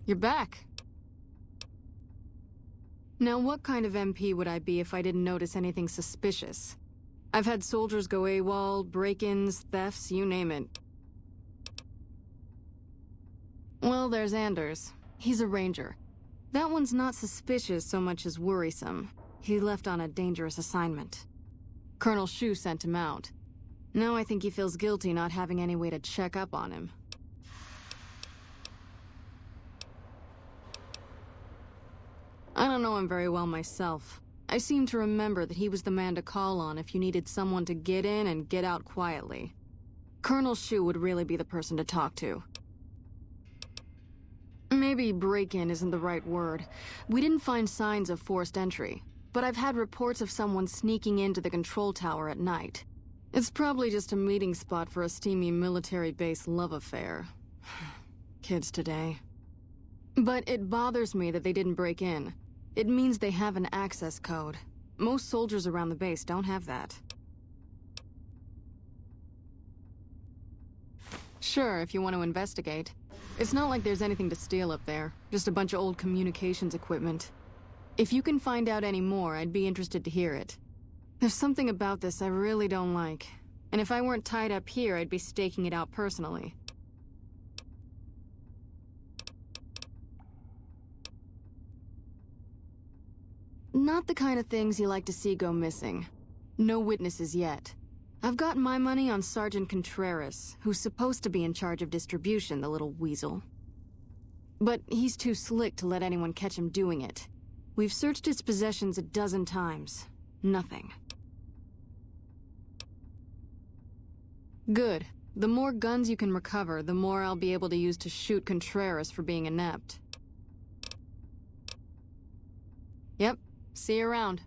You're back. Now, what kind of MP would I be if I didn't notice anything suspicious? I've had soldiers go AWOL, break-ins, thefts, you name it. Well, there's Anders. He's a ranger. That one's not suspicious so much as worrisome. He left on a dangerous assignment. Colonel Shu sent him out. Now I think he feels guilty not having any way to check up on him. I don't know him very well myself. I seem to remember that he was the man to call on if you needed someone to get in and get out quietly. Colonel Shu would really be the person to talk to. Maybe break-in isn't the right word. We didn't find signs of forced entry, but I've had reports of someone sneaking into the control tower at night. It's probably just a meeting spot for a steamy military base love affair. Kids today. But it bothers me that they didn't break in. It means they have an access code. Most soldiers around the base don't have that. Sure, if you want to investigate. It's not like there's anything to steal up there, just a bunch of old communications equipment. If you can find out any more, I'd be interested to hear it. There's something about this I really don't like. And if I weren't tied up here, I'd be staking it out personally. Not the kind of things you like to see go missing. No witnesses yet. I've got my money on Sergeant Contreras, who's supposed to be in charge of distribution, the little weasel. But he's too slick to let anyone catch him doing it. We've searched his possessions a dozen times. Nothing. Good. The more guns you can recover, the more I'll be able to use to shoot Contreras for being inept. Yep. See you around.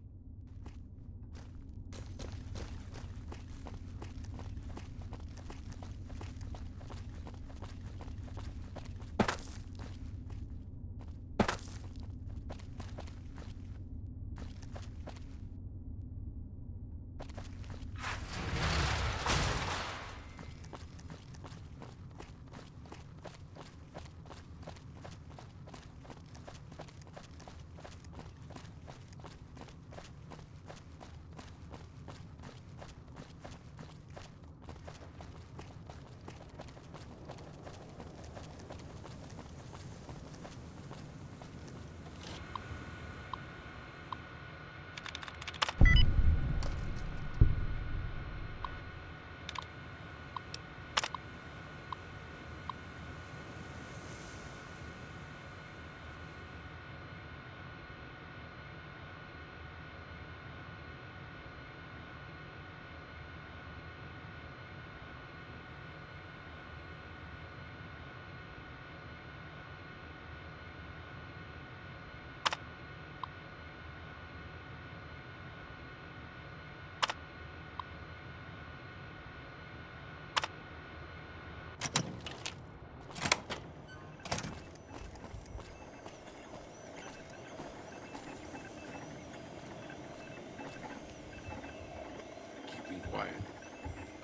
Quiet,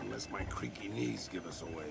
unless my creaky knees give us away.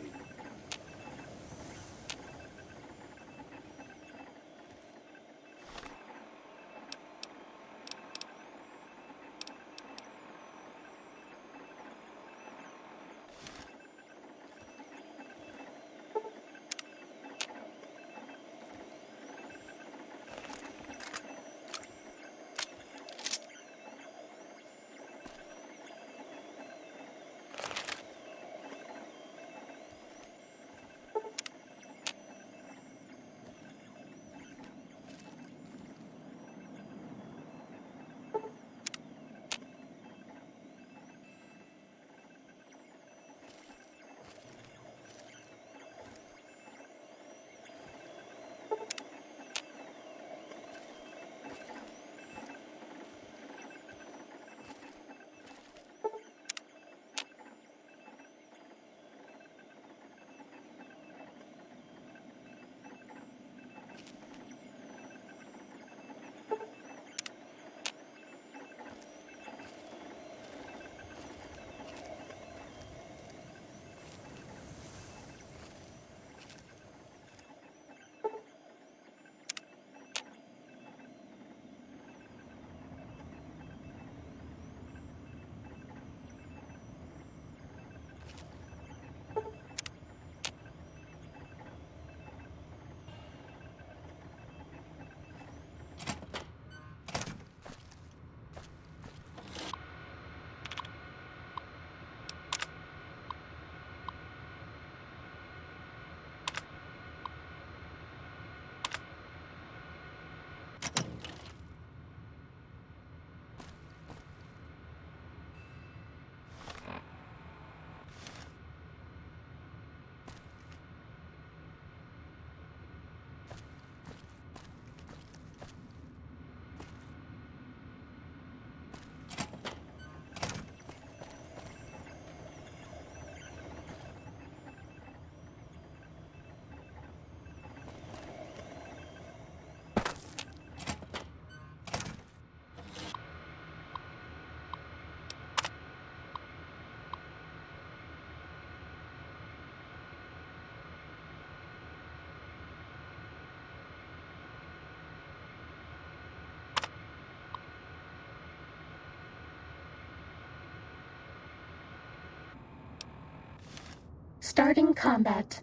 Starting combat.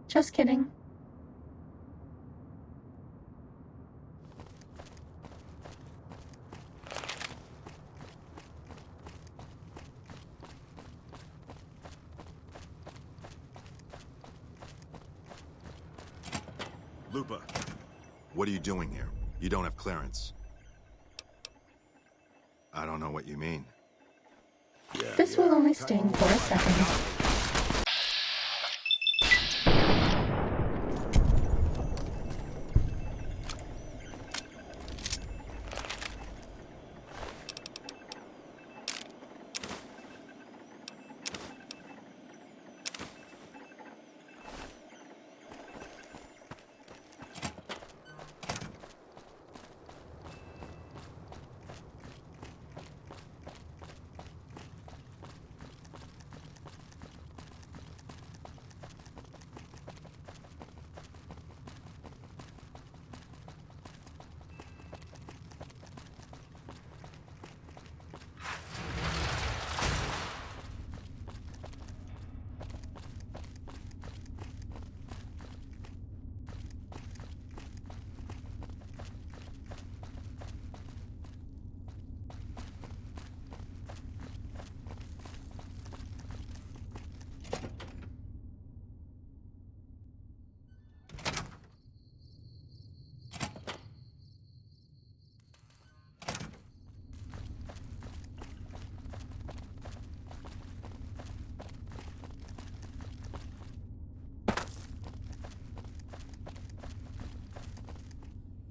Just kidding. Lupa, what are you doing here? You don't have clearance. I don't know what you mean. This will only sting for a second.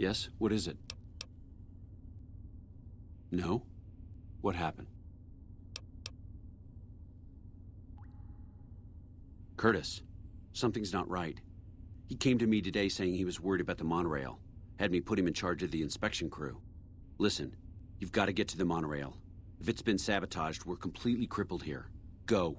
Yes? What is it? No? What happened? Curtis, something's not right. He came to me today saying he was worried about the monorail. Had me put him in charge of the inspection crew. Listen, you've got to get to the monorail. If it's been sabotaged, we're completely crippled here. Go.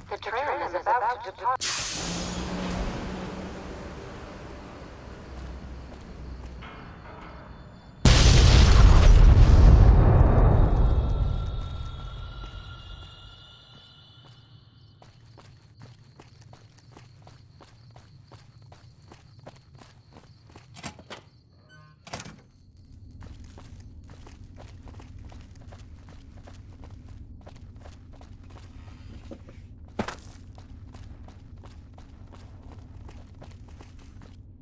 The train is about to depart.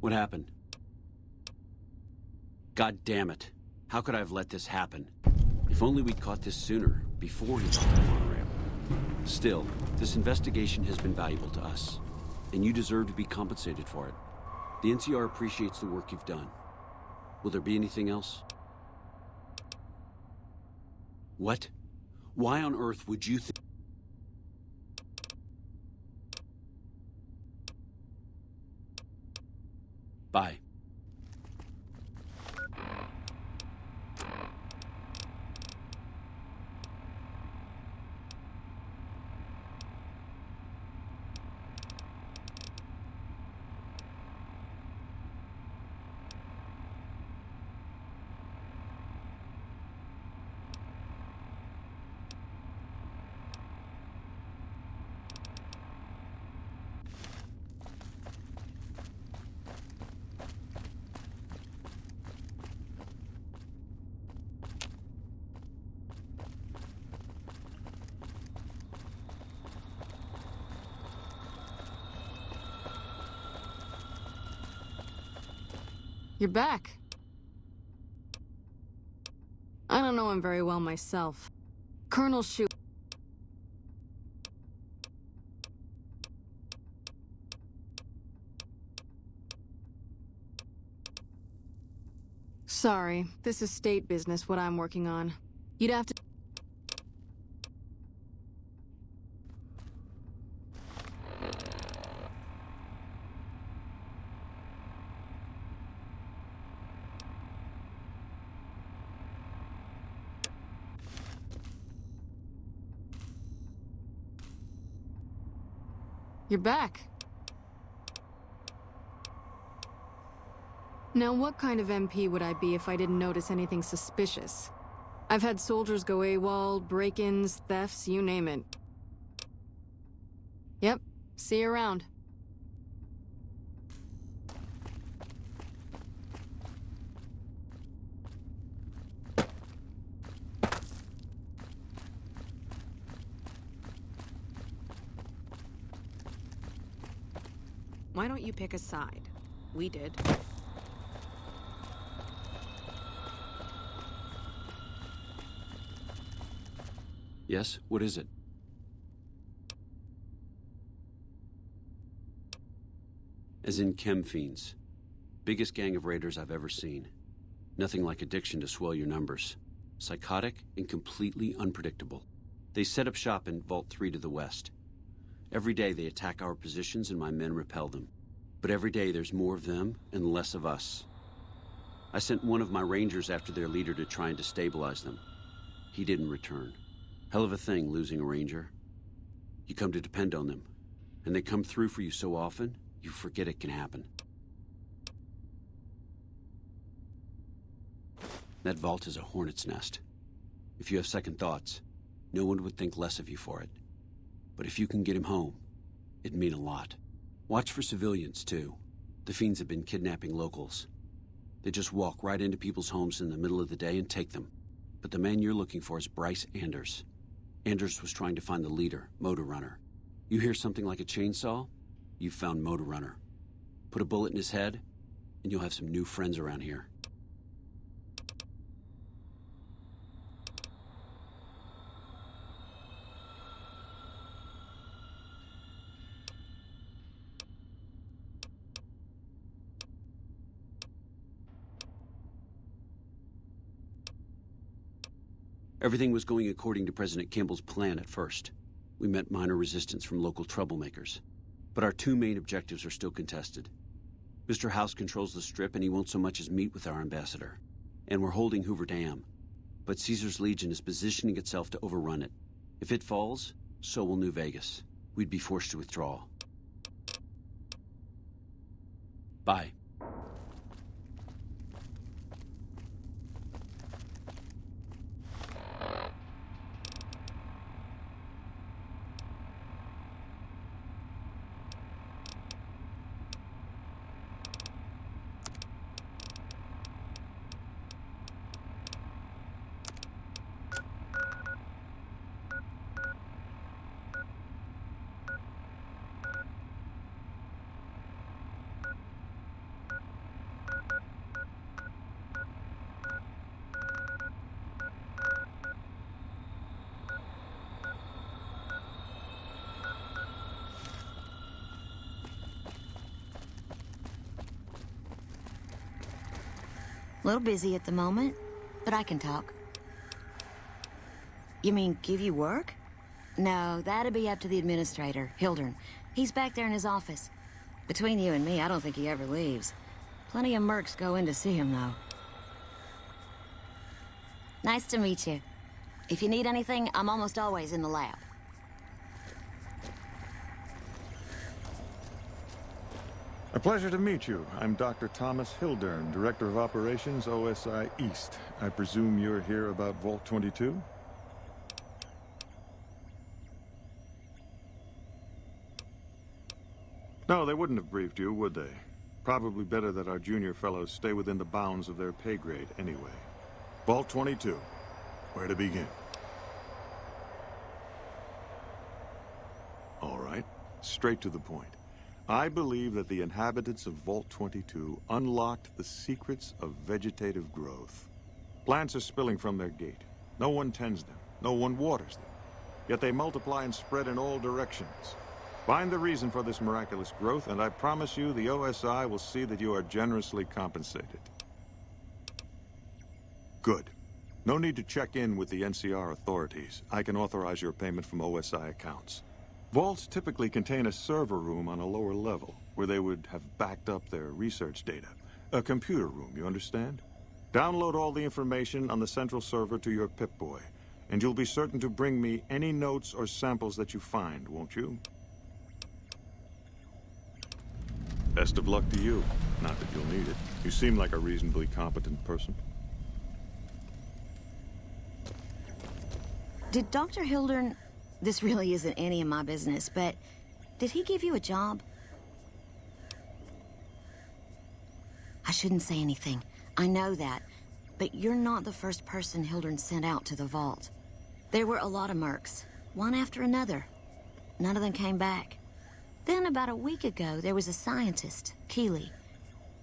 What happened? God damn it. How could I have let this happen? If only we'd caught this sooner, before he got to the monorail. Still, this investigation has been valuable to us, and you deserve to be compensated for it. The NCR appreciates the work you've done. Will there be anything else? What? Why on earth would you think... Bye. You're back. I don't know him very well myself. Colonel Shu... Sorry, this is state business, what I'm working on. You'd have to... You're back. Now, what kind of MP would I be if I didn't notice anything suspicious? I've had soldiers go AWOL, break-ins, thefts, you name it. Yep, see you around. Why don't you pick a side? We did. Yes? What is it? As in chem fiends. Biggest gang of raiders I've ever seen. Nothing like addiction to swell your numbers. Psychotic and completely unpredictable. They set up shop in Vault 3 to the west. Every day they attack our positions and my men repel them. But every day there's more of them and less of us. I sent one of my rangers after their leader to try and destabilize them. He didn't return. Hell of a thing, losing a ranger. You come to depend on them, and they come through for you so often, you forget it can happen. That vault is a hornet's nest. If you have second thoughts, no one would think less of you for it. But if you can get him home, it'd mean a lot. Watch for civilians, too. The fiends have been kidnapping locals. They just walk right into people's homes in the middle of the day and take them. But the man you're looking for is Bryce Anders. Anders was trying to find the leader, Motor Runner. You hear something like a chainsaw? You've found Motor Runner. Put a bullet in his head, and you'll have some new friends around here. Everything was going according to President Campbell's plan at first. We met minor resistance from local troublemakers. But our two main objectives are still contested. Mr. House controls the Strip and he won't so much as meet with our ambassador. And we're holding Hoover Dam. But Caesar's Legion is positioning itself to overrun it. If it falls, so will New Vegas. We'd be forced to withdraw. Bye. A little busy at the moment, but I can talk. You mean give you work? No, that'd be up to the administrator, Hildern. He's back there in his office. Between you and me, I don't think he ever leaves. Plenty of mercs go in to see him, though. Nice to meet you. If you need anything, I'm almost always in the lab. A pleasure to meet you. I'm Dr. Thomas Hildern, Director of Operations, OSI East. I presume you're here about Vault 22? No, they wouldn't have briefed you, would they? Probably better that our junior fellows stay within the bounds of their pay grade anyway. Vault 22. Where to begin? All right, straight to the point. I believe that the inhabitants of Vault 22 unlocked the secrets of vegetative growth. Plants are spilling from their gate. No one tends them. No one waters them. Yet they multiply and spread in all directions. Find the reason for this miraculous growth, and I promise you the OSI will see that you are generously compensated. Good. No need to check in with the NCR authorities. I can authorize your payment from OSI accounts. Vaults typically contain a server room on a lower level, where they would have backed up their research data. A computer room, you understand? Download all the information on the central server to your Pip-Boy, and you'll be certain to bring me any notes or samples that you find, won't you? Best of luck to you. Not that you'll need it. You seem like a reasonably competent person. Did Dr. Hildern... This really isn't any of my business, but... Did he give you a job? I shouldn't say anything. I know that. But you're not the first person Hildern sent out to the vault. There were a lot of mercs, one after another. None of them came back. Then, about a week ago, there was a scientist, Keeley.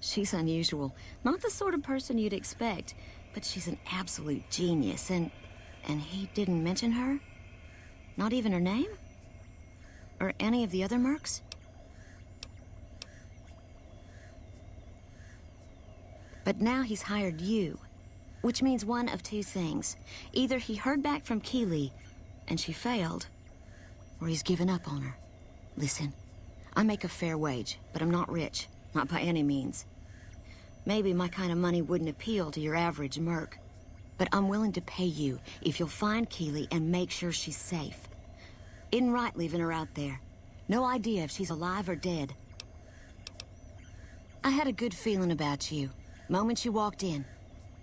She's unusual. Not the sort of person you'd expect, but she's an absolute genius, and he didn't mention her? Not even her name? Or any of the other mercs? But now he's hired you, which means one of two things. Either he heard back from Keeley, and she failed, or he's given up on her. Listen, I make a fair wage, but I'm not rich. Not by any means. Maybe my kind of money wouldn't appeal to your average merc. But I'm willing to pay you if you'll find Keeley and make sure she's safe. Isn't right leaving her out there. No idea if she's alive or dead. I had a good feeling about you. Moment you walked in.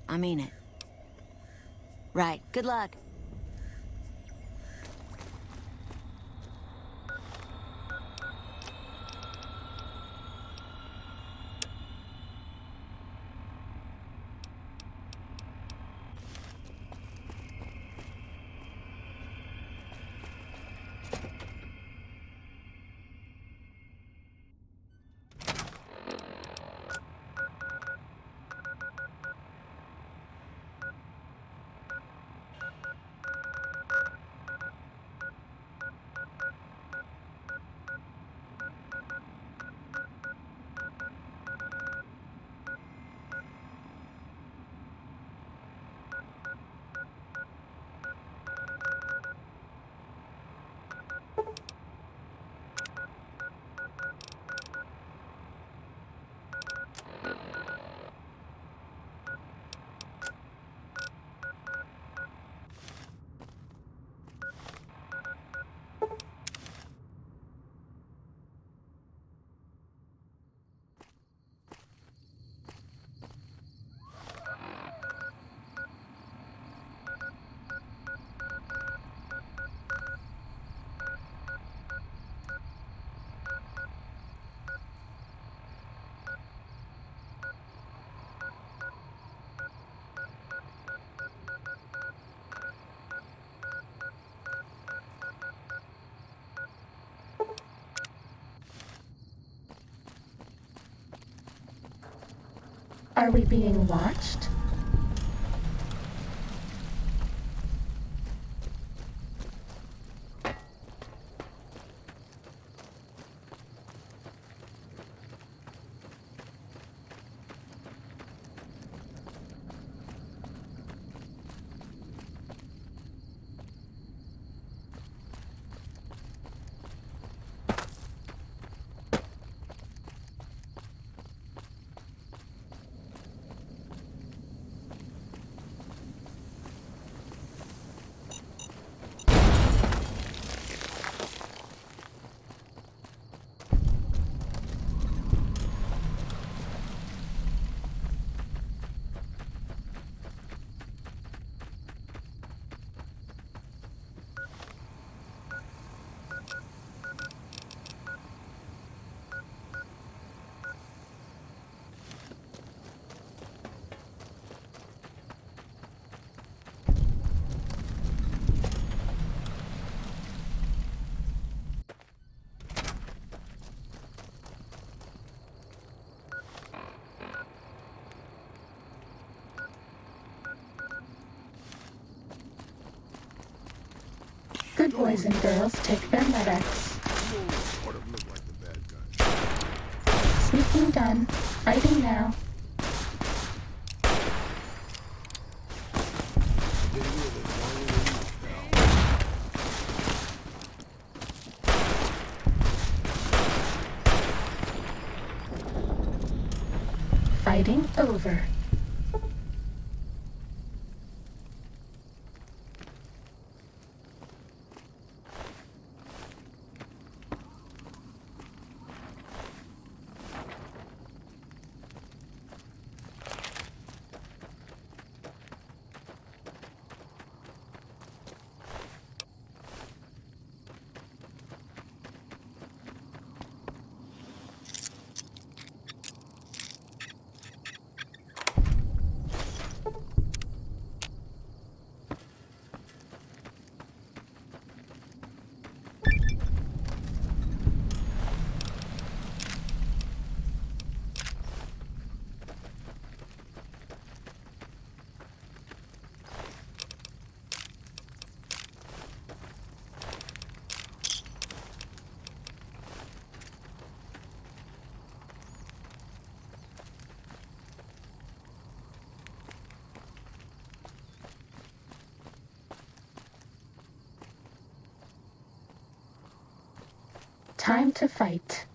I mean it. Right. Good luck. Are we being watched? Good boys and girls take their medics. Sort of look like the bad guy. Sneaking done. Fighting now. Fighting over. Time to fight.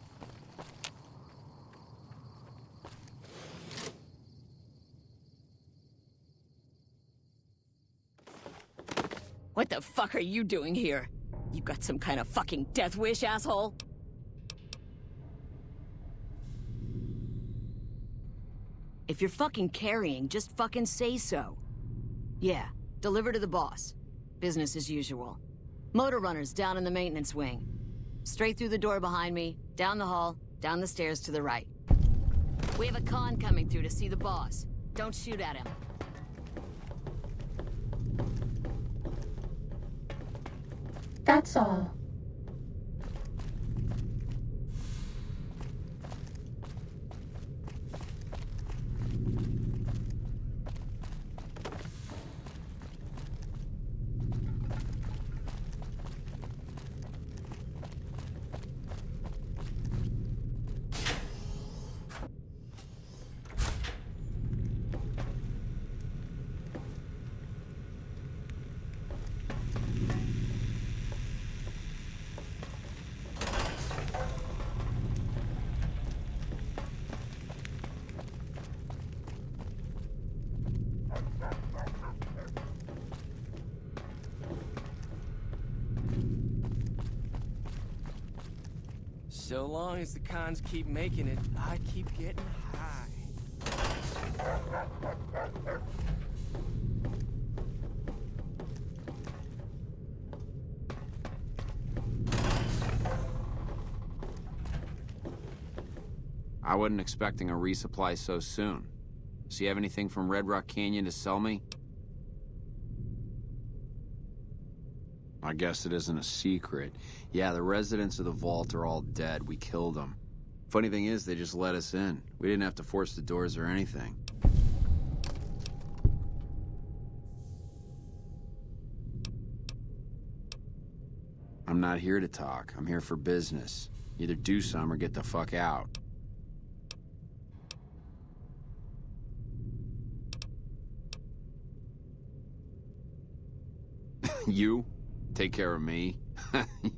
What the fuck are you doing here? You got some kind of fucking death wish, asshole? If you're fucking carrying, just fucking say so. Yeah, deliver to the boss. Business as usual. Motor runners down in the maintenance wing. Straight through the door behind me, down the hall, down the stairs to the right. We have a con coming through to see the boss. Don't shoot at him. That's all. So long as the cons keep making it, I keep getting high. I wasn't expecting a resupply so soon. So you have anything from Red Rock Canyon to sell me? I guess it isn't a secret. Yeah, the residents of the vault are all dead. We killed them. Funny thing is, they just let us in. We didn't have to force the doors or anything. I'm not here to talk. I'm here for business. Either do some or get the fuck out. You? Take care of me?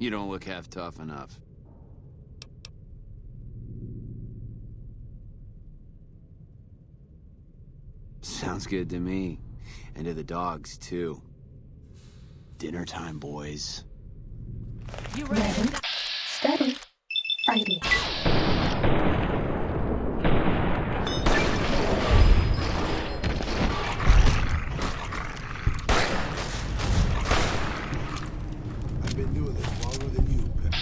You don't look half tough enough. Sounds good to me. And to the dogs, too. Dinner time, boys. You ready? Ready, steady, fighting. I've been doing this longer than you, Pip.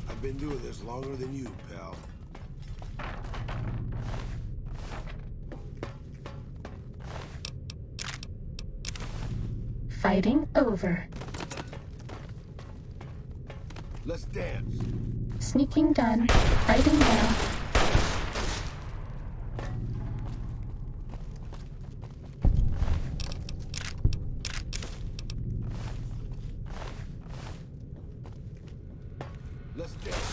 I've been doing this longer than you, pal. Fighting over. Let's dance. Sneaking done. Fighting now. Let's dance.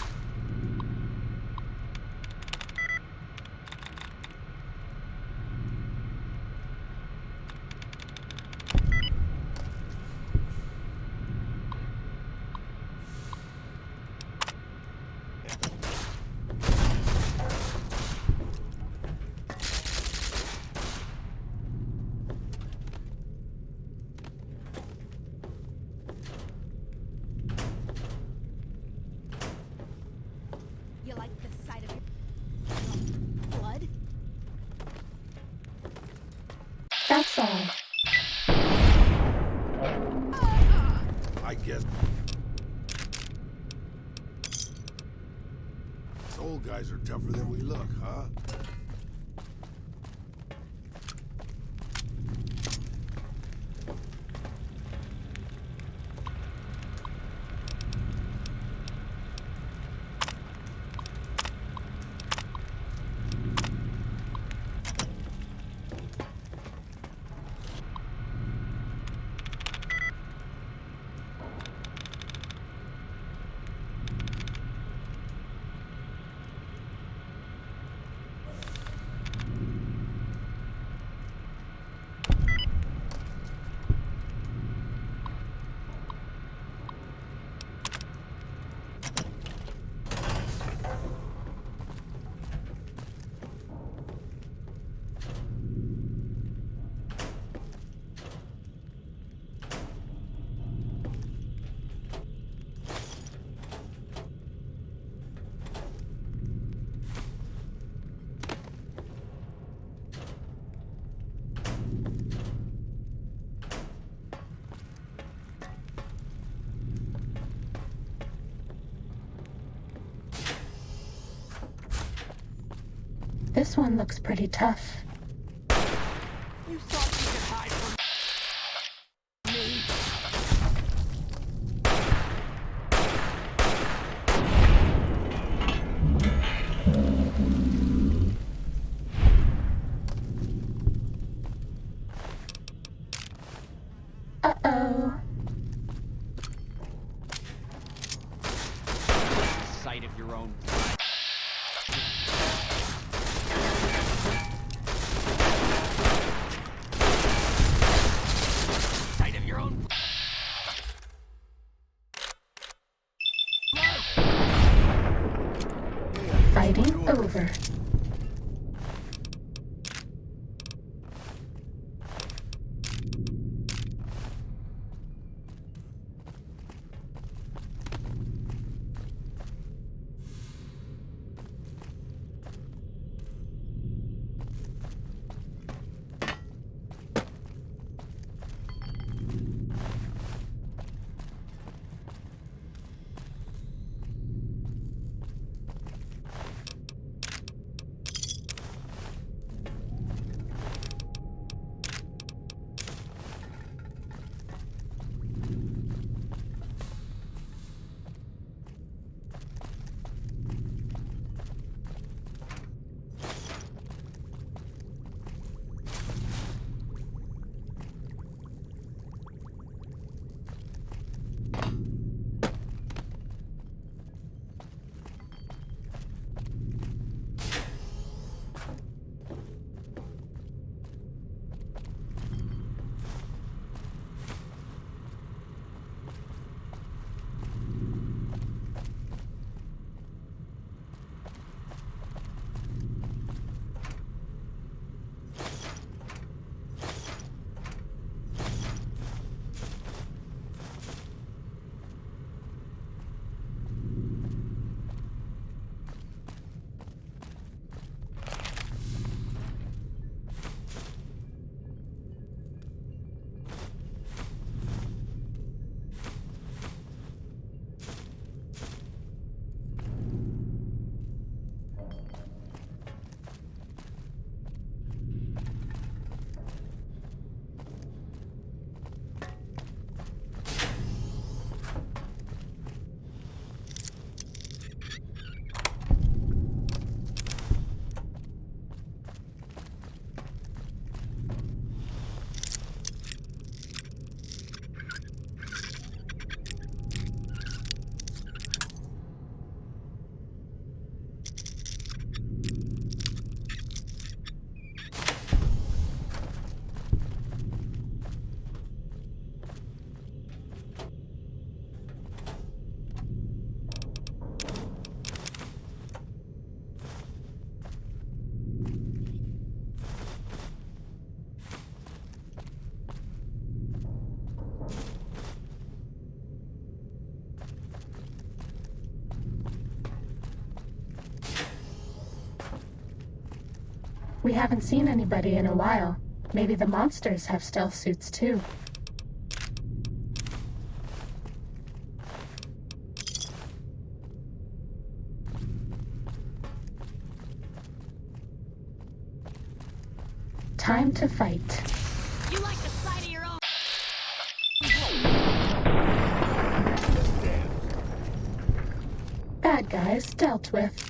You like the sight of your blood? That's all. I guess. These old guys are tougher than we look, huh? This one looks pretty tough. You thought you could hide from me? Uh-oh. Sight of your own. Sight of your own. Fighting over. We haven't seen anybody in a while. Maybe the monsters have stealth suits too. Time to fight. You like the sight of your own. Bad guys dealt with.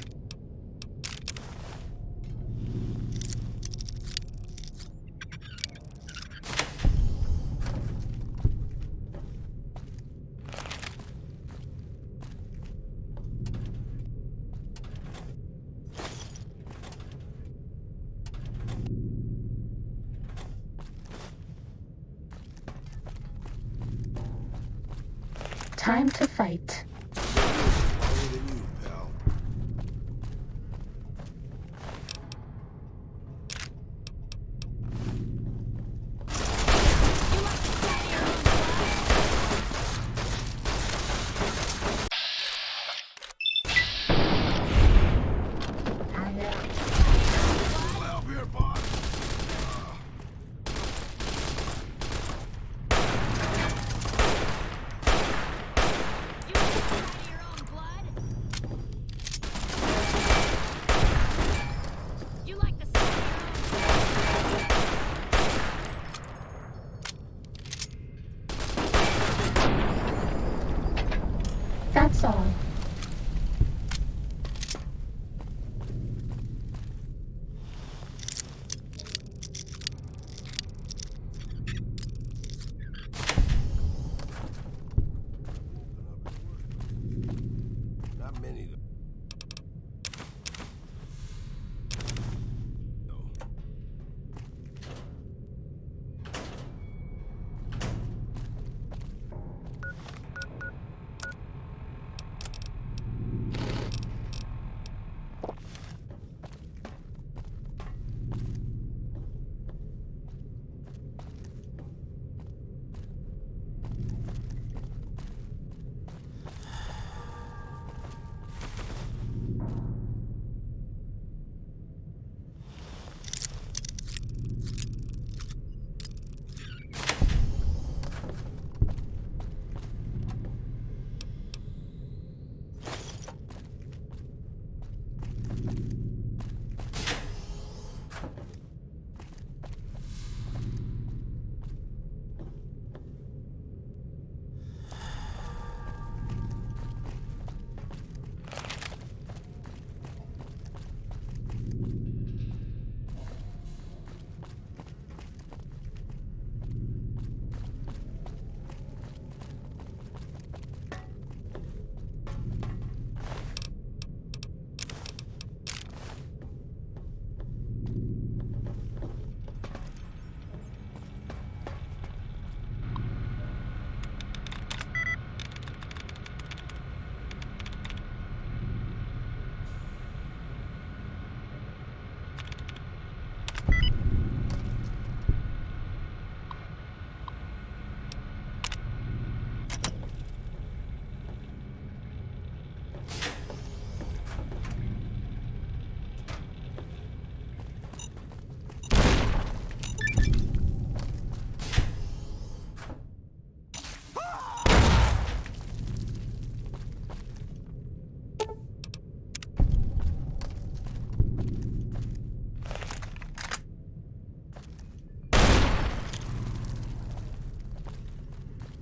Time to fight. Stronger than you, pal. Help here, boss. That's all. Not many, though.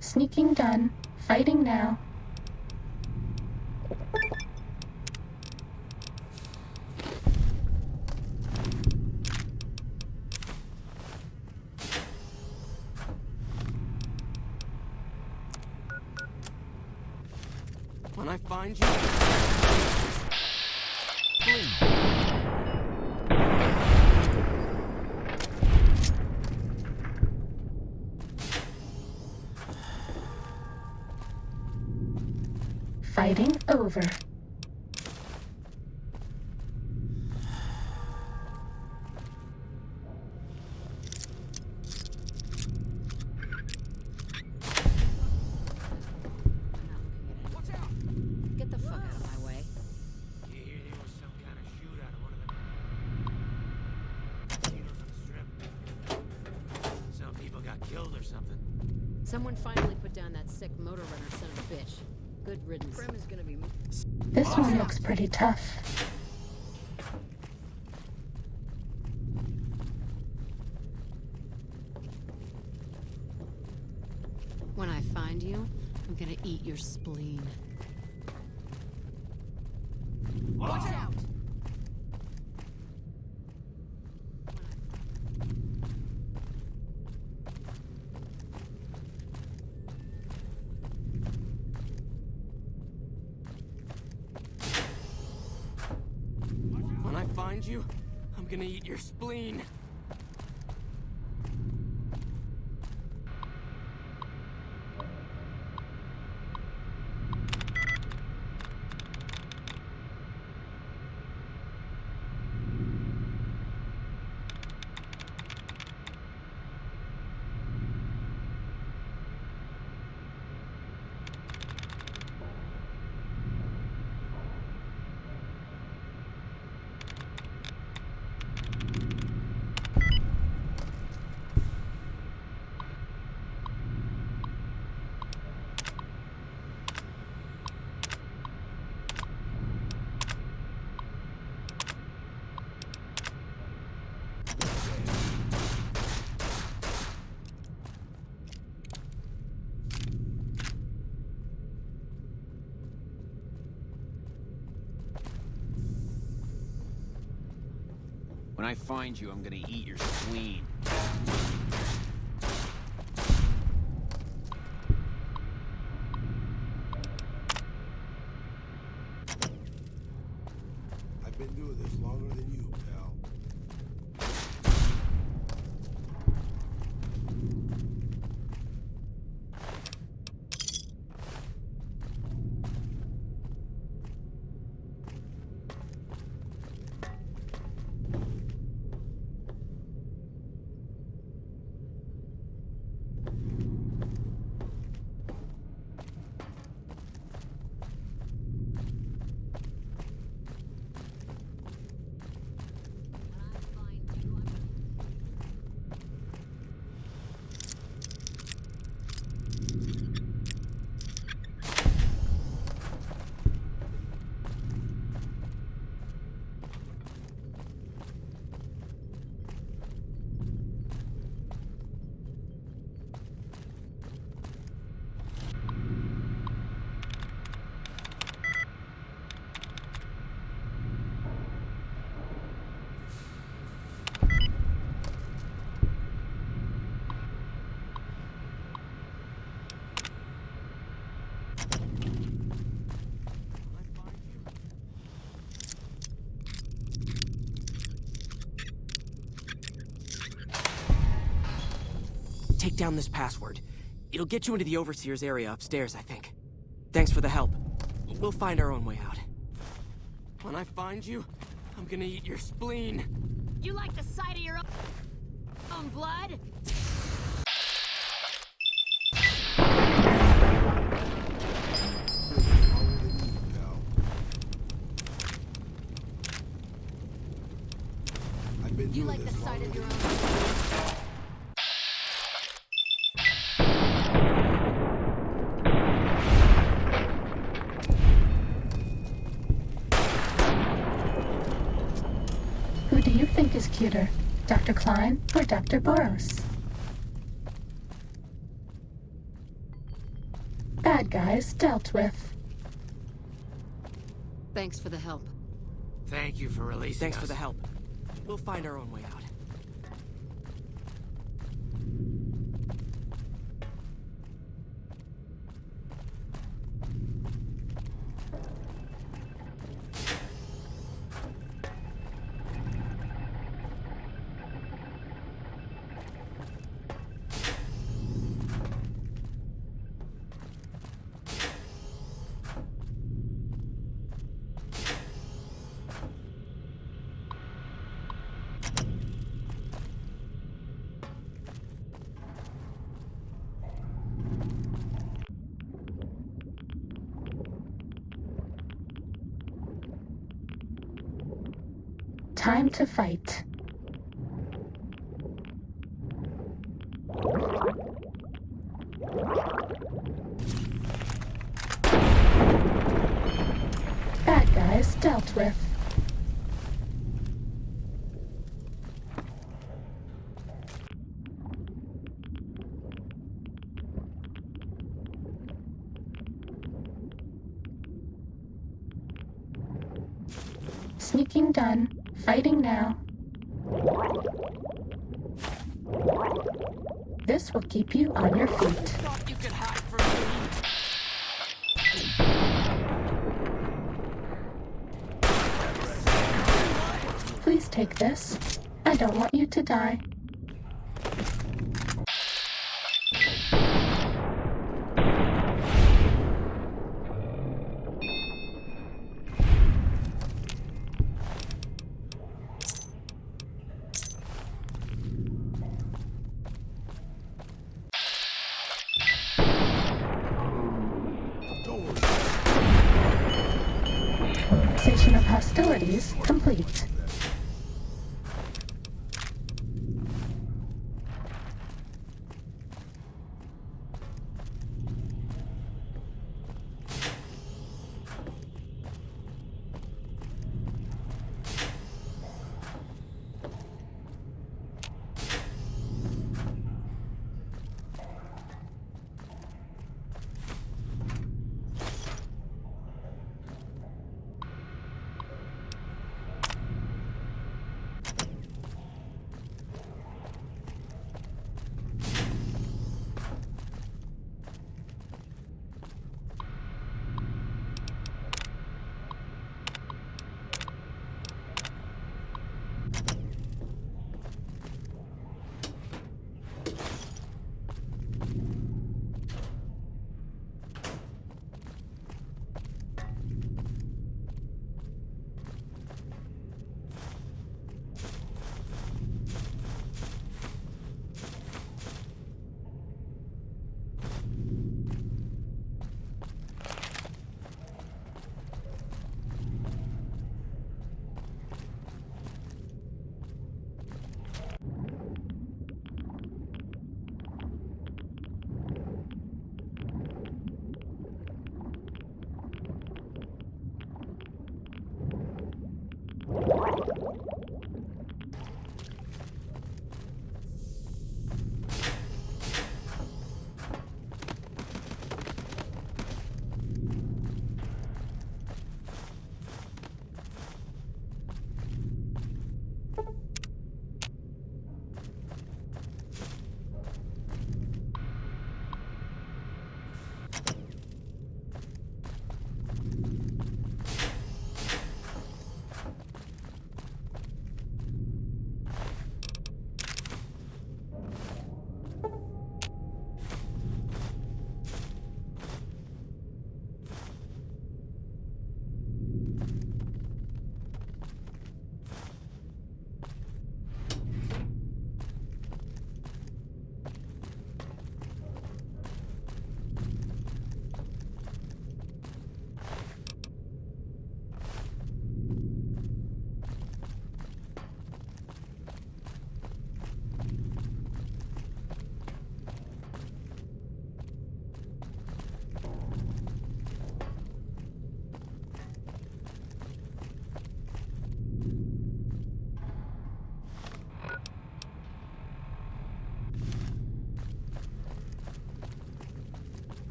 Sneaking done. Fighting now. When I find you... Fighting over. Get the fuck out of my way. You hear there was some kind of shootout at one of the... Someone finally put down that sick motor runner son of a bitch. Good riddance. Prem is gonna be... This one looks pretty tough. When I find you, I'm gonna eat your spleen. Watch out! When I find you, I'm gonna eat your spleen. When I find you, I'm gonna eat your spleen. I've been doing this longer than you, pal. Take down this password. It'll get you into the Overseer's area upstairs, I think. Thanks for the help. We'll find our own way out. When I find you, I'm gonna eat your spleen. You like the sight of your own blood? You like the sight of your own. Who do you think is cuter, Dr. Klein or Dr. Boros? Bad guys dealt with. Thanks for the help. Thank you for releasing us. Thanks for the help. We'll find our own way out. Time to fight. Dealt with. Sneaking done. Fighting now. This will keep you on your feet. You could hide from me. Please take this. I don't want you to die. Cessation of hostilities complete.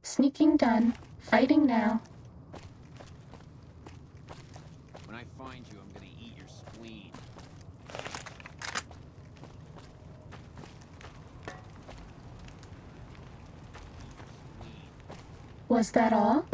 Sneaking done. Fighting now. When I find you, I'm gonna eat your spleen. Was that all?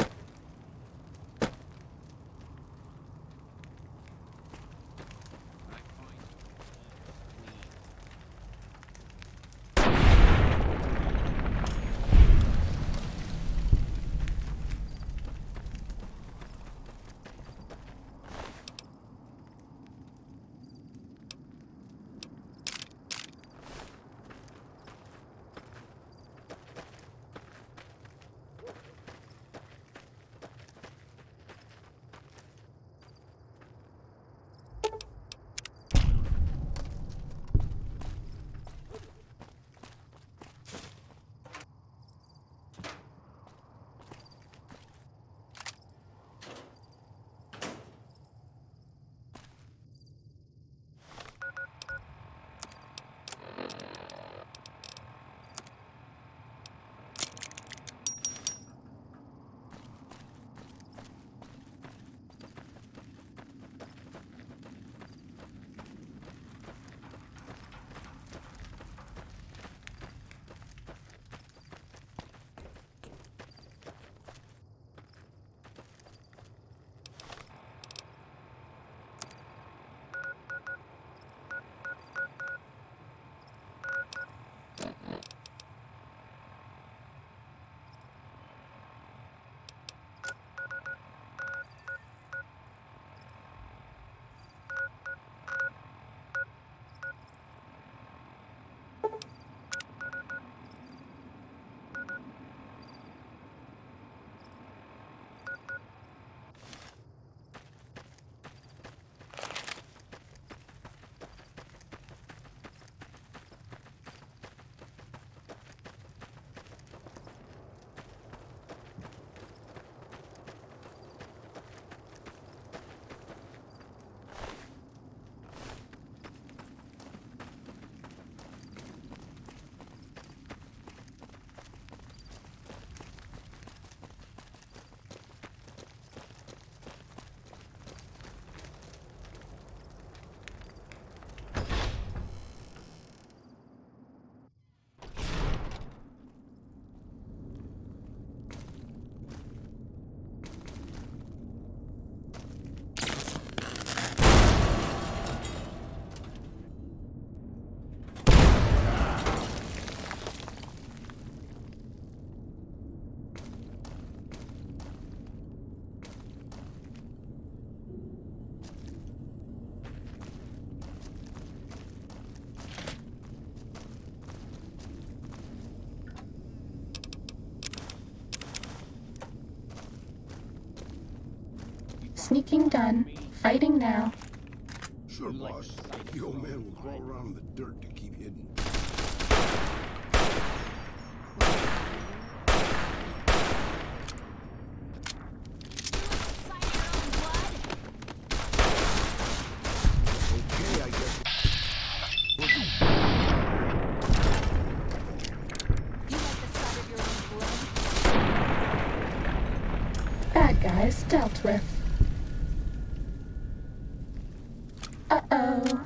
Sneaking done. Fighting now. Sure, boss. The old man will crawl around in the dirt to keep hidden. Okay, I guess. Bad guys dealt with. Uh-oh.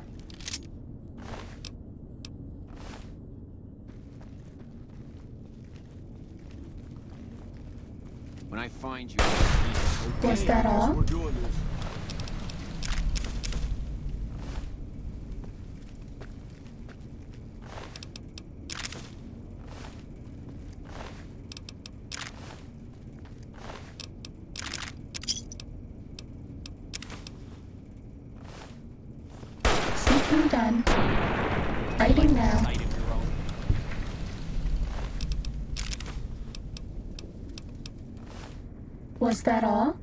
When I find you... Was that all? We're doing this. Sneaking done. Fighting now. Was that all?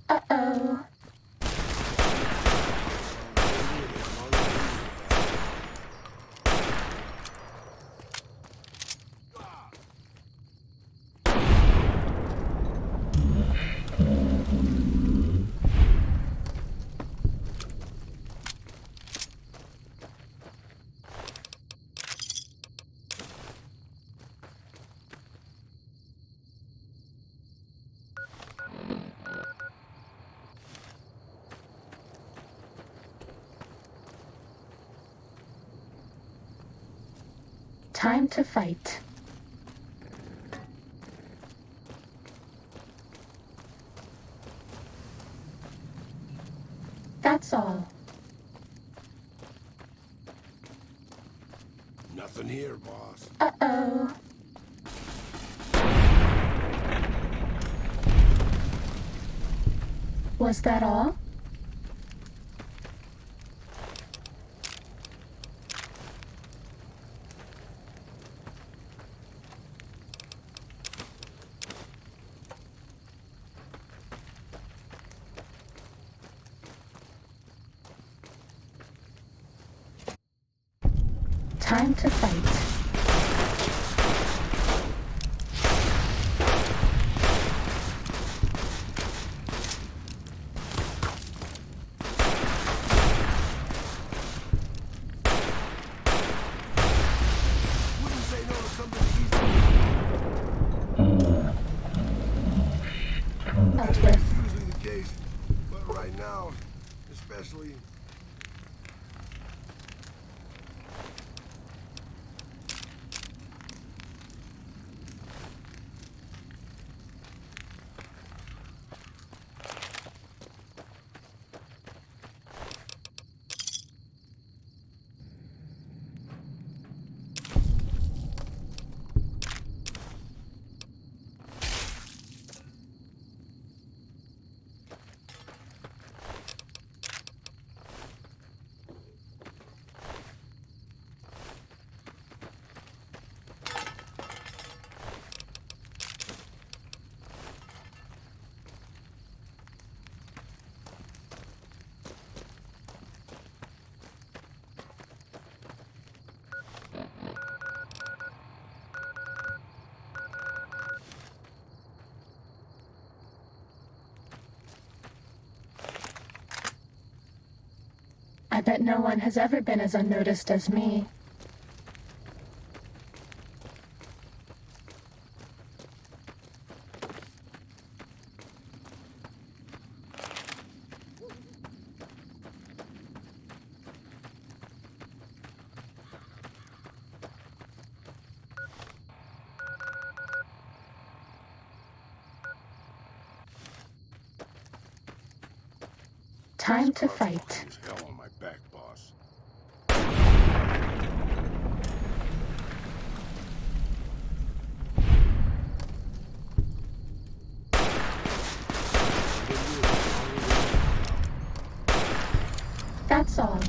Uh-oh. Time to fight. That's all. Nothing here, boss. Uh-oh. Was that all? Time to fight. dealt with. Usually the case, but right now, especially. I bet no one has ever been as unnoticed as me. Time to fight. Use hell on my back, boss. That's all.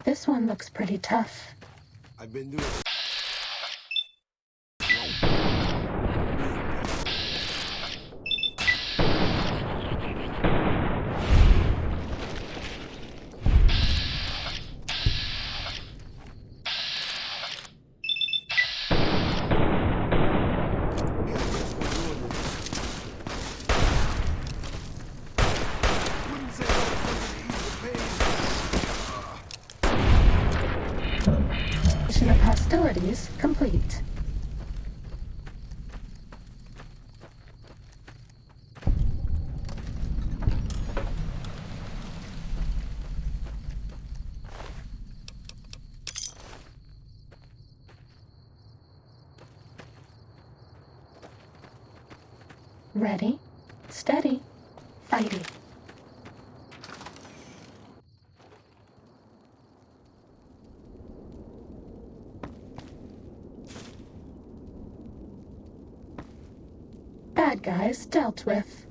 This one looks pretty tough. I've been doing. Mission of hostilities complete. Ready, steady, fighting. Bad guys dealt with.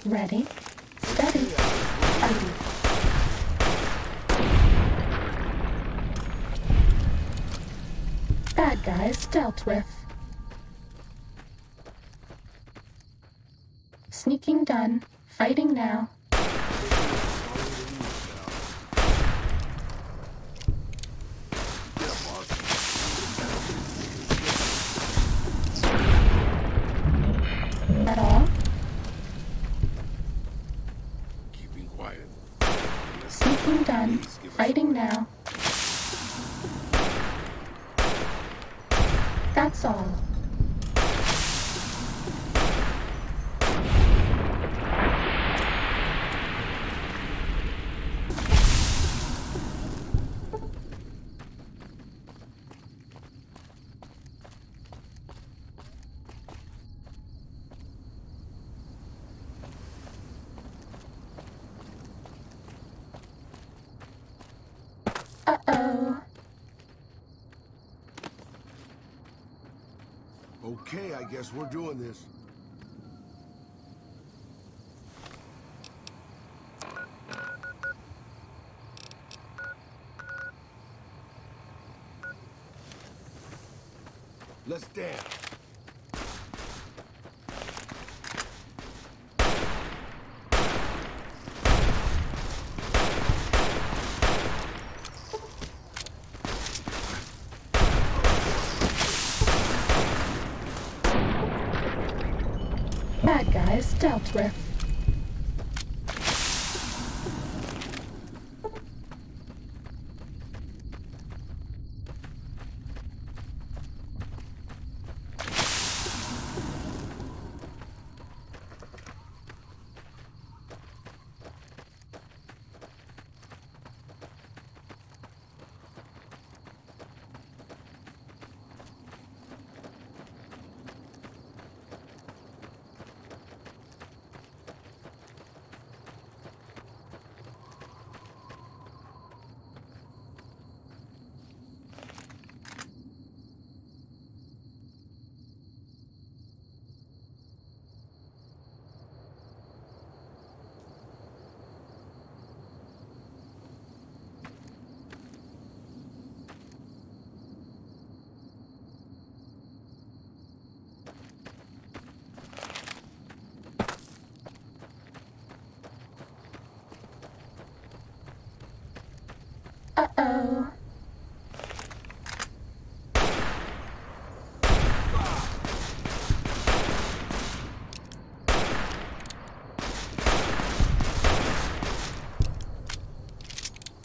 Ready, steady, fighting. Bad guys dealt with. Sneaking done. Fighting now. That all? Keeping quiet. Sneaking done. Fighting now. That's all. Uh-oh. Okay, I guess we're doing this. Let's dance. Bad guys dealt with. Uh-oh.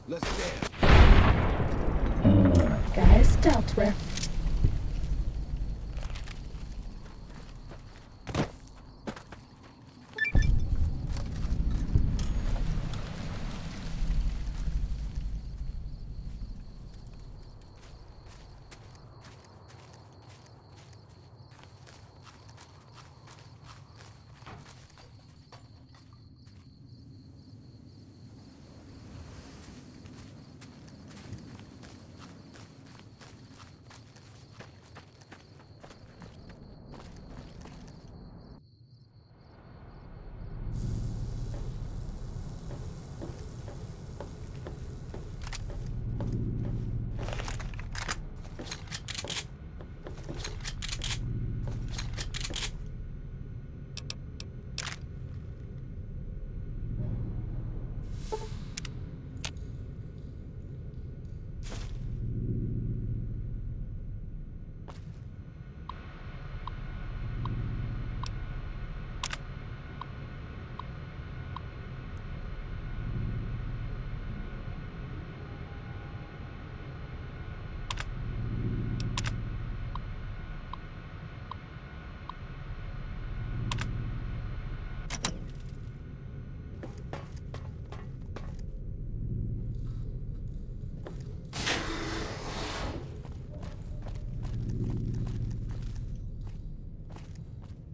Let's dance. Guys dealt with.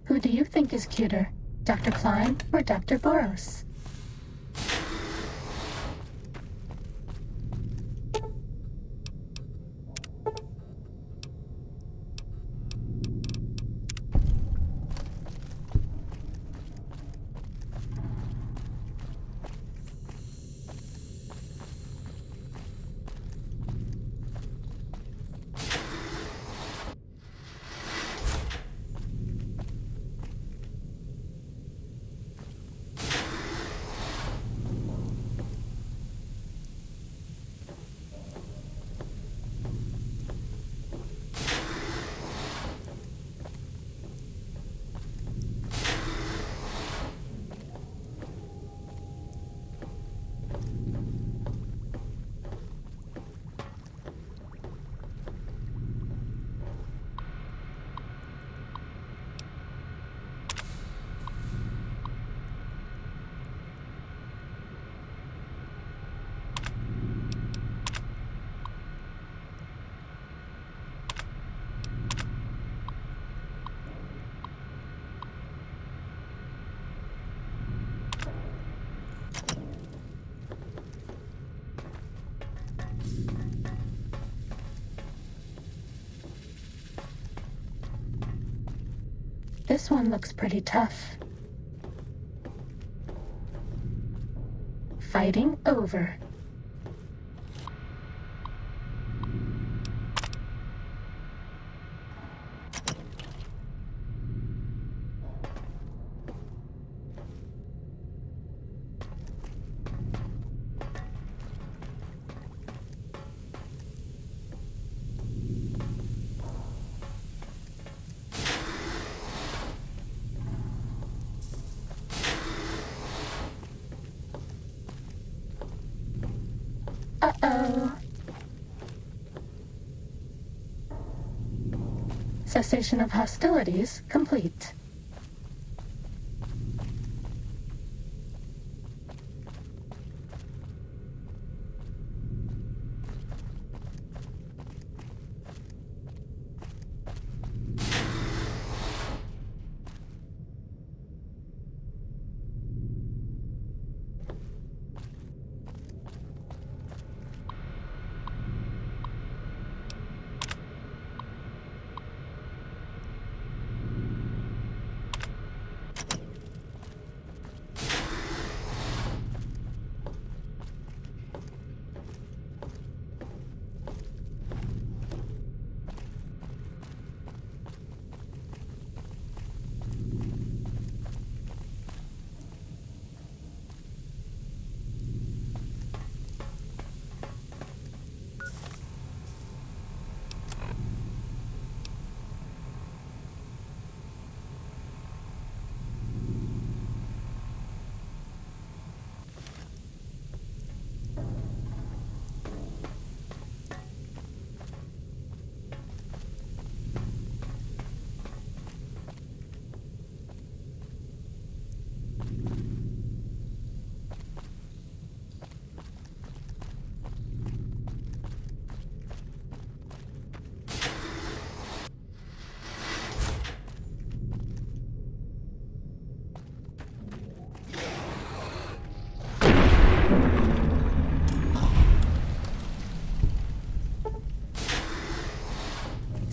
Who do you think is cuter, Dr. Klein or Dr. Boros? This one looks pretty tough. Fighting over. Uh-oh. Cessation of hostilities complete.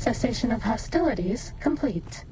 Cessation of hostilities complete.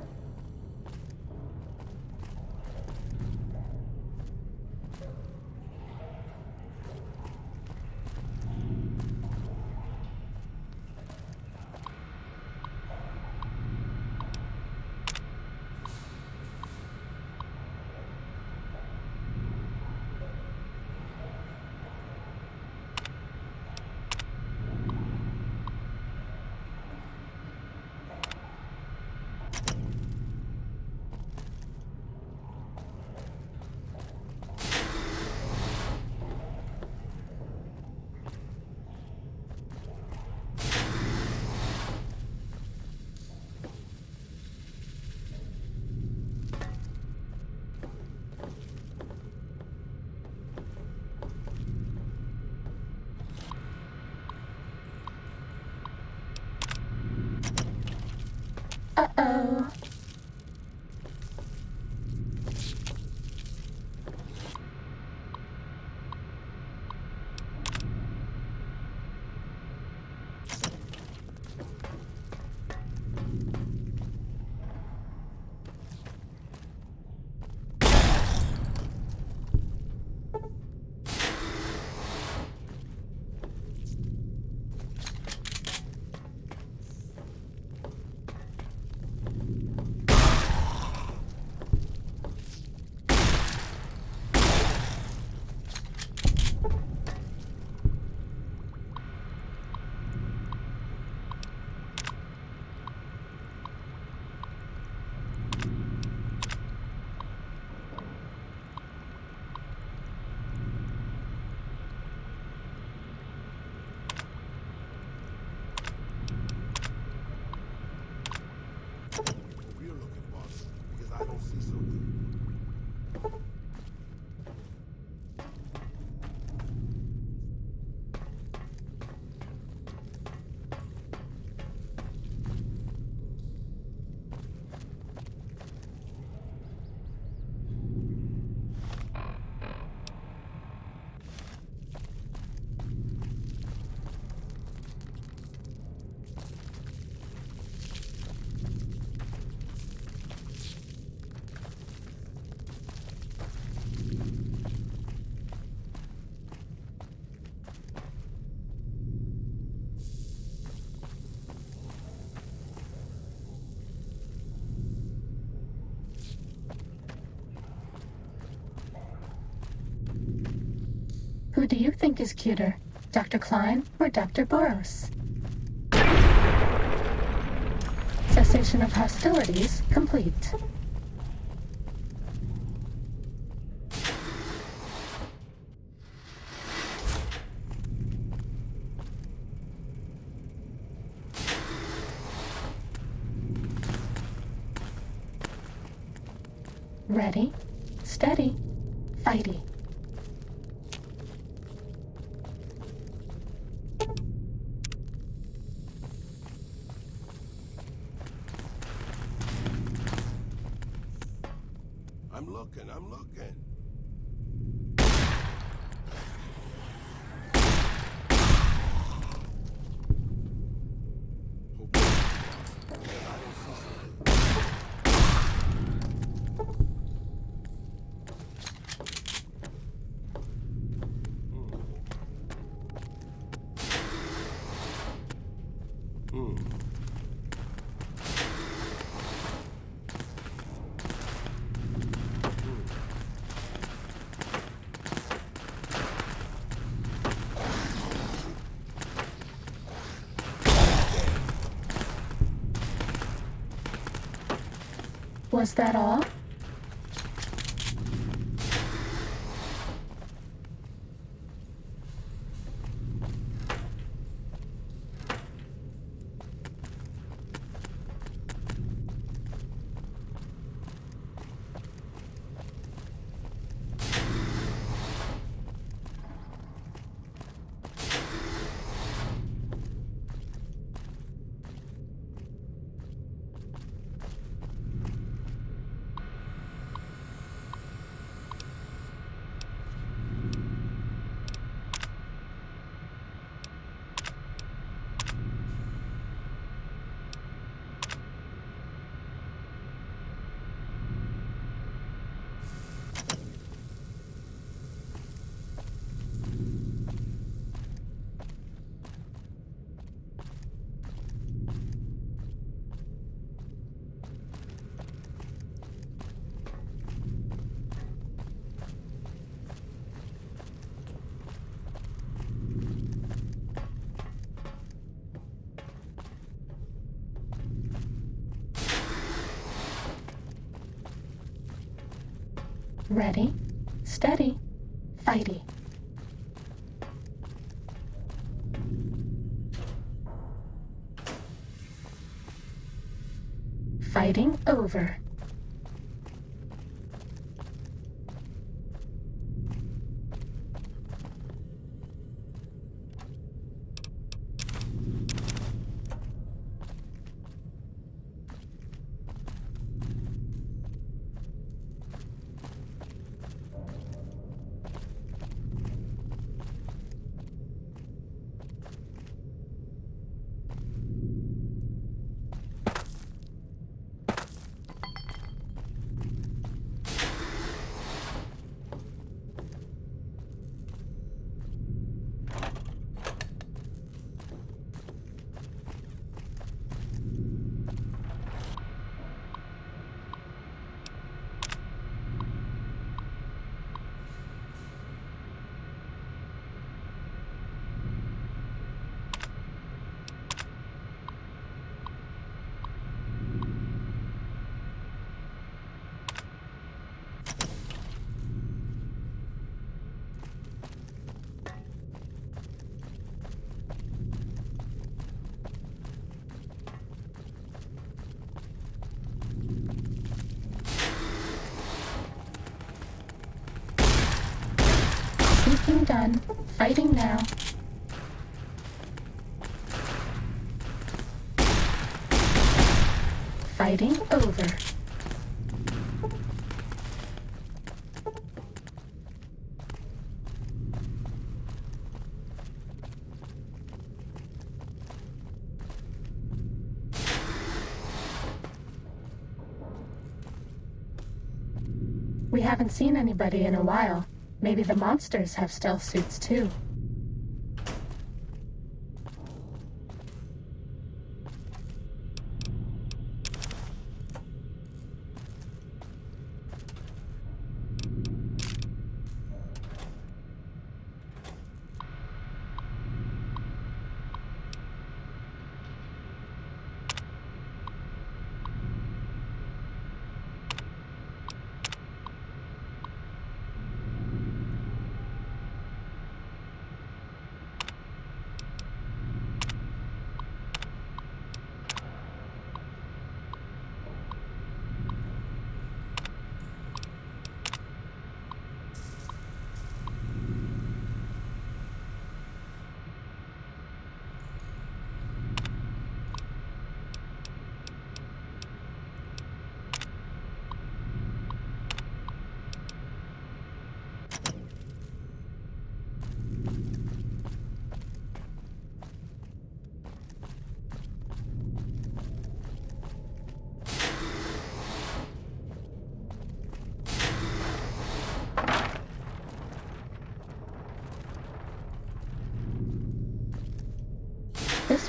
Who do you think is cuter, Dr. Klein or Dr. Boros? Cessation of hostilities complete. Ready, steady, fighty. I'm looking. Was that all? Ready, steady, fighty. Fighting over. Sneaking done. Fighting now. Fighting over. We haven't seen anybody in a while. Maybe the monsters have stealth suits too.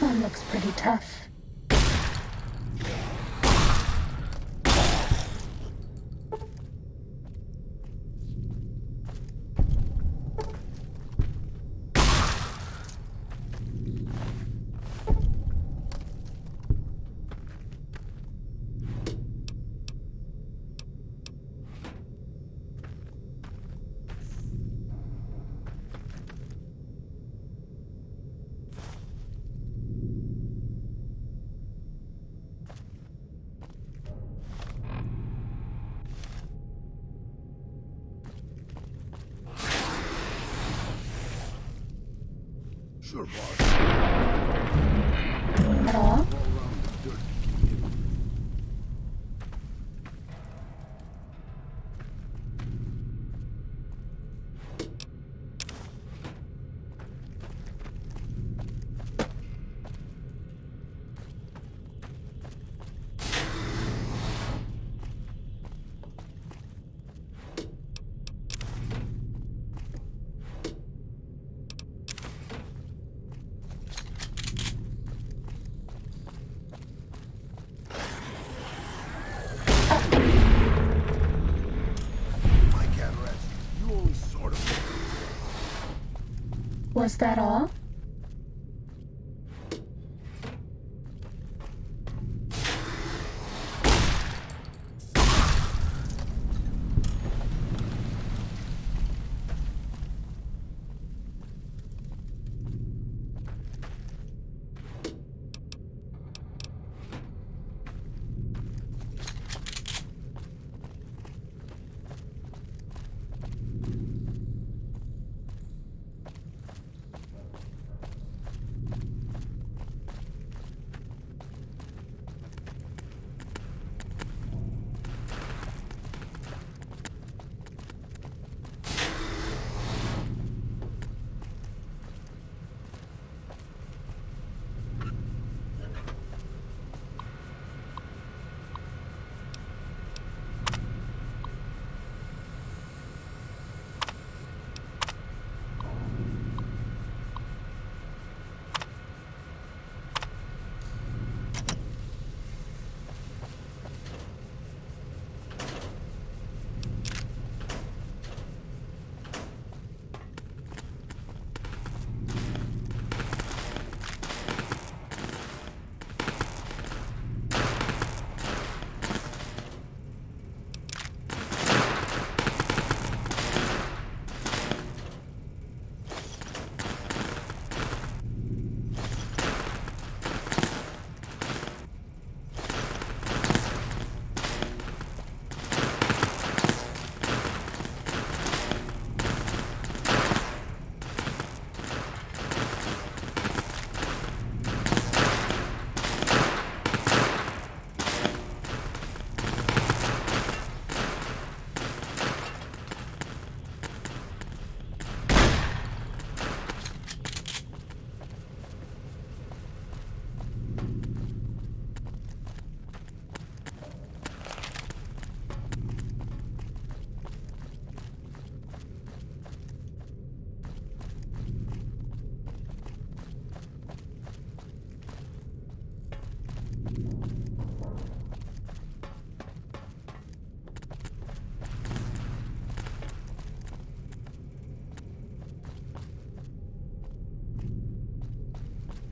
one looks pretty tough. Sure, boss. At all? I can't rest. You only sort of. Was that all?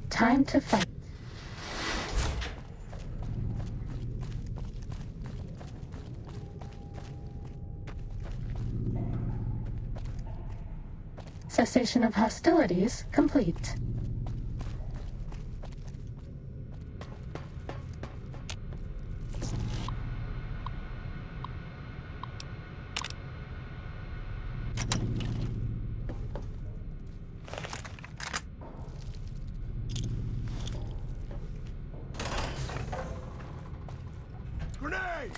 Time to fight. Cessation of hostilities complete. Grenade!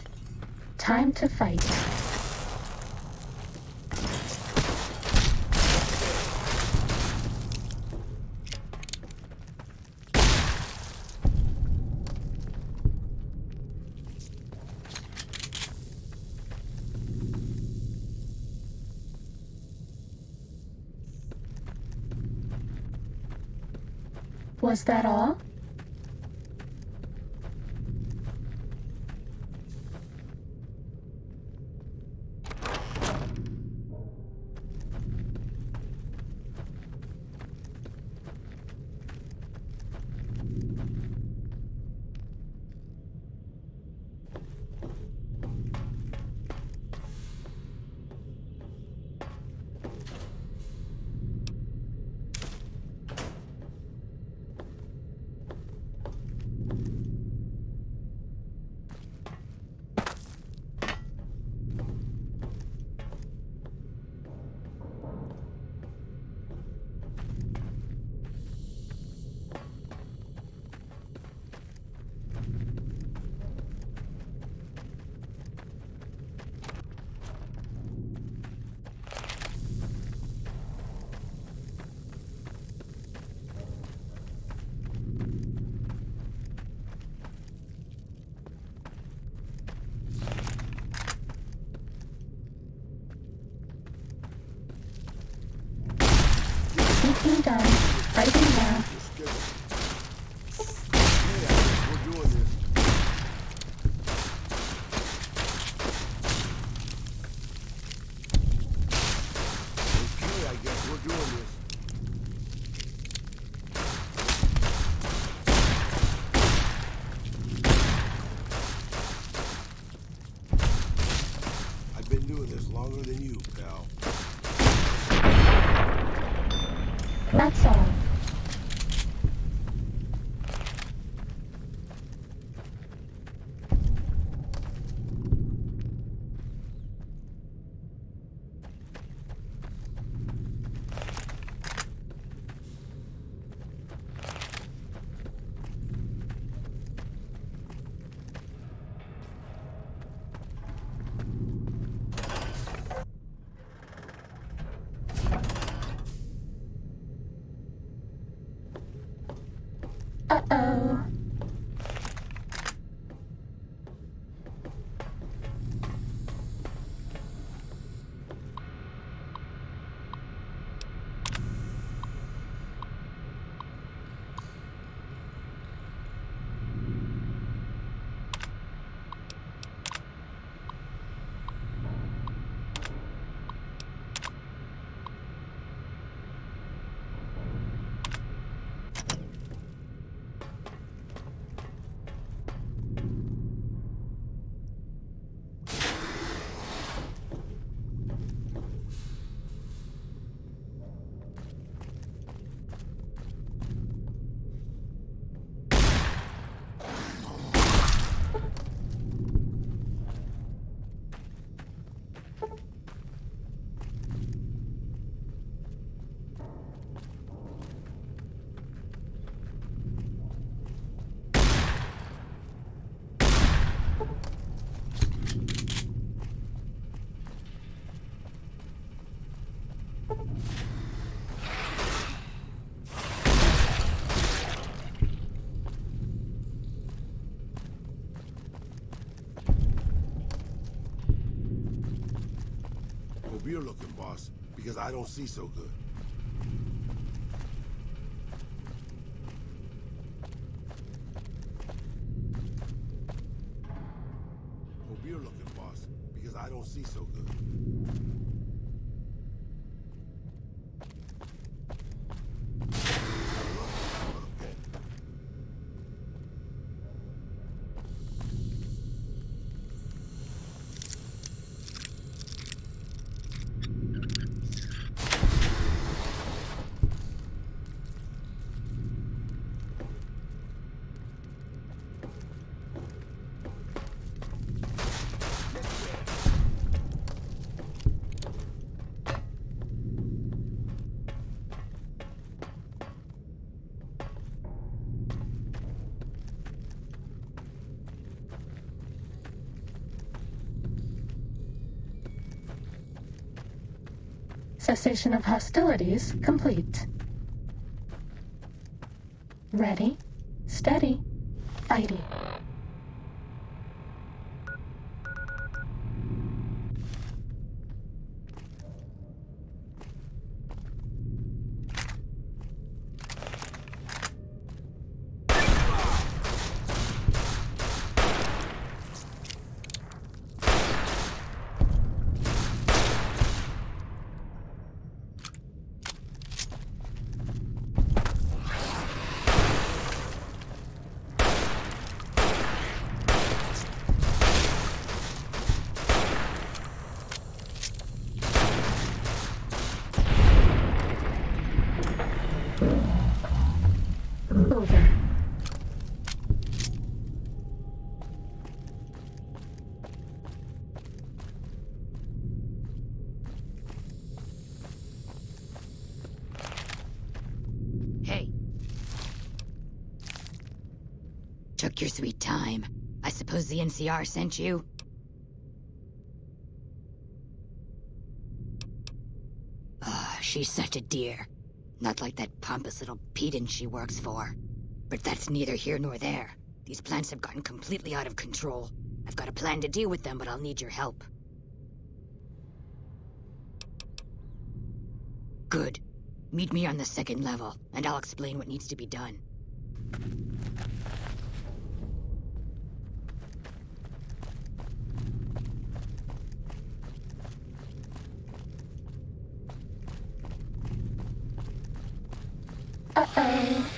Time to fight. Was that all? Seeking done. Fighting now. I've been doing this longer than you, pal. That's all. Uh-oh. Hope you're looking, boss, because I don't see so good. Hope you're looking, boss, because I don't see so good. Cessation of hostilities complete. Ready, steady, fighting. over. Hey. Took your sweet time. I suppose the NCR sent you? She's such a dear. Not like that pompous little pedant she works for. But that's neither here nor there. These plants have gotten completely out of control. I've got a plan to deal with them, but I'll need your help. Good. Meet me on the second level, and I'll explain what needs to be done. Uh-oh.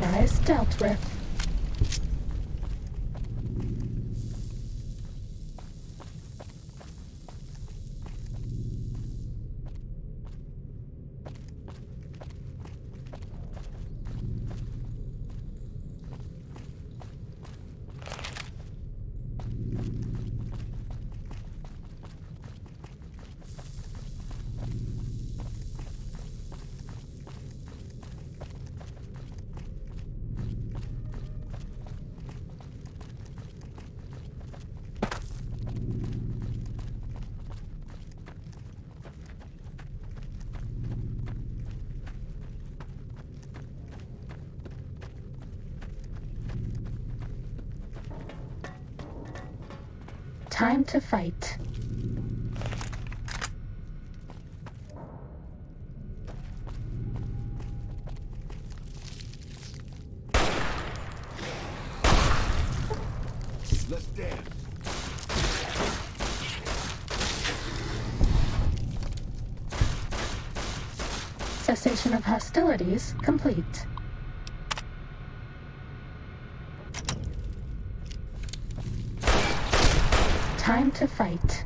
Nice dealt with. Time to fight. Let's dance. Cessation of hostilities complete. Time to fight.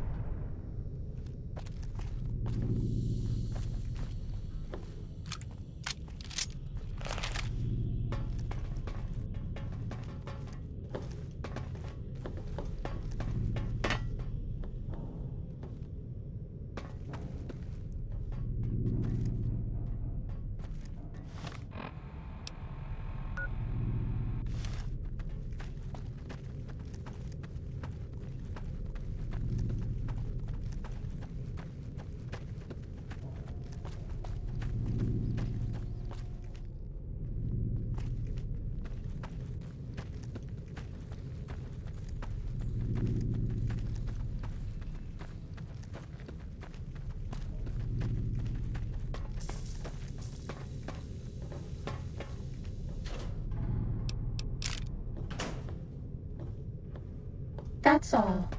That's all.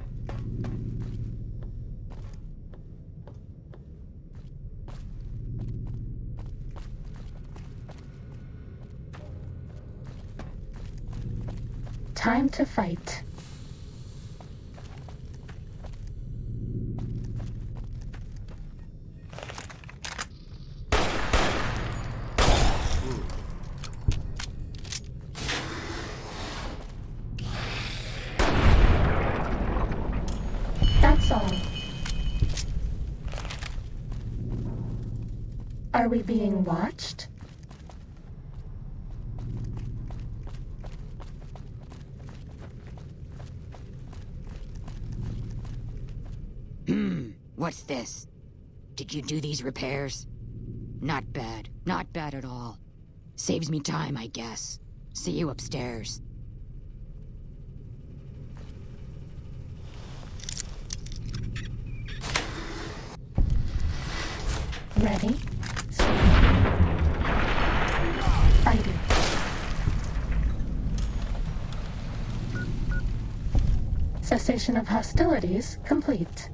Time to fight. That's all. Are we being watched? What's this? Did you do these repairs? Not bad. Not bad at all. Saves me time, I guess. See you upstairs. Ready? Fighting. Cessation of hostilities complete.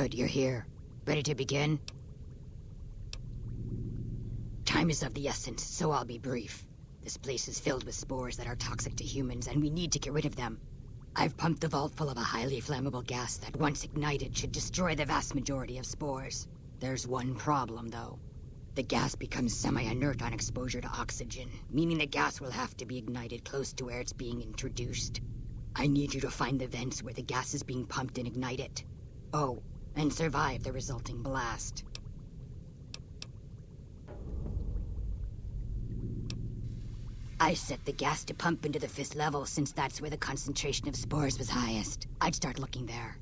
Good, you're here. Ready to begin? Time is of the essence, so I'll be brief. This place is filled with spores that are toxic to humans, and we need to get rid of them. I've pumped the vault full of a highly flammable gas that, once ignited, should destroy the vast majority of spores. There's one problem, though. The gas becomes semi-inert on exposure to oxygen, meaning the gas will have to be ignited close to where it's being introduced. I need you to find the vents where the gas is being pumped and ignite it. Oh, and survive the resulting blast. I set the gas to pump into the 5th level since that's where the concentration of spores was highest. I'd start looking there.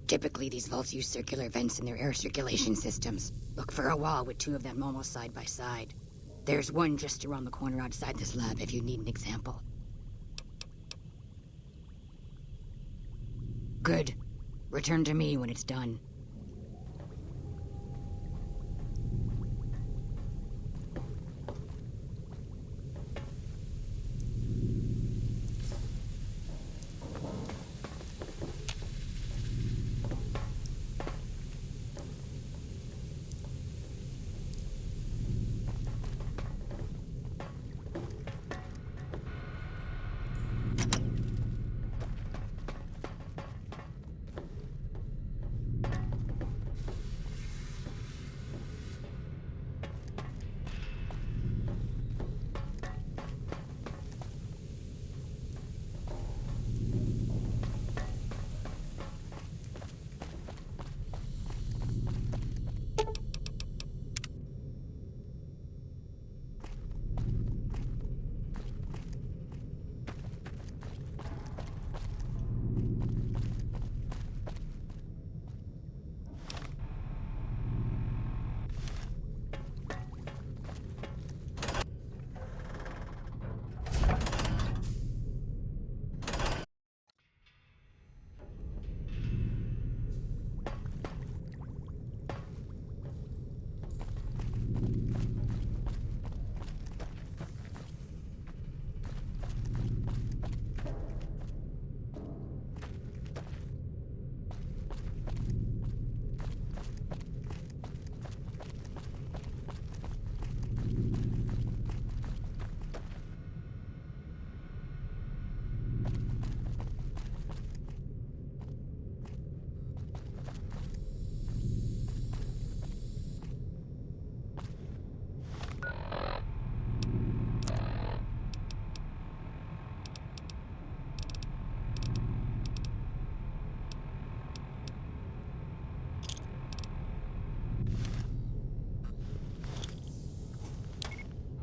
Typically, these vaults use circular vents in their air circulation systems. Look for a wall with 2 of them almost side by side. There's one just around the corner outside this lab if you need an example. Good. Return to me when it's done.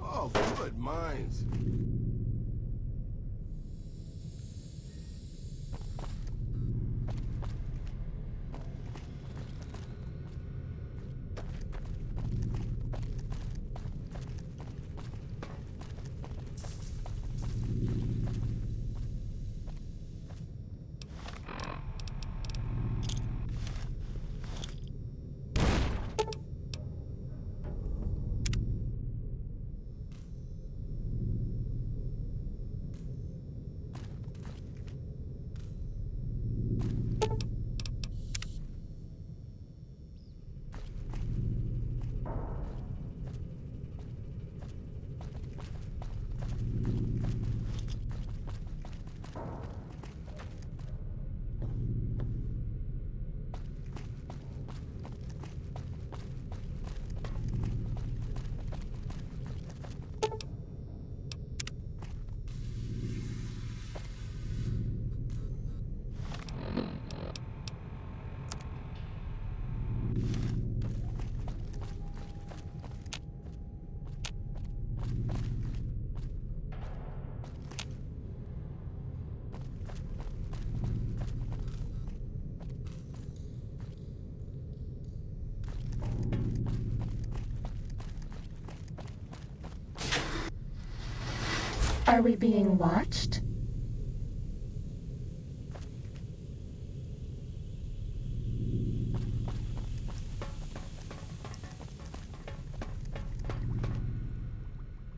Oh, good minds. Are we being watched?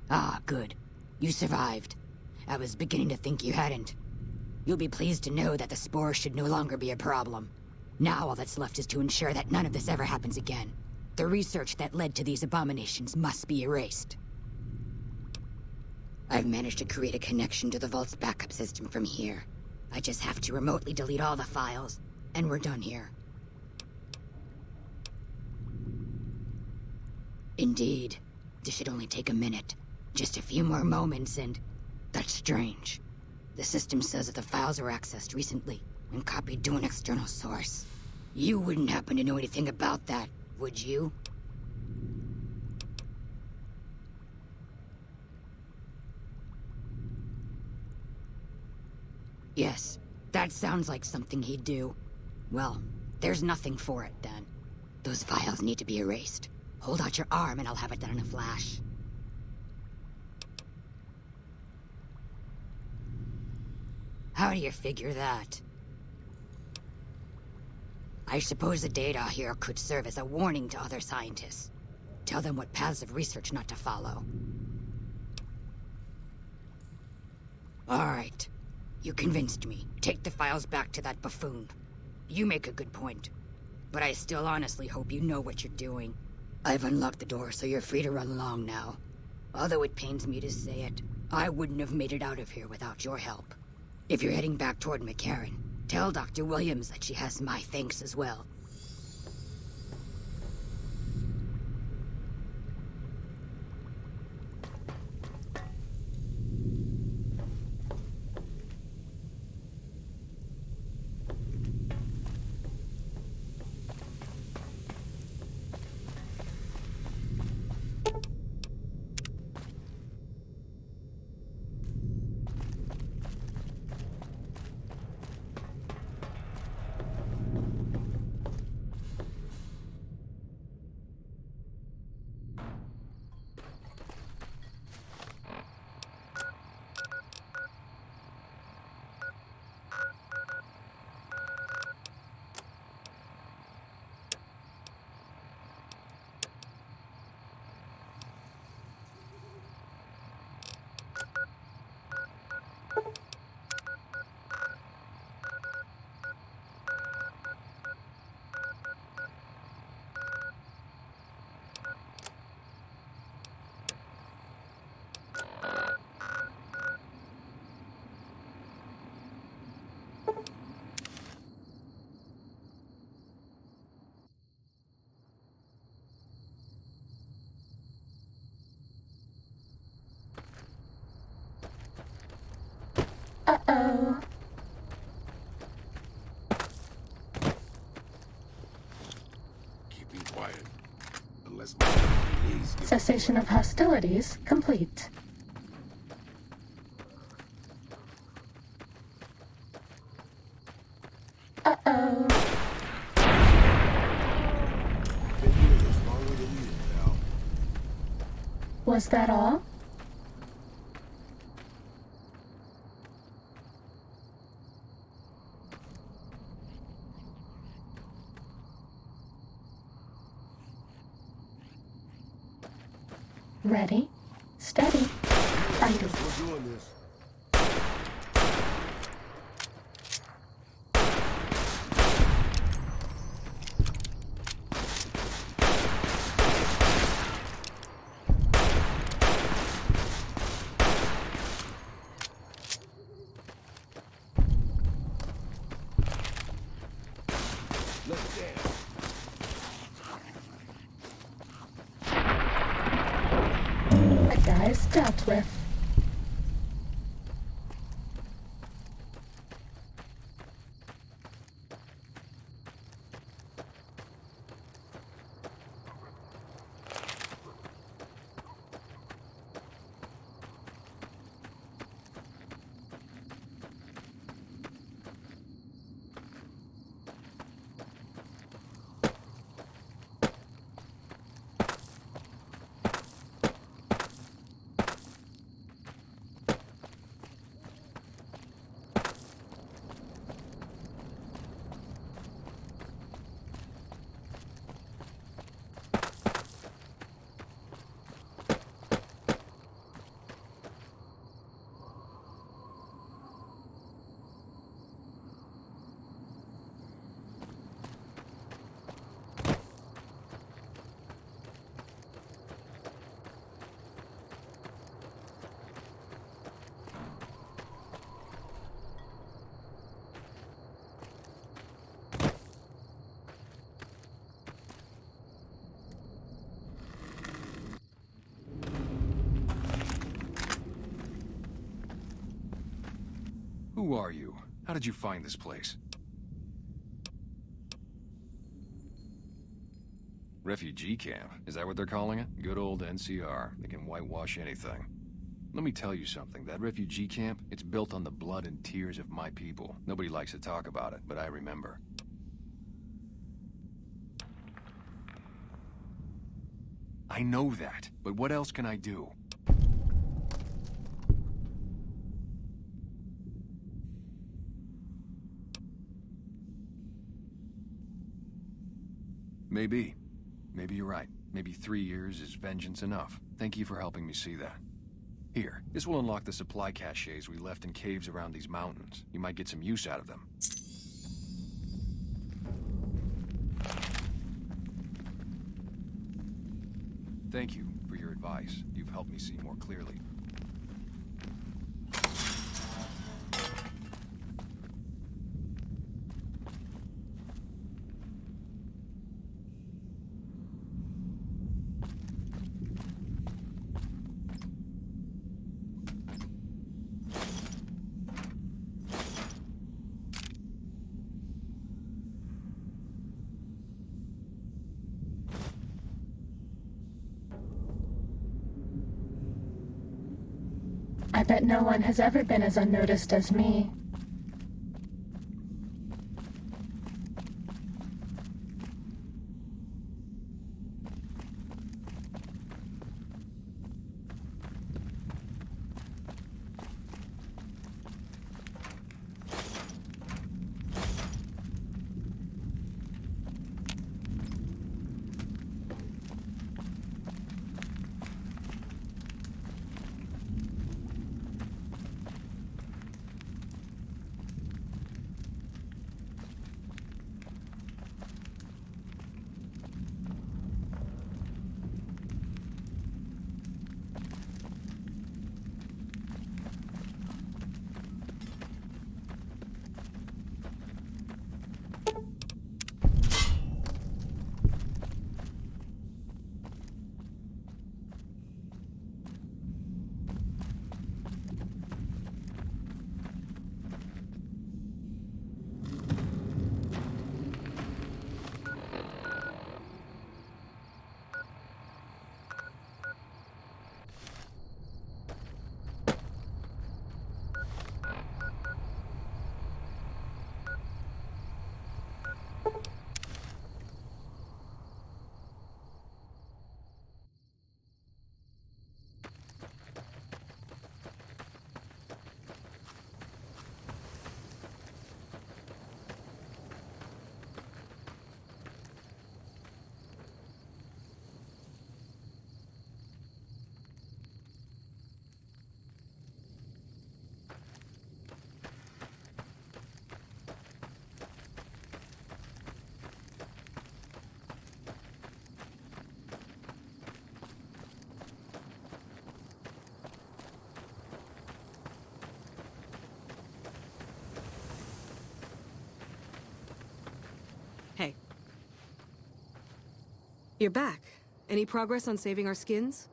Ah, good. You survived. I was beginning to think you hadn't. You'll be pleased to know that the spores should no longer be a problem. Now all that's left is to ensure that none of this ever happens again. The research that led to these abominations must be erased. I've managed to create a connection to the Vault's backup system from here. I just have to remotely delete all the files, and we're done here. Indeed. This should only take a minute. Just a few more moments and... That's strange. The system says that the files were accessed recently and copied to an external source. You wouldn't happen to know anything about that, would you? Yes, that sounds like something he'd do. Well, there's nothing for it then. Those files need to be erased. Hold out your arm and I'll have it done in a flash. How do you figure that? I suppose the data here could serve as a warning to other scientists. Tell them what paths of research not to follow. All right. You convinced me. Take the files back to that buffoon. You make a good point. But I still honestly hope you know what you're doing. I've unlocked the door, so you're free to run along now. Although it pains me to say it, I wouldn't have made it out of here without your help. If you're heading back toward McCarran, tell Dr. Williams that she has my thanks as well. Uh-oh. Keeping quiet. Unless my creaky knees give us Cessation of hostilities complete. Uh-oh. Was that all? Ready, steady, fighting. We're doing this. Let's dance. The guy's dealt with. Who are you? How did you find this place? Refugee camp? Is that what they're calling it? Good old NCR. They can whitewash anything. Let me tell you something. That refugee camp, it's built on the blood and tears of my people. Nobody likes to talk about it, but I remember. I know that, but what else can I do? Maybe. Maybe you're right. Maybe 3 years is vengeance enough. Thank you for helping me see that. Here, this will unlock the supply caches we left in caves around these mountains. You might get some use out of them. Thank you for your advice. You've helped me see more clearly. I bet no one has ever been as unnoticed as me. Hey. You're back. Any progress on saving our skins?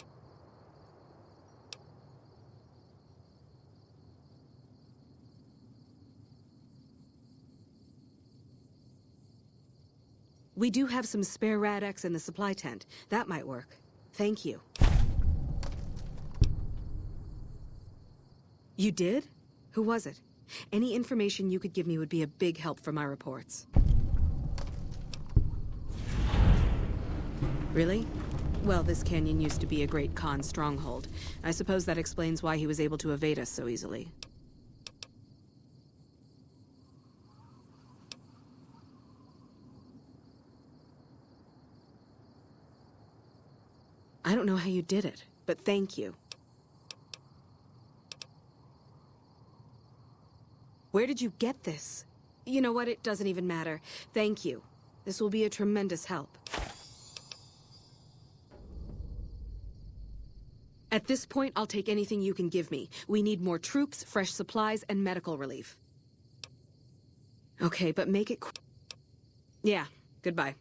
We do have some spare Rad-X in the supply tent. That might work. Thank you. You did? Who was it? Any information you could give me would be a big help for my reports. Really? Well, this canyon used to be a great Khan stronghold. I suppose that explains why he was able to evade us so easily. I don't know how you did it, but thank you. Where did you get this? You know what? It doesn't even matter. Thank you. This will be a tremendous help. At this point, I'll take anything you can give me. We need more troops, fresh supplies, and medical relief. Okay, but make it quick. Yeah, goodbye.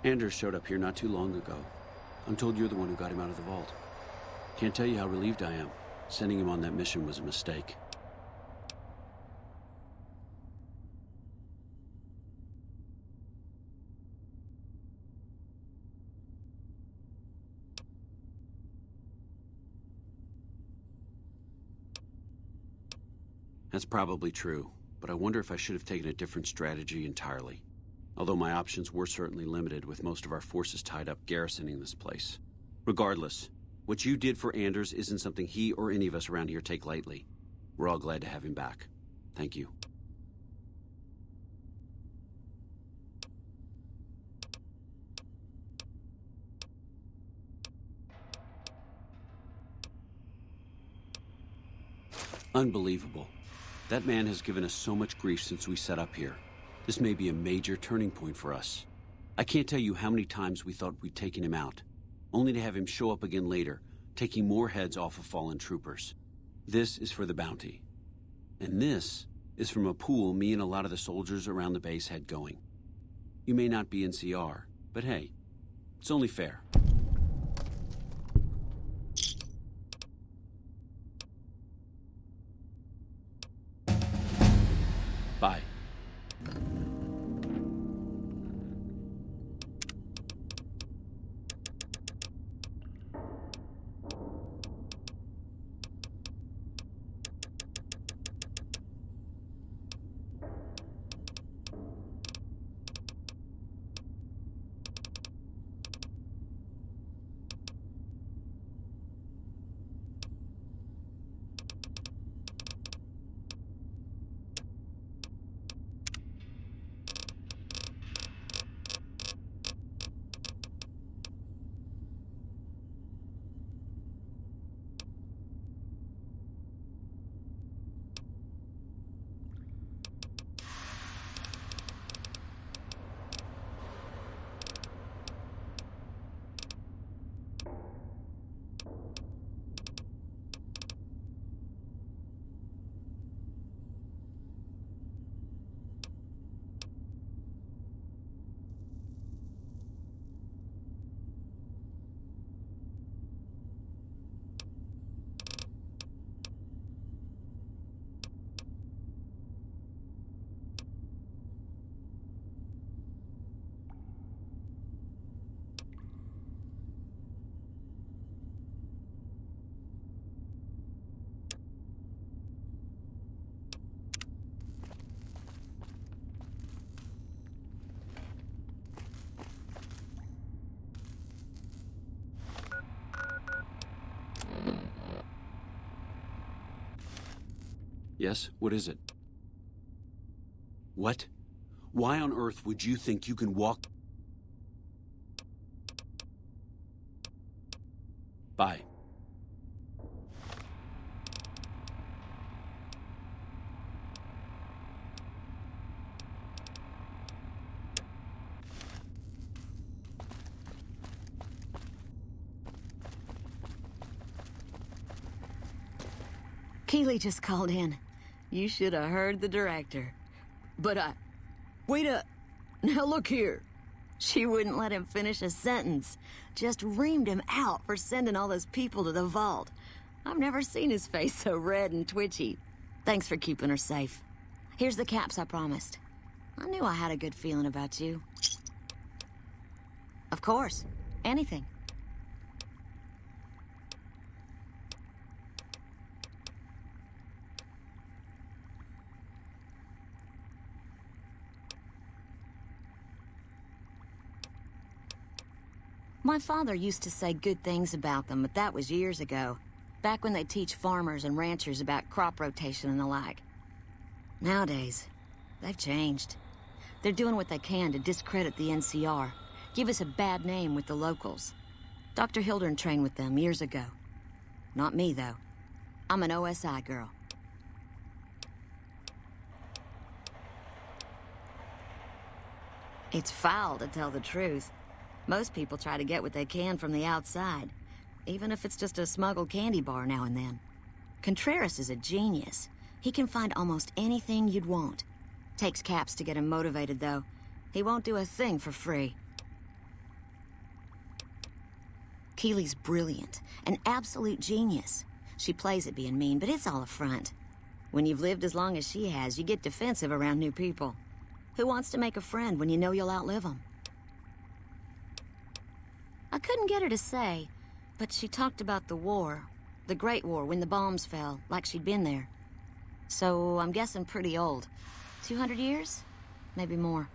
Anders showed up here not too long ago. I'm told you're the one who got him out of the vault. Can't tell you how relieved I am. Sending him on that mission was a mistake. That's probably true, but I wonder if I should have taken a different strategy entirely. Although my options were certainly limited, with most of our forces tied up garrisoning this place. Regardless, what you did for Anders isn't something he or any of us around here take lightly. We're all glad to have him back. Thank you. Unbelievable. That man has given us so much grief since we set up here. This may be a major turning point for us. I can't tell you how many times we thought we'd taken him out, only to have him show up again later, taking more heads off of fallen troopers. This is for the bounty. And this is from a pool me and a lot of the soldiers around the base had going. You may not be NCR, but hey, it's only fair. Bye. Yes? What is it? What? Why on earth would you think you can walk? Bye. Keeley just called in. You should have heard the director. But wait up. Now look here. She wouldn't let him finish a sentence. Just reamed him out for sending all those people to the vault. I've never seen his face so red and twitchy. Thanks for keeping her safe. Here's the caps I promised. I knew I had a good feeling about you. Of course. Anything. My father used to say good things about them, but that was years ago. Back when they teach farmers and ranchers about crop rotation and the like. Nowadays, they've changed. They're doing what they can to discredit the NCR, give us a bad name with the locals. Dr. Hildern trained with them years ago. Not me, though. I'm an OSI girl. It's foul to tell the truth. Most people try to get what they can from the outside, even if it's just a smuggled candy bar now and then. Contreras is a genius. He can find almost anything you'd want. Takes caps to get him motivated, though. He won't do a thing for free. Keely's brilliant, an absolute genius. She plays at being mean, but it's all a front. When you've lived as long as she has, you get defensive around new people. Who wants to make a friend when you know you'll outlive them? I couldn't get her to say, but she talked about the war. The Great War, when the bombs fell, like she'd been there. So I'm guessing pretty old. 200 years? Maybe more.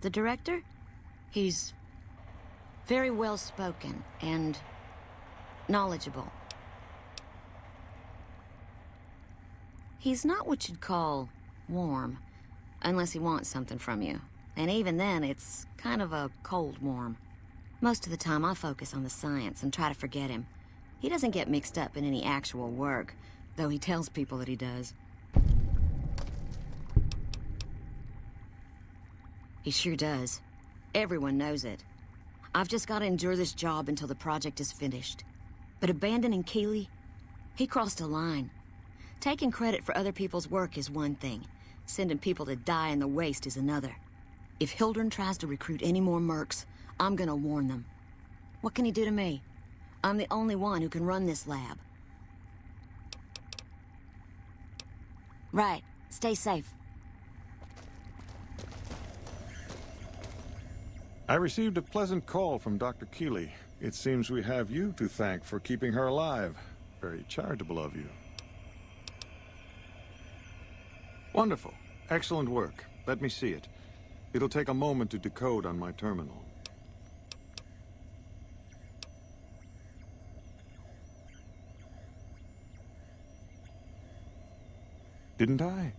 The director? He's very well-spoken and knowledgeable. He's not what you'd call warm, unless he wants something from you. And even then, it's kind of a cold warm. Most of the time, I focus on the science and try to forget him. He doesn't get mixed up in any actual work, though he tells people that he does. He sure does. Everyone knows it. I've just got to endure this job until the project is finished. But abandoning Keely, he crossed a line. Taking credit for other people's work is one thing. Sending people to die in the waste is another. If Hildren tries to recruit any more mercs, I'm gonna warn them. What can he do to me? I'm the only one who can run this lab. Right. Stay safe. I received a pleasant call from Dr. Keely. It seems we have you to thank for keeping her alive. Very charitable of you. Wonderful. Excellent work. Let me see it. It'll take a moment to decode on my terminal. Didn't I?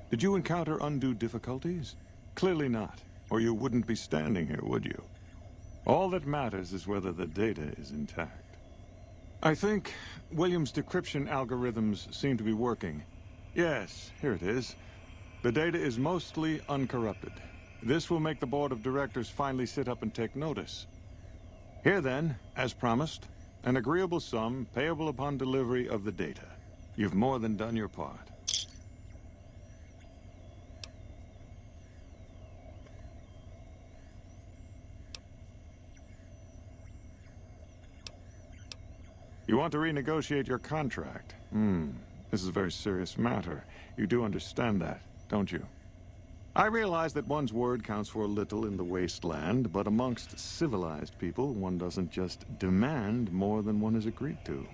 Did you encounter undue difficulties? Clearly not, or you wouldn't be standing here, would you? All that matters is whether the data is intact. I think Williams' decryption algorithms seem to be working. Yes, here it is. The data is mostly uncorrupted. This will make the board of directors finally sit up and take notice. Here then, as promised, an agreeable sum payable upon delivery of the data. You've more than done your part. You want to renegotiate your contract? This is a very serious matter. You do understand that, don't you? I realize that one's word counts for little in the wasteland, but amongst civilized people, one doesn't just demand more than one has agreed to.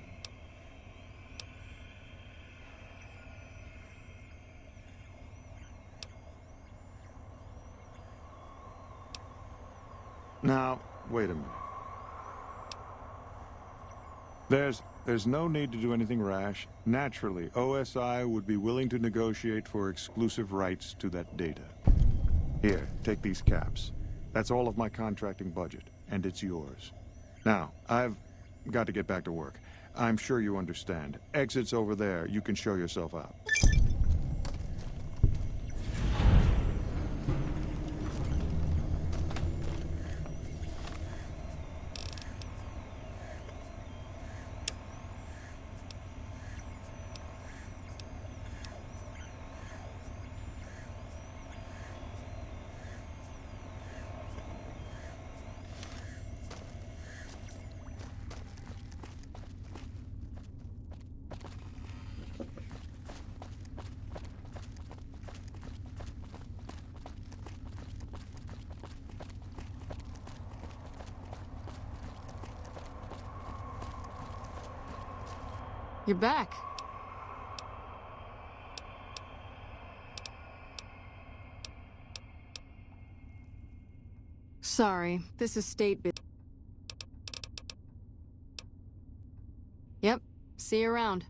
Now, wait a minute. There's no need to do anything rash. Naturally, OSI would be willing to negotiate for exclusive rights to that data. Here, take these caps. That's all of my contracting budget, and it's yours. Now, I've got to get back to work. I'm sure you understand. Exit's over there. You can show yourself out. You're back. Sorry, this is state business. Yep, see you around.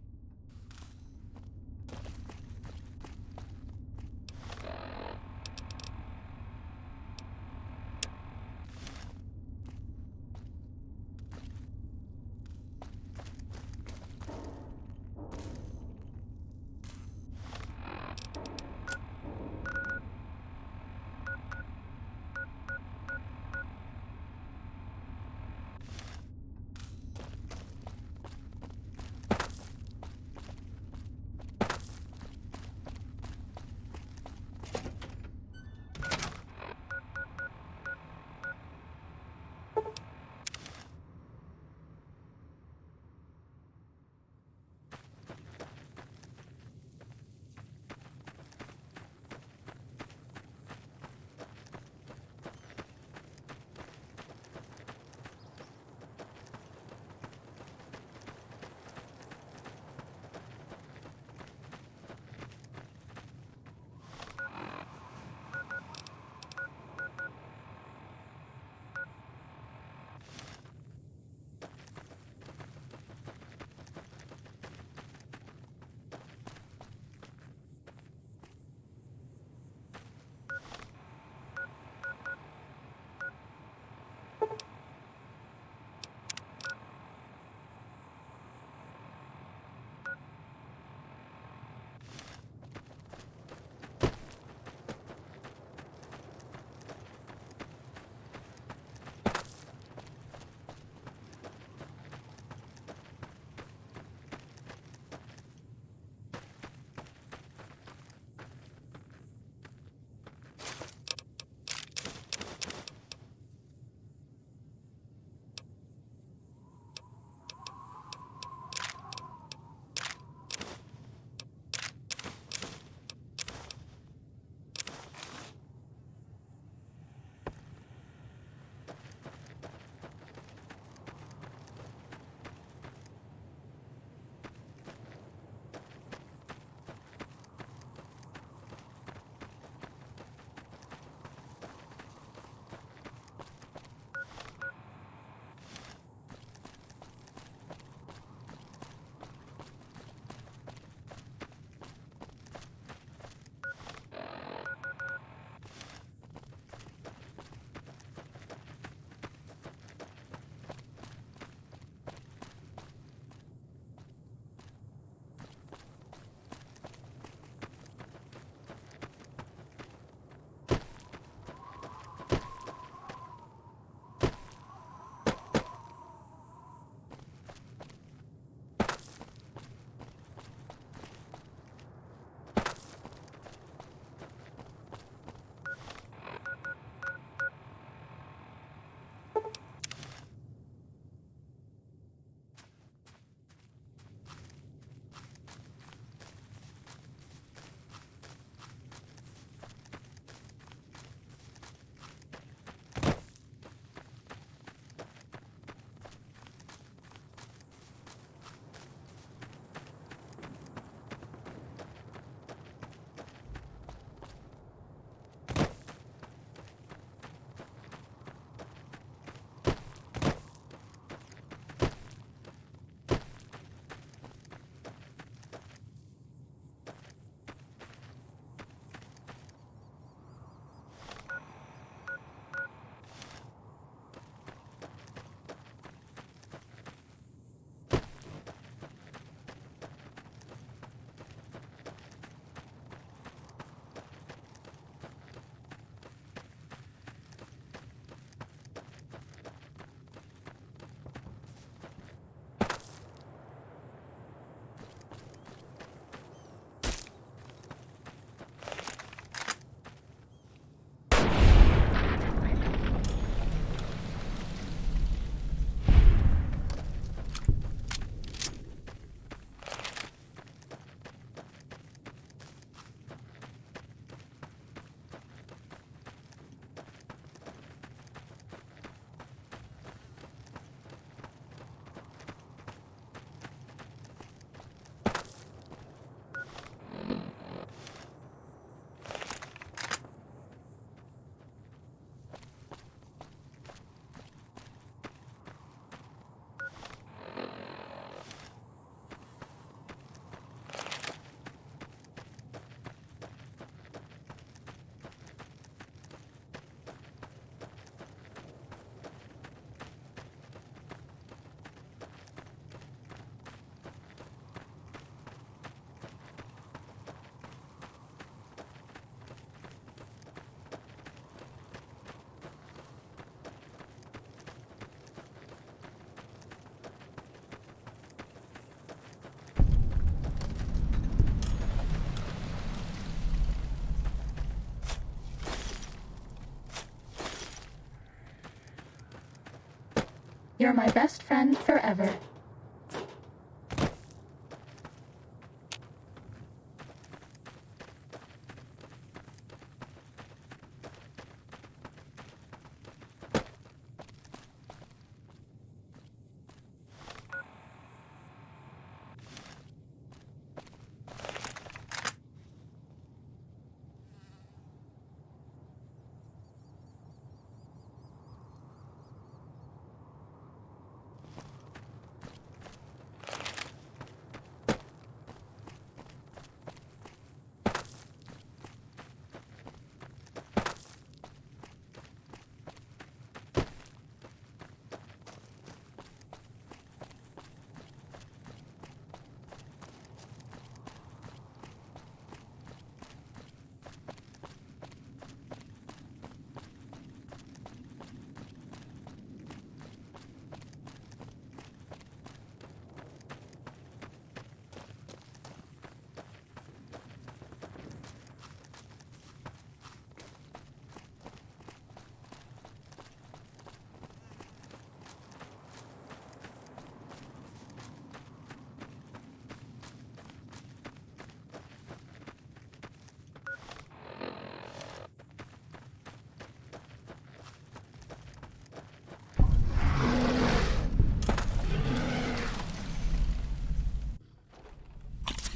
You're my best friend forever.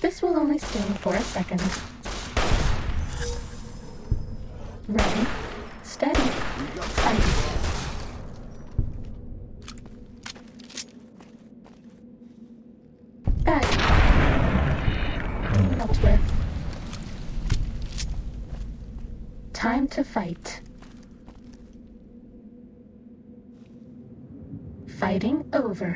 This will only sting for a second. Ready, steady, fight. Back. Dealt with. Time to fight. Fighting over.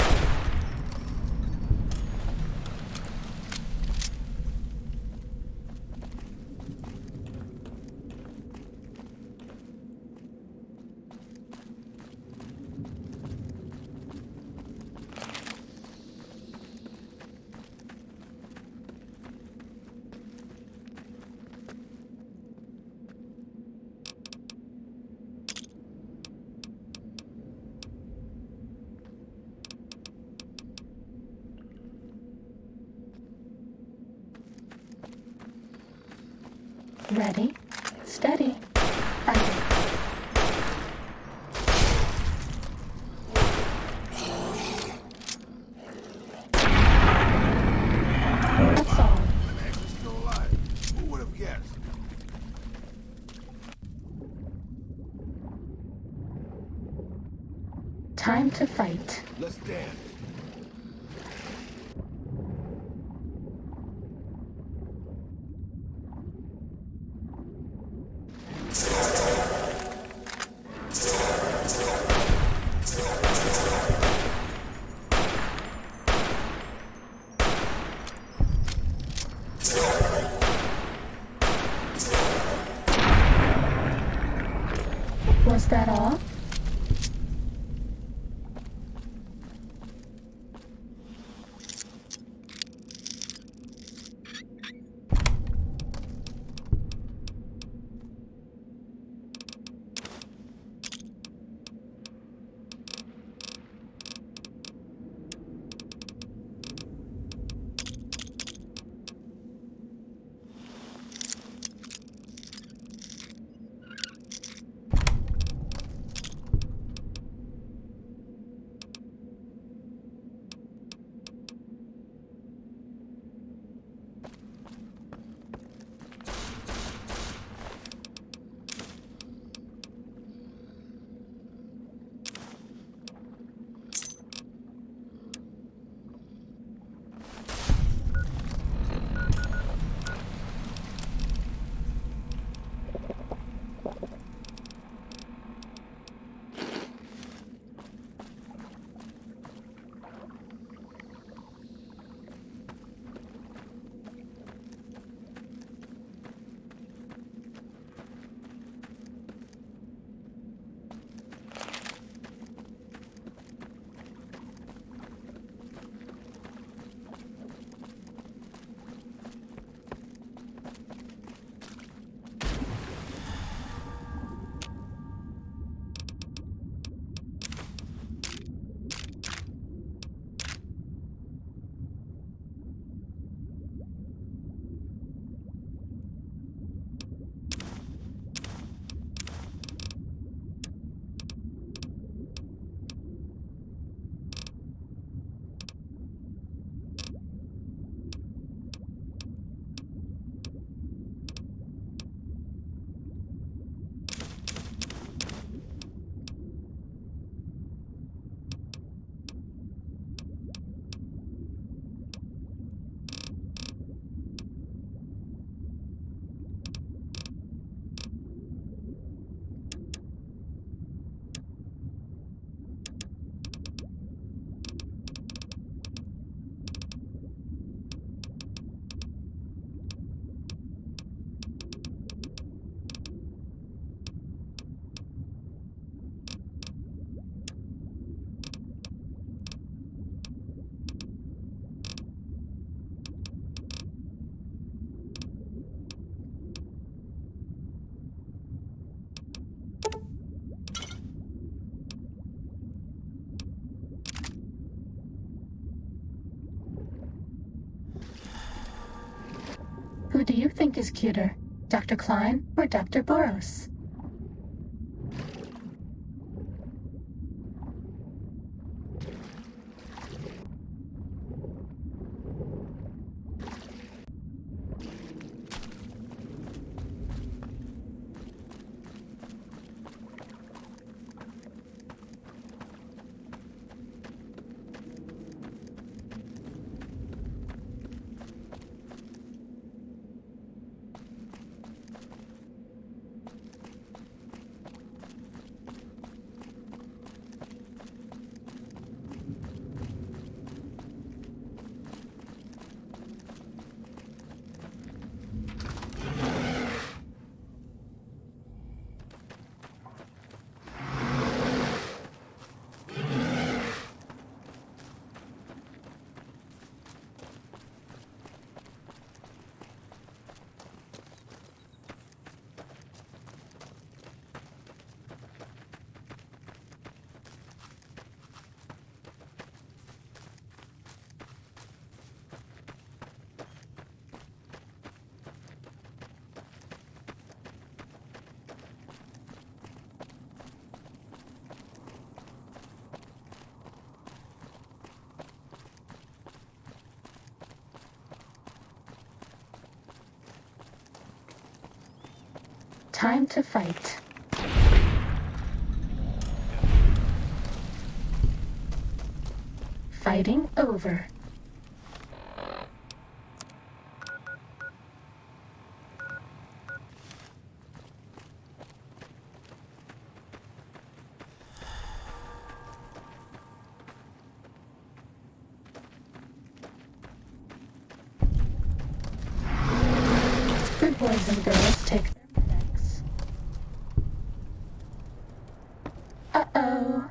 Ready, steady, fight. That's all. Max's still alive. Who would have guessed? Time to fight. Let's dance. Was that all? Who do you think is cuter, Dr. Klein or Dr. Boros? Time to fight. Fighting over. Good boys and girls take their medics. Uh-oh.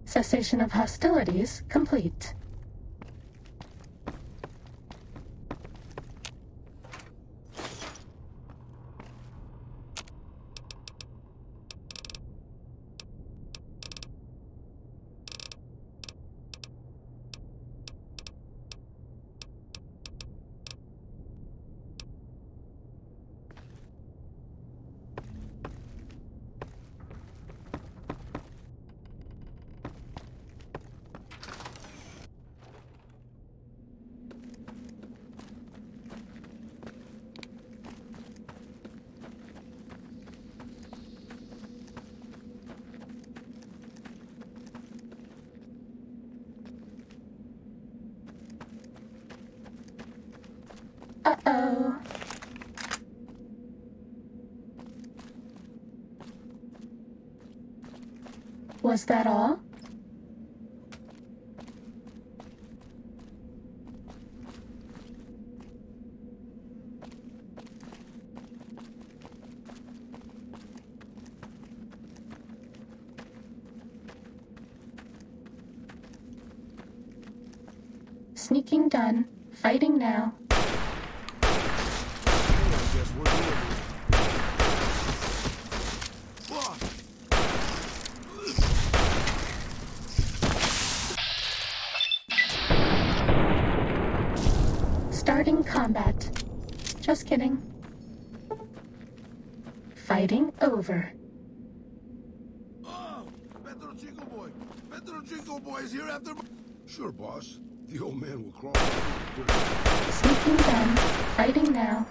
Cessation of hostilities complete. Uh-oh. Was that all? Sneaking done. Fighting now. Starting combat. Just kidding. Fighting over. Oh, Pedro Chico boy. Pedro Chico boy is here after. Sure, boss. The old man will crawl. Sneaking done. Fighting now.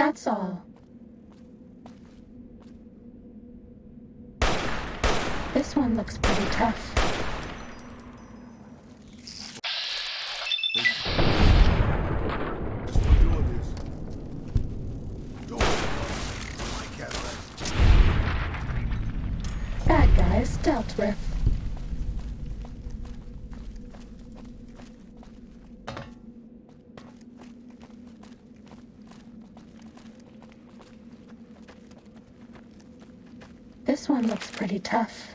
That's all. This one looks pretty tough. Bad guys dealt with. This one looks pretty tough.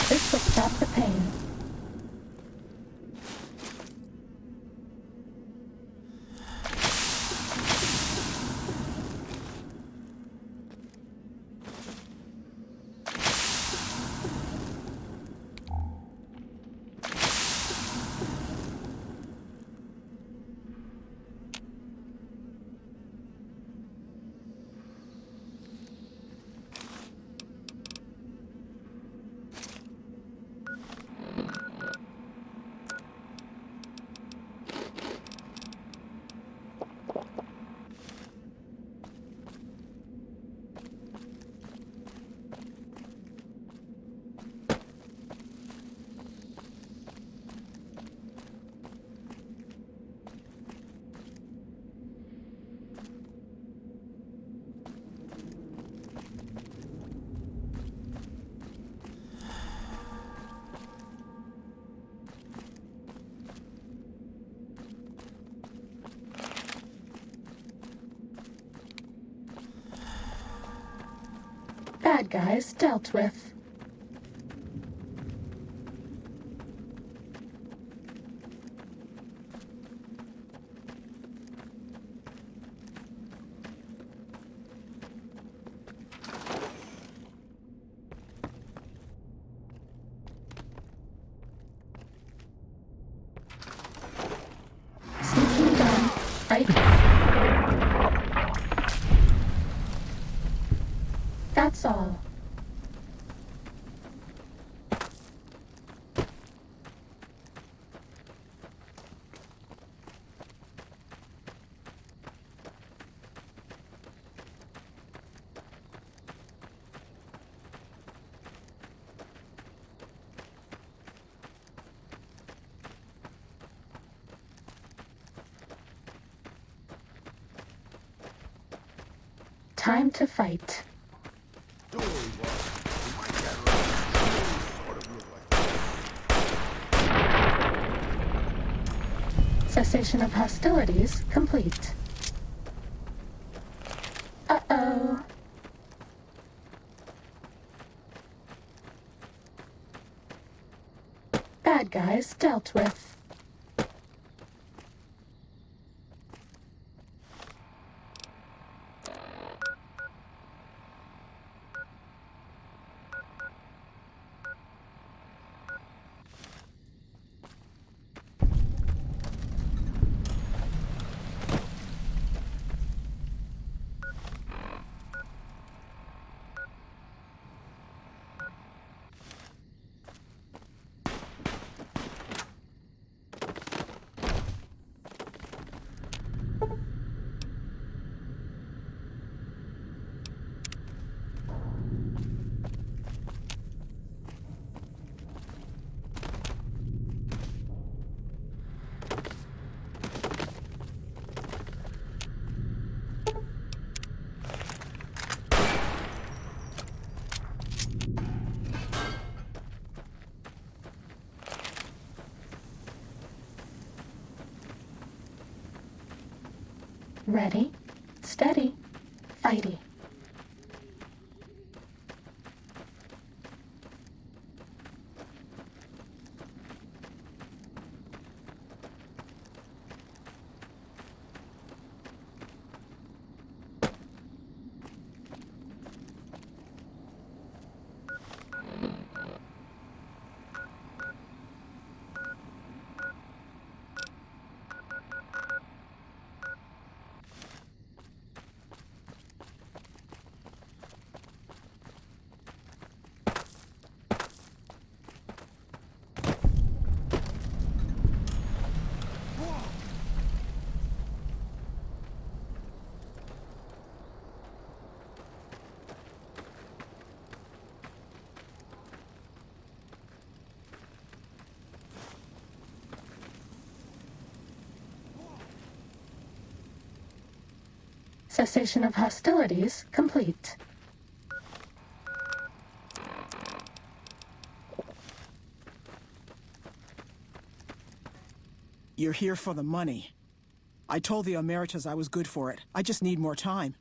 This will stop the pain. Bad guys dealt with. Sneaking gun, right? That's all. Time to fight. Cessation of hostilities complete. Uh-oh. Bad guys dealt with. Ready, steady, fighty. Cessation of hostilities complete. You're here for the money. I told the Emeritus I was good for it. I just need more time.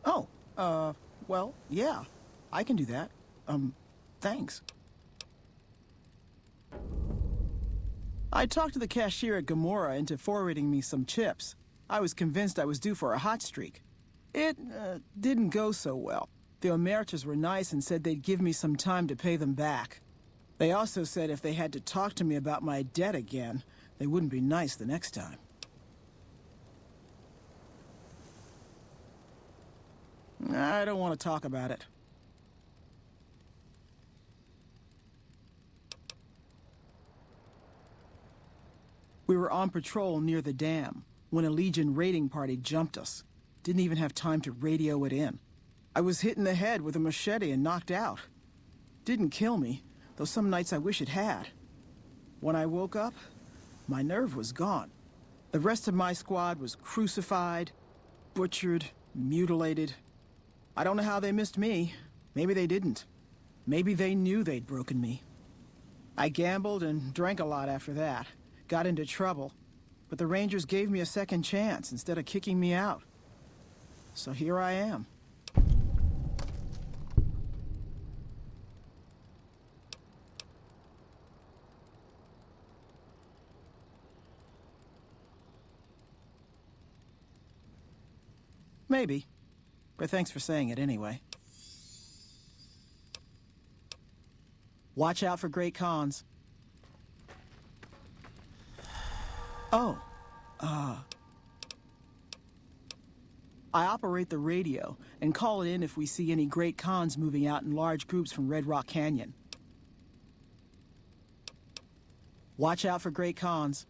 Oh, well, yeah. I can do that. Thanks. I talked to the cashier at Gamora into forwarding me some chips. I was convinced I was due for a hot streak. It, didn't go so well. The Emeritus were nice and said they'd give me some time to pay them back. They also said if they had to talk to me about my debt again, they wouldn't be nice the next time. I don't want to talk about it. We were on patrol near the dam when a Legion raiding party jumped us. Didn't even have time to radio it in. I was hit in the head with a machete and knocked out. Didn't kill me, though some nights I wish it had. When I woke up, my nerve was gone. The rest of my squad was crucified, butchered, mutilated. I don't know how they missed me. Maybe they didn't. Maybe they knew they'd broken me. I gambled and drank a lot after that. Got into trouble, but the Rangers gave me a second chance instead of kicking me out. So here I am. Maybe, but thanks for saying it anyway. Watch out for great cons. Oh, I operate the radio and call it in if we see any great cons moving out in large groups from Red Rock Canyon. Watch out for great cons.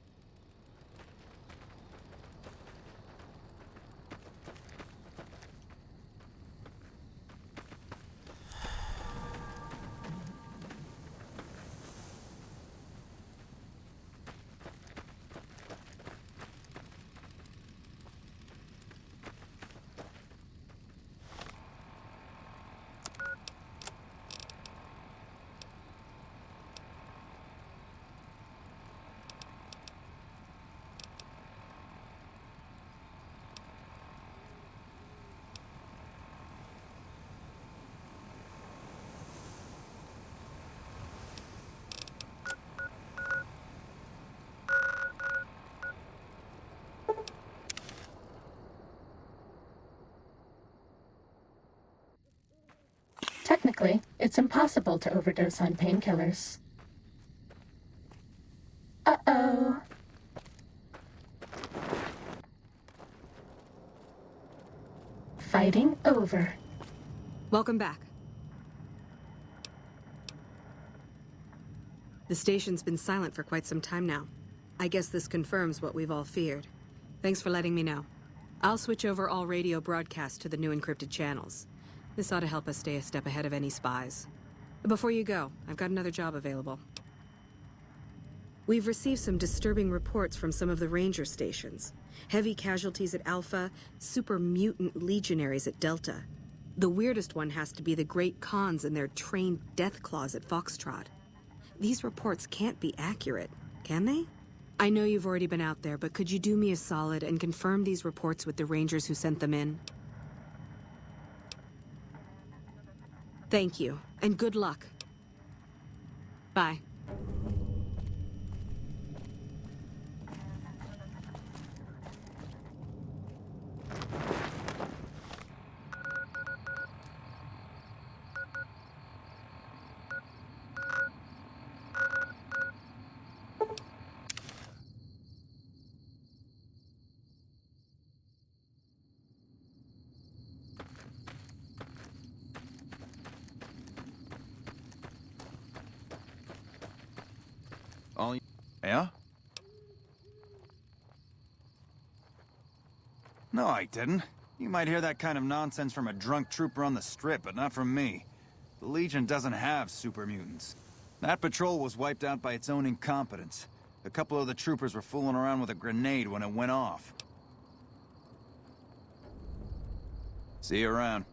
Technically, it's impossible to overdose on painkillers. Uh-oh. Fighting over. Welcome back. The station's been silent for quite some time now. I guess this confirms what we've all feared. Thanks for letting me know. I'll switch over all radio broadcasts to the new encrypted channels. This ought to help us stay a step ahead of any spies. Before you go, I've got another job available. We've received some disturbing reports from some of the ranger stations. Heavy casualties at Alpha, super mutant legionaries at Delta. The weirdest one has to be the Great Khans and their trained death claws at Foxtrot. These reports can't be accurate, can they? I know you've already been out there, but could you do me a solid and confirm these reports with the Rangers who sent them in? Thank you, and good luck. Bye. Yeah? No, I didn't. You might hear that kind of nonsense from a drunk trooper on the strip, but not from me. The Legion doesn't have super mutants. That patrol was wiped out by its own incompetence. A couple of the troopers were fooling around with a grenade when it went off. See you around.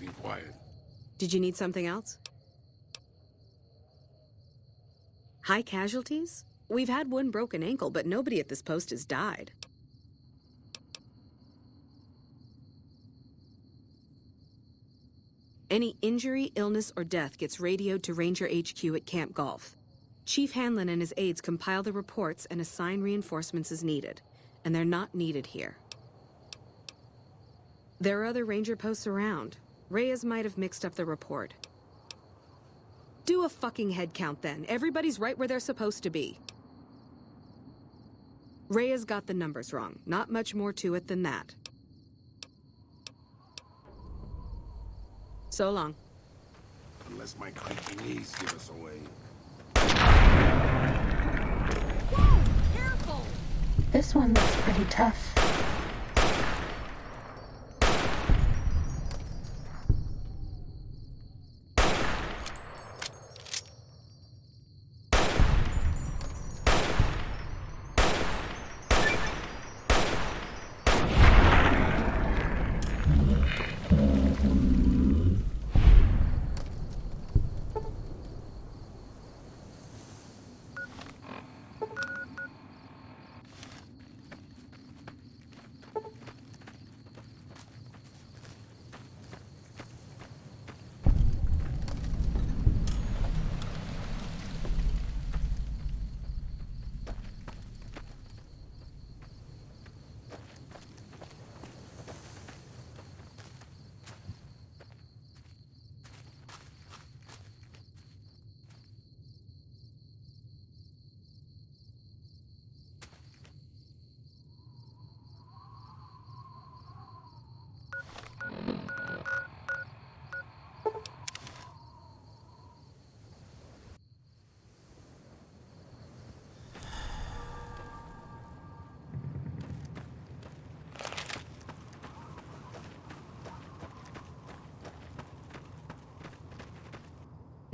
Be quiet. Did you need something else? High casualties? We've had one broken ankle, but nobody at this post has died. Any injury, illness, or death gets radioed to Ranger HQ at Camp Golf. Chief Hanlon and his aides compile the reports and assign reinforcements as needed, and they're not needed here. There are other Ranger posts around. Reyes might have mixed up the report. Do a fucking head count then. Everybody's right where they're supposed to be. Reyes got the numbers wrong. Not much more to it than that. So long. Unless my creaky knees give us away. Whoa, careful! This one looks pretty tough.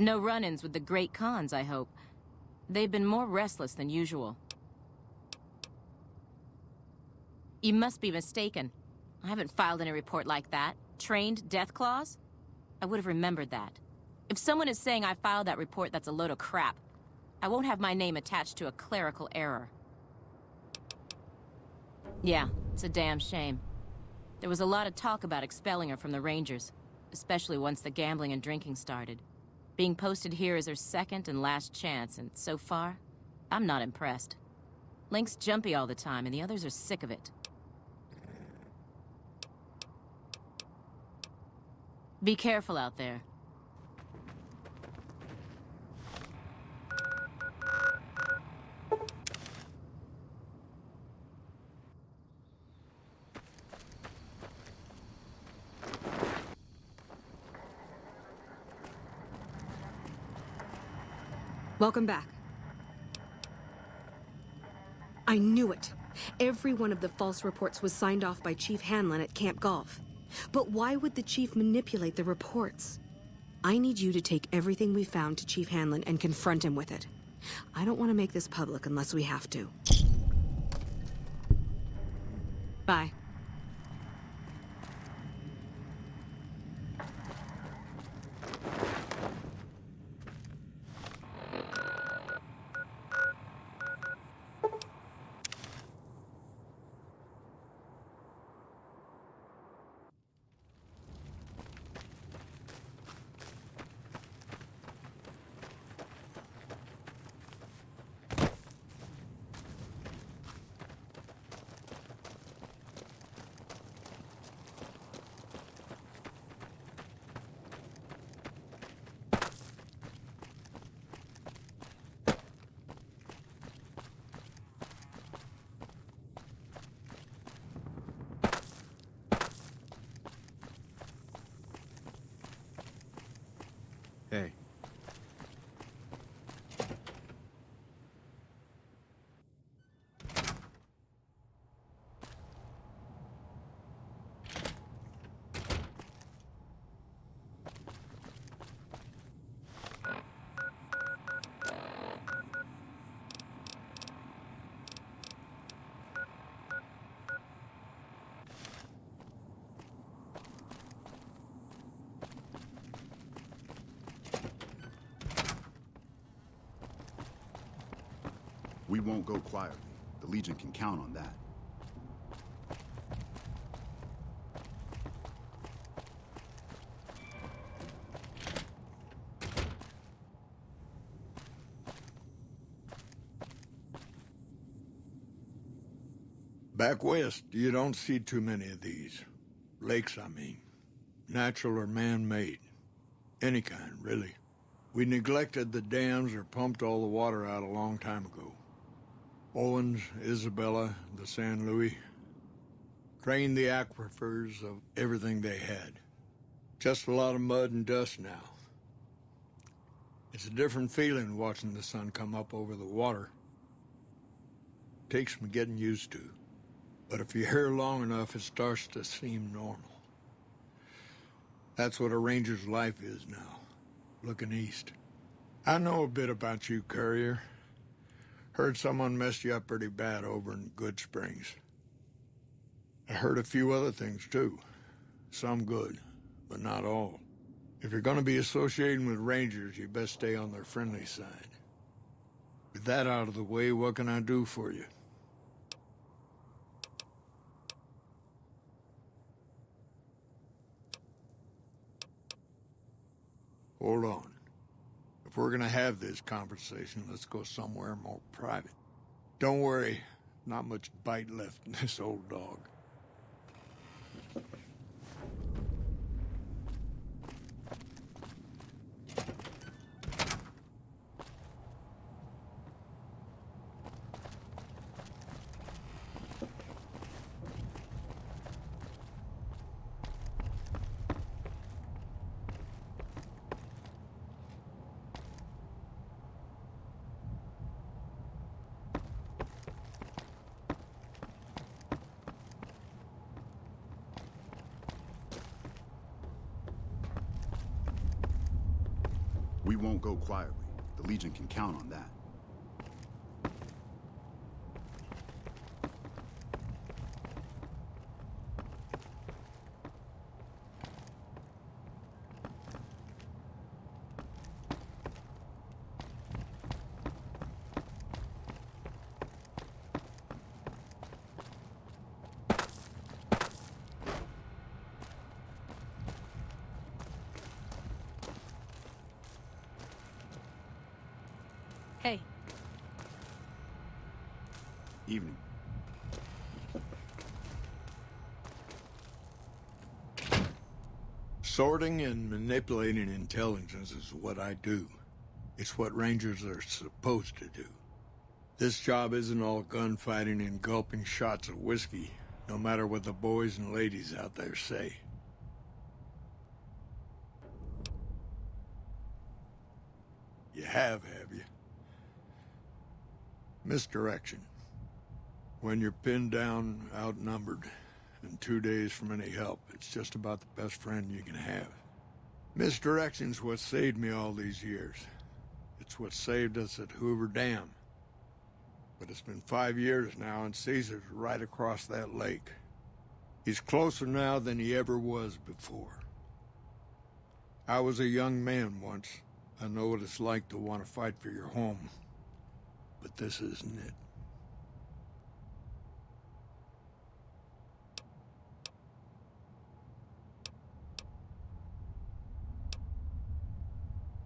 No run-ins with the Great Khans, I hope. They've been more restless than usual. You must be mistaken. I haven't filed any report like that. Trained death claws? I would have remembered that. If someone is saying I filed that report, that's a load of crap. I won't have my name attached to a clerical error. Yeah, it's a damn shame. There was a lot of talk about expelling her from the Rangers, especially once the gambling and drinking started. Being posted here is her second and last chance, and so far, I'm not impressed. Link's jumpy all the time, and the others are sick of it. Be careful out there. Welcome back. I knew it. Every one of the false reports was signed off by Chief Hanlon at Camp Golf. But why would the Chief manipulate the reports? I need you to take everything we found to Chief Hanlon and confront him with it. I don't want to make this public unless we have to. Bye. Hey. We won't go quietly. The Legion can count on that. Back west, you don't see too many of these. Lakes, I mean. Natural or man-made. Any kind, really. We neglected the dams or pumped all the water out a long time ago. Owens, Isabella, the San Luis. Drained the aquifers of everything they had. Just a lot of mud and dust now. It's a different feeling watching the sun come up over the water. Takes some getting used to. But if you're here long enough, it starts to seem normal. That's what a ranger's life is now, looking east. I know a bit about you, Courier. Heard someone messed you up pretty bad over in Good Springs. I heard a few other things, too. Some good, but not all. If you're gonna be associating with Rangers, you best stay on their friendly side. With that out of the way, what can I do for you? Hold on. If we're gonna have this conversation, let's go somewhere more private. Don't worry, not much bite left in this old dog. We won't go quietly. The Legion can count on that. Hey. Evening. Sorting and manipulating intelligence is what I do. It's what Rangers are supposed to do. This job isn't all gunfighting and gulping shots of whiskey, no matter what the boys and ladies out there say. You have you? Misdirection. When you're pinned down, outnumbered, and 2 days from any help, it's just about the best friend you can have. Misdirection's what saved me all these years. It's what saved us at Hoover Dam. But it's been 5 years now, and Caesar's right across that lake. He's closer now than he ever was before. I was a young man once. I know what it's like to want to fight for your home. But this isn't it.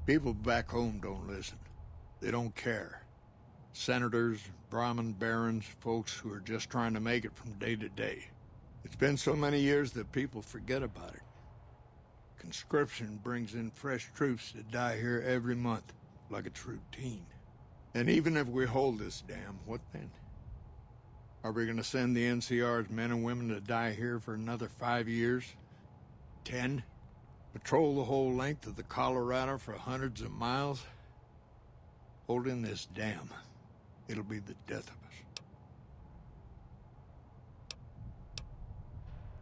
People back home don't listen. They don't care. Senators, Brahmin barons, folks who are just trying to make it from day to day. It's been so many years that people forget about it. Conscription brings in fresh troops that die here every month, like it's routine. And even if we hold this dam, what then? Are we gonna send the NCR's men and women to die here for another 5 years? 10? Patrol the whole length of the Colorado for hundreds of miles? Holding this dam, it'll be the death of us.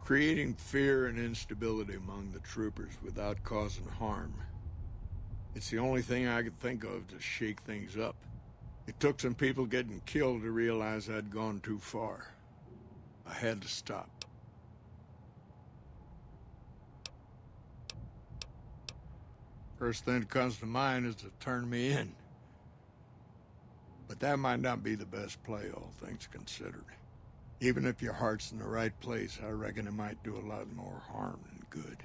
Creating fear and instability among the troopers without causing harm. It's the only thing I could think of to shake things up. It took some people getting killed to realize I'd gone too far. I had to stop. First thing that comes to mind is to turn me in. But that might not be the best play, all things considered. Even if your heart's in the right place, I reckon it might do a lot more harm than good.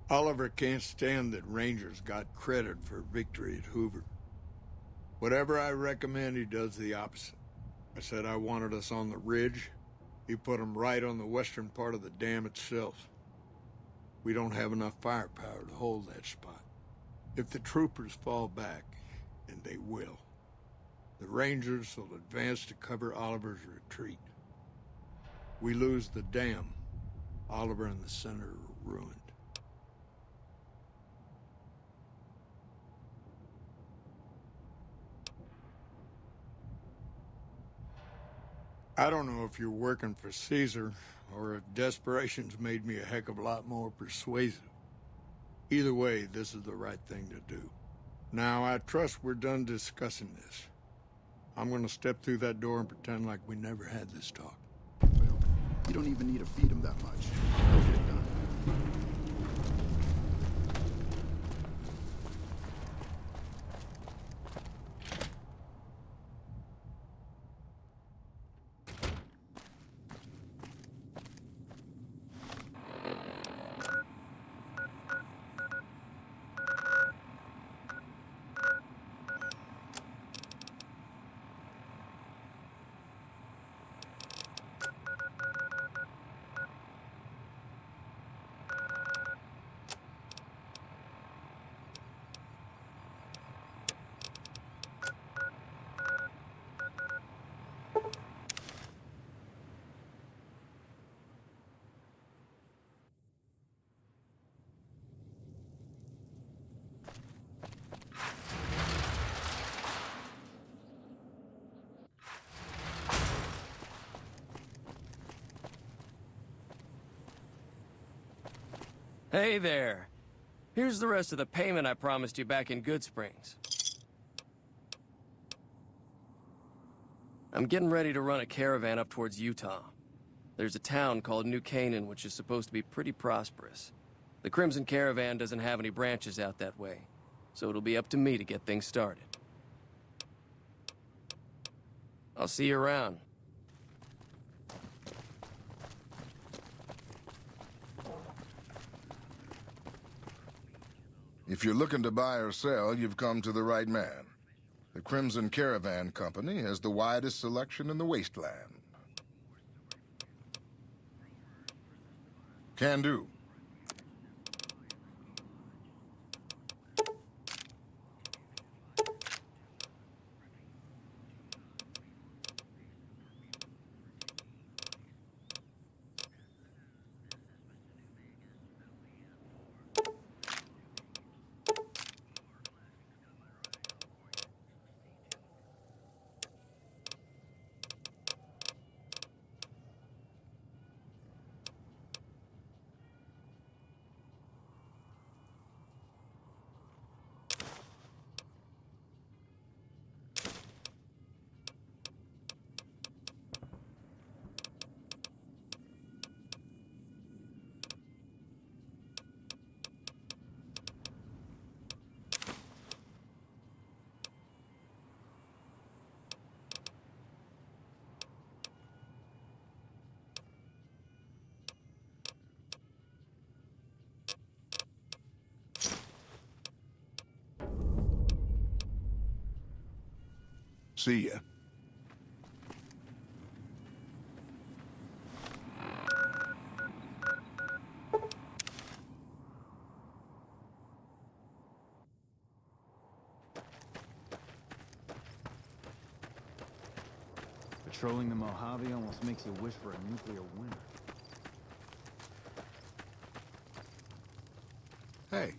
Oliver can't stand that Rangers got credit for victory at Hoover. Whatever I recommend, he does the opposite. I said I wanted us on the ridge. He put them right on the western part of the dam itself. We don't have enough firepower to hold that spot. If the troopers fall back, and they will, the Rangers will advance to cover Oliver's retreat. We lose the dam, Oliver and the center are ruined. I don't know if you're working for Caesar, or if desperation's made me a heck of a lot more persuasive. Either way, this is the right thing to do. Now, I trust we're done discussing this. I'm gonna step through that door and pretend like we never had this talk. Well, you don't even need to feed him that much. He'll get it done. Hey there. Here's the rest of the payment I promised you back in Good Springs. I'm getting ready to run a caravan up towards Utah. There's a town called New Canaan which is supposed to be pretty prosperous. The Crimson Caravan doesn't have any branches out that way, so it'll be up to me to get things started. I'll see you around. If you're looking to buy or sell, you've come to the right man. The Crimson Caravan Company has the widest selection in the wasteland. Can do. See ya. Patrolling the Mojave almost makes you wish for a nuclear winter. Hey.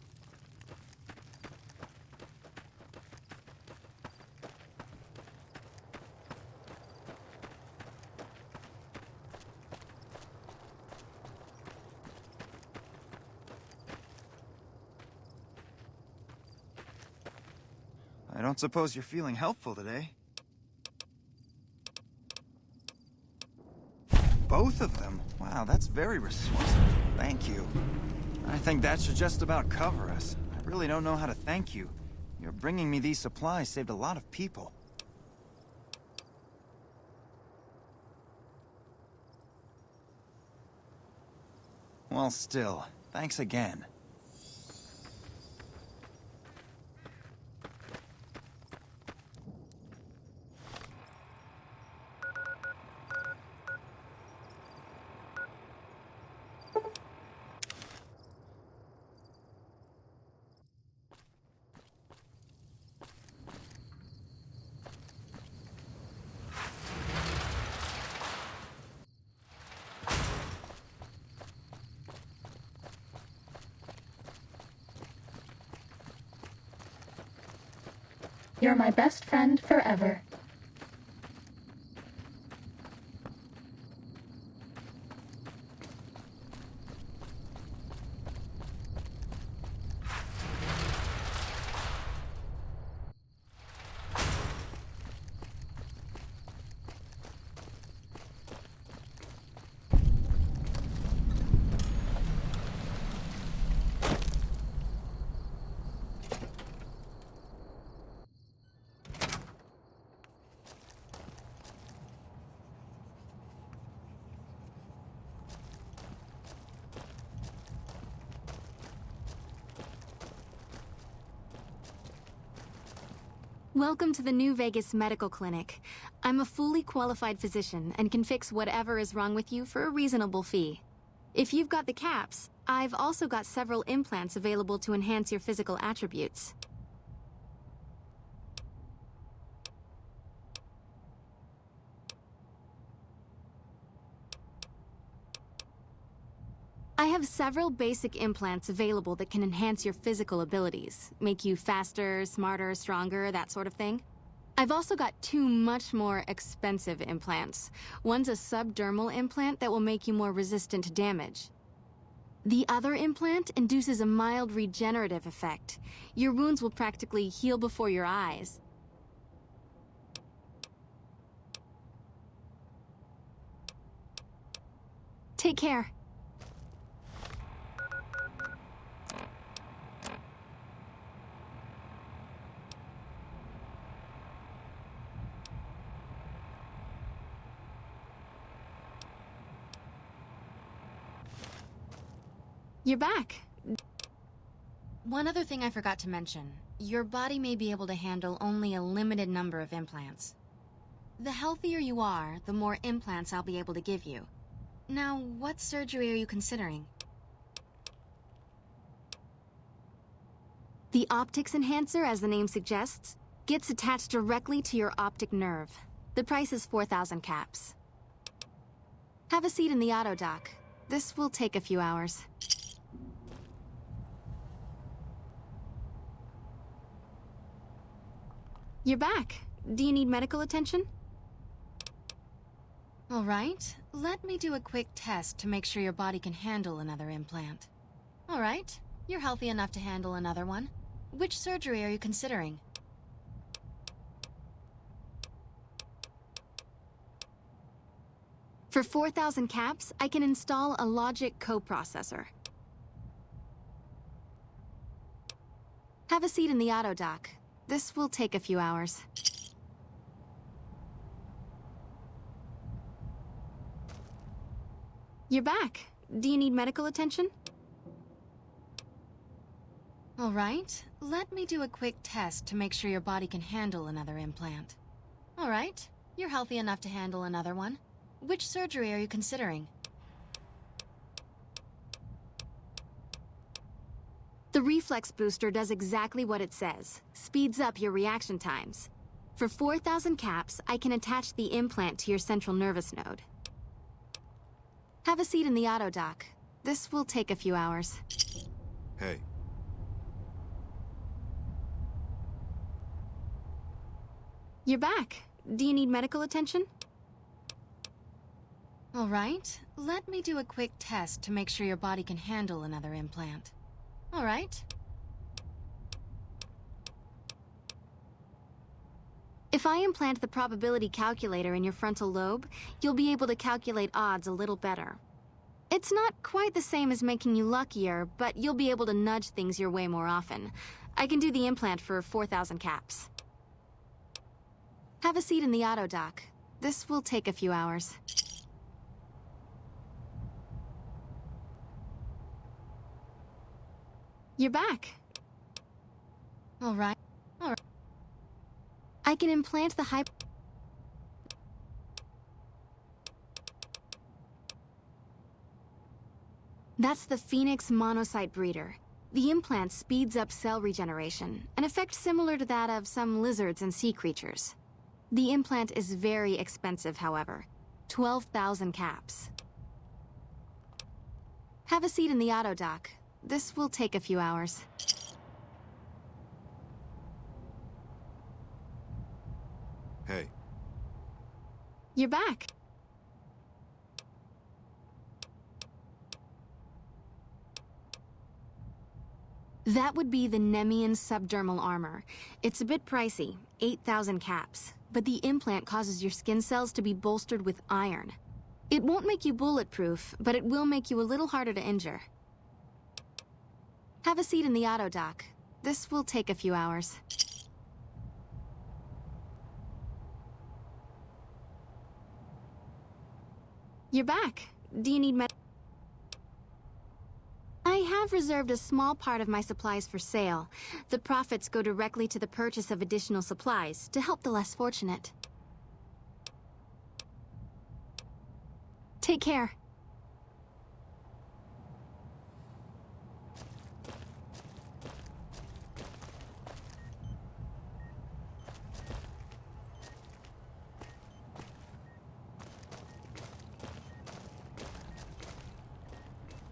I don't suppose you're feeling helpful today. Both of them? Wow, that's very resourceful. Thank you. I think that should just about cover us. I really don't know how to thank you. Your bringing me these supplies saved a lot of people. Well, still, thanks again. You're my best friend forever. Welcome to the New Vegas Medical Clinic. I'm a fully qualified physician and can fix whatever is wrong with you for a reasonable fee. If you've got the caps, I've also got several implants available to enhance your physical attributes. I have several basic implants available that can enhance your physical abilities, make you faster, smarter, stronger, that sort of thing. I've also got two much more expensive implants. One's a subdermal implant that will make you more resistant to damage. The other implant induces a mild regenerative effect. Your wounds will practically heal before your eyes. Take care. You're back. One other thing I forgot to mention. Your body may be able to handle only a limited number of implants. The healthier you are, the more implants I'll be able to give you. Now, what surgery are you considering? The optics enhancer, as the name suggests, gets attached directly to your optic nerve. The price is 4,000 caps. Have a seat in the auto dock. This will take a few hours. You're back. Do you need medical attention? All right. Let me do a quick test to make sure your body can handle another implant. All right. You're healthy enough to handle another one. Which surgery are you considering? For 4,000 caps, I can install a logic coprocessor. Have a seat in the auto dock. This will take a few hours. You're back. Do you need medical attention? All right. Let me do a quick test to make sure your body can handle another implant. All right. You're healthy enough to handle another one. Which surgery are you considering? The reflex booster does exactly what it says. Speeds up your reaction times. For 4,000 caps, I can attach the implant to your central nervous node. Have a seat in the auto dock. This will take a few hours. Hey. You're back. Do you need medical attention? All right. Let me do a quick test to make sure your body can handle another implant. All right. If I implant the probability calculator in your frontal lobe, you'll be able to calculate odds a little better. It's not quite the same as making you luckier, but you'll be able to nudge things your way more often. I can do the implant for 4,000 caps. Have a seat in the auto dock. This will take a few hours. You're back. All right. All right. I can implant the That's the Phoenix monocyte breeder. The implant speeds up cell regeneration, an effect similar to that of some lizards and sea creatures. The implant is very expensive, however. 12,000 caps. Have a seat in the auto dock. This will take a few hours. Hey. You're back. That would be the Nemean subdermal armor. It's a bit pricey, 8,000 caps, but the implant causes your skin cells to be bolstered with iron. It won't make you bulletproof, but it will make you a little harder to injure. Have a seat in the auto dock. This will take a few hours. You're back. Do you need I have reserved a small part of my supplies for sale. The profits go directly to the purchase of additional supplies to help the less fortunate. Take care.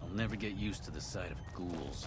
I'll never get used to the sight of ghouls.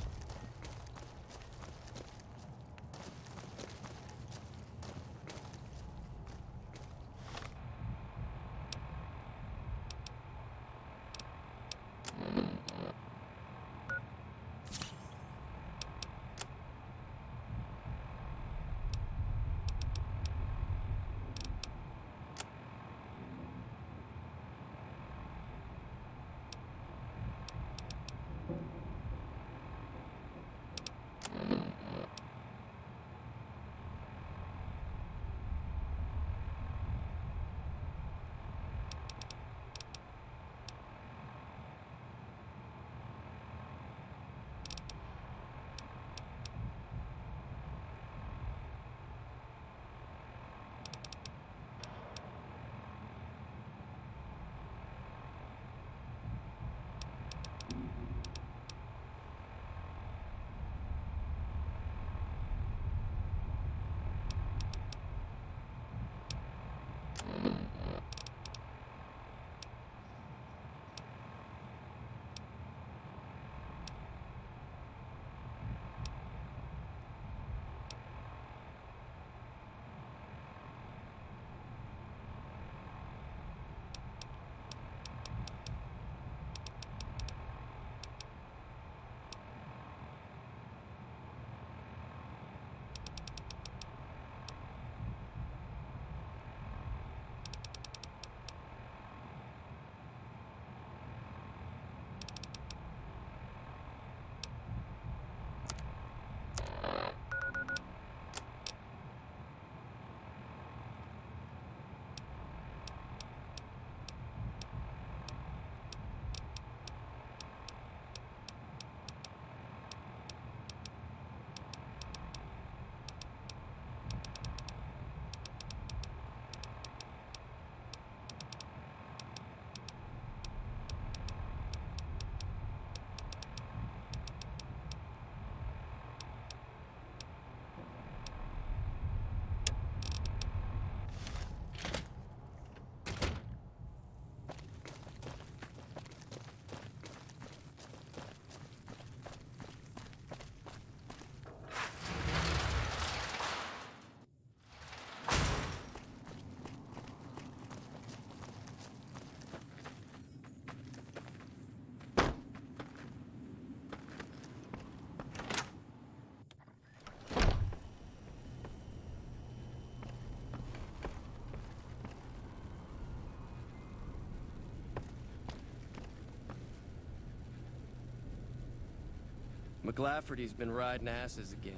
McLafferty's been riding asses again.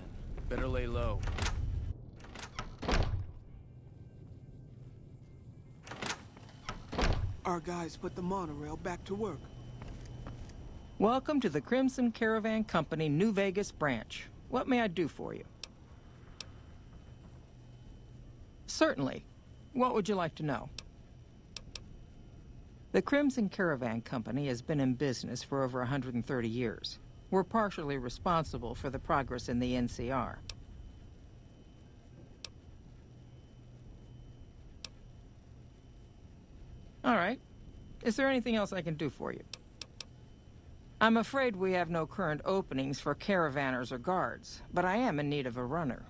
Better lay low. Our guys put the monorail back to work. Welcome to the Crimson Caravan Company New Vegas branch. What may I do for you? Certainly. What would you like to know? The Crimson Caravan Company has been in business for over 130 years. We're partially responsible for the progress in the NCR. All right. Is there anything else I can do for you? I'm afraid we have no current openings for caravanners or guards, but I am in need of a runner.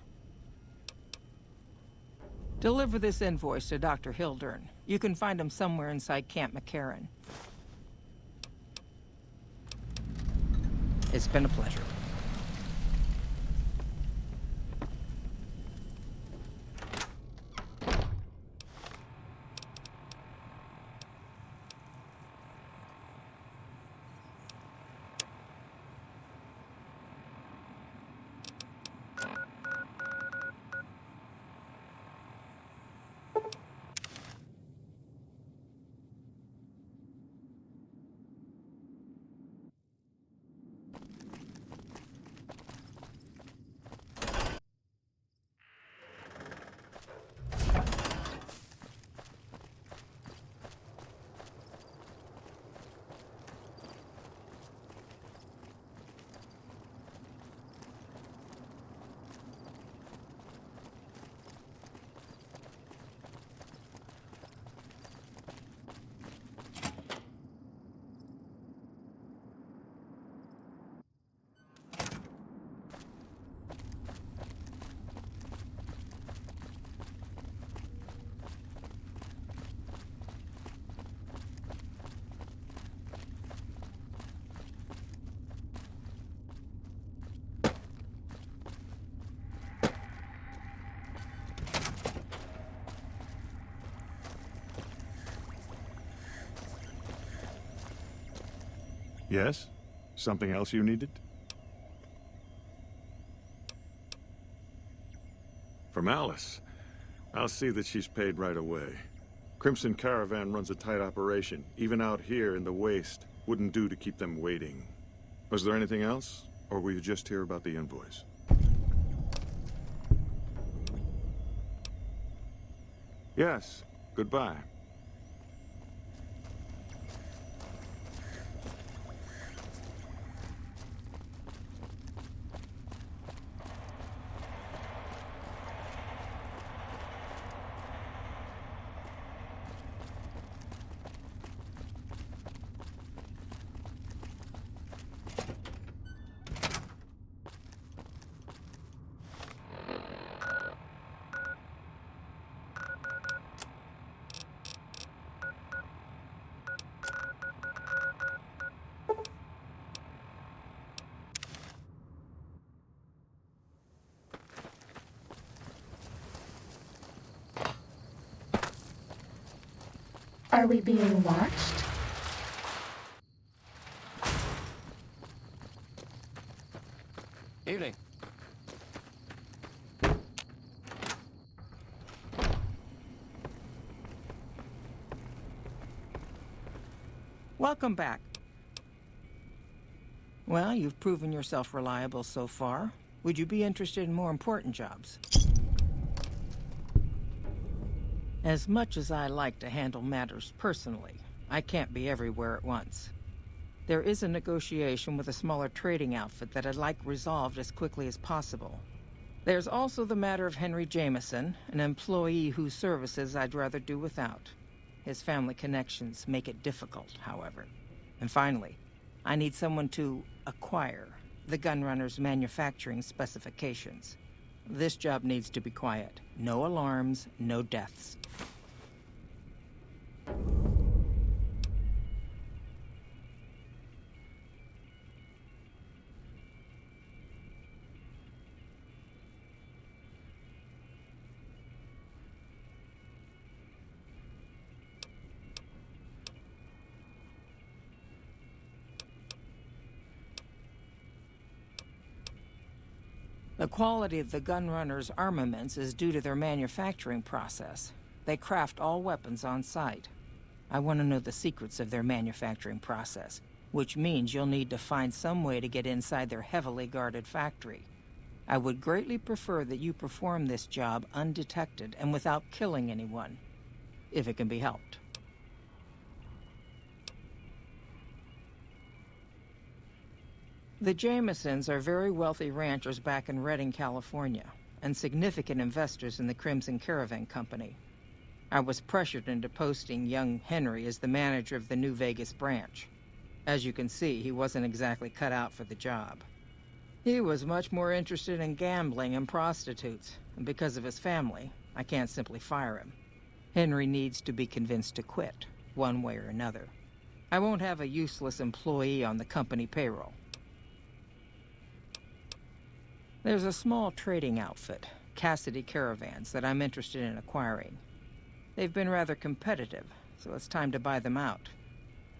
Deliver this invoice to Dr. Hildern. You can find him somewhere inside Camp McCarran. It's been a pleasure. Yes? Something else you needed? From Alice. I'll see that she's paid right away. Crimson Caravan runs a tight operation. Even out here in the waste, wouldn't do to keep them waiting. Was there anything else? Or were you just here about the invoice? Yes. Goodbye. Are we being watched? Evening. Welcome back. Well, you've proven yourself reliable so far. Would you be interested in more important jobs? As much as I like to handle matters personally, I can't be everywhere at once. There is a negotiation with a smaller trading outfit that I'd like resolved as quickly as possible. There's also the matter of Henry Jameson, an employee whose services I'd rather do without. His family connections make it difficult, however. And finally, I need someone to acquire the gunrunner's manufacturing specifications. This job needs to be quiet. No alarms, no deaths. The quality of the gunrunners' armaments is due to their manufacturing process. They craft all weapons on site. I want to know the secrets of their manufacturing process, which means you'll need to find some way to get inside their heavily guarded factory. I would greatly prefer that you perform this job undetected and without killing anyone, if it can be helped. The Jamesons are very wealthy ranchers back in Redding, California, and significant investors in the Crimson Caravan Company. I was pressured into posting young Henry as the manager of the New Vegas branch. As you can see, he wasn't exactly cut out for the job. He was much more interested in gambling and prostitutes, and because of his family, I can't simply fire him. Henry needs to be convinced to quit, one way or another. I won't have a useless employee on the company payroll. There's a small trading outfit, Cassidy Caravans, that I'm interested in acquiring. They've been rather competitive, so it's time to buy them out.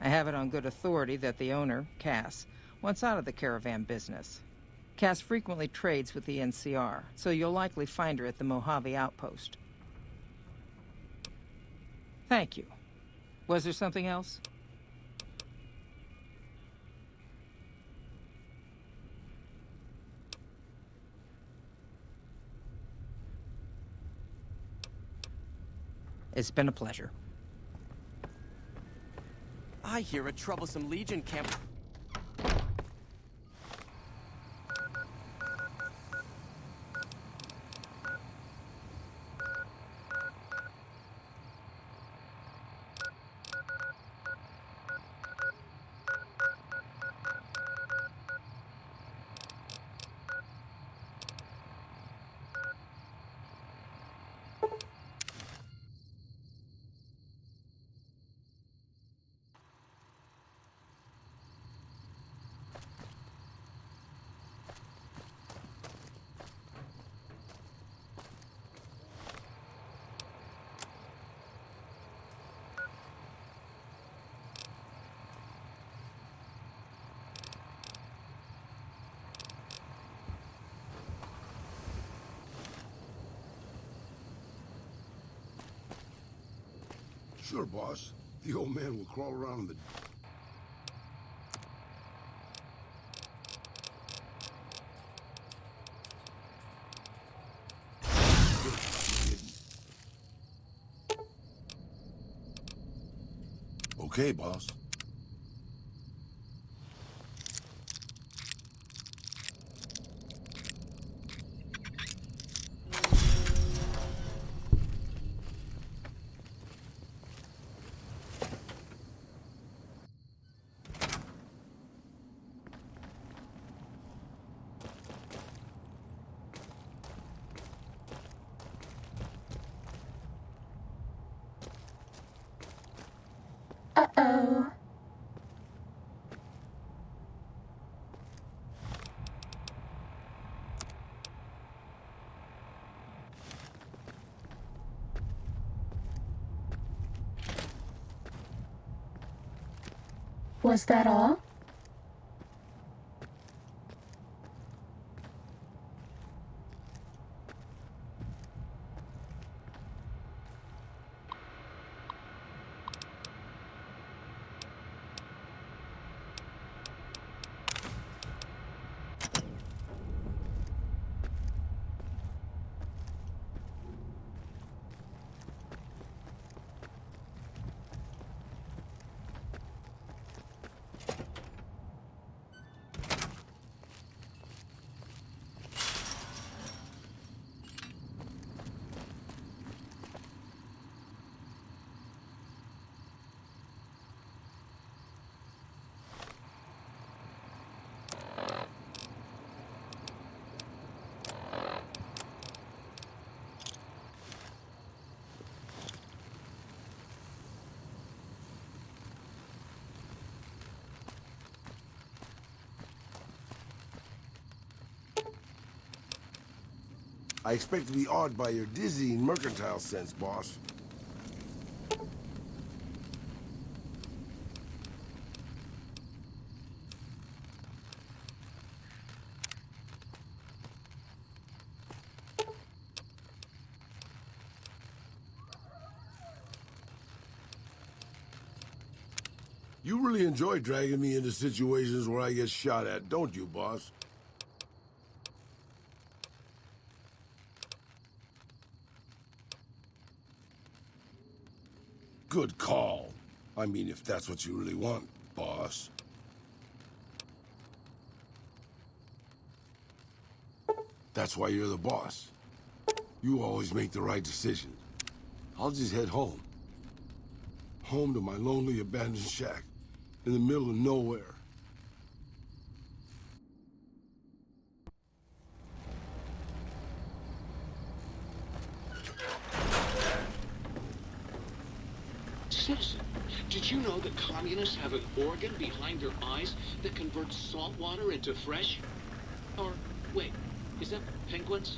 I have it on good authority that the owner, Cass, wants out of the caravan business. Cass frequently trades with the NCR, so you'll likely find her at the Mojave outpost. Thank you. Was there something else? It's been a pleasure. I hear a troublesome Legion camp. Sure, boss. The old man will crawl around in the... Okay, boss. Uh-oh. Was that all? I expect to be awed by your dizzying mercantile sense, boss. You really enjoy dragging me into situations where I get shot at, don't you, boss? Good call. I mean, if that's what you really want, boss. That's why you're the boss. You always make the right decision. I'll just head home. Home to my lonely abandoned shack in the middle of nowhere. Citizen, did you know that communists have an organ behind their eyes that converts salt water into fresh? Or, wait, is that penguins?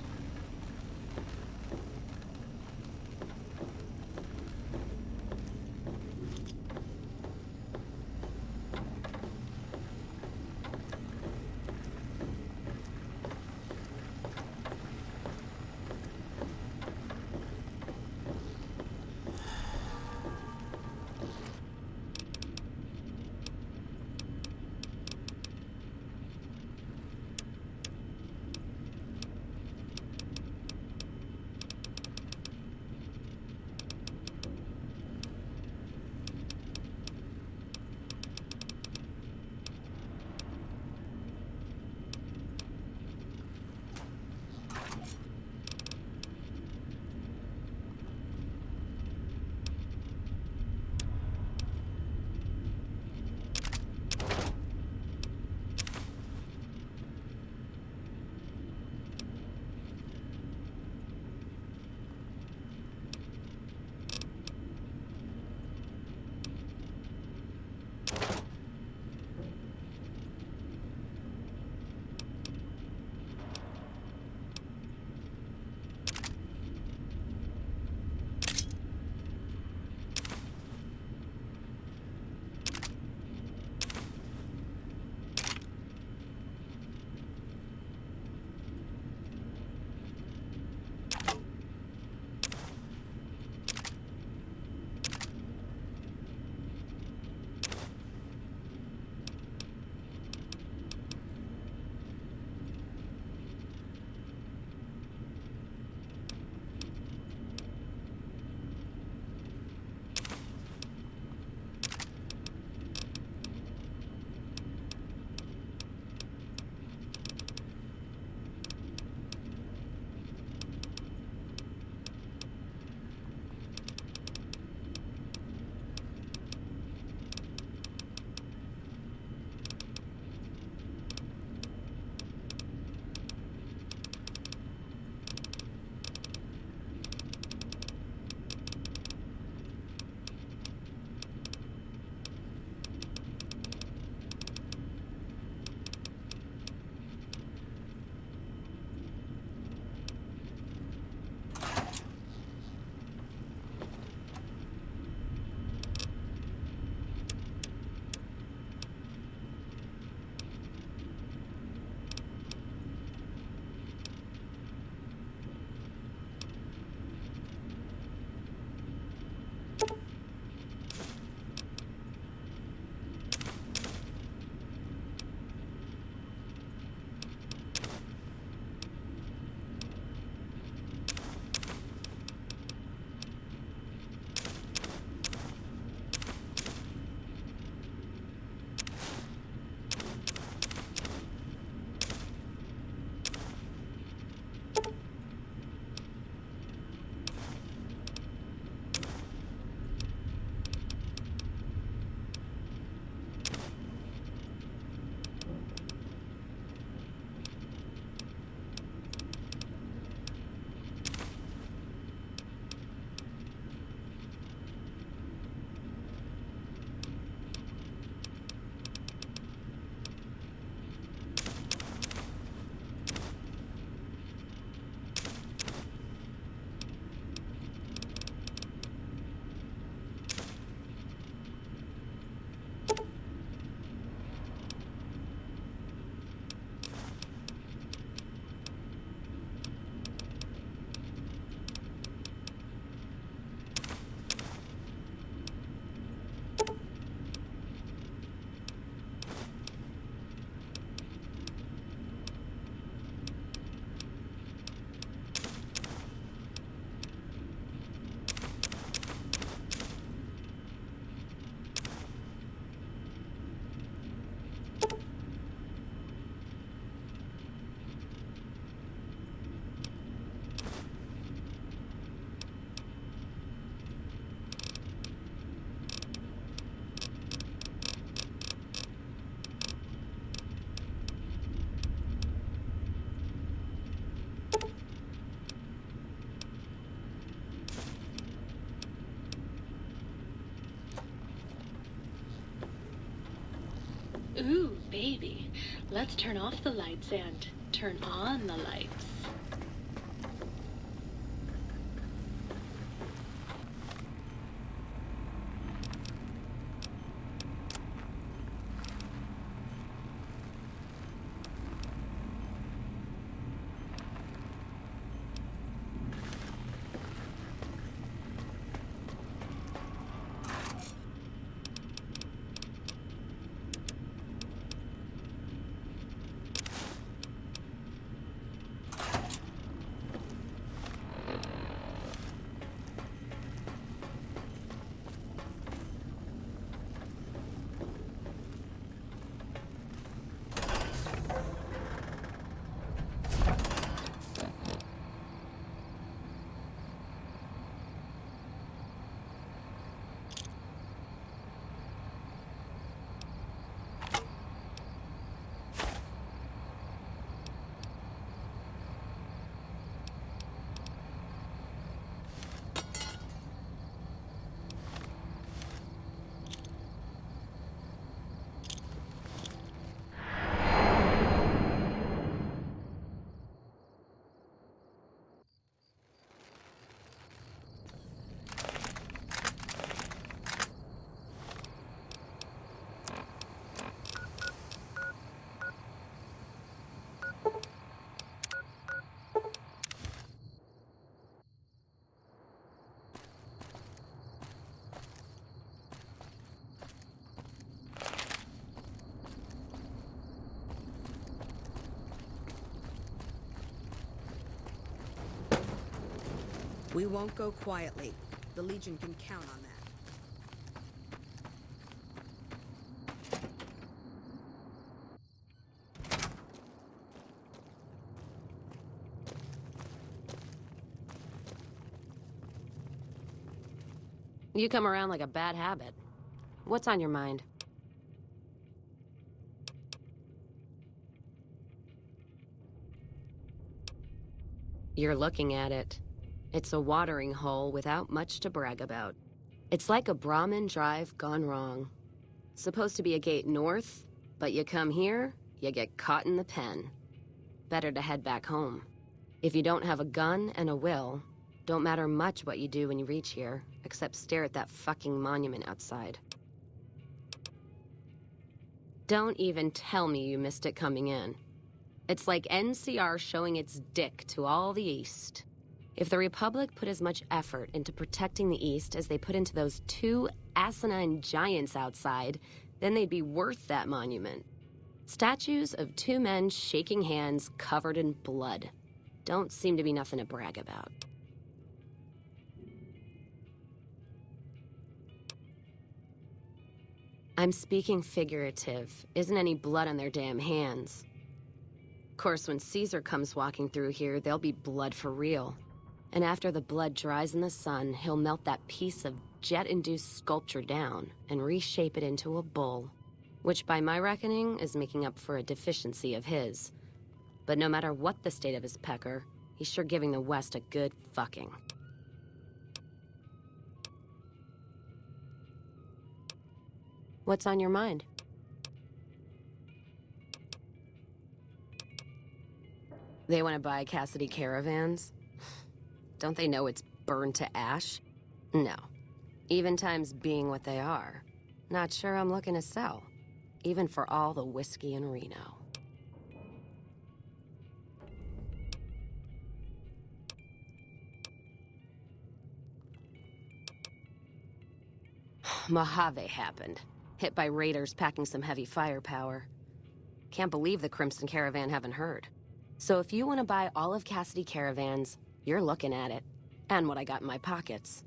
Ooh, baby. Let's turn off the lights and turn on the lights. We won't go quietly. The Legion can count on that. You come around like a bad habit. What's on your mind? You're looking at it. It's a watering hole without much to brag about. It's like a Brahmin drive gone wrong. Supposed to be a gate north, but you come here, you get caught in the pen. Better to head back home. If you don't have a gun and a will, don't matter much what you do when you reach here, except stare at that fucking monument outside. Don't even tell me you missed it coming in. It's like NCR showing its dick to all the East. If the Republic put as much effort into protecting the East as they put into those two asinine giants outside, then they'd be worth that monument. Statues of two men shaking hands covered in blood. Don't seem to be nothing to brag about. I'm speaking figurative. Isn't any blood on their damn hands. Of course, when Caesar comes walking through here, there'll be blood for real. And after the blood dries in the sun, he'll melt that piece of jet-induced sculpture down and reshape it into a bull, which by my reckoning is making up for a deficiency of his. But no matter what the state of his pecker, he's sure giving the West a good fucking. What's on your mind? They want to buy Cassidy caravans? Don't they know it's burned to ash? No. Even times being what they are. Not sure I'm looking to sell. Even for all the whiskey in Reno. Mojave happened. Hit by raiders packing some heavy firepower. Can't believe the Crimson Caravan haven't heard. So if you want to buy all of Cassidy caravans, you're looking at it. And what I got in my pockets.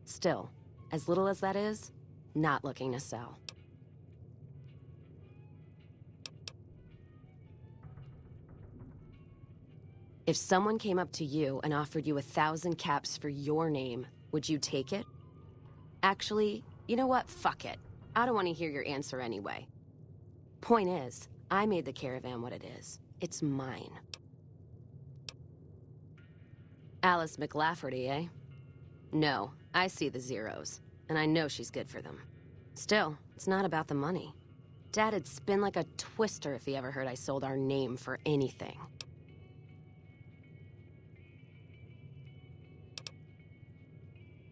Still, as little as that is, not looking to sell. If someone came up to you and offered you 1,000 caps for your name, would you take it? Actually, you know what? Fuck it. I don't want to hear your answer anyway. Point is, I made the caravan what it is. It's mine. Alice McLafferty, eh? No, I see the zeros, and I know she's good for them. Still, it's not about the money. Dad'd spin like a twister if he ever heard I sold our name for anything.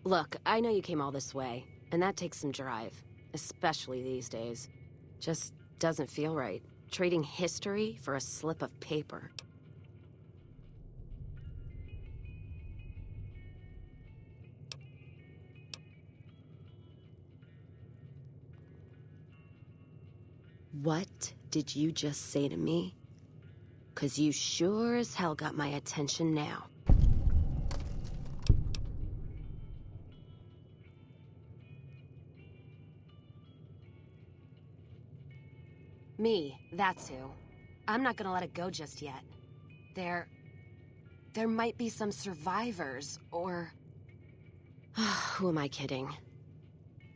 Look, I know you came all this way, and that takes some drive, especially these days. Just doesn't feel right, trading history for a slip of paper. What did you just say to me? 'Cause you sure as hell got my attention now. Me, that's who. I'm not gonna let it go just yet. There might be some survivors, or... Who am I kidding?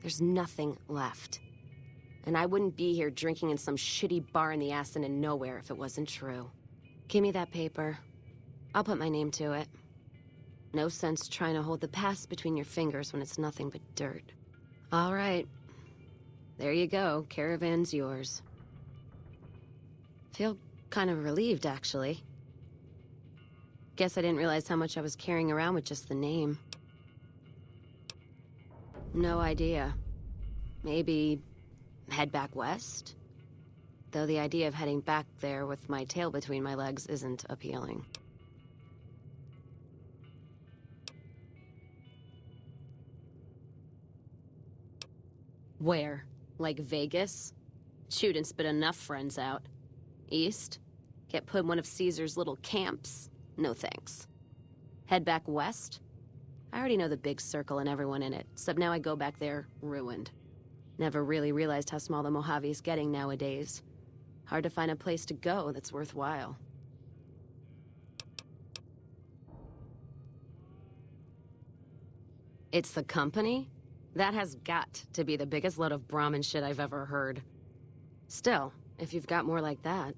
There's nothing left. And I wouldn't be here drinking in some shitty bar in the ass and in nowhere if it wasn't true. Give me that paper. I'll put my name to it. No sense trying to hold the past between your fingers when it's nothing but dirt. All right. There you go. Caravan's yours. Feel kind of relieved, actually. Guess I didn't realize how much I was carrying around with just the name. No idea. Maybe head back west? Though the idea of heading back there with my tail between my legs isn't appealing. Where? Like Vegas? Shoot and spit enough friends out. East? Get put in one of Caesar's little camps? No thanks. Head back west? I already know the big circle and everyone in it, except now I go back there ruined. Never really realized how small the Mojave's getting nowadays. Hard to find a place to go that's worthwhile. It's the company? That has got to be the biggest load of Brahmin shit I've ever heard. Still, if you've got more like that,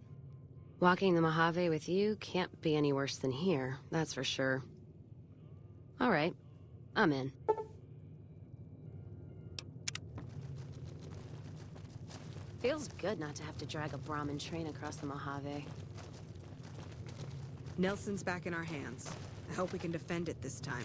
walking the Mojave with you can't be any worse than here, that's for sure. All right, I'm in. Feels good not to have to drag a Brahmin train across the Mojave. Nelson's back in our hands. I hope we can defend it this time.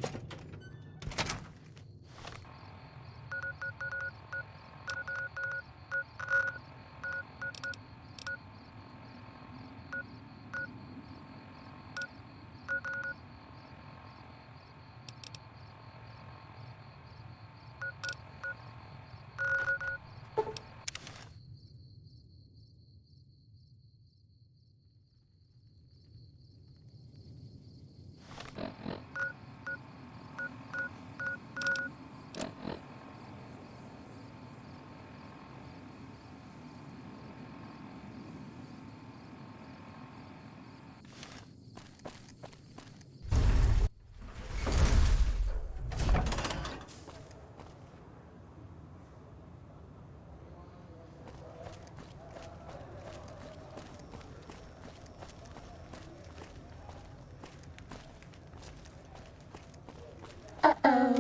Uh-oh.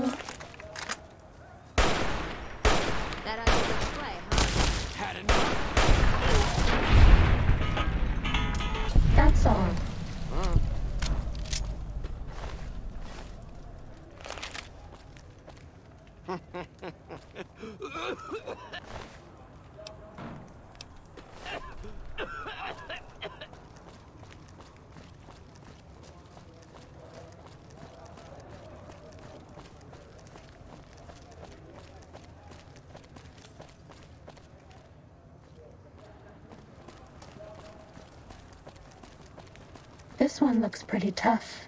That ought to be the play, huh? Had enough. That's all. This one looks pretty tough.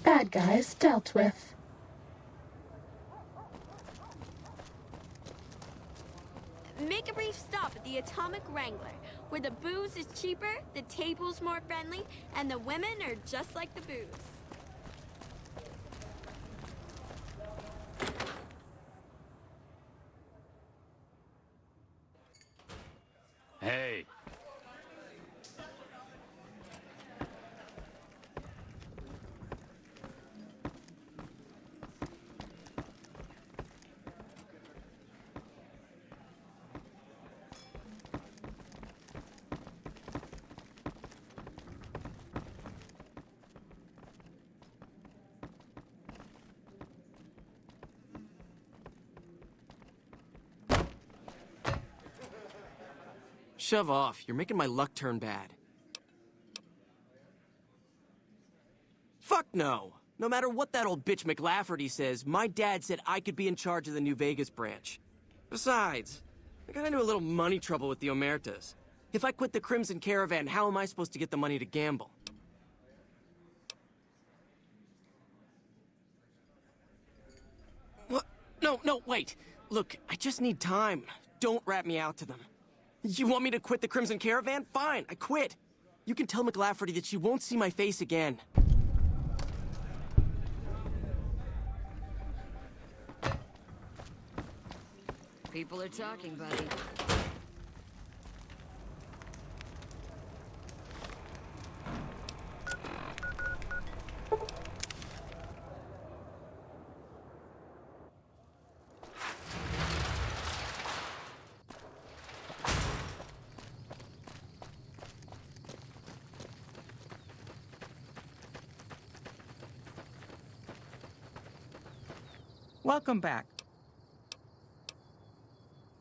Bad guys dealt with. Make a brief stop at the Atomic Wrangler, where the booze is cheaper, the table's more friendly, and the women are just like the booze. shove off. You're making my luck turn bad. Fuck no! No matter what that old bitch McLafferty says, my dad said I could be in charge of the New Vegas branch. Besides, I got into a little money trouble with the Omertas. If I quit the Crimson Caravan, how am I supposed to get the money to gamble? What? No, wait. Look, I just need time. Don't rat me out to them. You want me to quit the Crimson Caravan? Fine, I quit. You can tell McLafferty that she won't see my face again. People are talking, buddy. Welcome back.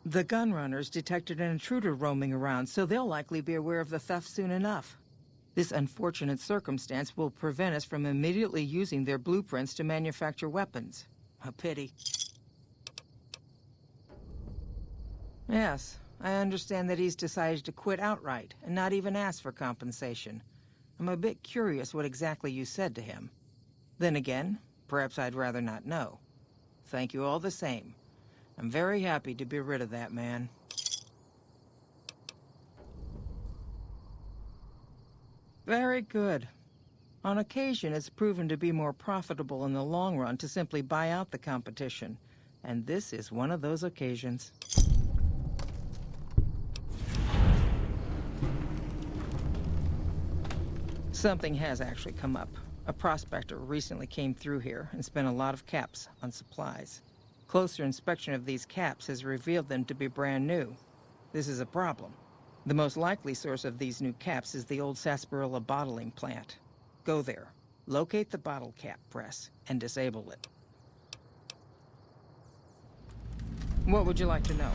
The gunrunners detected an intruder roaming around, so they'll likely be aware of the theft soon enough. This unfortunate circumstance will prevent us from immediately using their blueprints to manufacture weapons. A pity. Yes, I understand that he's decided to quit outright and not even ask for compensation. I'm a bit curious what exactly you said to him. Then again, perhaps I'd rather not know. Thank you all the same. I'm very happy to be rid of that man. Very good. On occasion, it's proven to be more profitable in the long run to simply buy out the competition. And this is one of those occasions. Something has actually come up. A prospector recently came through here and spent a lot of caps on supplies. Closer inspection of these caps has revealed them to be brand new. This is a problem. The most likely source of these new caps is the old sarsaparilla bottling plant. Go there, locate the bottle cap press, and disable it. What would you like to know?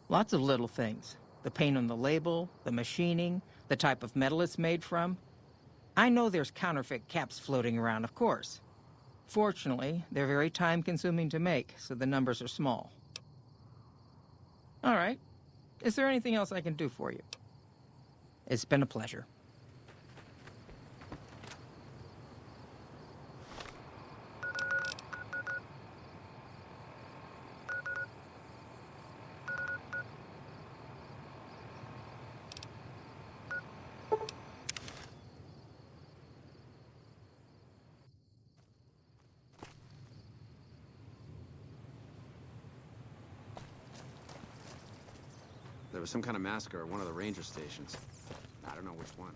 Lots of little things. The paint on the label, the machining, the type of metal it's made from. I know there's counterfeit caps floating around, of course. Fortunately, they're very time-consuming to make, so the numbers are small. All right. Is there anything else I can do for you? It's been a pleasure. There was some kind of massacre at one of the ranger stations. I don't know which one.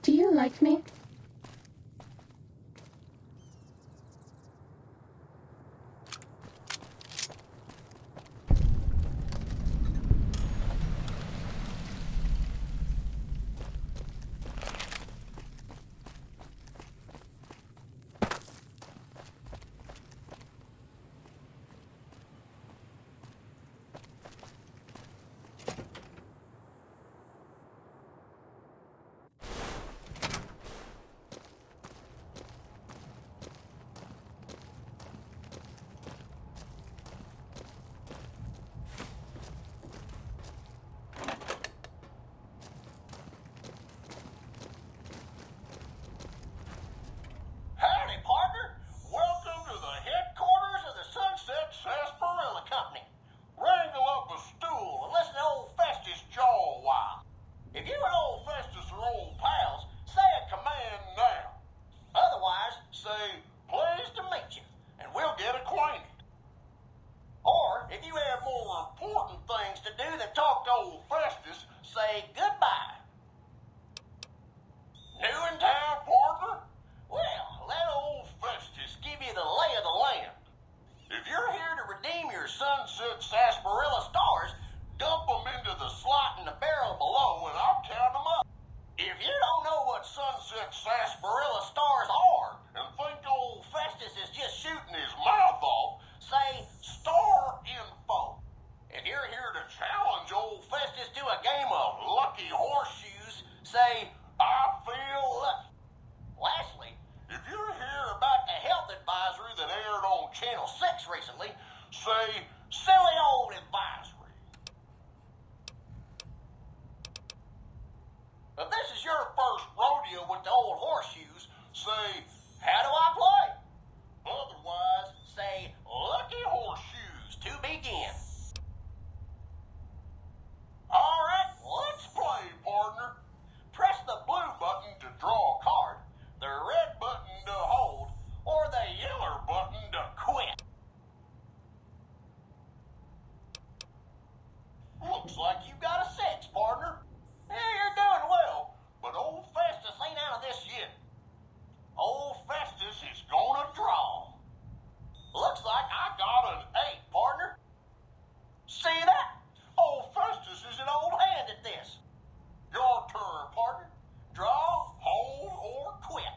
Do you like me? sunset sarsaparilla stars hard and think old Festus is just shooting his mouth off, say star info. If you're here to challenge old Festus to a game of lucky horseshoes, say I feel lucky. Lastly, if you're here about the health advisory that aired on Channel 6 recently, say silly old advisory. If this is your first rodeo with the old horseshoes, say, how do I play? Otherwise, say, lucky horseshoes to begin. All right, let's play, partner. Press the blue button to draw a card, the red button to hold, or the yellow button to quit. Looks like you got a 6, partner. Yeah, you're doing well, but old Festus ain't out of this yet. Old Festus is gonna draw. Looks like I got an 8, partner. See that? Old Festus is an old hand at this. Your turn, partner. Draw, hold, or quit.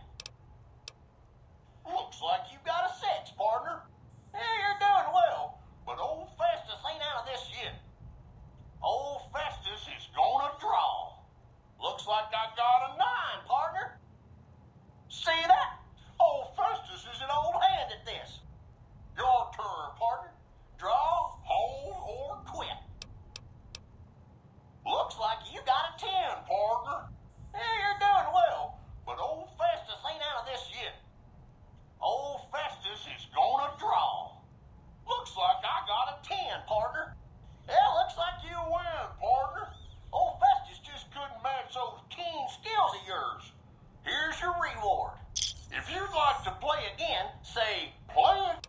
Looks like you got a 6, partner. Yeah, you're doing well, but old Festus ain't out of this yet. Old Festus is gonna draw. Looks like I got a 9, partner. See that? Old Festus is an old hand at this. Your turn, partner. Draw, hold, or quit. Looks like you got a 10, partner. Yeah, you're doing well, but old Festus ain't out of this yet. Old Festus is gonna draw. Looks like I got a 10, partner. Yeah, looks like you win, partner. Old Festus just couldn't match those keen skills of yours. Here's your reward. If you'd like to play again, say, play it.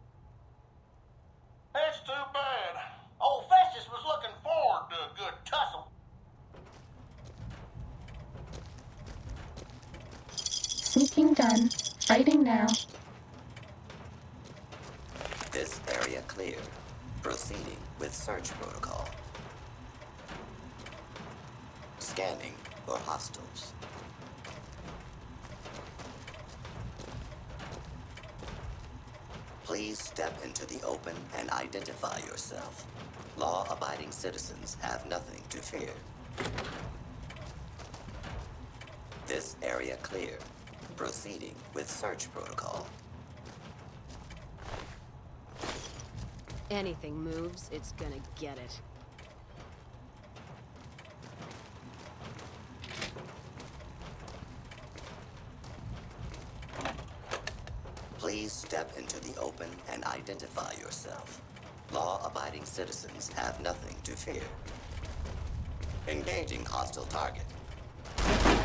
That's too bad. Old Festus was looking forward to a good tussle. Sneaking done. Fighting now. This area clear. Proceeding with search protocol. Scanning for hostiles. Please step into the open and identify yourself. Law-abiding citizens have nothing to fear. This area clear. Proceeding with search protocol. Anything moves, it's gonna get it. Please step into the open and identify yourself. Law-abiding citizens have nothing to fear. Engaging hostile target.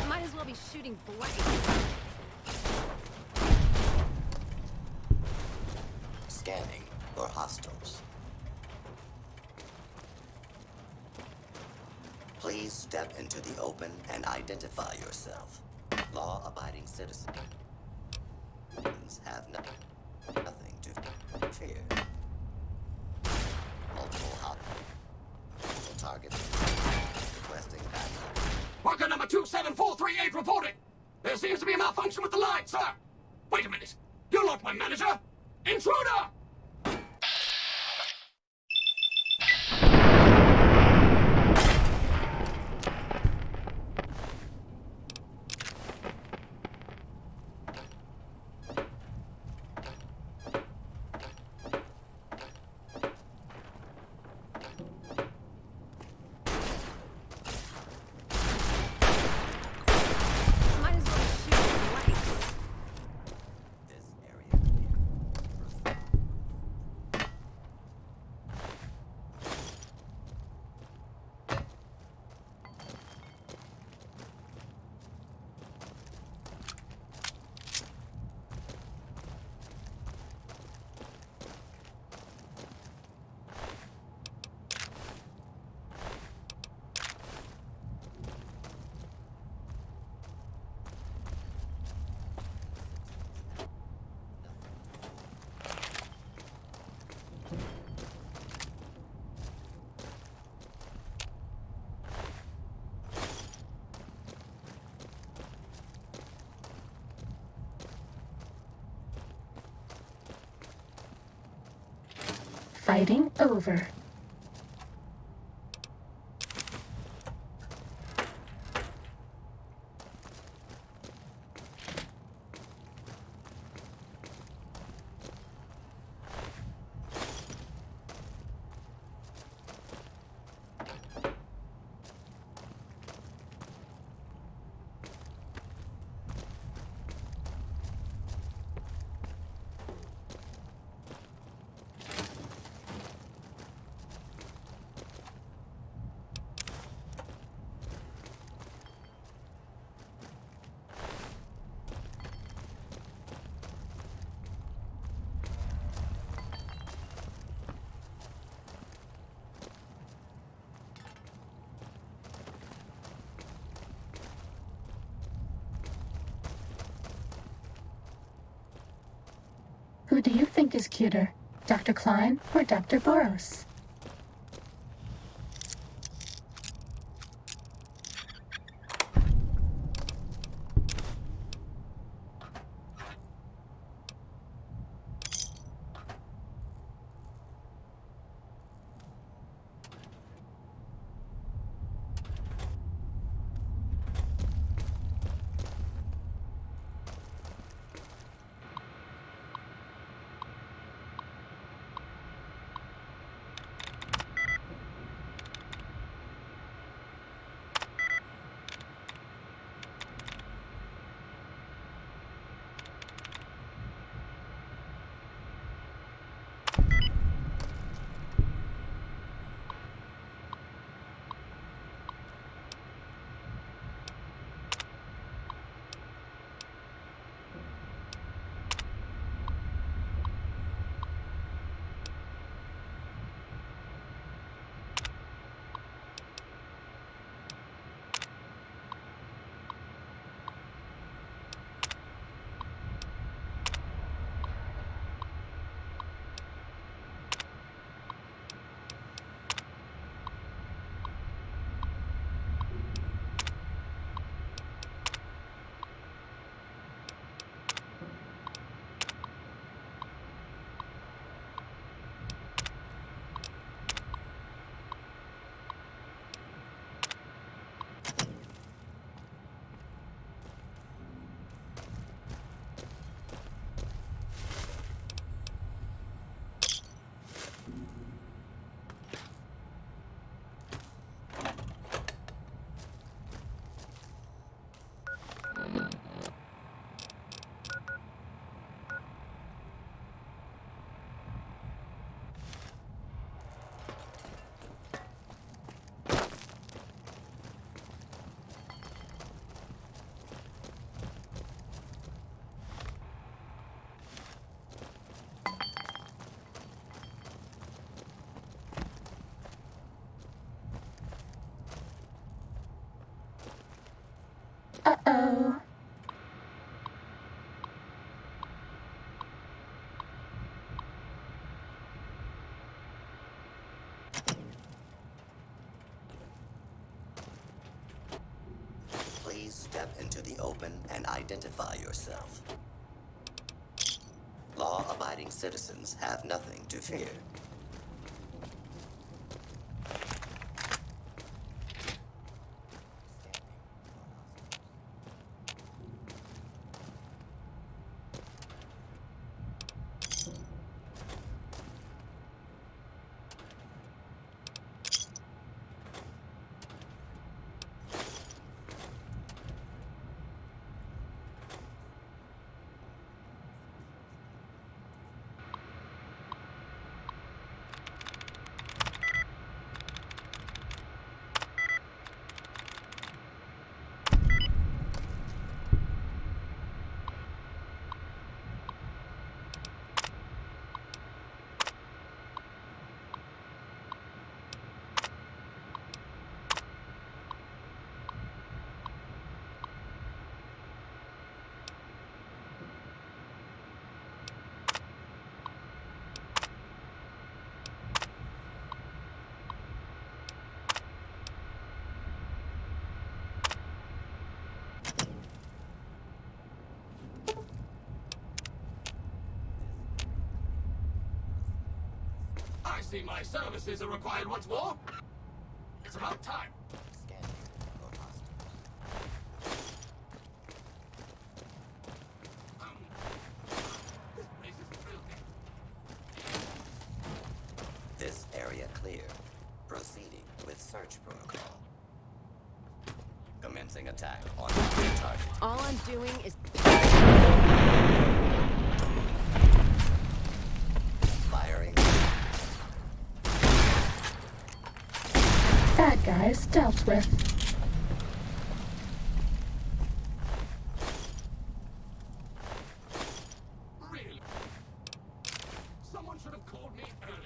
Might as well be shooting blanks. Scanning for hostiles. Please step into the open and identify yourself. Law-abiding citizens have nothing to fear. Multiple hostile targets requesting backup. Worker number 27438 reporting. There seems to be a malfunction with the line, sir. Wait a minute. You're not my manager. Intruder! Might as well be shooting blanks. This area clear. Fighting over. Who do you think is cuter, Dr. Klein or Dr. Boros? Uh-oh. Please step into the open and identify yourself. Law-abiding citizens have nothing to fear. see my services are required once more. It's about time. This area clear. Proceeding with search protocol. Commencing attack on the target. All I'm doing is... Firing. Bad guys dealt with. Really? Someone should have called me earlier.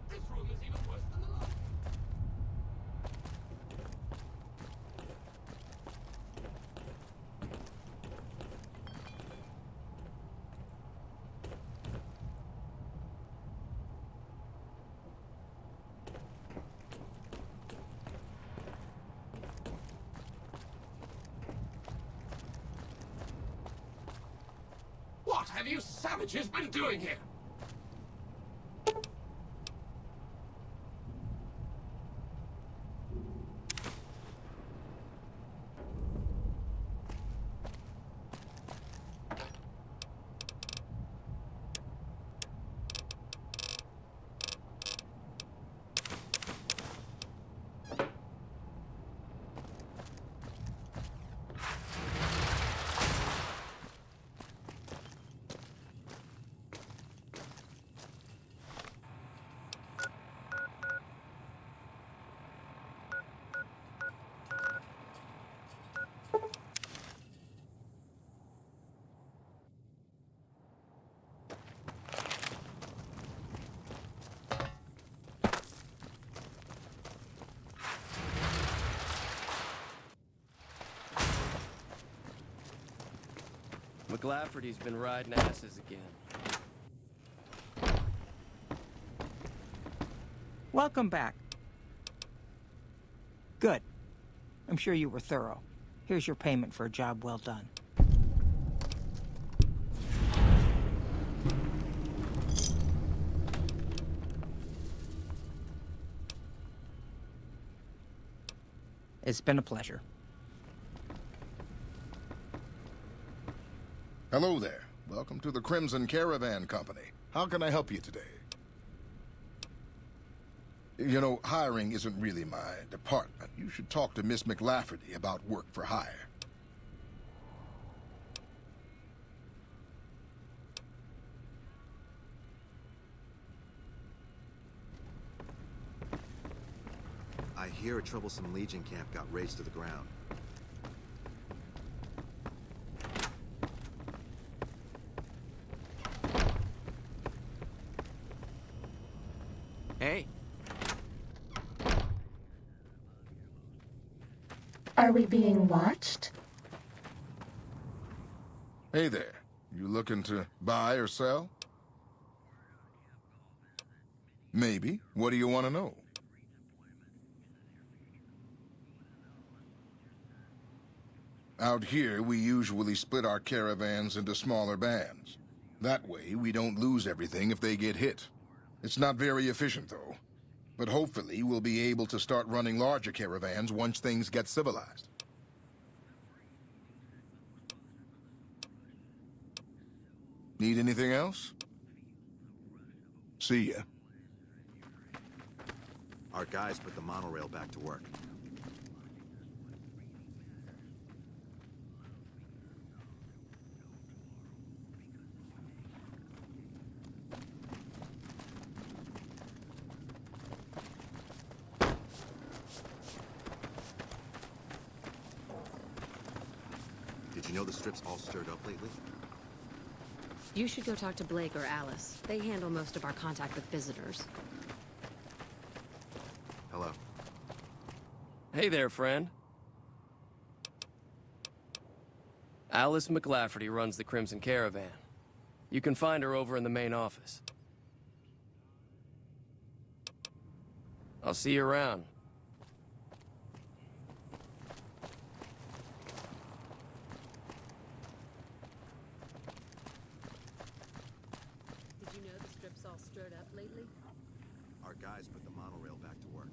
This room is even worse than the last. What have you savages been doing here? McLafferty's been riding asses again. Welcome back. Good. I'm sure you were thorough. Here's your payment for a job well done. It's been a pleasure. Hello there. Welcome to the Crimson Caravan Company. How can I help you today? You know, hiring isn't really my department. You should talk to Miss McLafferty about work for hire. I hear a troublesome Legion camp got razed to the ground. Hey. Are we being watched? Hey there. You looking to buy or sell? Maybe. What do you want to know? Out here, we usually split our caravans into smaller bands. That way, we don't lose everything if they get hit. It's not very efficient, though. But hopefully, we'll be able to start running larger caravans once things get civilized. Need anything else? See ya. Our guys put the monorail back to work. Did you know the strip's all stirred up lately? You should go talk to Blake or Alice. They handle most of our contact with visitors. Hello. Hey there, friend. Alice McLafferty runs the Crimson Caravan. You can find her over in the main office. I'll see you around. Did you know the strip's all stirred up lately? Our guys put the monorail back to work.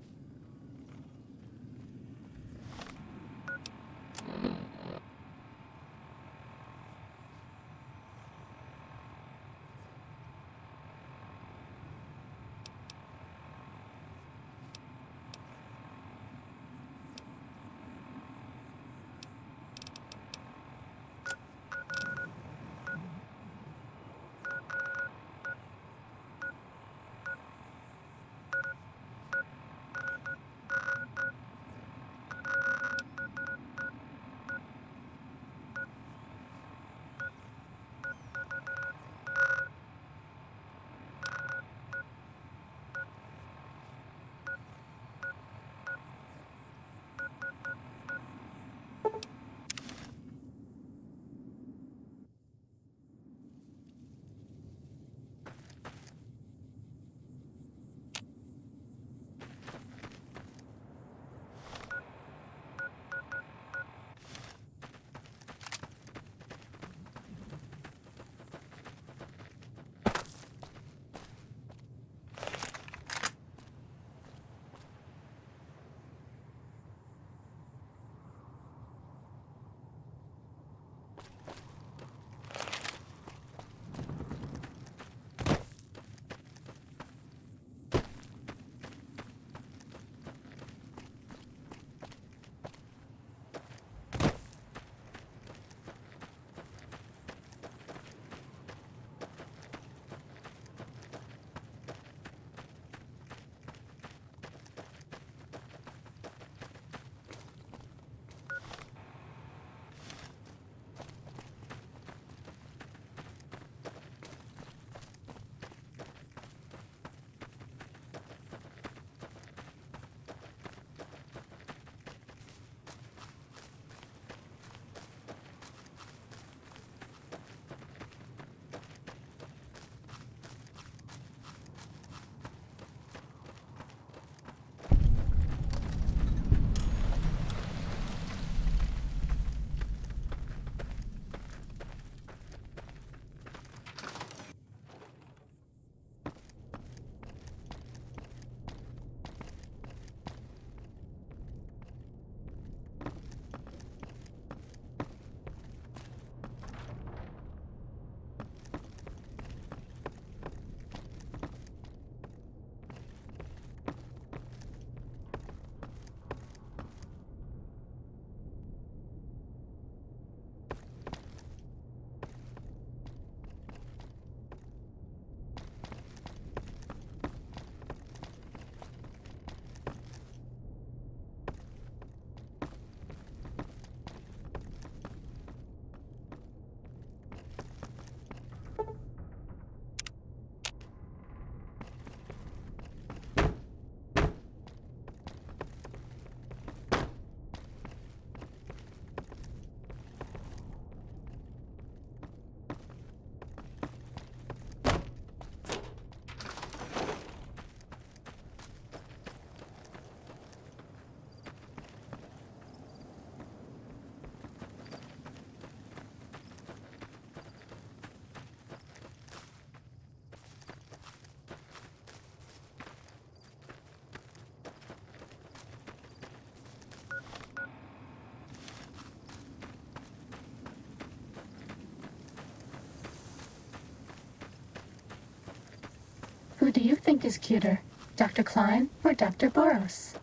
do you think is cuter, Dr. Klein or Dr. Boros?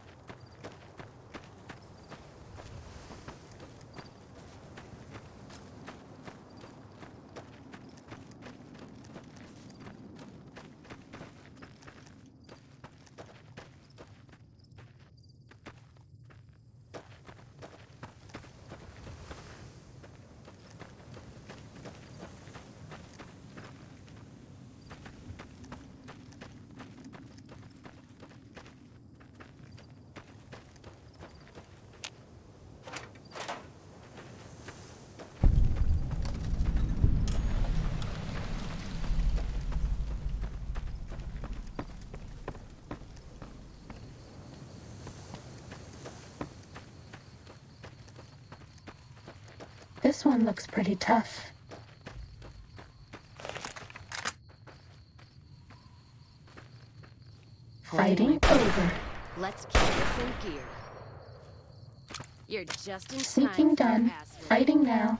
This one looks pretty tough. Fighting over. Let's keep this in gear. You're just in Sneaking time. done. Fighting now.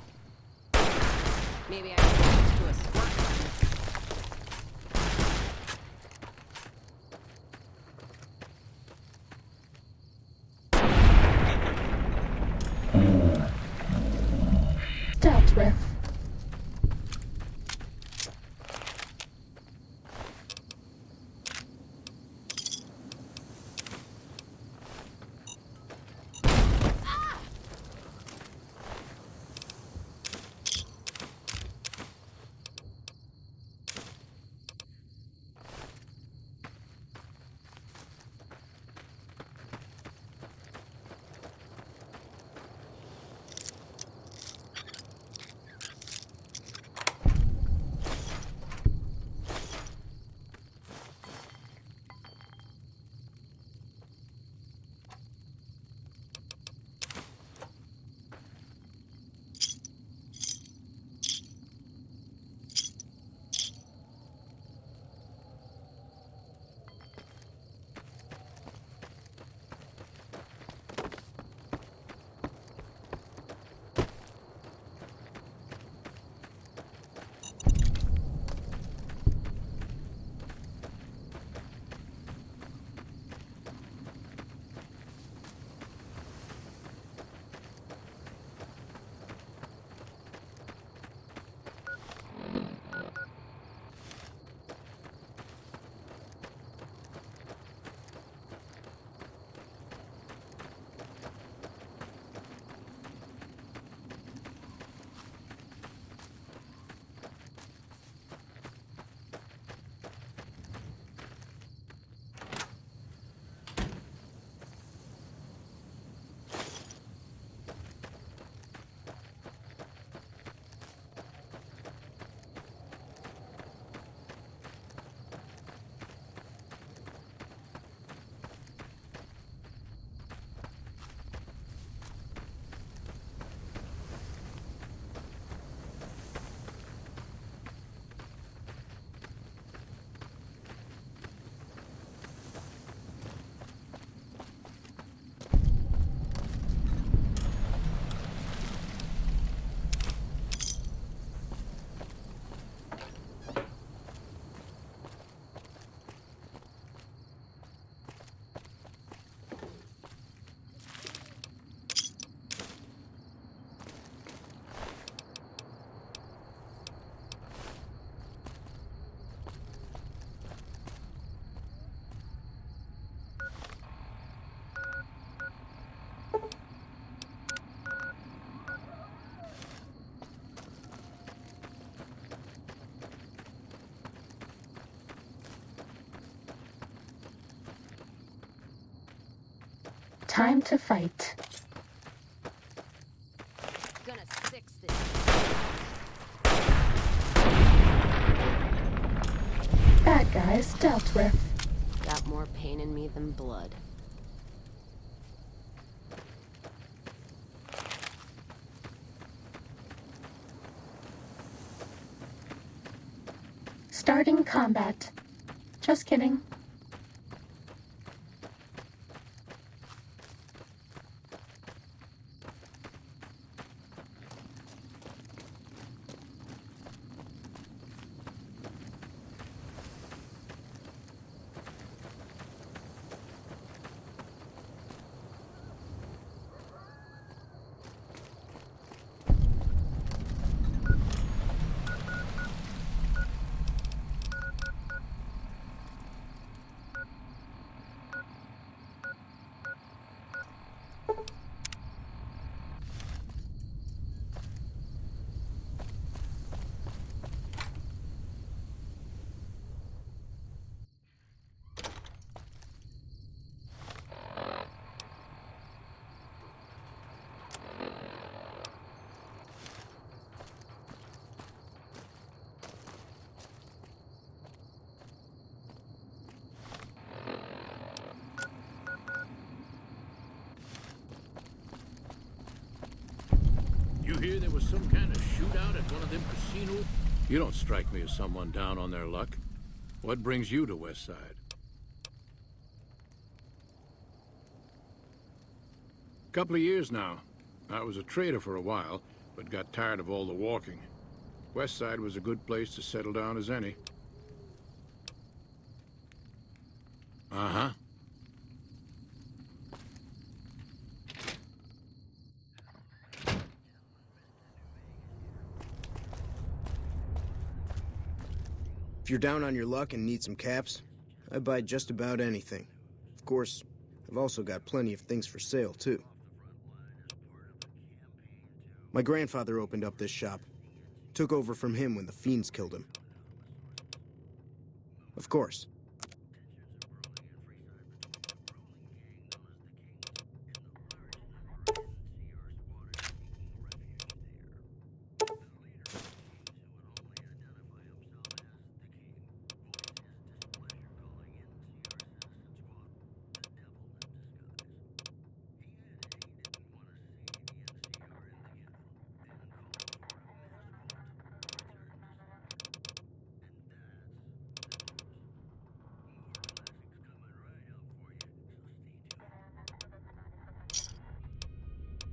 Maybe I should do a squirt button. Dealt with. Time to fight. Gonna fix this. Bad guys dealt with. Got more pain in me than blood. Starting combat. Just kidding. hear there was some kind of shootout at one of them casinos? You don't strike me as someone down on their luck. What brings you to West Side? Couple of years now. I was a trader for a while, but got tired of all the walking. West Side was a good place to settle down as any. Uh-huh. If you're down on your luck and need some caps, I buy just about anything. Of course, I've also got plenty of things for sale, too. My grandfather opened up this shop. Took over from him when the fiends killed him. Of course.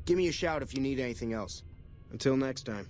Give me a shout if you need anything else. Until next time.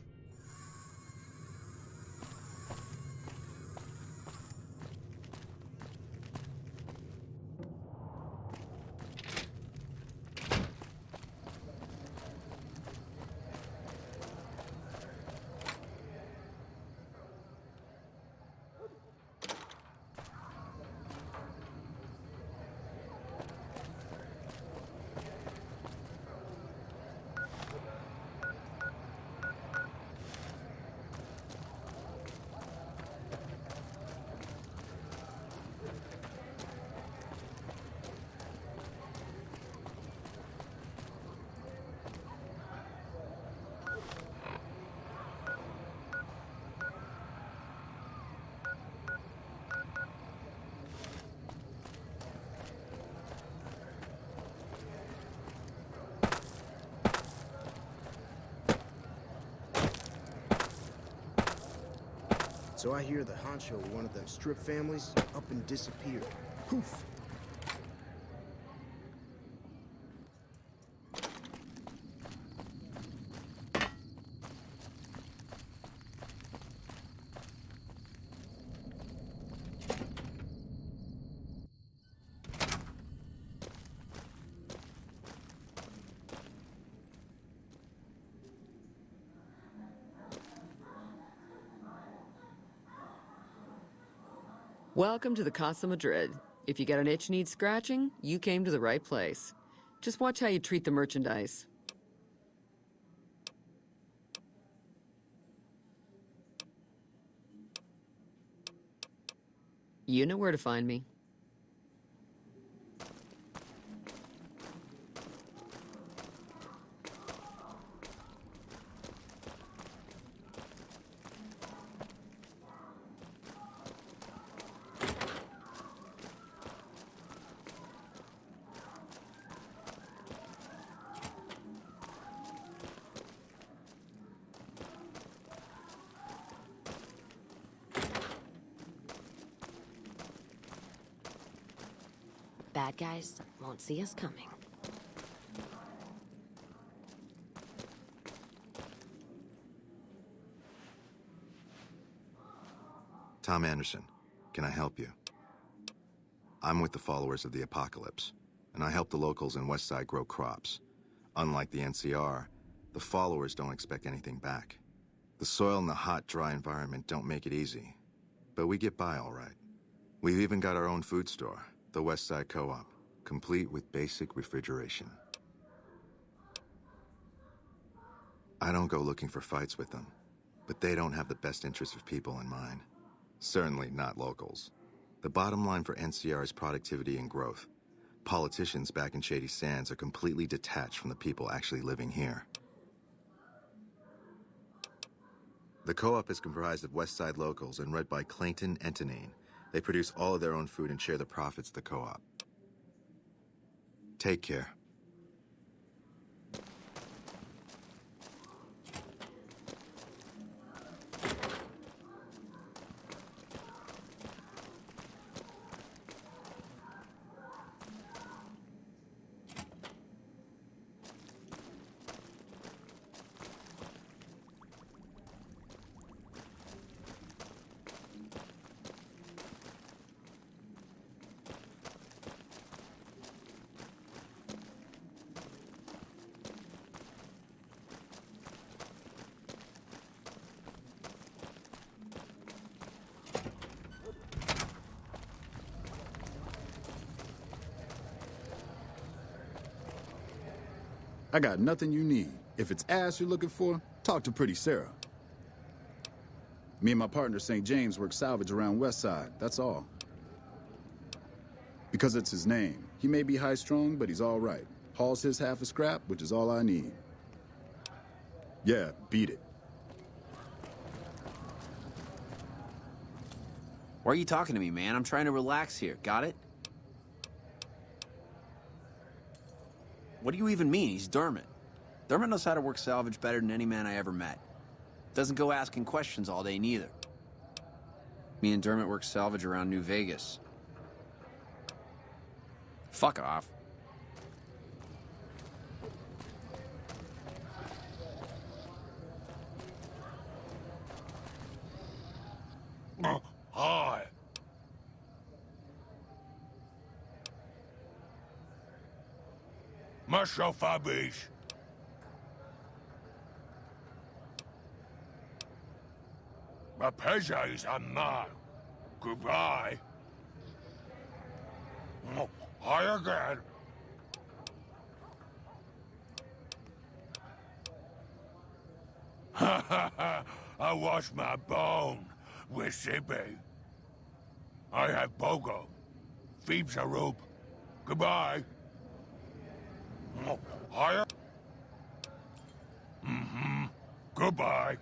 So I hear the honcho of one of them strip families up and disappeared. Poof! Welcome to the Casa Madrid. If you got an itch needs scratching, you came to the right place. Just watch how you treat the merchandise. You know where to find me. Bad guys won't see us coming. Tom Anderson, can I help you? I'm with the followers of the Apocalypse, and I help the locals in Westside grow crops. Unlike the NCR, the followers don't expect anything back. The soil and the hot, dry environment don't make it easy, but we get by all right. We've even got our own food store, the Westside Co-op, complete with basic refrigeration. I don't go looking for fights with them, but they don't have the best interests of people in mind. Certainly not locals. The bottom line for NCR is productivity and growth. Politicians back in Shady Sands are completely detached from the people actually living here. The co-op is comprised of Westside locals and led by Clayton Entenine. They produce all of their own food and share the profits of the co-op. Take care. I got nothing you need. If it's ass you're looking for, talk to Pretty Sarah. Me and my partner St. James work salvage around West Side, that's all. Because it's his name. He may be high-strung, but he's all right. Hauls his half a scrap, which is all I need. Yeah, beat it. Why are you talking to me, man? I'm trying to relax here. Got it? What do you even mean? He's Dermot. Dermot knows how to work salvage better than any man I ever met. Doesn't go asking questions all day, neither. Me and Dermot work salvage around New Vegas. Fuck off. Hi. Monsieur Fabiche. My pleasure is mine. Goodbye. Hi again. Ha ha ha! I wash my bone with Sippy. I have Bogo. Phoebe's a rope. Goodbye. Higher. Mm-hmm. Goodbye.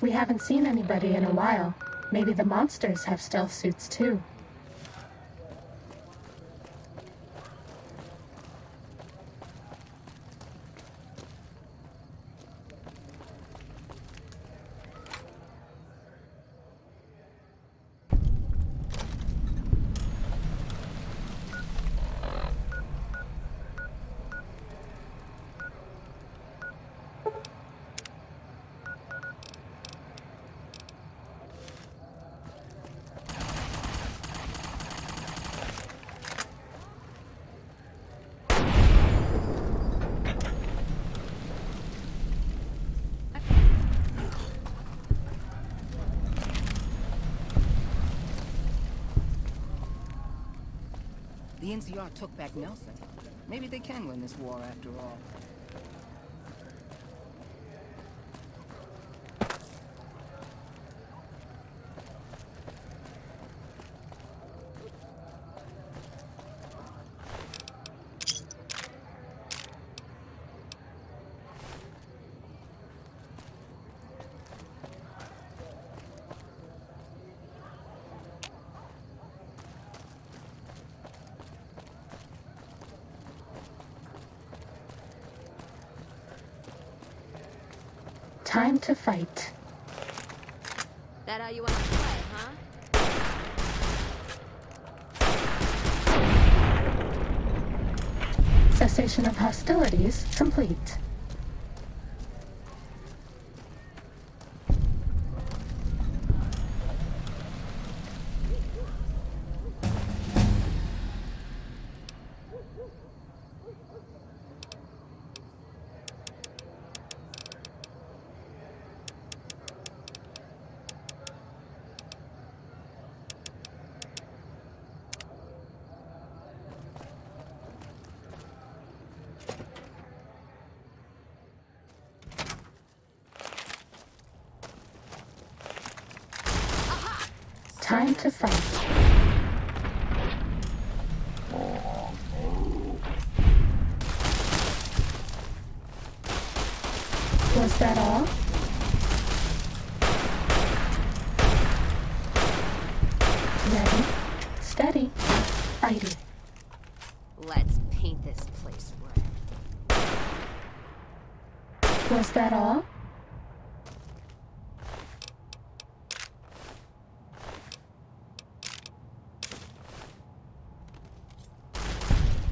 We haven't seen anybody in a while. Maybe the monsters have stealth suits too. The NCR took back Nelson. Maybe they can win this war after all. Time to fight. That how you want to play, huh? Cessation of hostilities complete. Time to fight. Was that all? Ready, steady, fighting. Let's paint this place red. Was that all?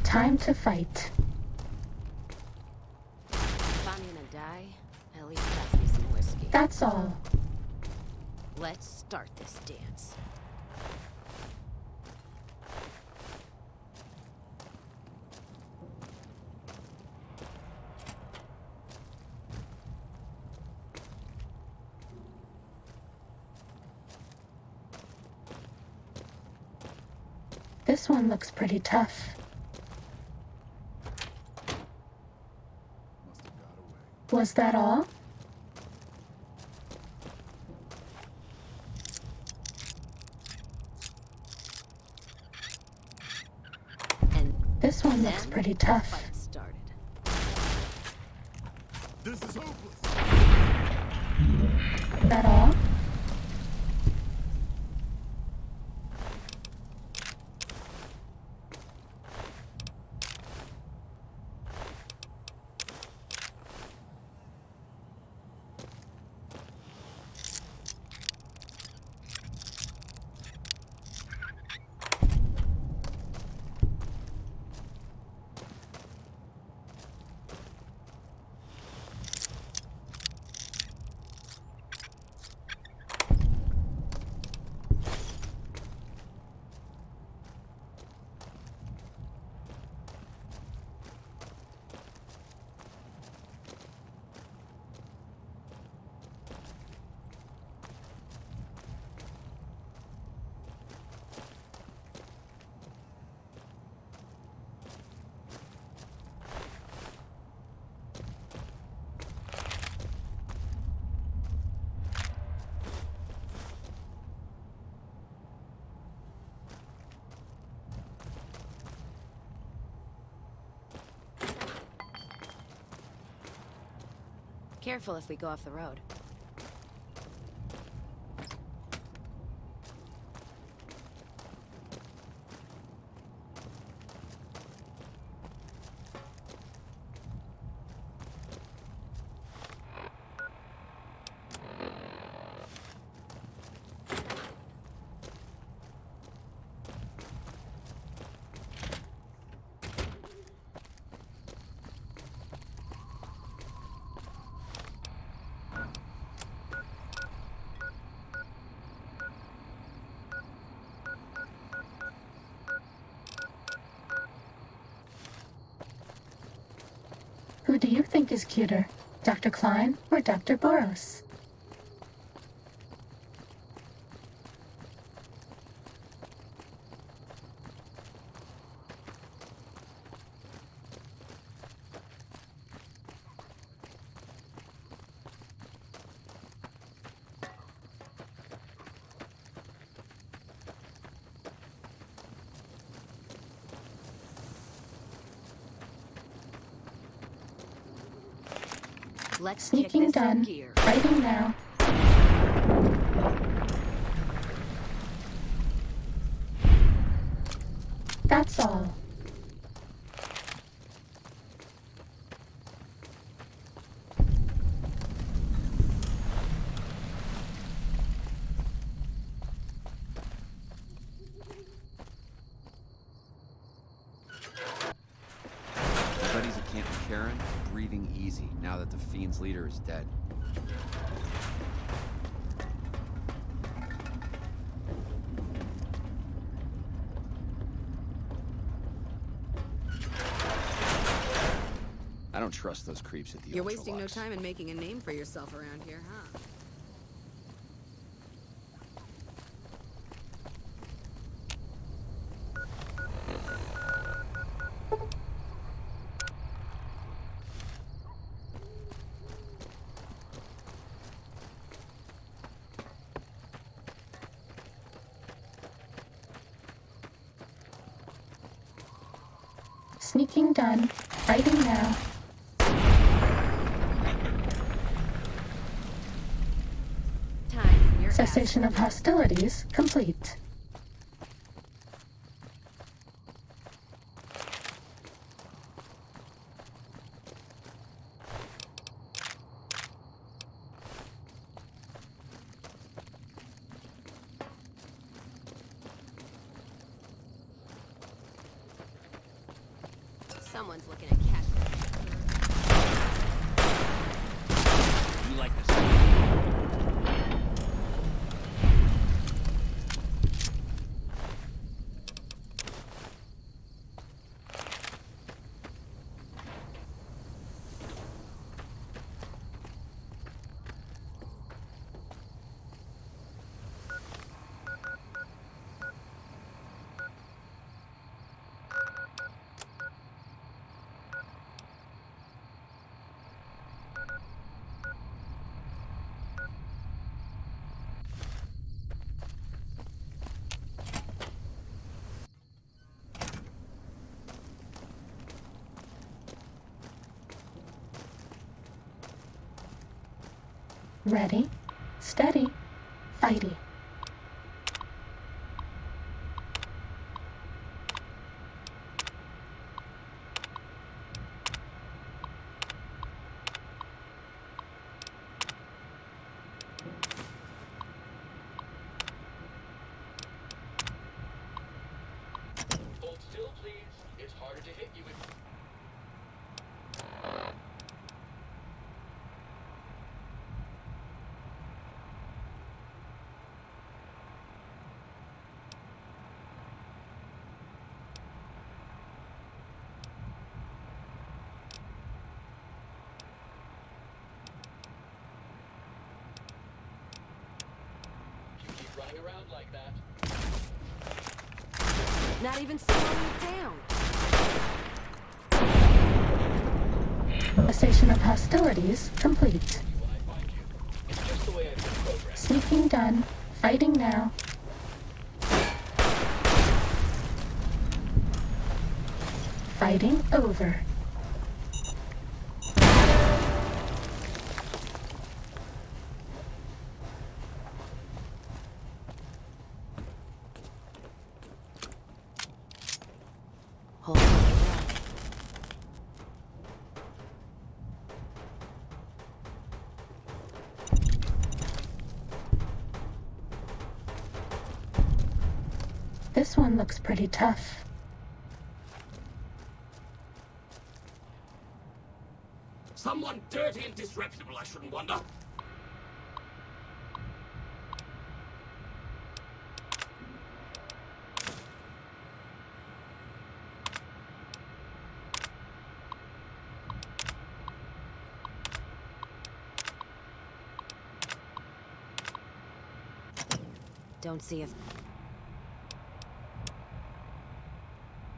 Time to fight. If I'm gonna die, at least pass me some whiskey. That's all. Let's start this dance. This one looks pretty tough. Was that all? This one looks pretty tough. This is hopeless. That all? Careful if we go off the road. Who do you think is cuter, Dr. Klein or Dr. Boros? Let's Sneaking kick this done. in gear. Fighting now. That's all. My buddies at Camp Karen breathing easy now that the Fiend's leader is dead. I don't trust those creeps at the You're wasting no Ultralux. time in making a name for yourself around here, huh? Sneaking done. Fighting now. Cessation of hostilities complete. Someone's looking at cash. You like this? Ready, steady, fighty. Hold still, please. It's harder to hit you with... You keep running around like that. Not even slowing it down. Cessation of hostilities complete. It's just the way I've been programmed. Sneaking done. Fighting now. Fighting over. Hold on. This one looks pretty tough. Someone dirty and disreputable, I shouldn't wonder. Don't see a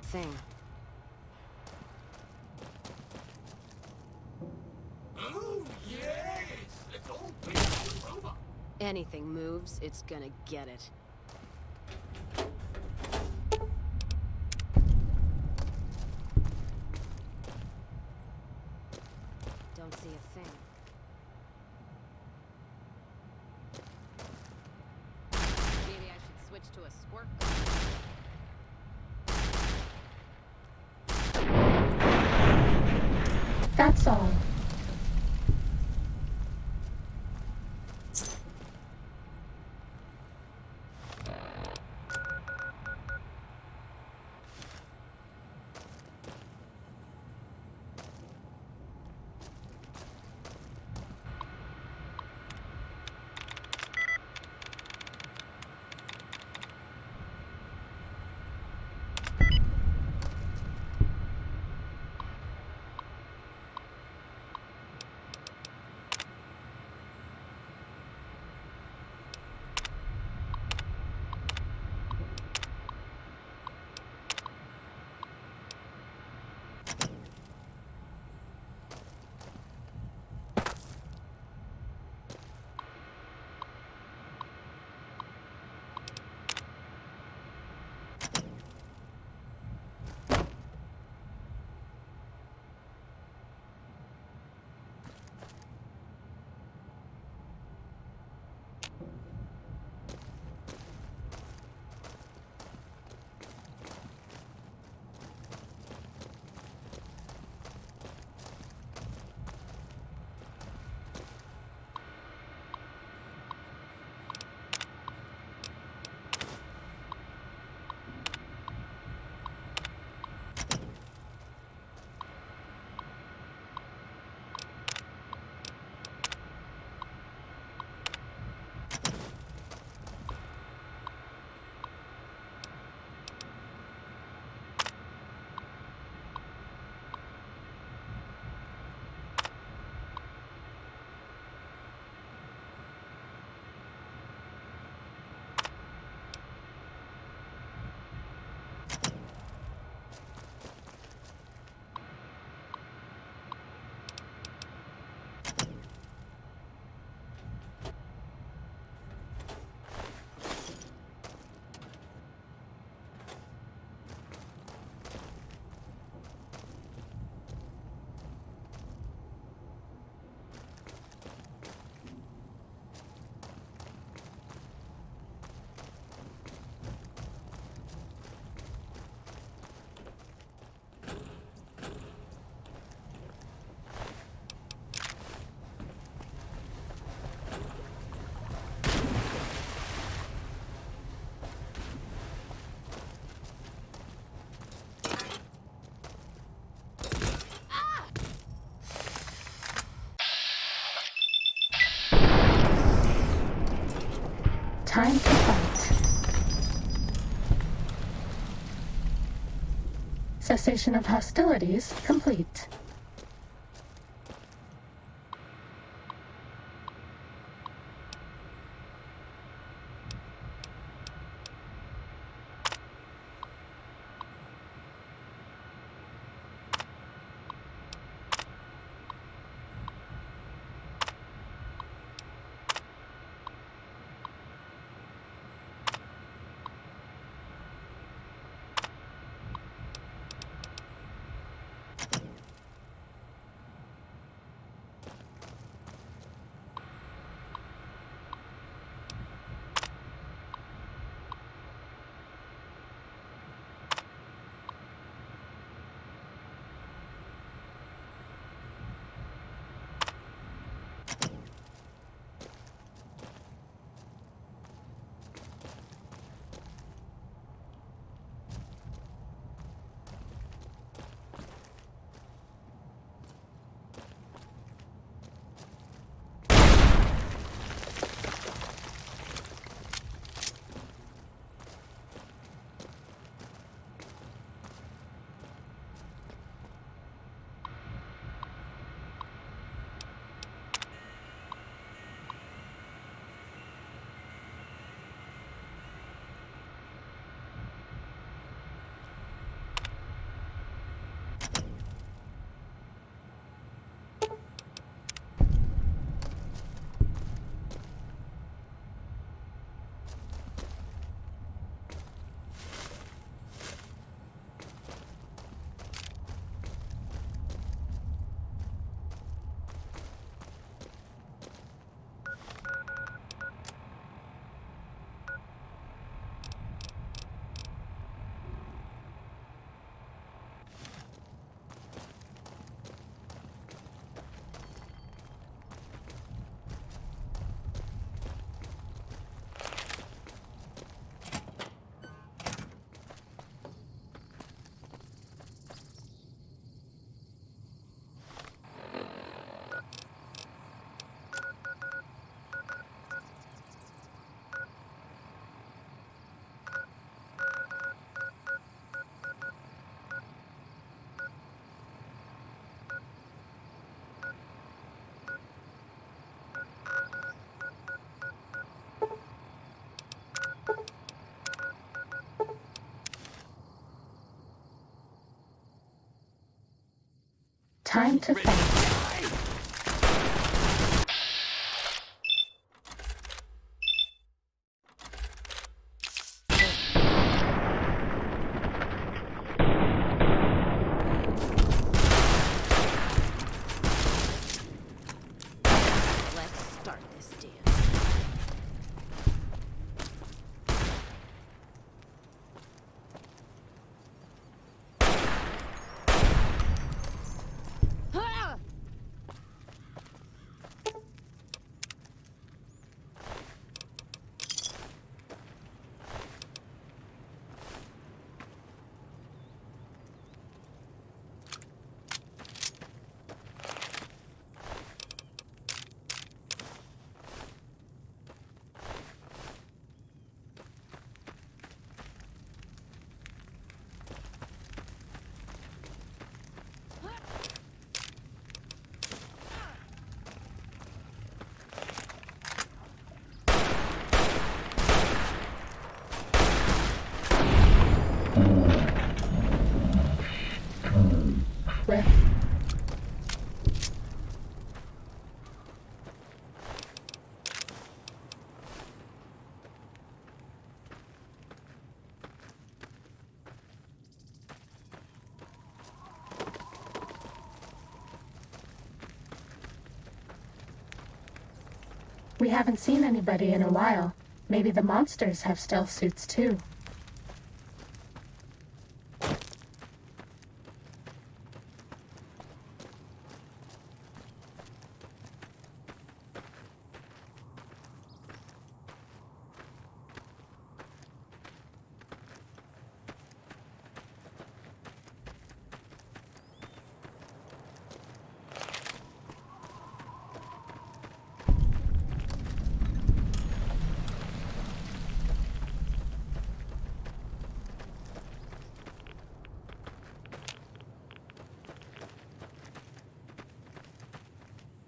thing. Oh, yes! It's all peaceful and over. Anything moves, it's gonna get it. Don't see a thing. Maybe I should switch to a squirt gun. That's all. Time to fight. Cessation of hostilities complete. Time to fight. Let's start this dance. Ah! With We haven't seen anybody in a while. Maybe the monsters have stealth suits too.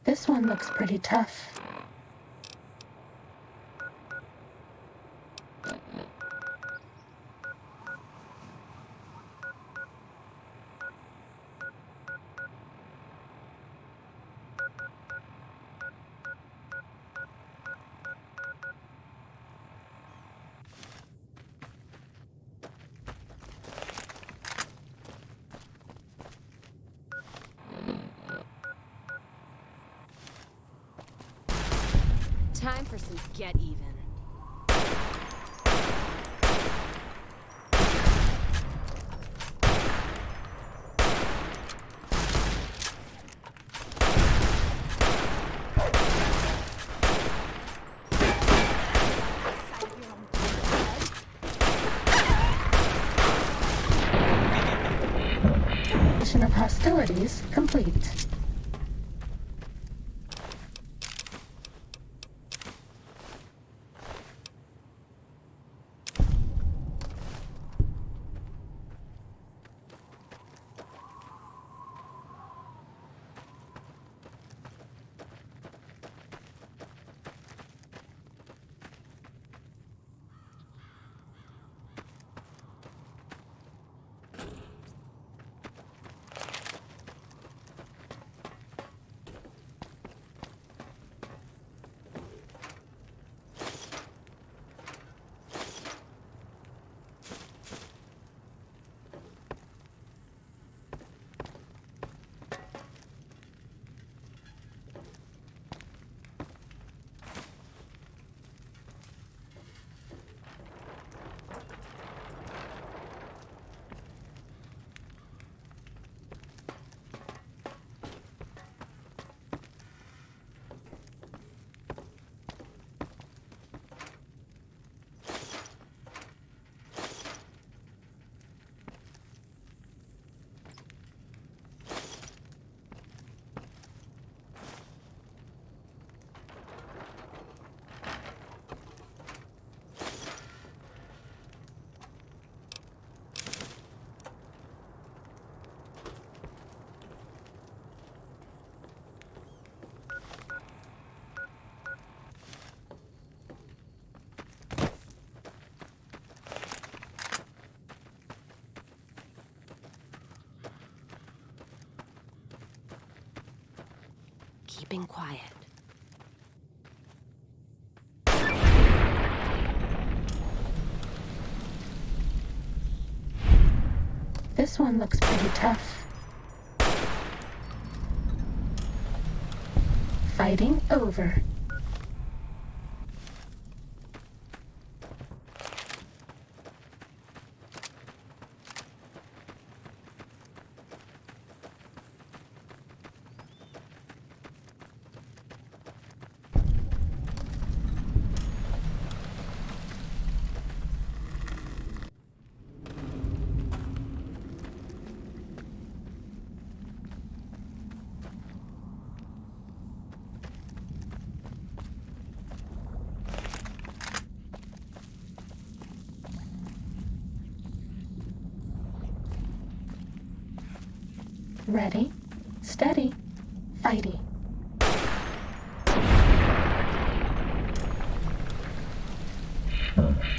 This one looks pretty tough. Time for some get even. Mission of hostilities complete. Keeping quiet. This one looks pretty tough. Fighting over. Ready, steady, fighty.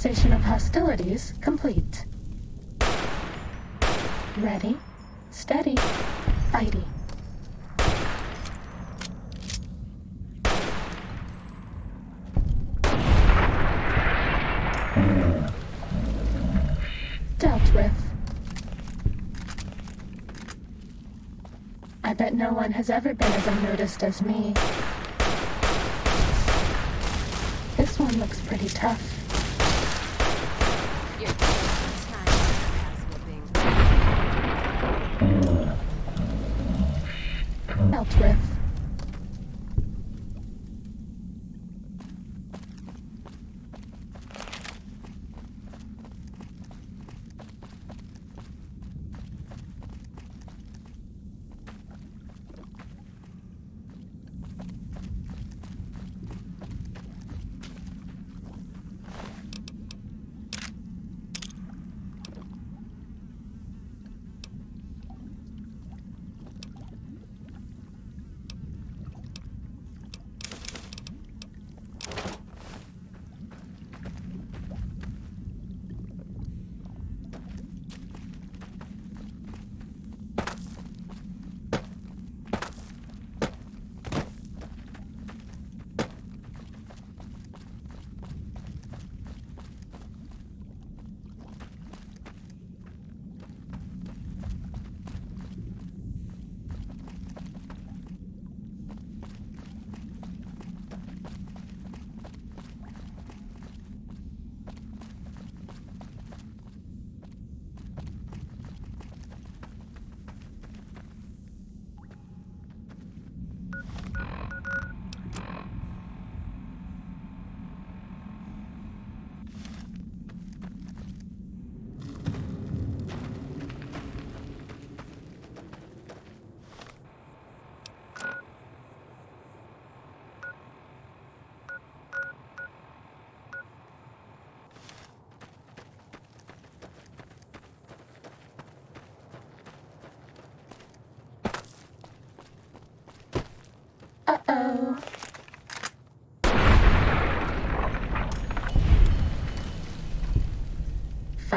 Cessation of hostilities complete. Ready, steady, fighty. Dealt with. I bet no one has ever been as unnoticed as me. This one looks pretty tough. Dealt with.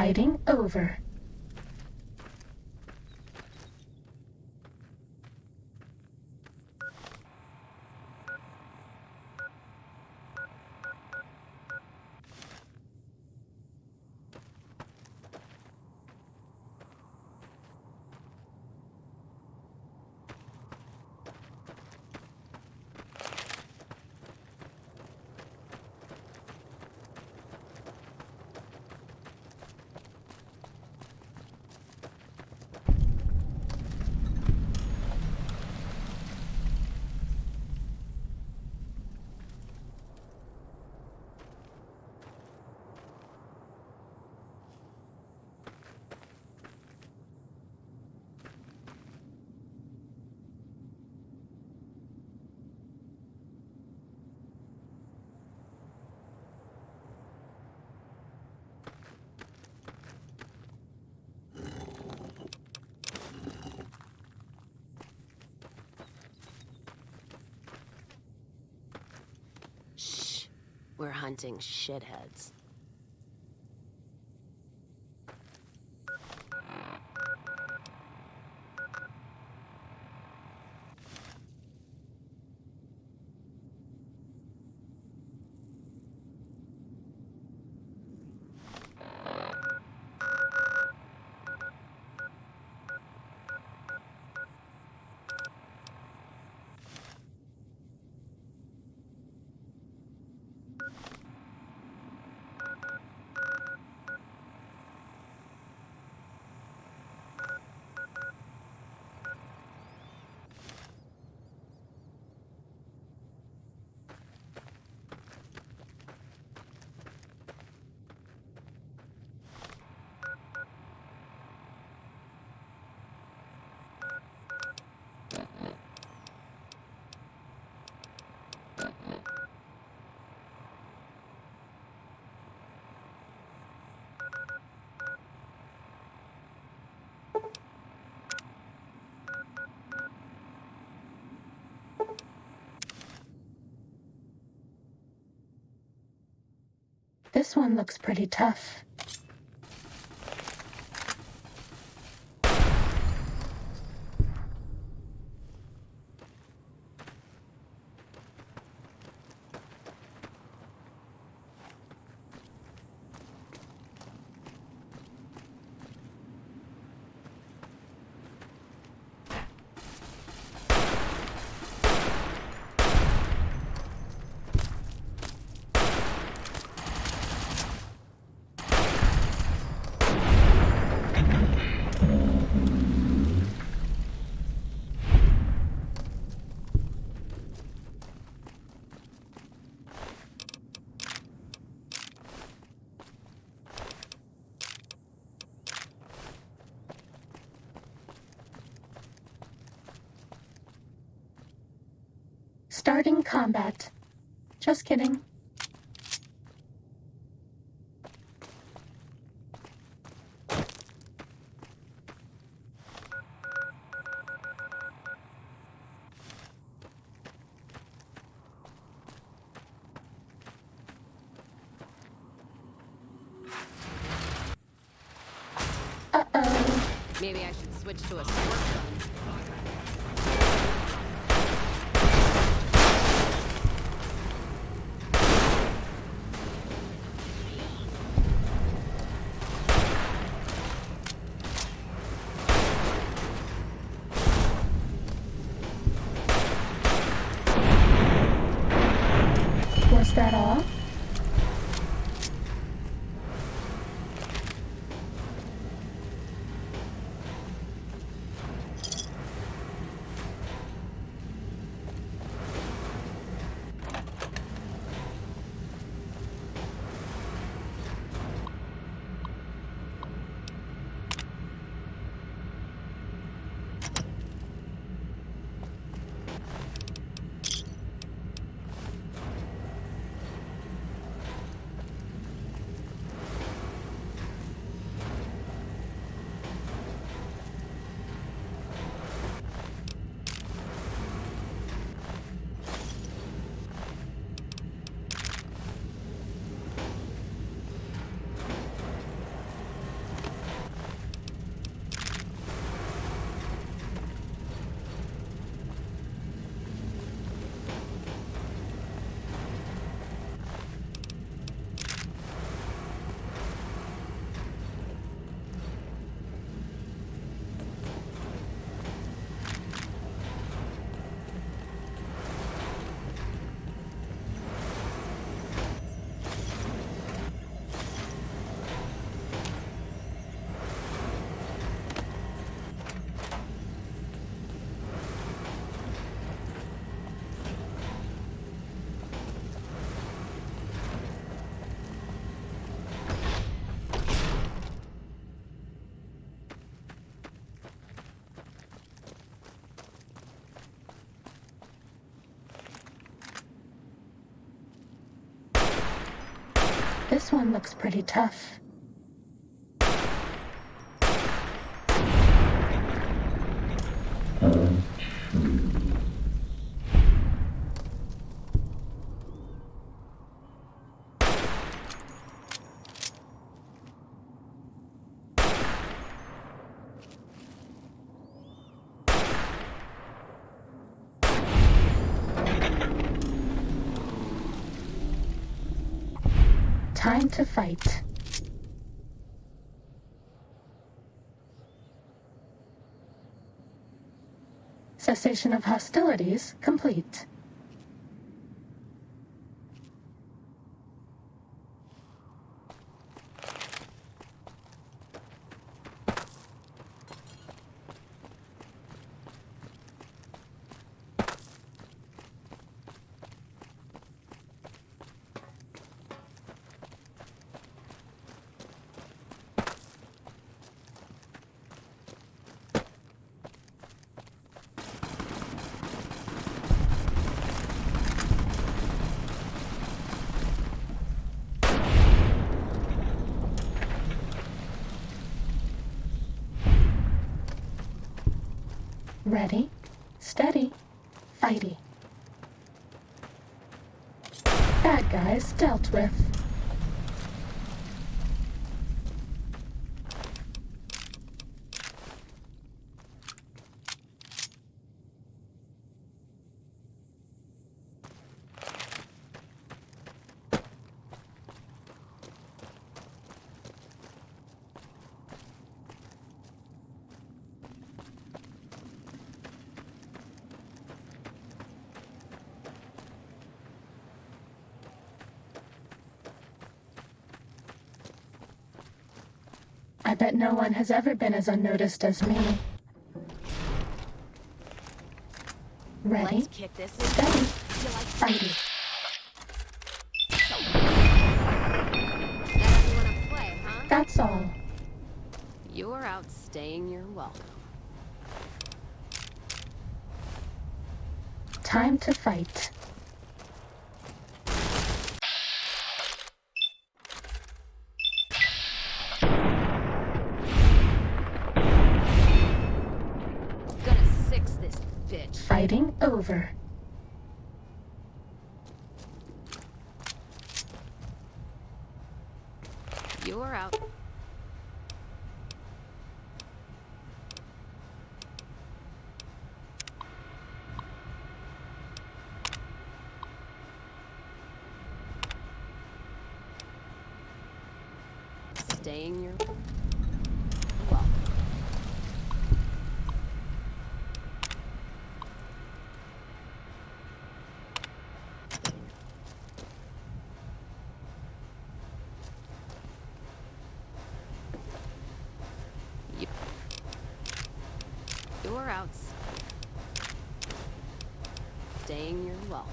fighting over. Shh. We're hunting shitheads. This one looks pretty tough. Starting combat. Just kidding. Uh-oh. Maybe I should switch to a sport gun. Was that all? This one looks pretty tough. Time to fight. Cessation of hostilities complete. Ready, steady, fighty. Bad guys dealt with. I bet no one has ever been as unnoticed as me. Ready, Let's kick this in. steady, You like fighty. That you wanna play, huh? That's all. You're out staying your welcome. Time to fight. Gonna six this bitch. Fighting over. You're out. Staying your welcome. You're out. Staying your welcome.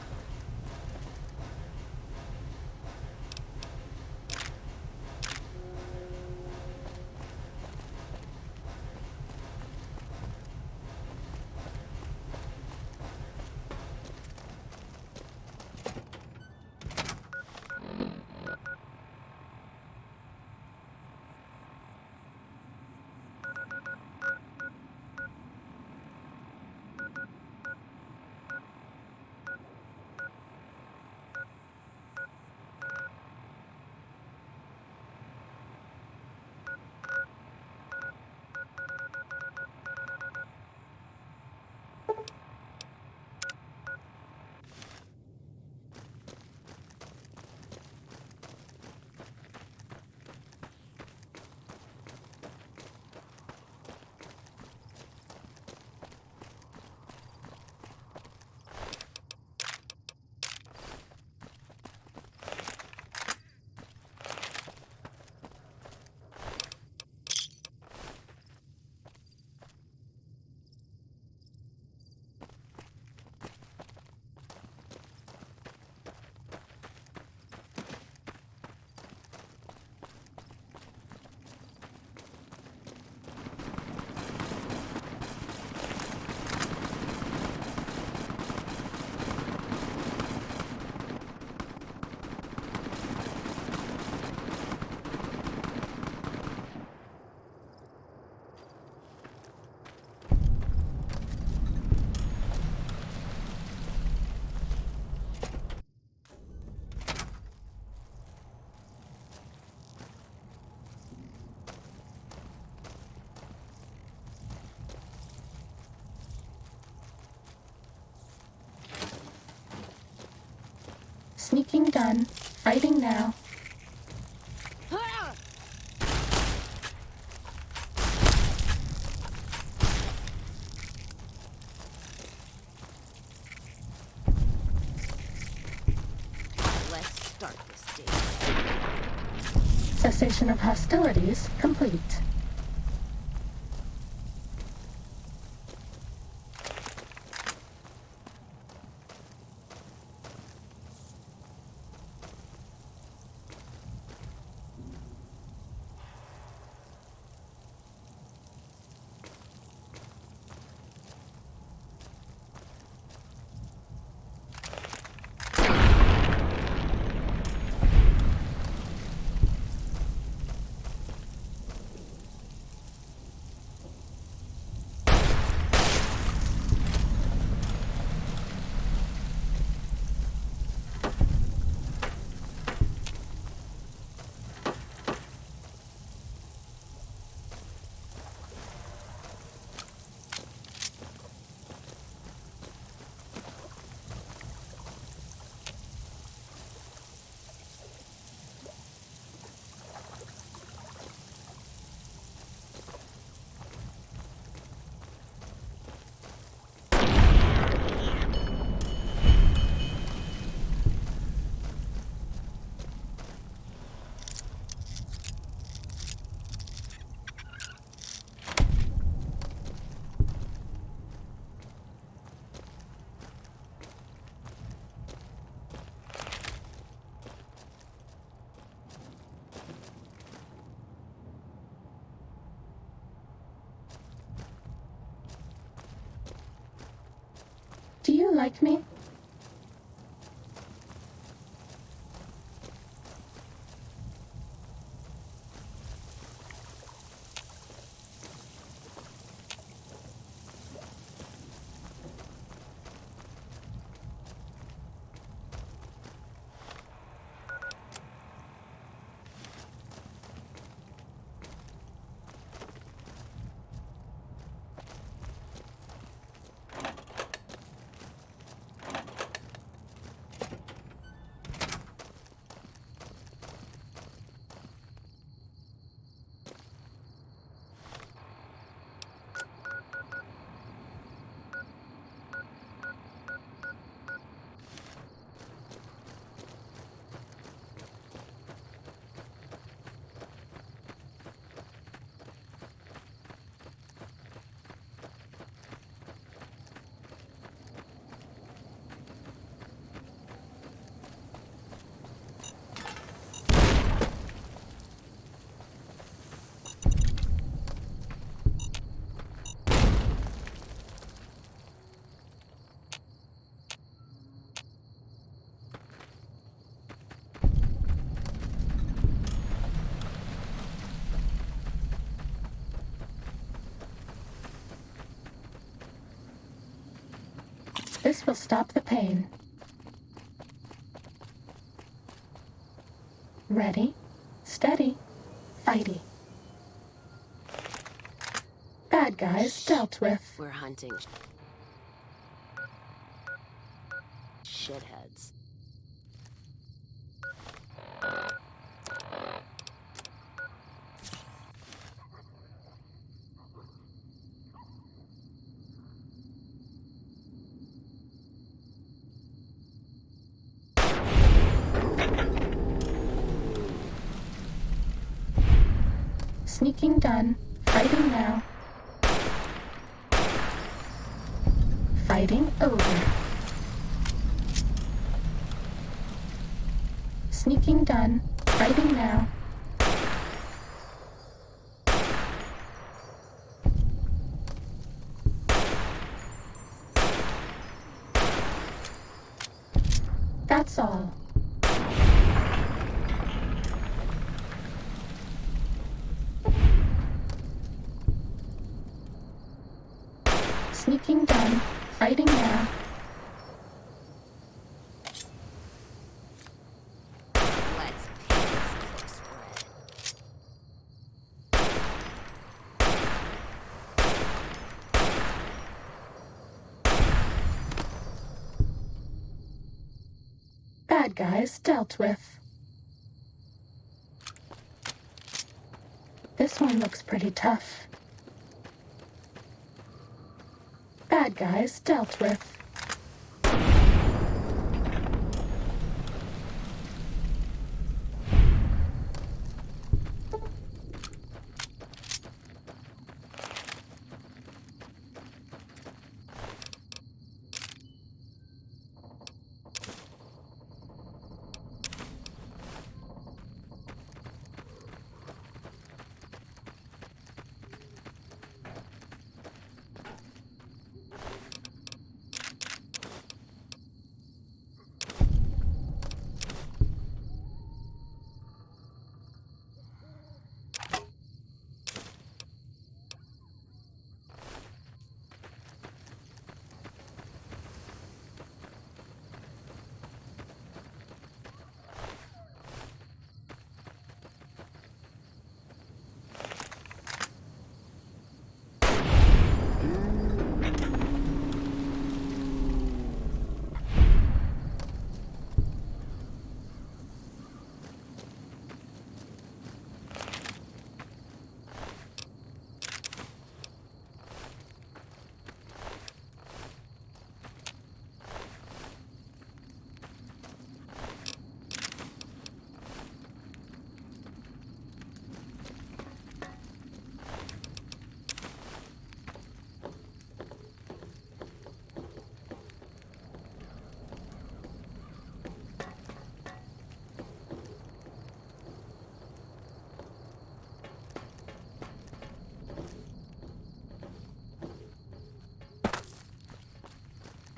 Sneaking done. Fighting now. Let's start this day. Cessation of hostilities complete. Do you like me? This will stop the pain. Ready, steady, fighty. Bad guys dealt with. We're hunting shitheads. Sneaking done. Fighting now. Fighting over. Sneaking done. Fighting now. That's all. Sneaking done. Fighting now. Let's paint this place red. Bad guys dealt with. This one looks pretty tough. Bad guys dealt with.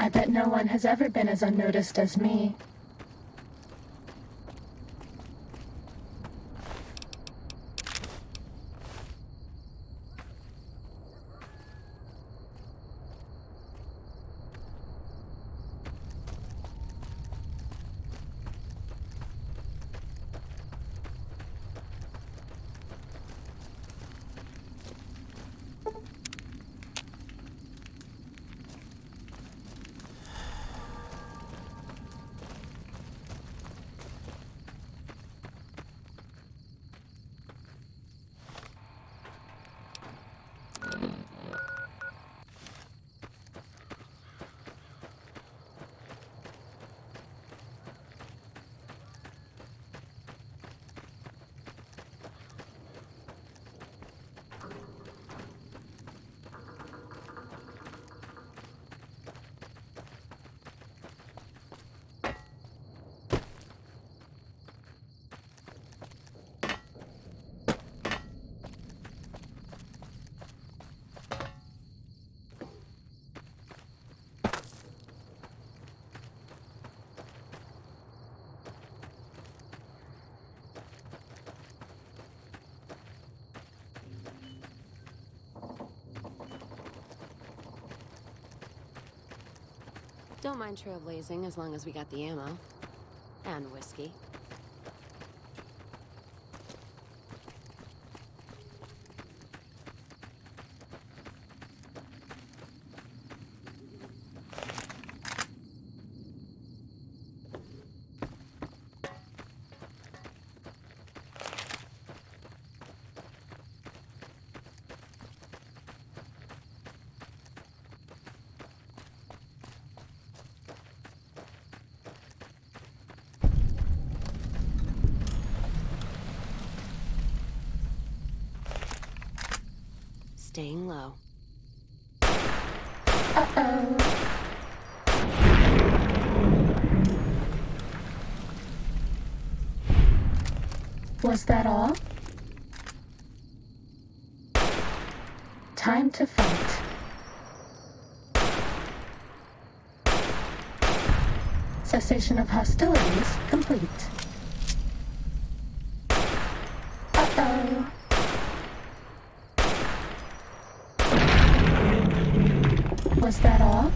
I bet no one has ever been as unnoticed as me. Don't mind trailblazing as long as we got the ammo. And whiskey. Staying low. Uh-oh. Was that all? Time to fight. Cessation of hostilities complete. Uh-oh. Was that all?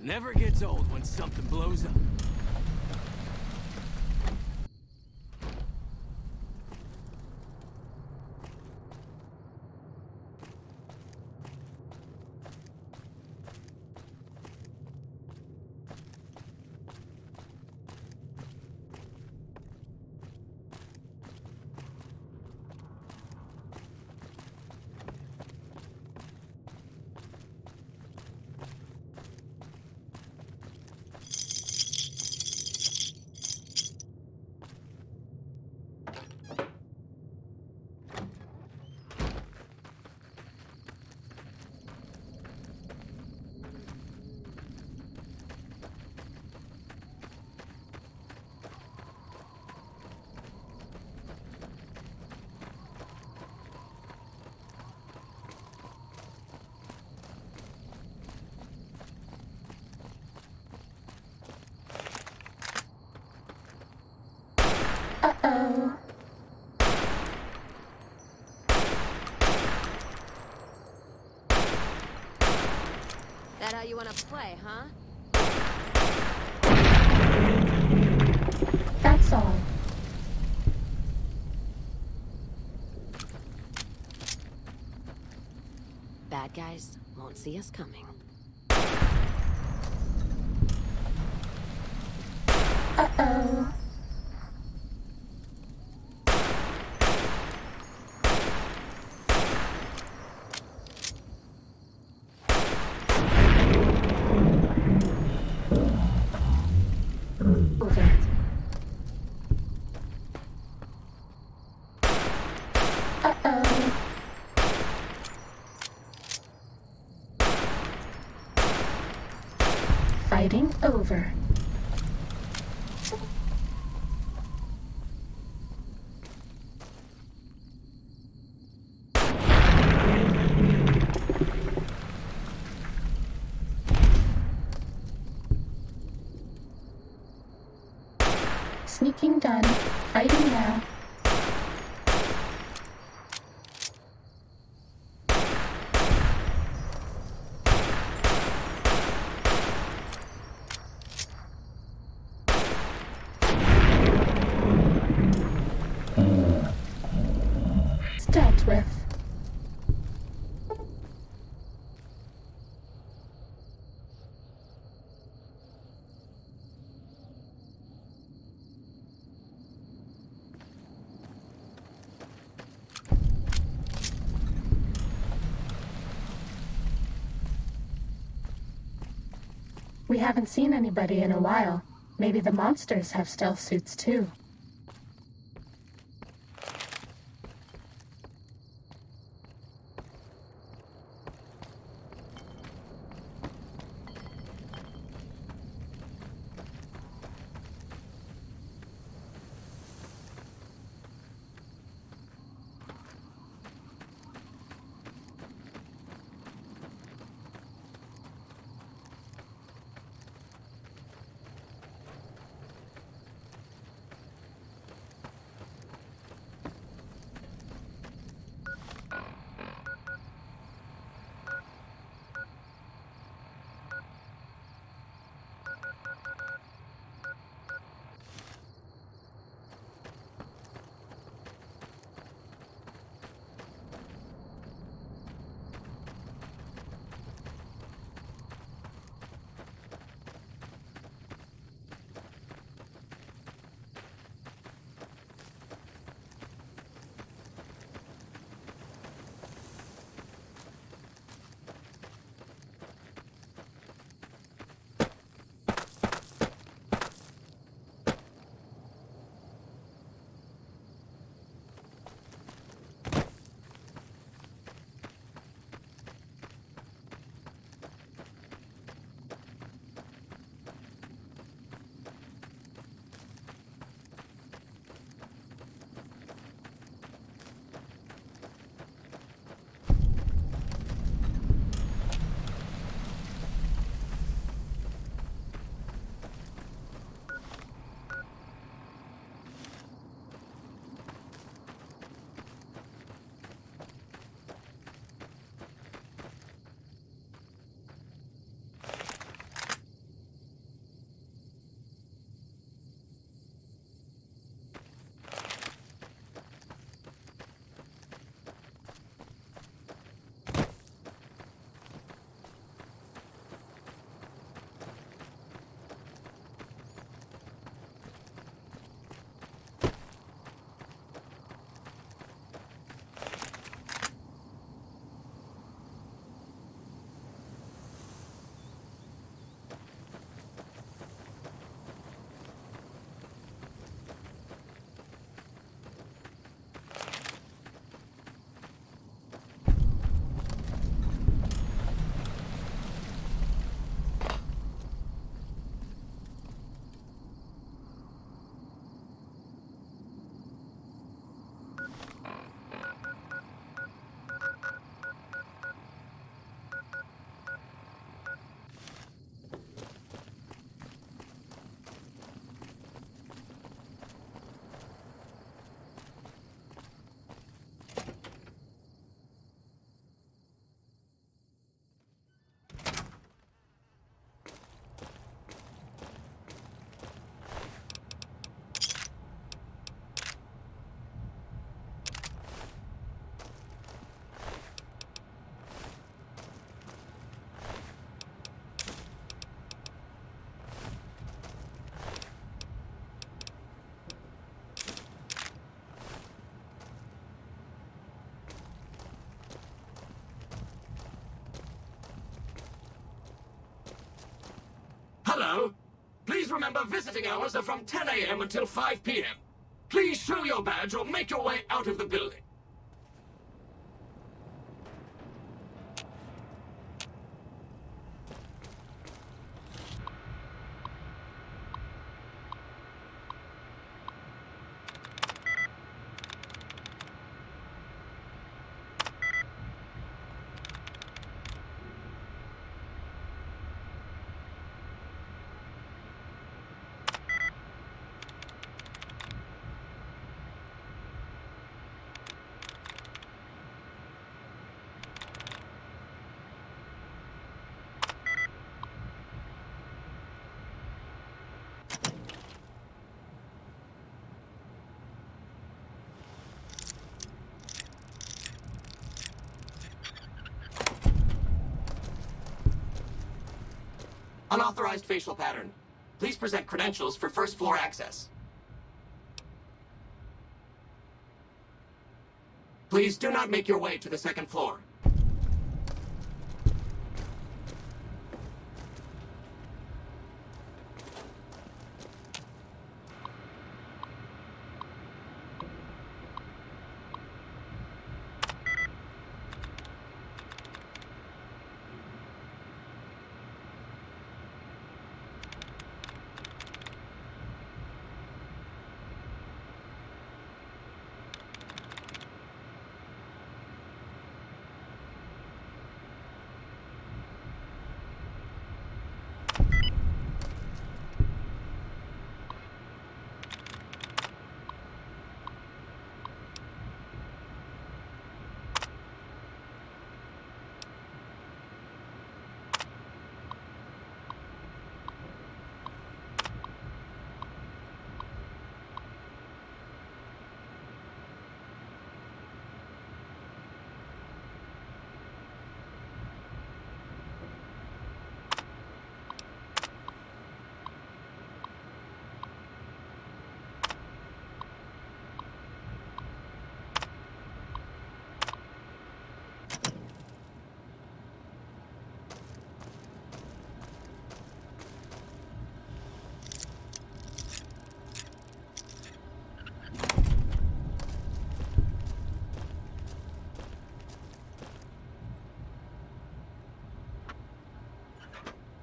Never gets old when something blows up. Uh-oh. That how you want to play, huh? That's all. Bad guys won't see us coming. Uh-oh. Over. Uh-oh. Fighting over. Sneaking done. Fighting now. It's dealt with. We haven't seen anybody in a while. Maybe the monsters have stealth suits too. Hello. Please remember visiting hours are from 10 a.m. until 5 p.m. Please show your badge or make your way out of the building. Unauthorized facial pattern. Please present credentials for first floor access. Please do not make your way to the second floor.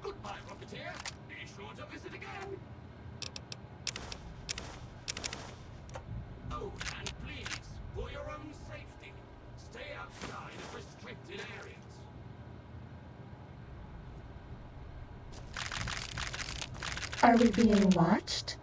Goodbye, Rocketeer. Be sure to visit again. Oh, and please, for your own safety, stay outside of restricted areas. Are we being watched?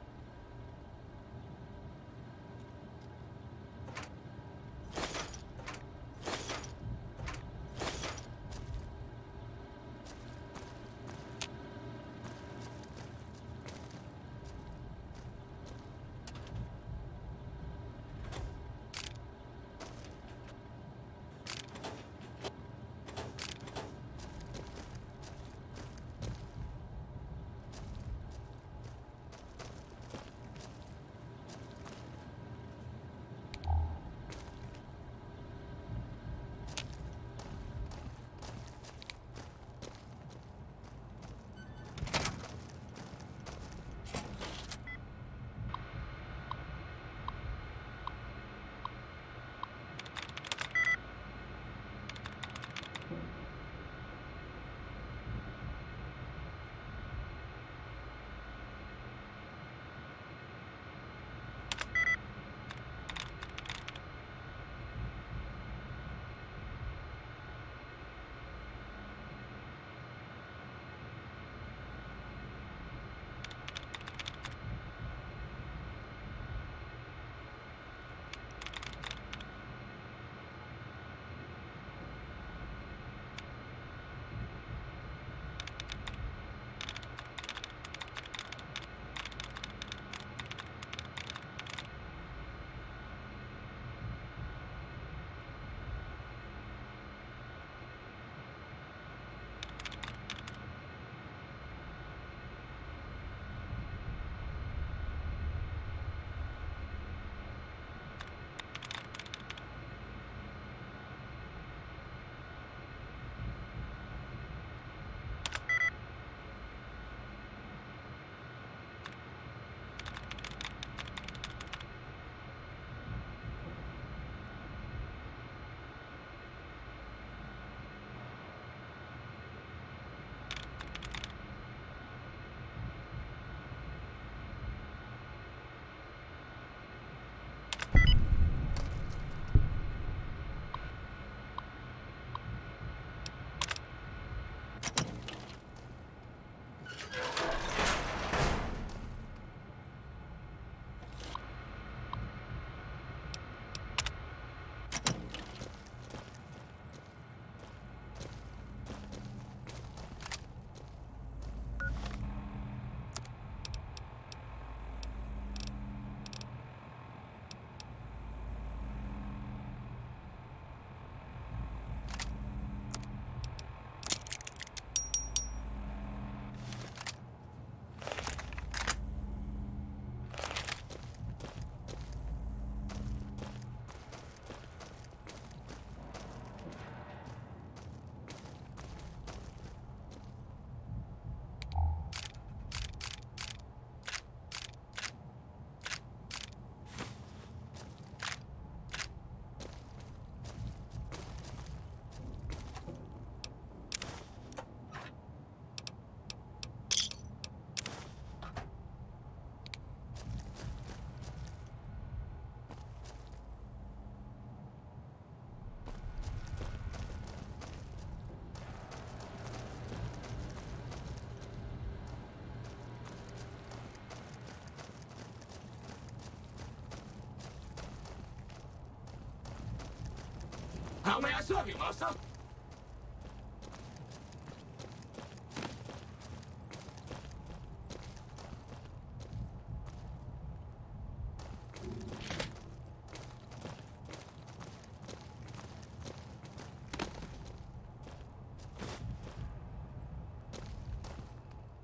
How may I serve you, master?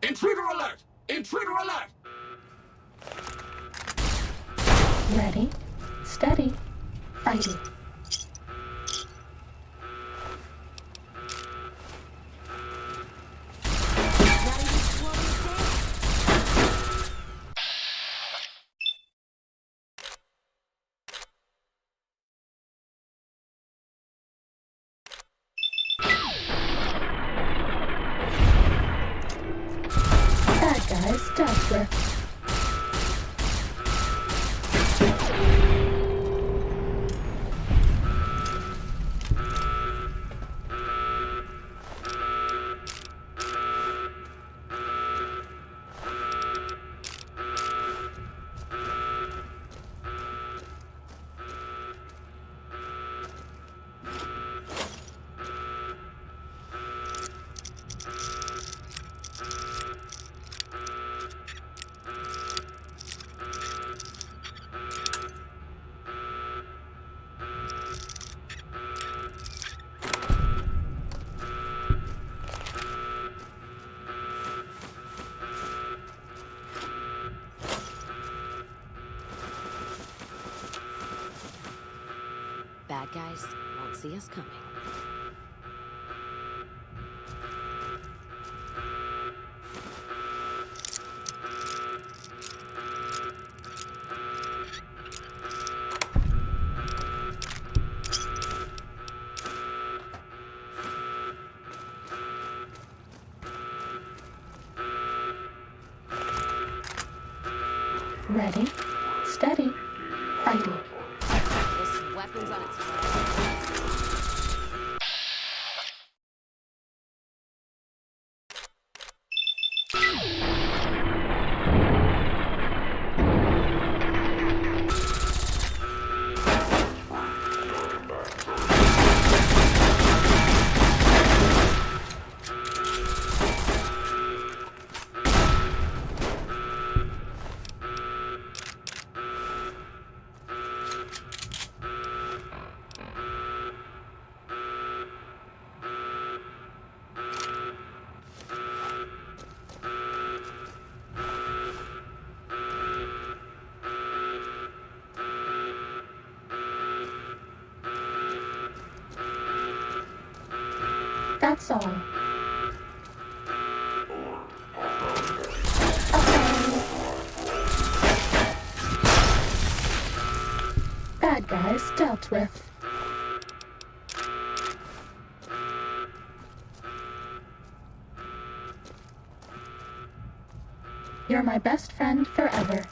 Intruder alert! Intruder alert! Ready, steady, fighting. Bad guys dealt with. Bad guys won't see us coming. Ready, steady, fighting. This weapon's on its That's all. Bad guys dealt with. You're my best friend forever.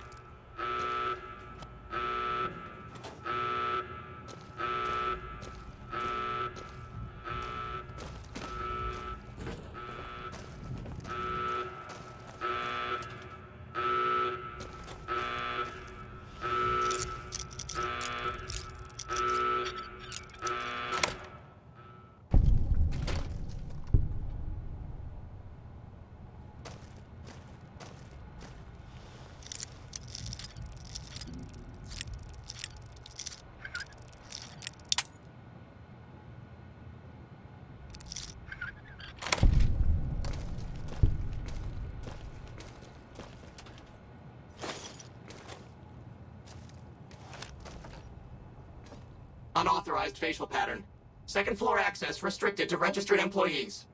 Unauthorized facial pattern. Second floor access restricted to registered employees.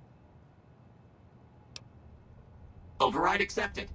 Override accepted.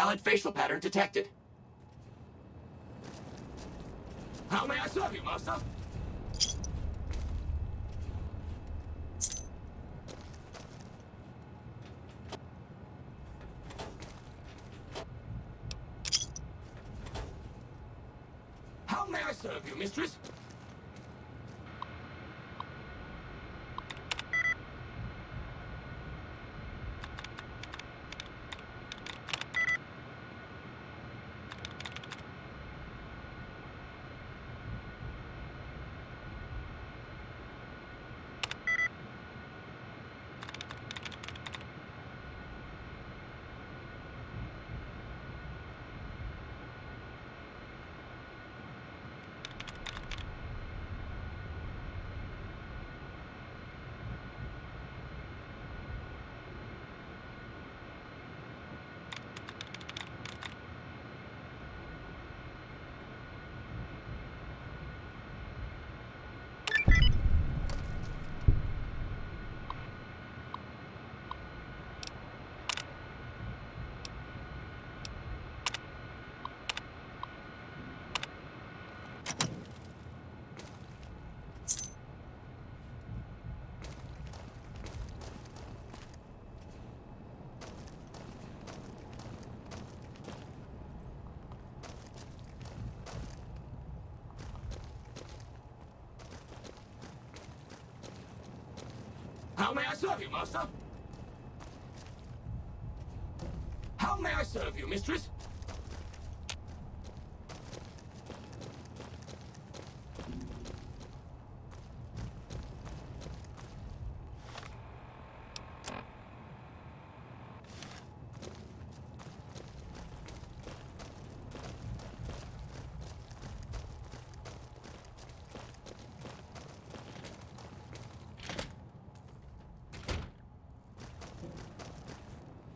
Invalid facial pattern detected. How may I serve you, master? How may I serve you, mistress? How may I serve you, master? How may I serve you, mistress?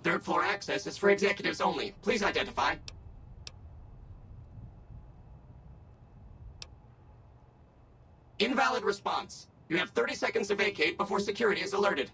Third floor access is for executives only. Please identify. Invalid response. You have 30 seconds to vacate before security is alerted.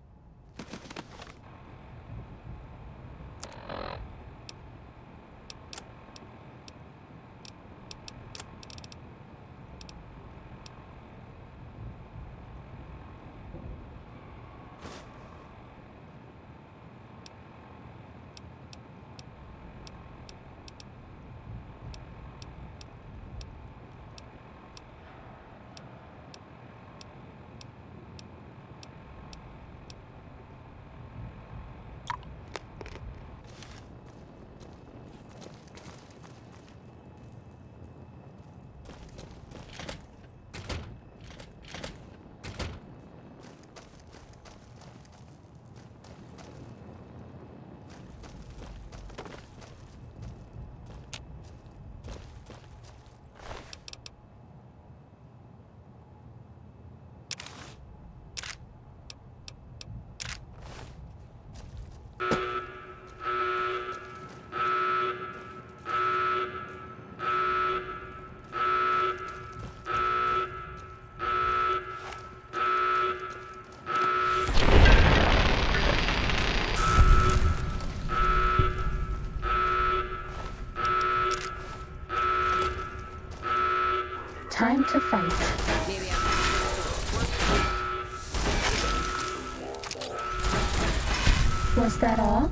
Time to fight. Was that all?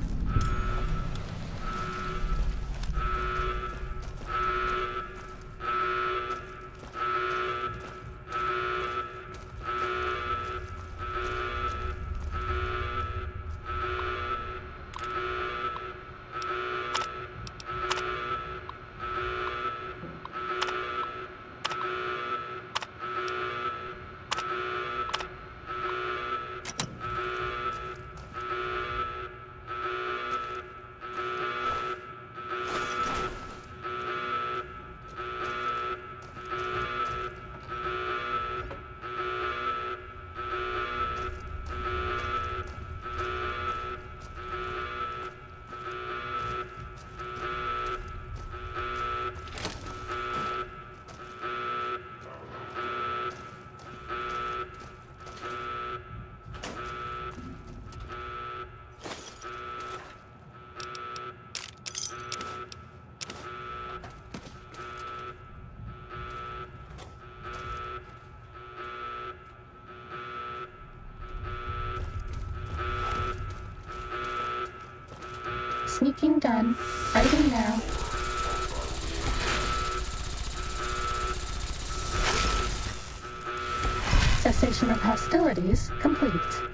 sneaking done. Fighting now. Cessation of hostilities complete.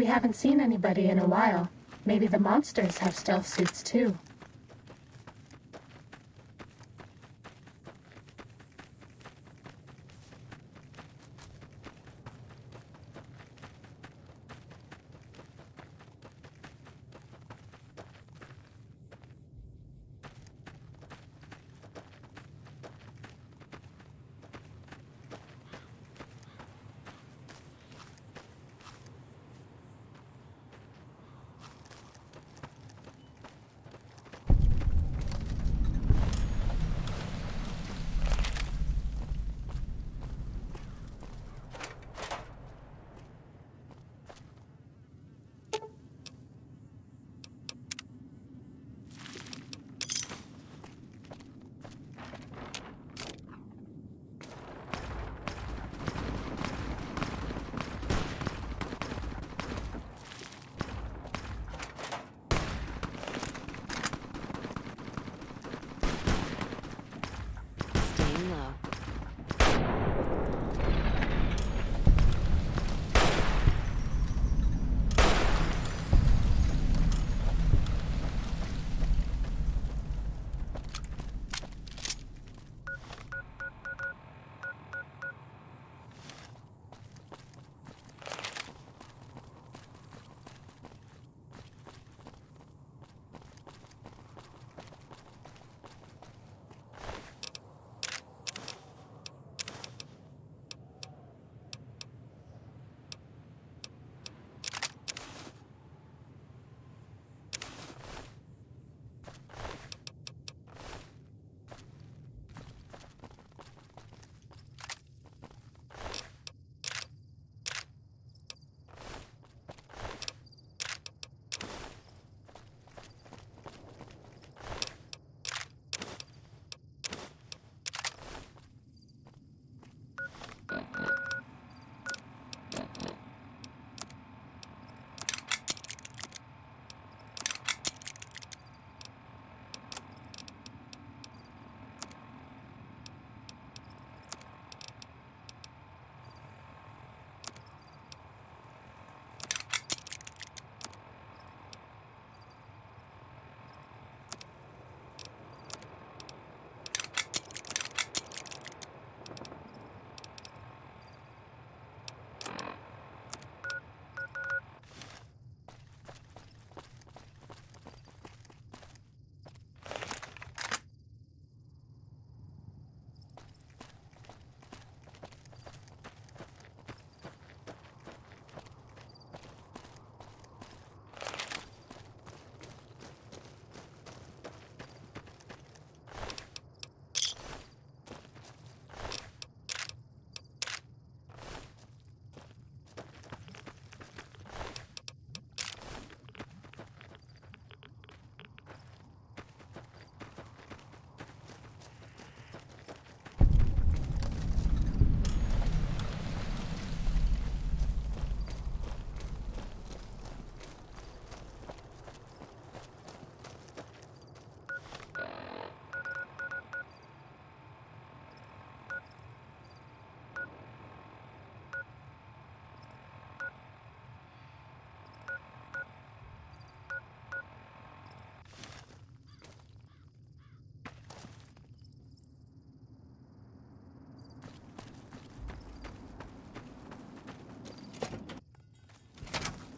We haven't seen anybody in a while. Maybe the monsters have stealth suits too. Staying low.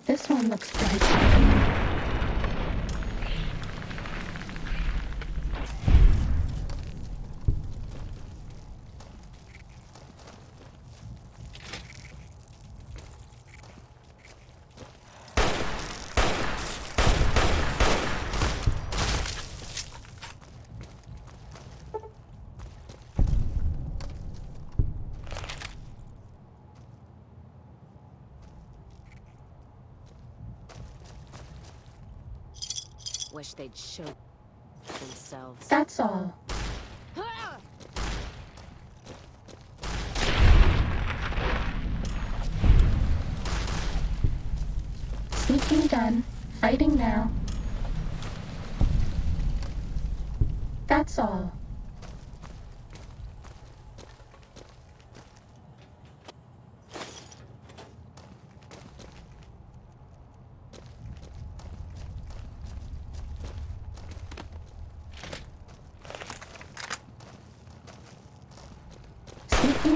This one looks bright. Wish they'd show themselves. That's all. Sneaking done. Fighting now. That's all.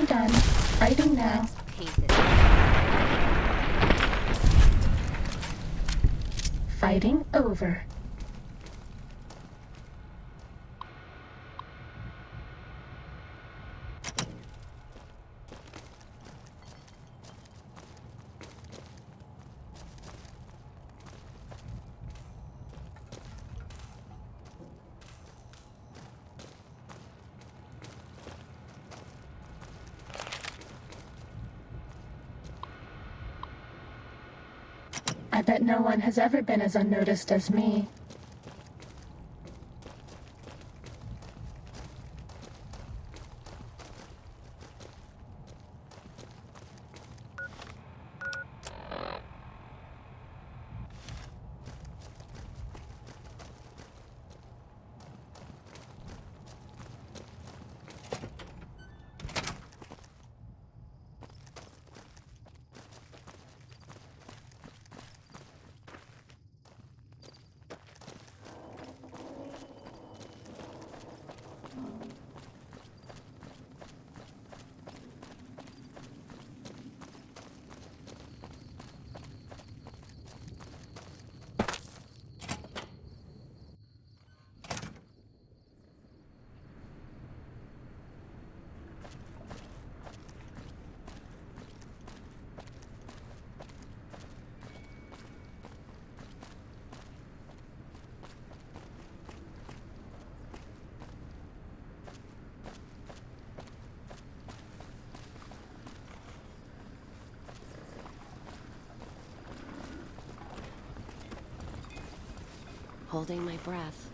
done. Fighting now. Fighting over. I bet no one has ever been as unnoticed as me. Holding my breath.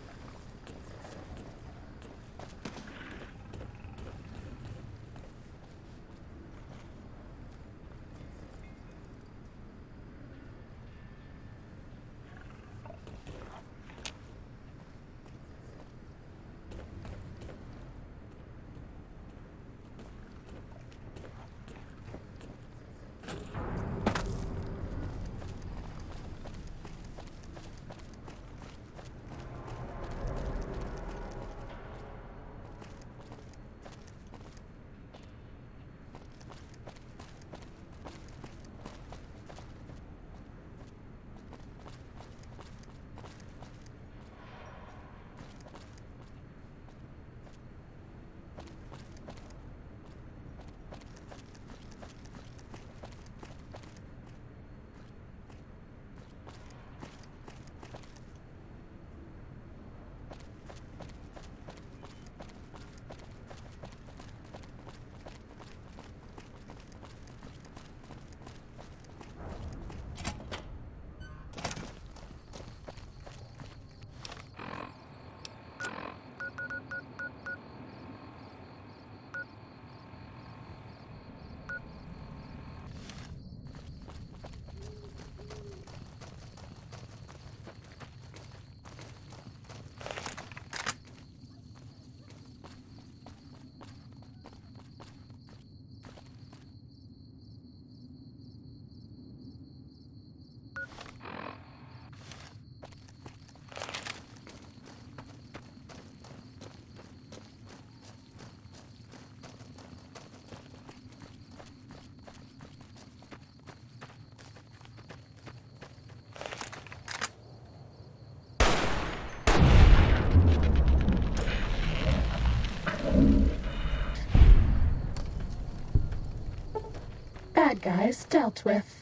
Bad guys dealt with.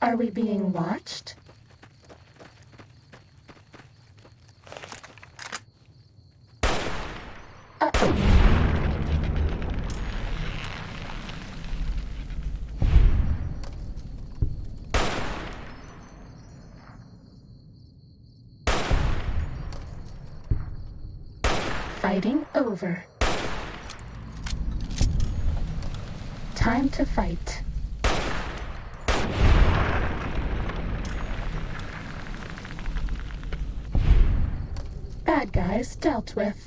Are we being watched? Fighting over. Time to fight. Bad guys dealt with.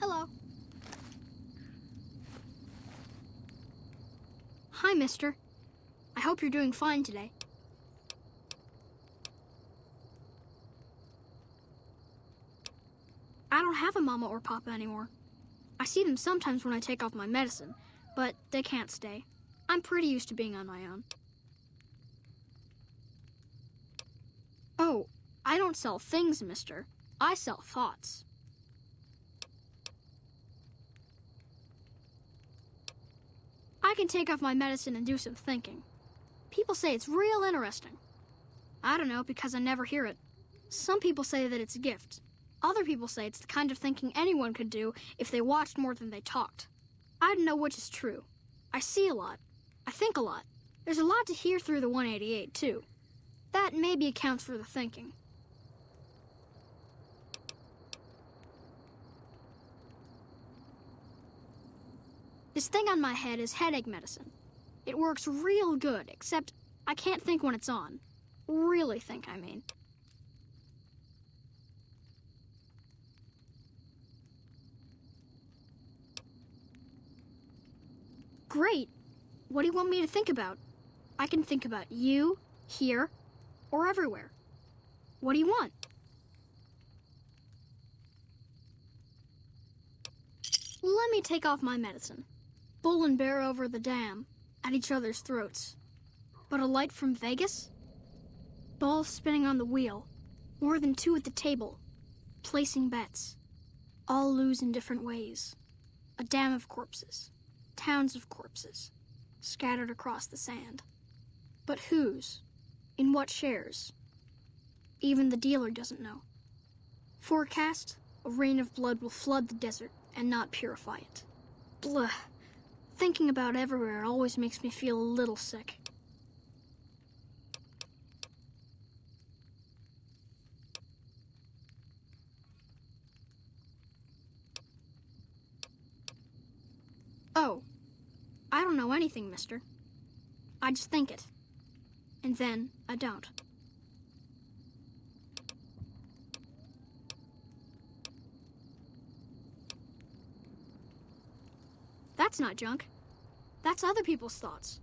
Hello. Hi, mister. I hope you're doing fine today. I don't have a mama or papa anymore. I see them sometimes when I take off my medicine, but they can't stay. I'm pretty used to being on my own. Oh, I don't sell things, mister. I sell thoughts. I can take off my medicine and do some thinking. People say it's real interesting. I don't know, because I never hear it. Some people say that it's a gift. Other people say it's the kind of thinking anyone could do if they watched more than they talked. I don't know which is true. I see a lot. I think a lot. There's a lot to hear through the 188, too. That maybe accounts for the thinking. This thing on my head is headache medicine. It works real good, except I can't think when it's on. Really think, I mean. Great. What do you want me to think about? I can think about you, here, or everywhere. What do you want? Let me take off my medicine. Bull and bear over the dam, at each other's throats. But a light from Vegas? Balls spinning on the wheel, more than two at the table, placing bets. All lose in different ways. A dam of corpses, towns of corpses, scattered across the sand. But whose? In what shares? Even the dealer doesn't know. Forecast, a rain of blood will flood the desert and not purify it. Blah. Thinking about everywhere always makes me feel a little sick. Oh, I don't know anything, mister. I just think it. And then I don't. That's not junk. That's other people's thoughts.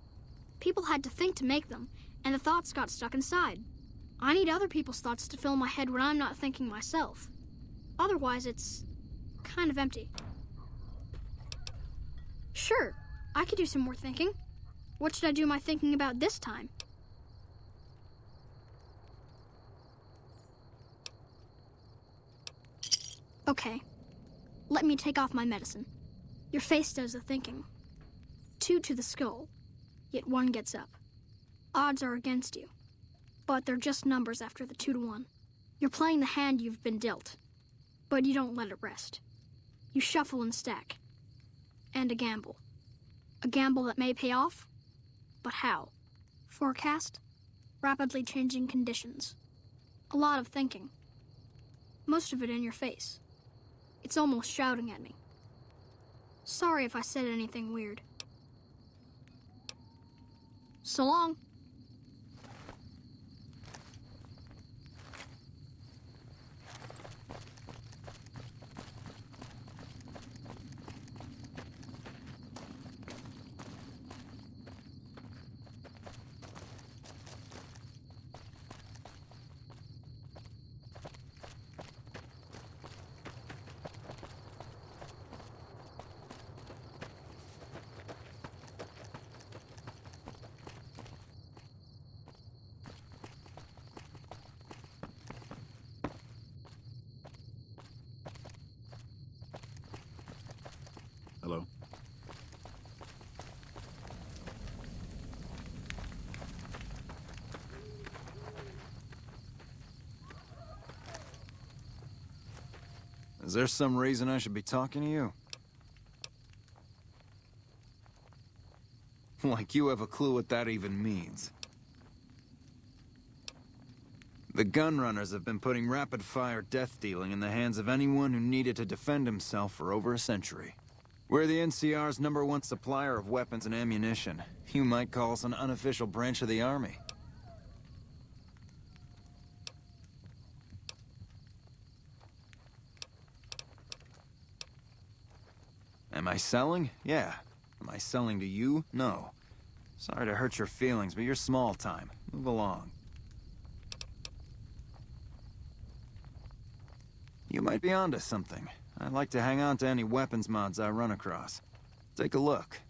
People had to think to make them, and the thoughts got stuck inside. I need other people's thoughts to fill my head when I'm not thinking myself. Otherwise, it's kind of empty. Sure, I could do some more thinking. What should I do my thinking about this time? Okay, let me take off my medicine. Your face does the thinking. 2 to the skull, yet 1 gets up. Odds are against you. but they're just numbers after the 2 to 1. You're playing the hand you've been dealt, but you don't let it rest. You shuffle and stack. And a gamble. A gamble that may pay off, but how? Forecast? Rapidly changing conditions. A lot of thinking. Most of it in your face. It's almost shouting at me. Sorry if I said anything weird. So long. Hello? Is there some reason I should be talking to you? Like you have a clue what that even means. The gunrunners have been putting rapid-fire death dealing in the hands of anyone who needed to defend himself for over a century. We're the NCR's #1 supplier of weapons and ammunition. You might call us an unofficial branch of the Army. Am I selling? Yeah. Am I selling to you? No. Sorry to hurt your feelings, but you're small time. Move along. You might be onto something. I'd like to hang on to any weapons mods I run across. Take a look.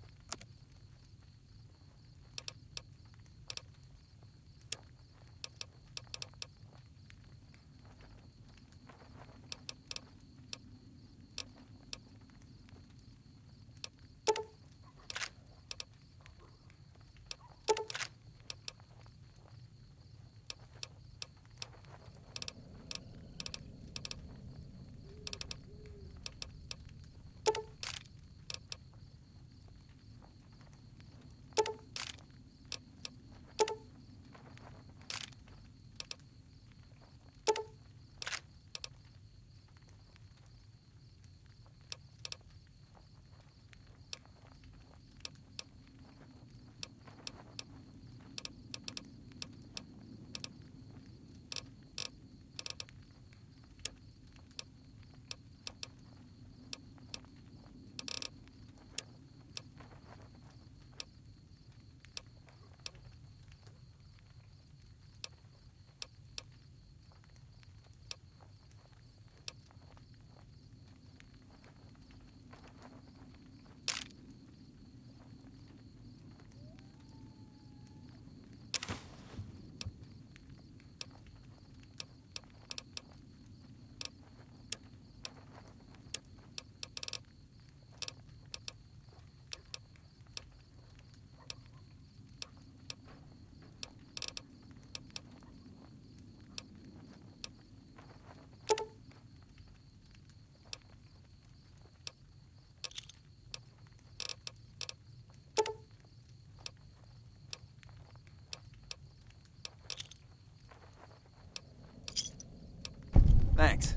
Thanks.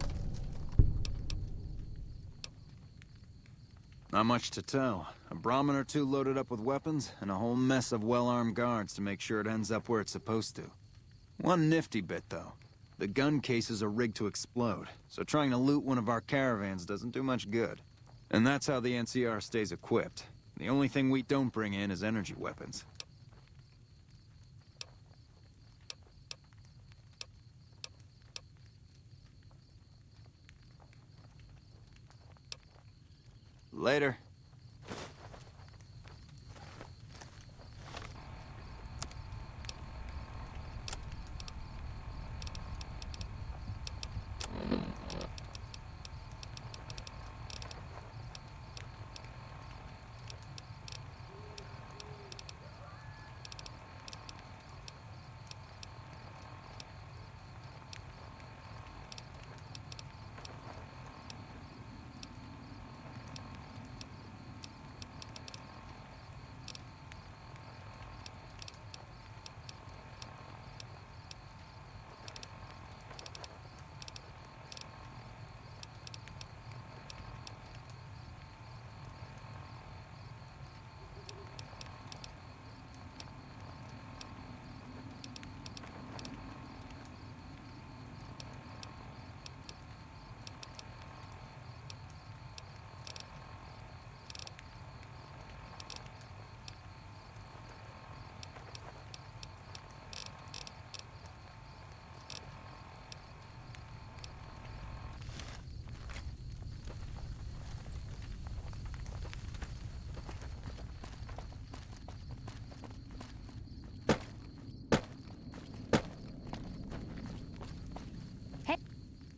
Not much to tell. A Brahmin or two loaded up with weapons, and a whole mess of well-armed guards to make sure it ends up where it's supposed to. One nifty bit, though. The gun cases are rigged to explode, so trying to loot one of our caravans doesn't do much good. And that's how the NCR stays equipped. The only thing we don't bring in is energy weapons. Later.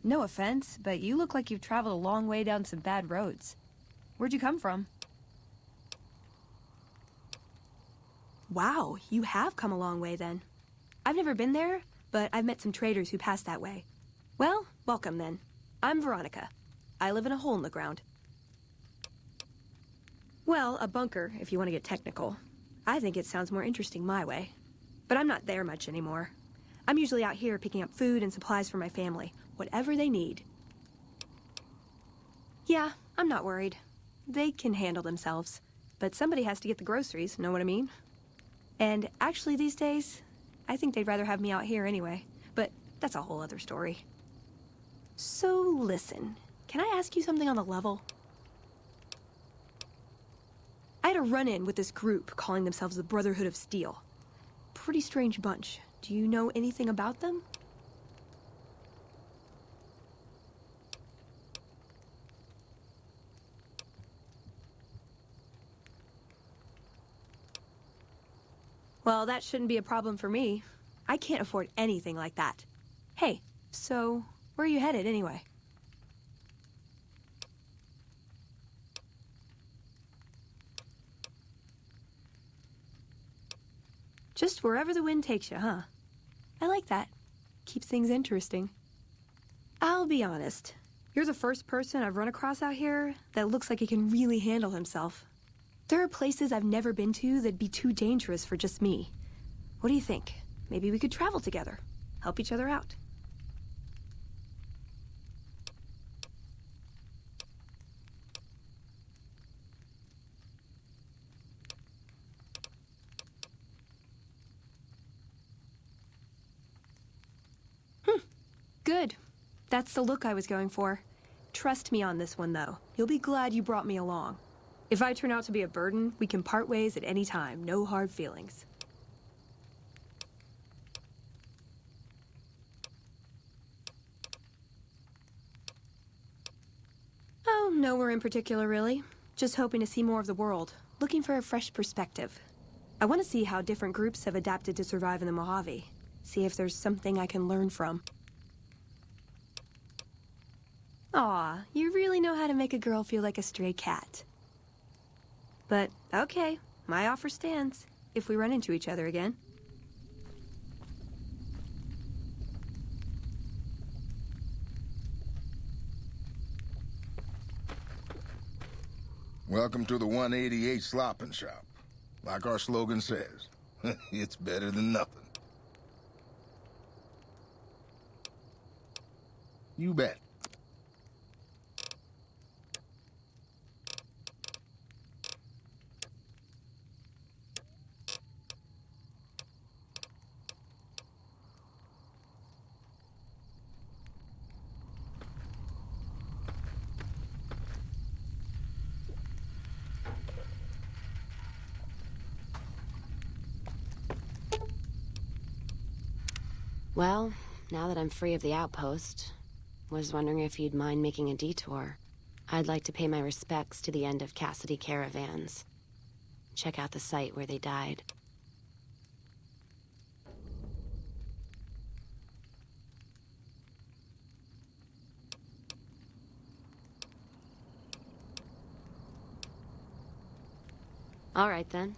No offense, but you look like you've traveled a long way down some bad roads. Where'd you come from? Wow, you have come a long way then. I've never been there, but I've met some traders who pass that way. Well, welcome then. I'm Veronica. I live in a hole in the ground. Well, a bunker, if you want to get technical. I think it sounds more interesting my way. But I'm not there much anymore. I'm usually out here picking up food and supplies for my family, whatever they need. Yeah, I'm not worried. They can handle themselves. But somebody has to get the groceries, know what I mean? And actually these days, I think they'd rather have me out here anyway. But that's a whole other story. So listen, can I ask you something on the level? I had a run-in with this group calling themselves the Brotherhood of Steel. Pretty strange bunch. Do you know anything about them? Well, that shouldn't be a problem for me. I can't afford anything like that. Hey, so where are you headed anyway? Just wherever the wind takes you, huh? I like that. Keeps things interesting. I'll be honest. You're the first person I've run across out here that looks like he can really handle himself. There are places I've never been to that'd be too dangerous for just me. What do you think? Maybe we could travel together. Help each other out. Good. That's the look I was going for. Trust me on this one, though. You'll be glad you brought me along. If I turn out to be a burden, we can part ways at any time. No hard feelings. Oh, nowhere in particular, really. Just hoping to see more of the world. Looking for a fresh perspective. I want to see how different groups have adapted to survive in the Mojave. See if there's something I can learn from. Aw, you really know how to make a girl feel like a stray cat. But, okay, my offer stands, if we run into each other again. Welcome to the 188 Sloppin' Shop. Like our slogan says, it's better than nothing. You bet. Well, now that I'm free of the outpost, was wondering if you'd mind making a detour. I'd like to pay my respects to the end of Cassidy caravans. Check out the site where they died. All right, then.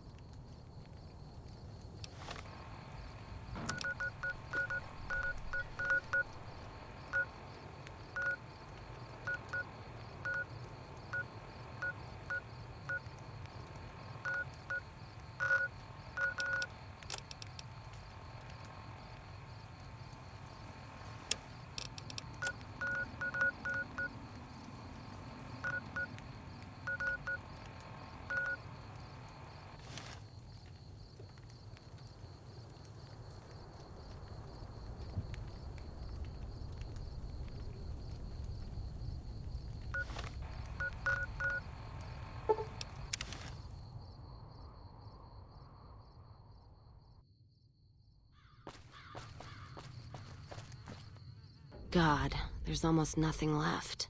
God, there's almost nothing left.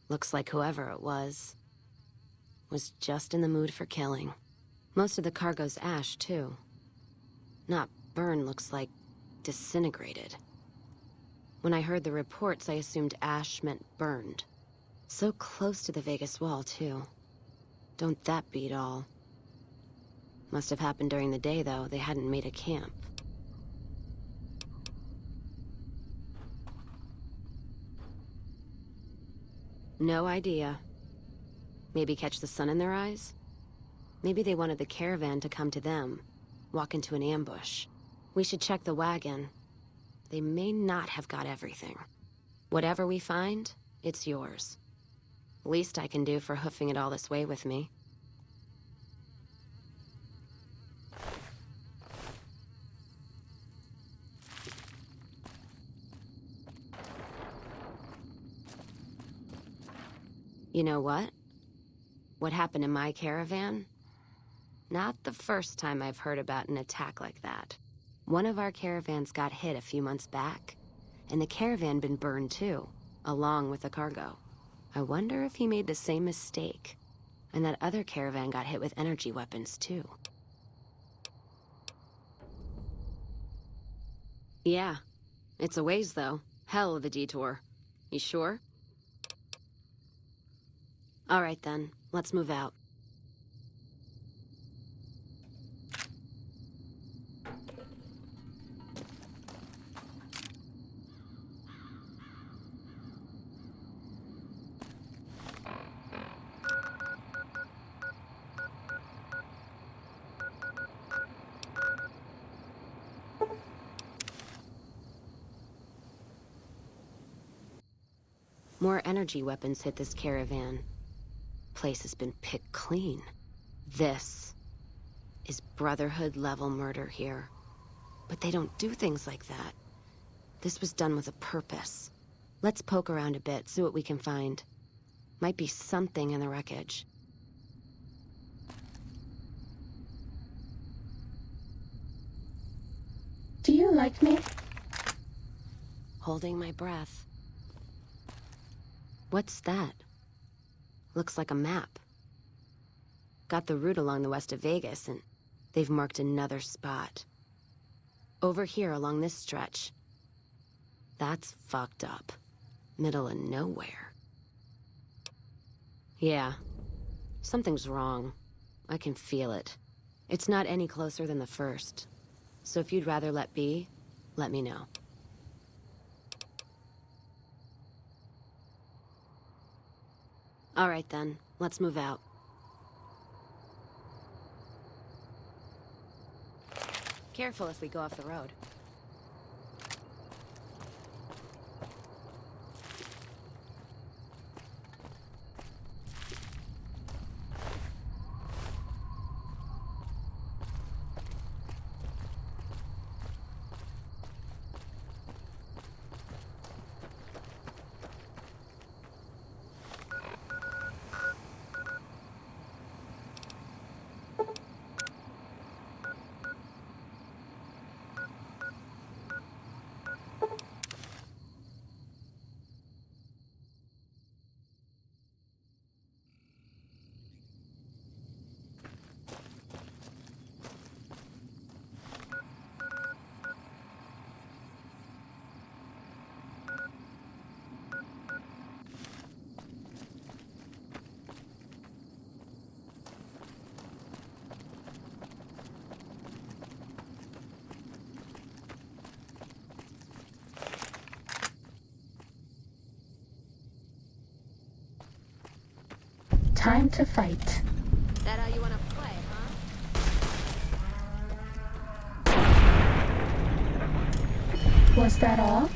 Looks like whoever it was just in the mood for killing. Most of the cargo's ash, too. Not burned, looks like disintegrated. When I heard the reports, I assumed ash meant burned. So close to the Vegas wall, too. Don't that beat all? Must have happened during the day, though. They hadn't made a camp. No idea. Maybe catch the sun in their eyes? Maybe they wanted the caravan to come to them, walk into an ambush. We should check the wagon. They may not have got everything. Whatever we find, it's yours. Least I can do for hoofing it all this way with me. You know what? What happened in my caravan? Not the first time I've heard about an attack like that. One of our caravans got hit a few months back, and the caravan been burned too, along with the cargo. I wonder if he made the same mistake, and that other caravan got hit with energy weapons too. Yeah, it's a ways though. Hell of a detour. You sure? All right then, let's move out. More energy weapons hit this caravan. Place has been picked clean. This is Brotherhood-level murder here. But they don't do things like that. This was done with a purpose. Let's poke around a bit, see what we can find. Might be something in the wreckage. Do you like me? Holding my breath. What's that? Looks like a map. Got the route along the west of Vegas, and they've marked another spot. Over here along this stretch. That's fucked up. Middle of nowhere. Yeah. Something's wrong. I can feel it. It's not any closer than the first. So if you'd rather let be, let me know. All right then, let's move out. Careful if we go off the road. Time to fight. That how you want to play, huh? Was that all?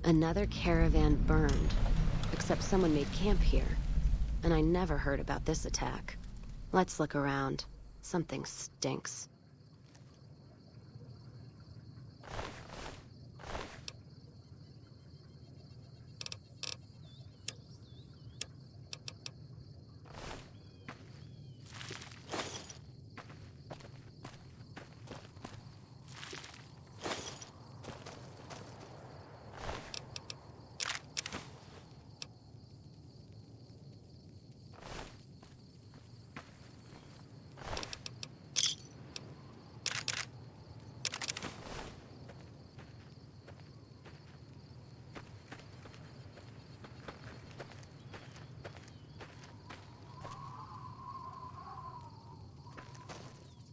Another caravan burned, except someone made camp here. And I never heard about this attack. Let's look around. Something stinks.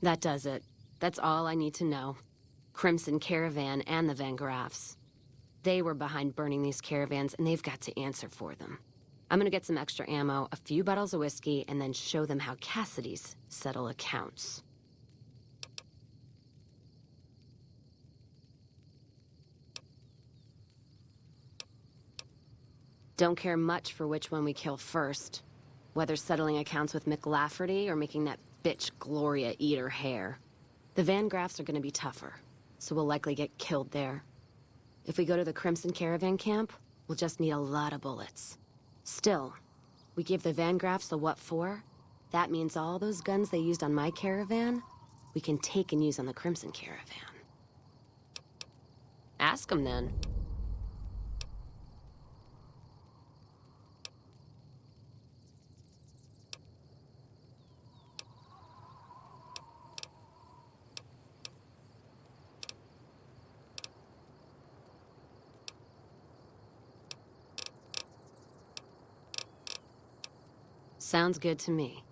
That does it. That's all I need to know. Crimson Caravan and the Van Graffs. They were behind burning these caravans, and they've got to answer for them. I'm gonna get some extra ammo, a few bottles of whiskey, and then show them how Cassidy's settle accounts. Don't care much for which one we kill first. Whether settling accounts with McLafferty or making that bitch Gloria eat her hair. The Van Graffs are gonna be tougher, so we'll likely get killed there. If we go to the Crimson Caravan camp, we'll just need a lot of bullets. Still, we give the Van Graffs the what for. That means all those guns they used on my caravan, we can take and use on the Crimson Caravan. Ask them then. Sounds good to me.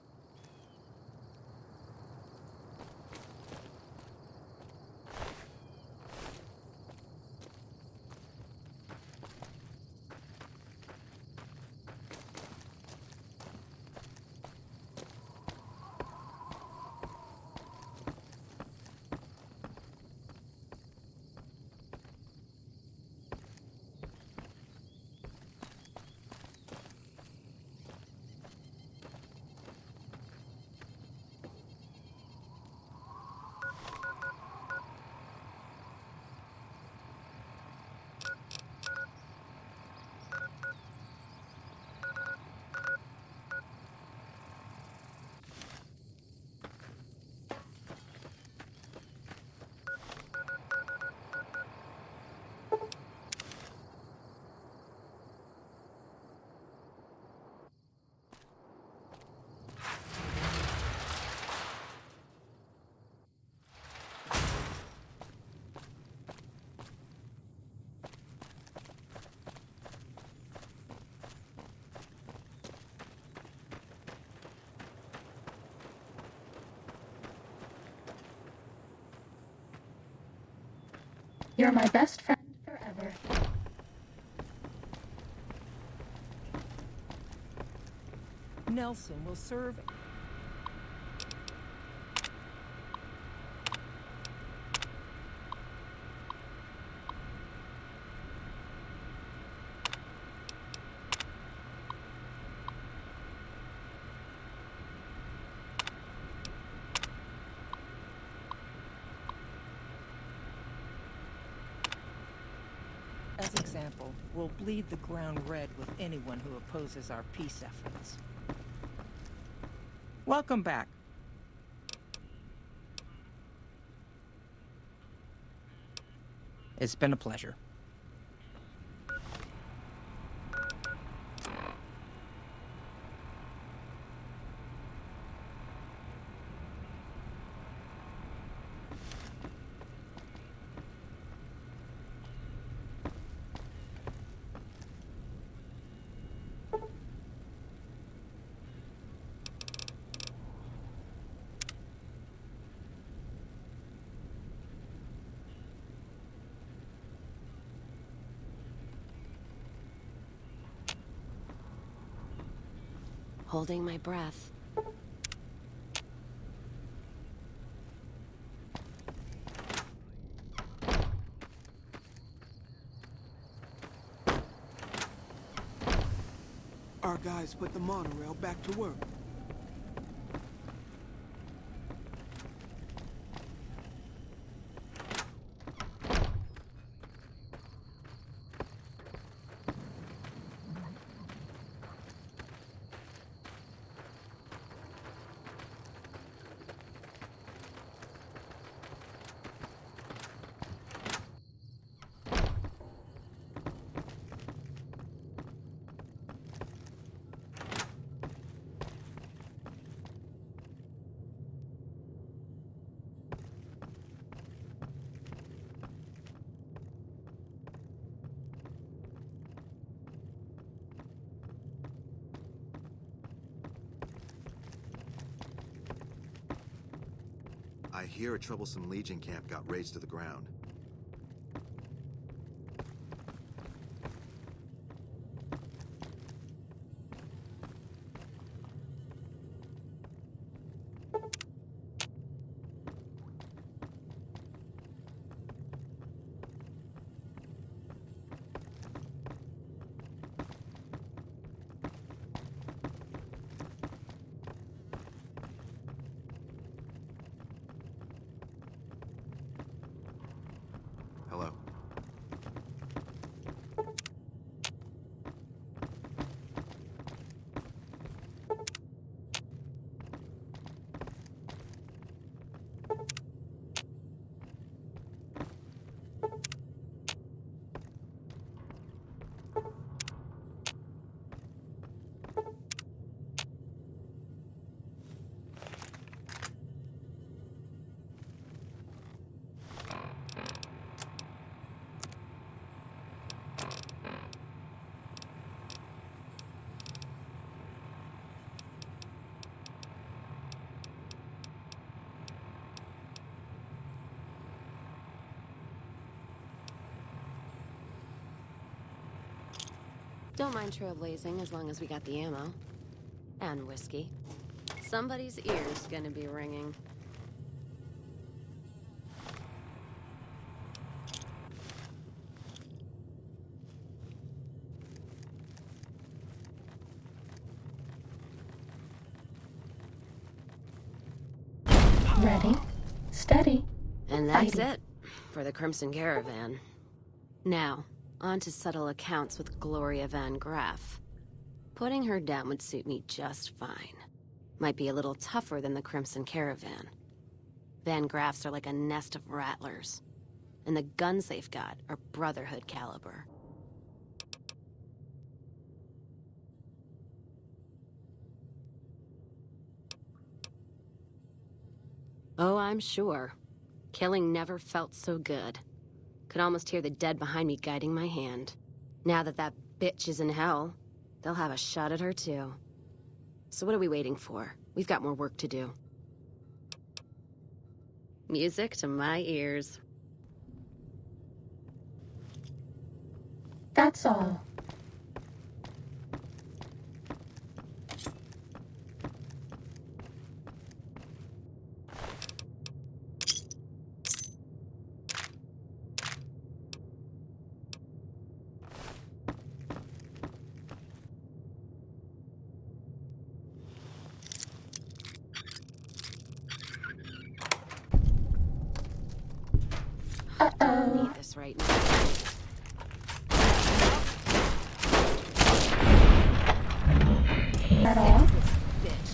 You're my best friend forever. Nelson will serve. As example, we'll bleed the ground red with anyone who opposes our peace efforts. Welcome back. It's been a pleasure. Holding my breath. Our guys put the monorail back to work. I hear a troublesome Legion camp got razed to the ground. Hello. Don't mind trailblazing as long as we got the ammo. And whiskey. Somebody's ear's gonna be ringing. Ready, steady. And that's fighting. it for the Crimson Caravan. Now, on to settle accounts with Gloria Van Graff. Putting her down would suit me just fine. Might be a little tougher than the Crimson Caravan. Van Graffs are like a nest of rattlers. And the guns they've got are Brotherhood caliber. Oh, I'm sure. Killing never felt so good. Could almost hear the dead behind me guiding my hand. Now that that bitch is in hell, they'll have a shot at her too. So what are we waiting for? We've got more work to do. Music to my ears. That's all. I need this right now. At all? Bitch.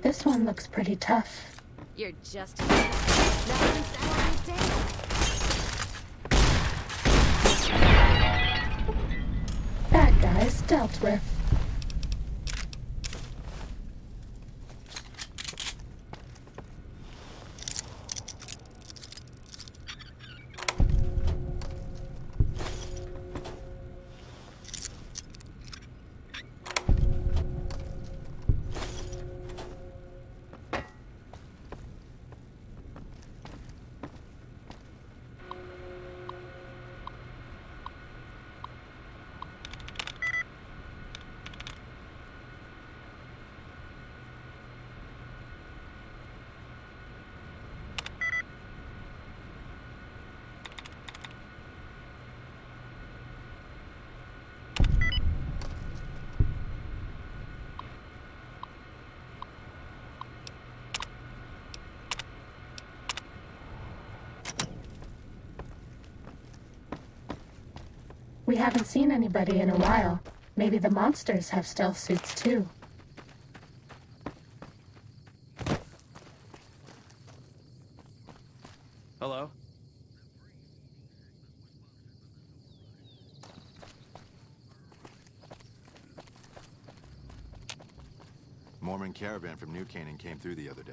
This one looks pretty tough. You're just not even said Bad guys dealt with. We haven't seen anybody in a while. Maybe the monsters have stealth suits too. Hello? Mormon caravan from New Canaan came through the other day.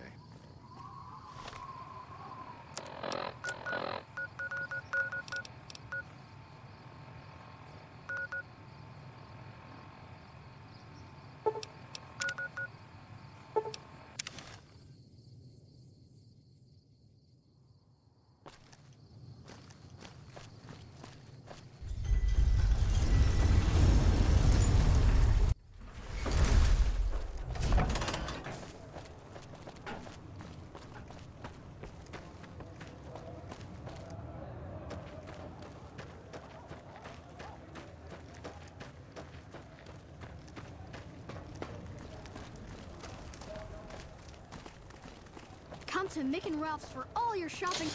Come to Mick and Ralph's for all your shopping.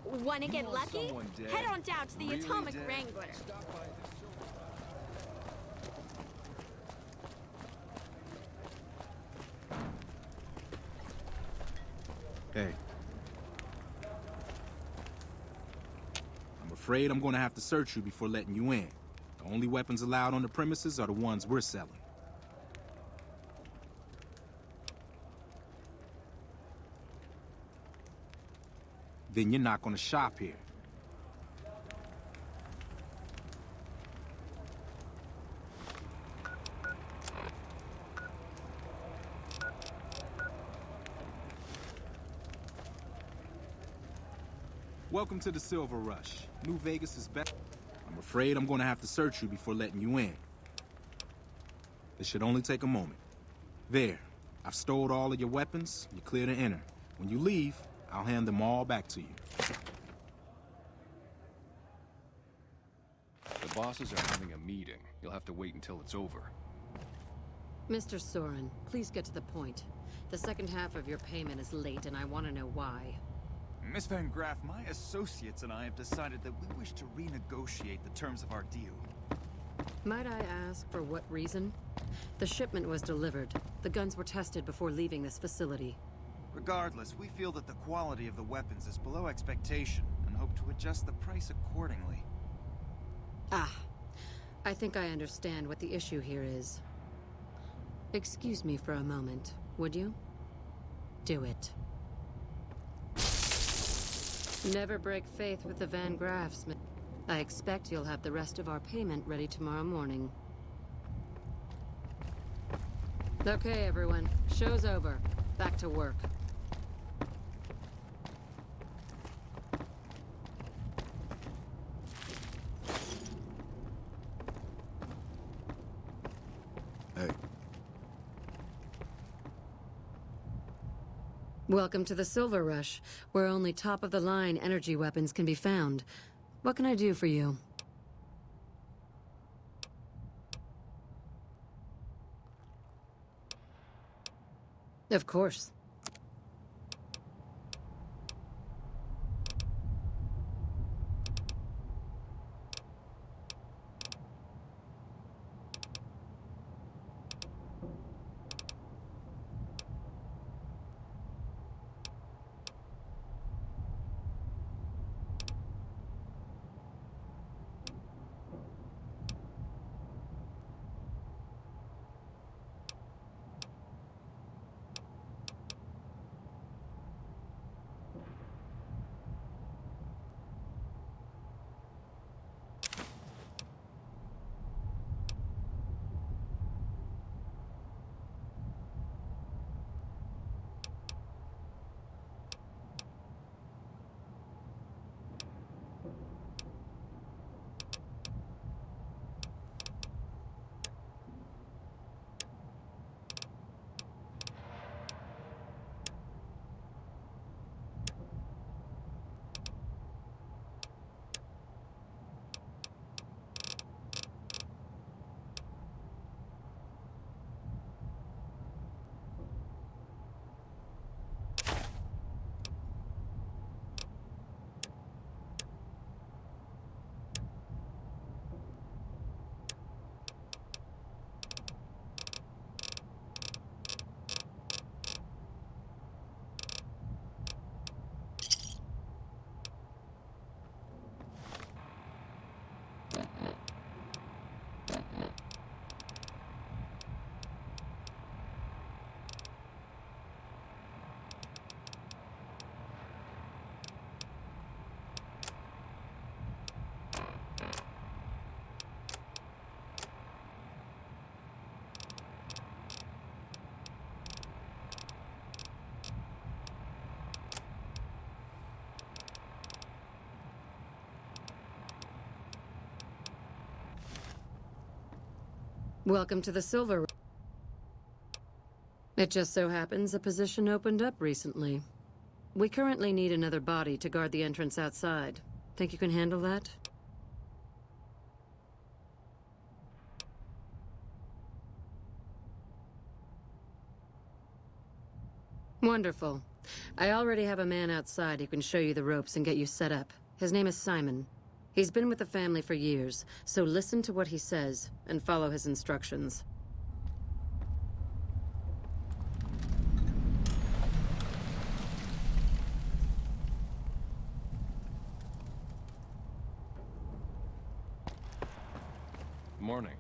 Wanna get lucky? Head on down to the Atomic Wrangler. Hey. I'm afraid I'm gonna have to search you before letting you in. The only weapons allowed on the premises are the ones we're selling. Then you're not gonna shop here. Welcome to the Silver Rush. New Vegas is back. I'm afraid I'm gonna have to search you before letting you in. It should only take a moment. There. I've stowed all of your weapons. You're clear to enter. When you leave, I'll hand them all back to you. The bosses are having a meeting. You'll have to wait until it's over. Mr. Soren, please get to the point. The second half of your payment is late, and I want to know why. Miss Van Graff, my associates and I have decided that we wish to renegotiate the terms of our deal. Might I ask for what reason? The shipment was delivered. The guns were tested before leaving this facility. Regardless, we feel that the quality of the weapons is below expectation and hope to adjust the price accordingly. Ah, I think I understand what the issue here is. Excuse me for a moment, would you? Do it. Never break faith with the Van Graffs. I expect you'll have the rest of our payment ready tomorrow morning. Okay, everyone. Show's over. Back to work. Hey. Welcome to the Silver Rush, where only top-of-the-line energy weapons can be found. What can I do for you? Of course. Welcome to the Silver. It just so happens a position opened up recently. We currently need another body to guard the entrance outside. Think you can handle that? Wonderful. I already have a man outside who can show you the ropes and get you set up. His name is Simon. He's been with the family for years, so listen to what he says and follow his instructions. Morning.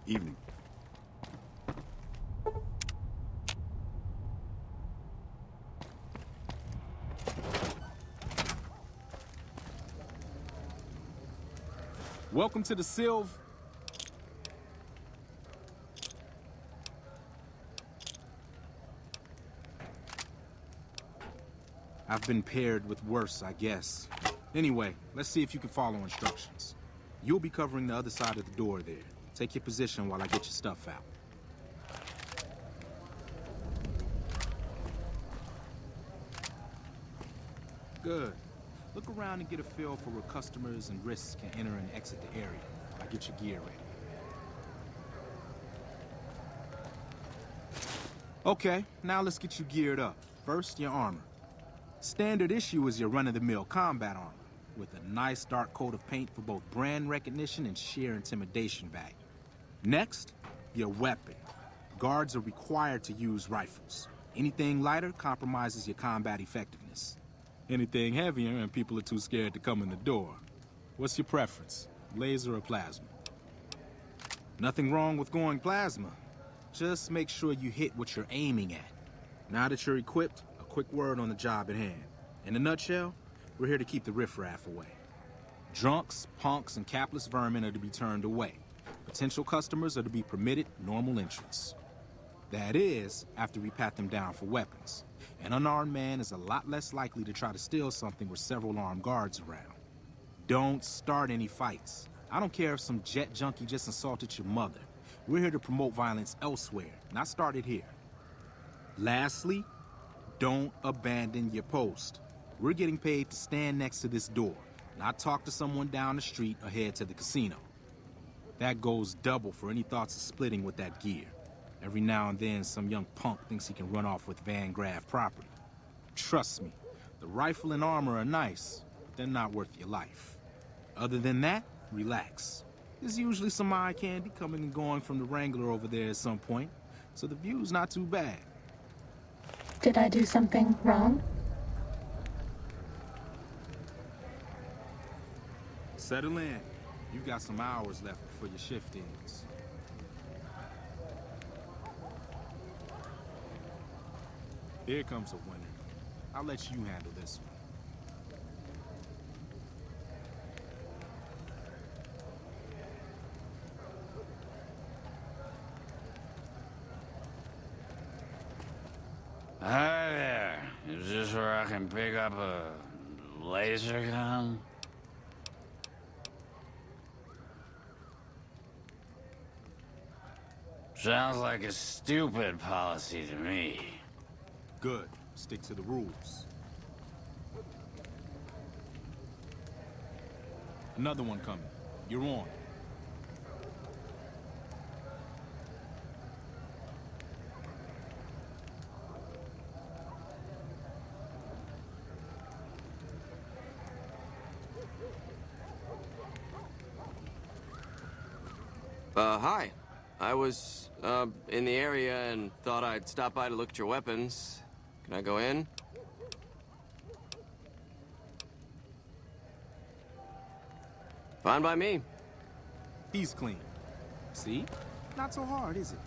Evening. Welcome to the Silv. I've been paired with worse, I guess. Anyway, let's see if you can follow instructions. You'll be covering the other side of the door there. Take your position while I get your stuff out. Good. Look around and get a feel for where customers and risks can enter and exit the area. I'll get your gear ready. Okay, now let's get you geared up. First, your armor. Standard issue is your run-of-the-mill combat armor, with a nice dark coat of paint for both brand recognition and sheer intimidation value. Next, your weapon. Guards are required to use rifles. Anything lighter compromises your combat effectiveness. Anything heavier and people are too scared to come in the door. What's your preference, laser or plasma? Nothing wrong with going plasma. Just make sure you hit what you're aiming at. Now that you're equipped, a quick word on the job at hand. In a nutshell, we're here to keep the riffraff away. Drunks, punks, and capless vermin are to be turned away. Potential customers are to be permitted normal entrance. That is, after we pat them down for weapons. An unarmed man is a lot less likely to try to steal something with several armed guards around. Don't start any fights. I don't care if some jet junkie just assaulted your mother. We're here to promote violence elsewhere, not start it here. Lastly, don't abandon your post. We're getting paid to stand next to this door, not talk to someone down the street or head to the casino. That goes double for any thoughts of splitting with that gear. Every now and then, some young punk thinks he can run off with Van Graff property. Trust me, the rifle and armor are nice, but they're not worth your life. Other than that, relax. There's usually some eye candy coming and going from the Wrangler over there at some point, so the view's not too bad. Did I do something wrong? Settle in. You've got some hours left before your shift ends. Here comes a winner. I'll let you handle this one. Hi there. Is this where I can pick up a laser gun? Sounds like a stupid policy to me. Good. Stick to the rules. Another one coming. You're on. Hi. I was, in the area and thought I'd stop by to look at your weapons. Can I go in? Fine by me. He's clean. See? Not so hard, is it?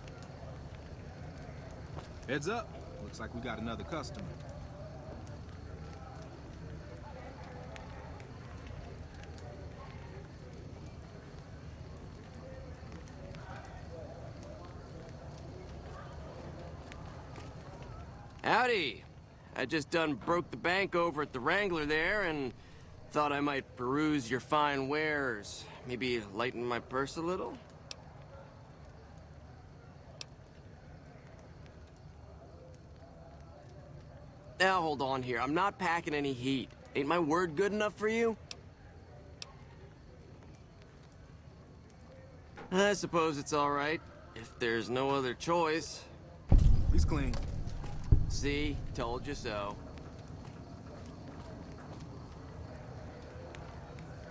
Heads up. Looks like we got another customer. Howdy. I just done broke the bank over at the Wrangler there and thought I might peruse your fine wares. Maybe lighten my purse a little? Now hold on here. I'm not packing any heat. Ain't my word good enough for you? I suppose it's all right, if there's no other choice. He's clean. See? Told you so.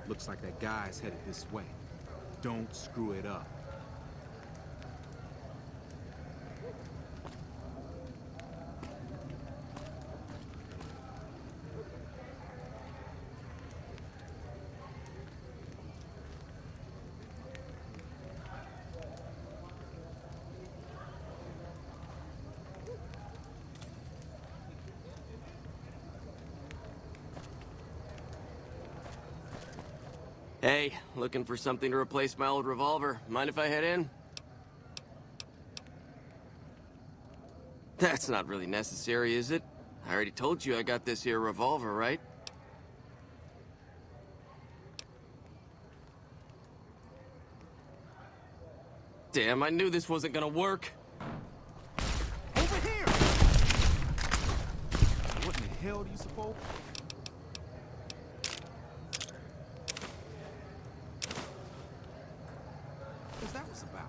Looks like that guy's headed this way. Don't screw it up. Hey, looking for something to replace my old revolver. Mind if I head in? That's not really necessary, is it? I already told you I got this here revolver, right? Damn, I knew this wasn't gonna work. Over here! What in the hell do you suppose? What that was about?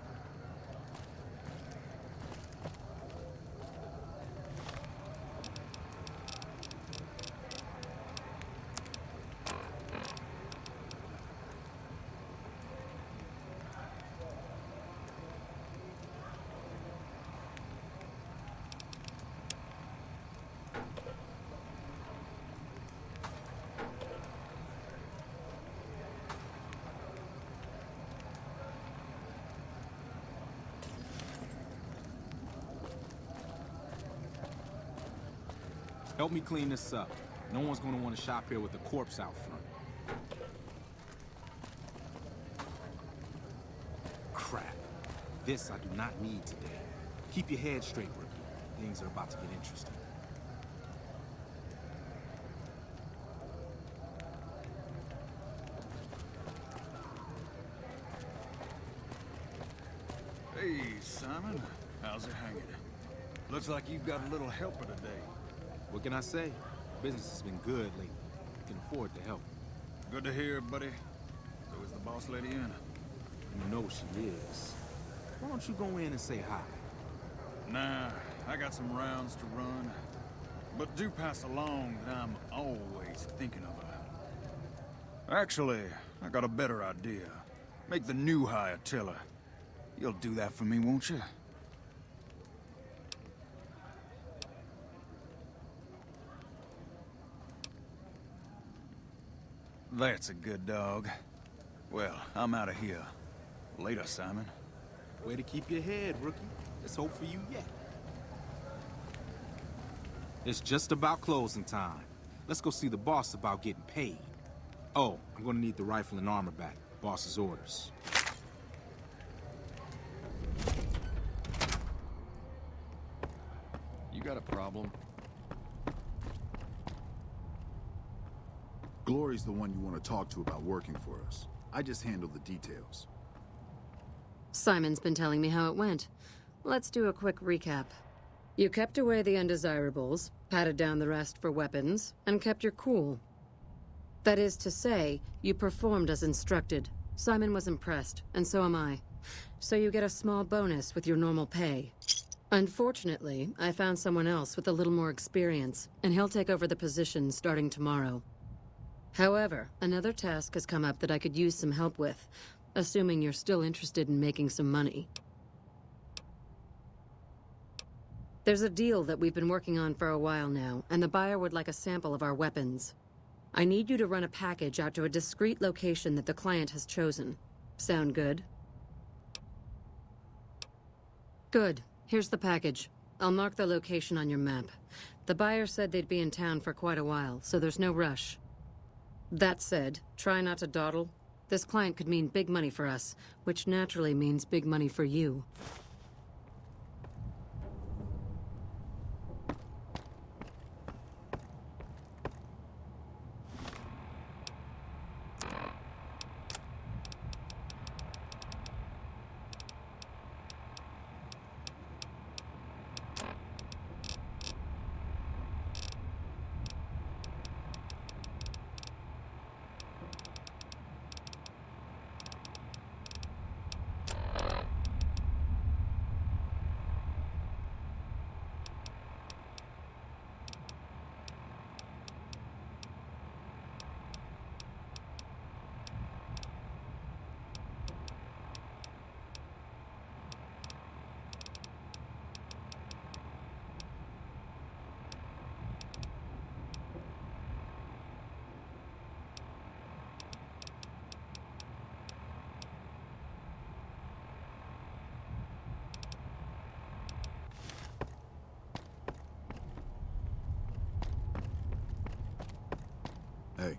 Help me clean this up. No one's gonna want to shop here with a corpse out front. Crap. This I do not need today. Keep your head straight, rookie. Things are about to get interesting. Hey, Simon. How's it hanging? Looks like you've got a little helper today. What can I say? Business has been good lately. You can afford to help. Good to hear, buddy. So is the boss lady in? You know she is. Why don't you go in and say hi? Nah, I got some rounds to run. But do pass along that I'm always thinking of her. Actually, I got a better idea. Make the new hire tell her. You'll do that for me, won't you? That's a good dog. Well, I'm out of here. Later, Simon. Way to keep your head, rookie. There's hope for you yet. It's just about closing time. Let's go see the boss about getting paid. Oh, I'm gonna need the rifle and armor back. Boss's orders. You got a problem? Glory's the one you want to talk to about working for us. I just handle the details. Simon's been telling me how it went. Let's do a quick recap. You kept away the undesirables, patted down the rest for weapons, and kept your cool. That is to say, you performed as instructed. Simon was impressed, and so am I. So you get a small bonus with your normal pay. Unfortunately, I found someone else with a little more experience, and he'll take over the position starting tomorrow. However, another task has come up that I could use some help with, assuming you're still interested in making some money. There's a deal that we've been working on for a while now, and the buyer would like a sample of our weapons. I need you to run a package out to a discrete location that the client has chosen. Sound good? Good. Here's the package. I'll mark the location on your map. The buyer said they'd be in town for quite a while, so there's no rush. That said, try not to dawdle. This client could mean big money for us, which naturally means big money for you. Hey.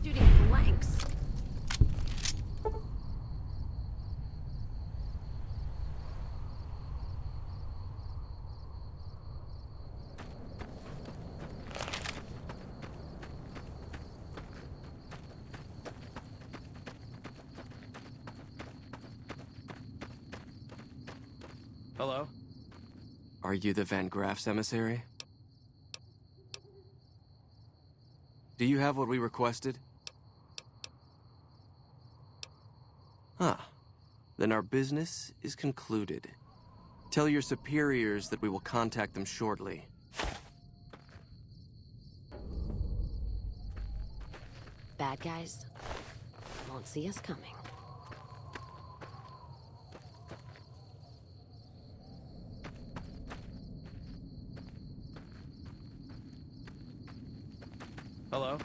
Shooting blanks. Hello? Are you the Van Graff's emissary? Do you have what we requested? Huh. Then our business is concluded. Tell your superiors that we will contact them shortly. Bad guys won't see us coming. Hello?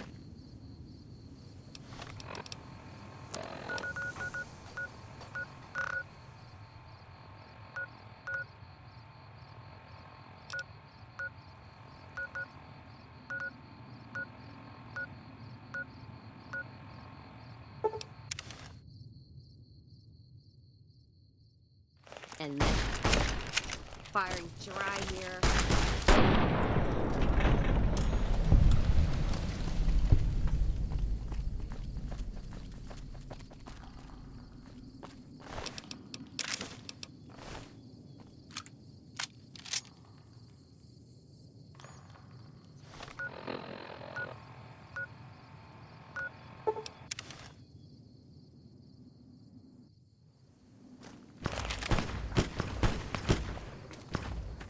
And then firing dry here.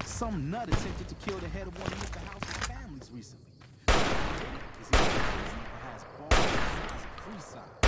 Some nut attempted to kill the head of one of Mr. House's families recently. Is he crazy or has balls the size of Freeside?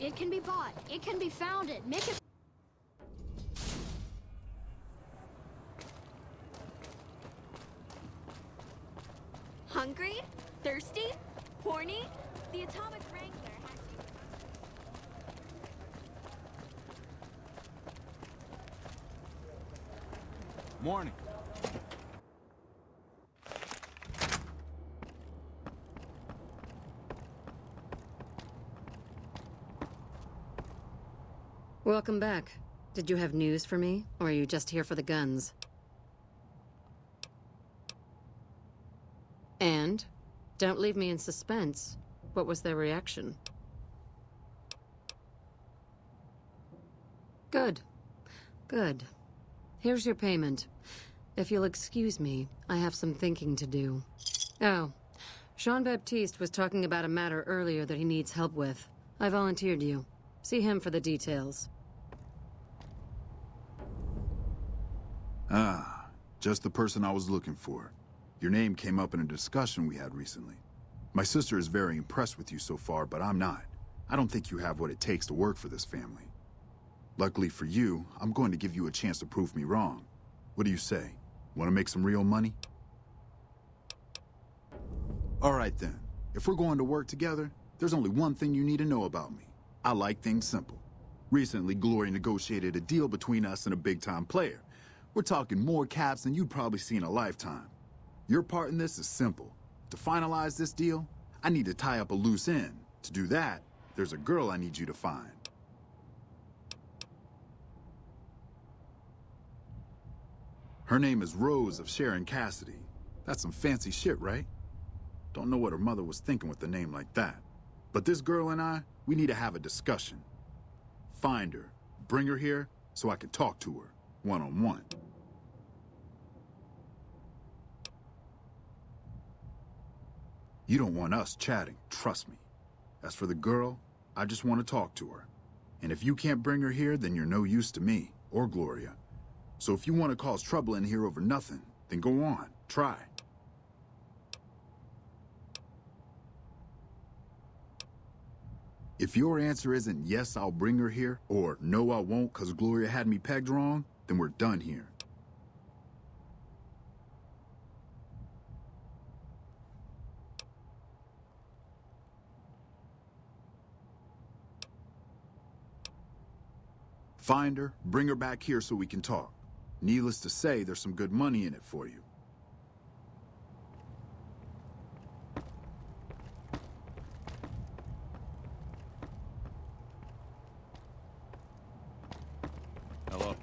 It can be bought. It can be founded. Make it... Hungry? Thirsty? Horny? The Atomic Wrangler has you. Morning. Welcome back. Did you have news for me, or are you just here for the guns? And? Don't leave me in suspense. What was their reaction? Good. Good. Here's your payment. If you'll excuse me, I have some thinking to do. Oh, Jean-Baptiste was talking about a matter earlier that he needs help with. I volunteered you. See him for the details. Ah, just the person I was looking for. Your name came up in a discussion we had recently. My sister is very impressed with you so far, but I'm not. I don't think you have what it takes to work for this family. Luckily for you, I'm going to give you a chance to prove me wrong. What do you say? Want to make some real money? All right then. If we're going to work together, there's only one thing you need to know about me. I like things simple. Recently, Glory negotiated a deal between us and a big-time player. We're talking more caps than you'd probably see in a lifetime. Your part in this is simple. To finalize this deal, I need to tie up a loose end. To do that, there's a girl I need you to find. Her name is Rose of Sharon Cassidy. That's some fancy shit, right? Don't know what her mother was thinking with a name like that. But this girl and I, we need to have a discussion. Find her, bring her here, so I can talk to her, one-on-one. You don't want us chatting, trust me. As for the girl, I just want to talk to her. And if you can't bring her here, then you're no use to me, or Gloria. So if you want to cause trouble in here over nothing, then go on, try. If your answer isn't yes, I'll bring her here, or no, I won't because Gloria had me pegged wrong, then we're done here. Find her, bring her back here so we can talk. Needless to say, there's some good money in it for you. Hello.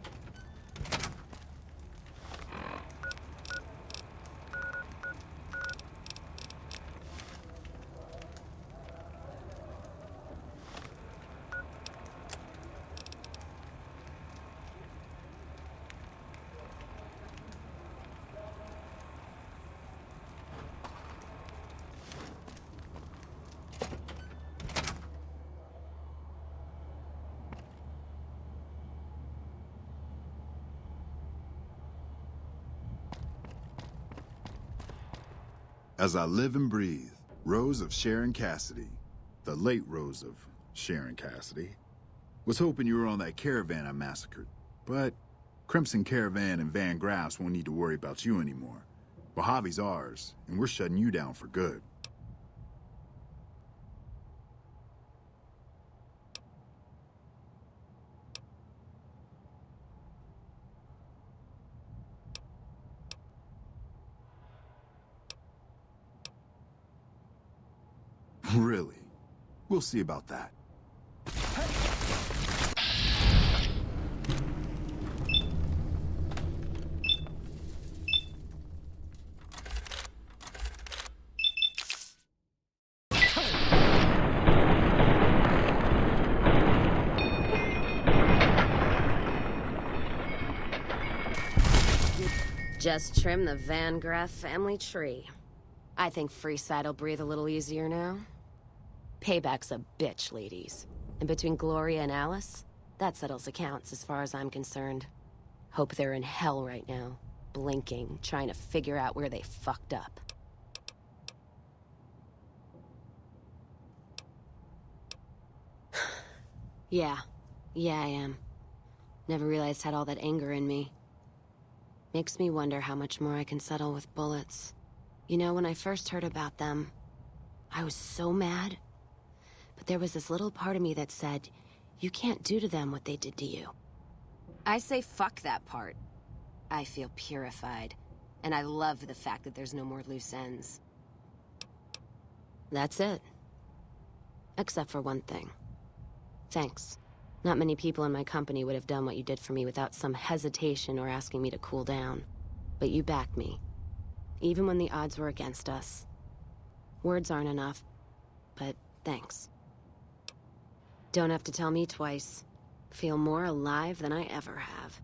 As I live and breathe, Rose of Sharon Cassidy, the late Rose of Sharon Cassidy, was hoping you were on that caravan I massacred. But Crimson Caravan and Van Graffs won't need to worry about you anymore. Mojave's ours, and we're shutting you down for good. Really? We'll see about that. Just trim the Van Graff family tree. I think Freeside'll breathe a little easier now. Payback's a bitch, ladies. And between Gloria and Alice, that settles accounts as far as I'm concerned. Hope they're in hell right now, blinking, trying to figure out where they fucked up. Yeah, I am. Never realized I had all that anger in me. Makes me wonder how much more I can settle with bullets. You know, when I first heard about them, I was so mad. But there was this little part of me that said, you can't do to them what they did to you. I say fuck that part. I feel purified. And I love the fact that there's no more loose ends. That's it. Except for one thing. Thanks. Not many people in my company would have done what you did for me without some hesitation or asking me to cool down. But you backed me. Even when the odds were against us. Words aren't enough, but thanks. Don't have to tell me twice. Feel more alive than I ever have.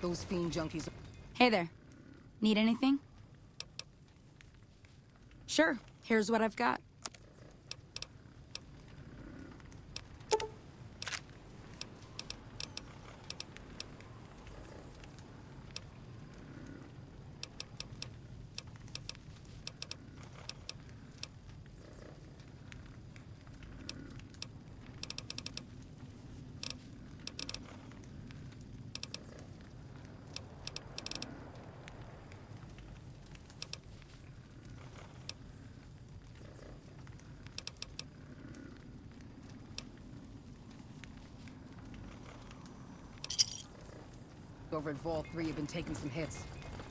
Those fiend junkies. Hey there. Need anything? Sure. Here's what I've got. Over at Vault 3 have been taking some hits.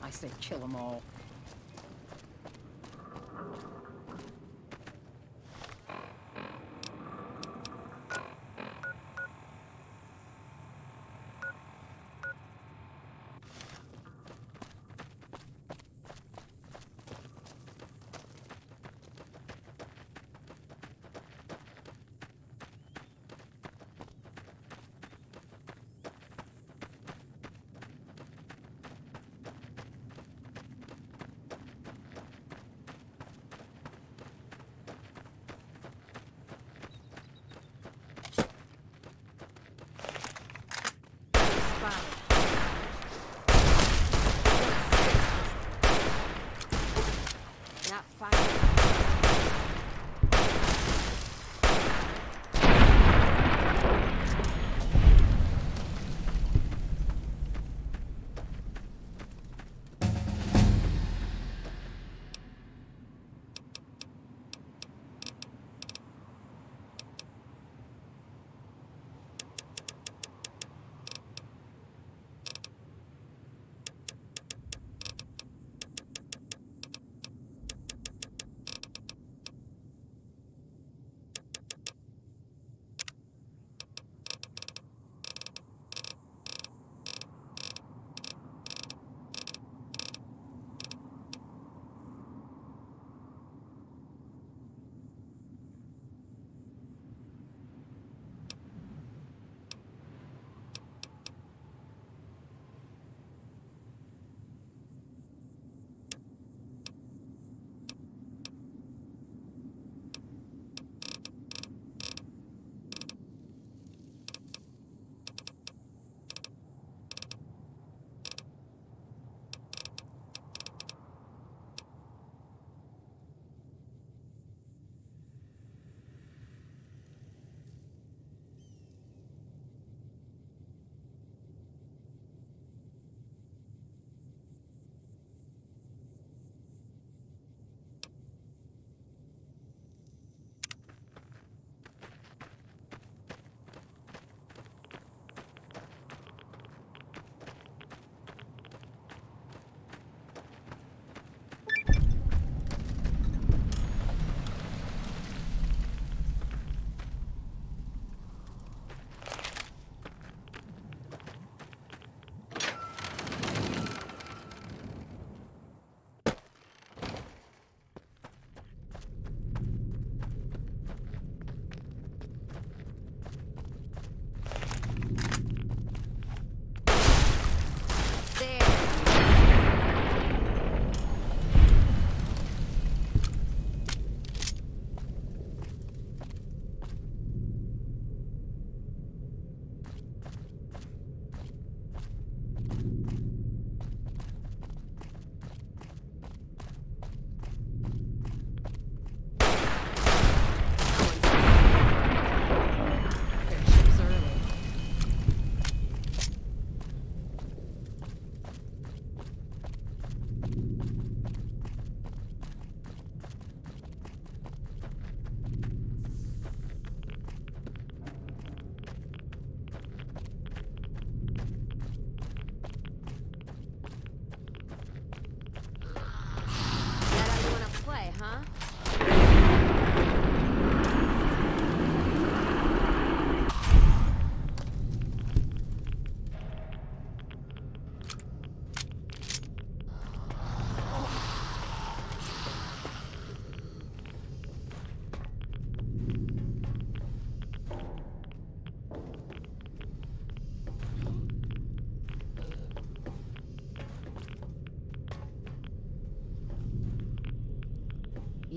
I say kill them all.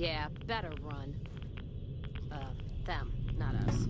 Yeah, better run. Them, not us.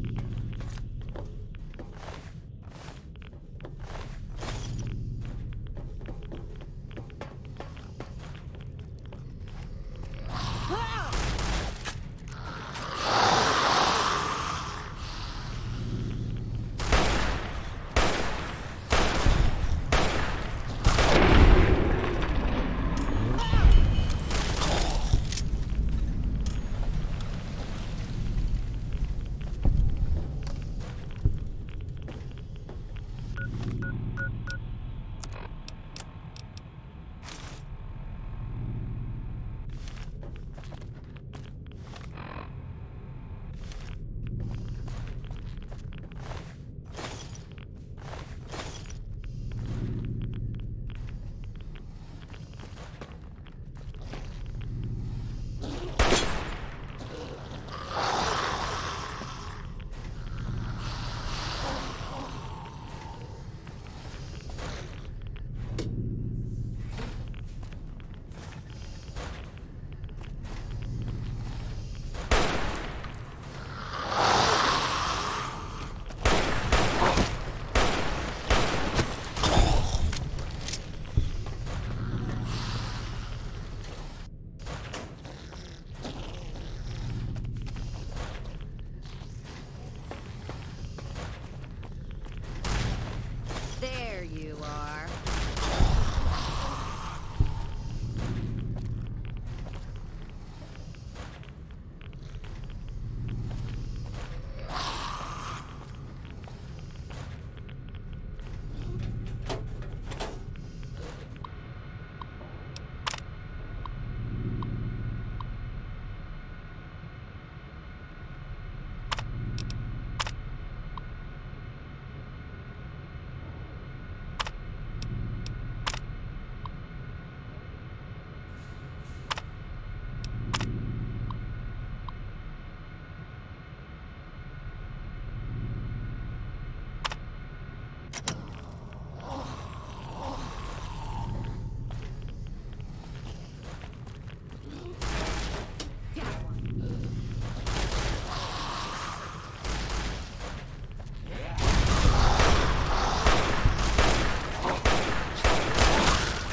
There you are.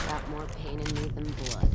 Got more pain in me than blood.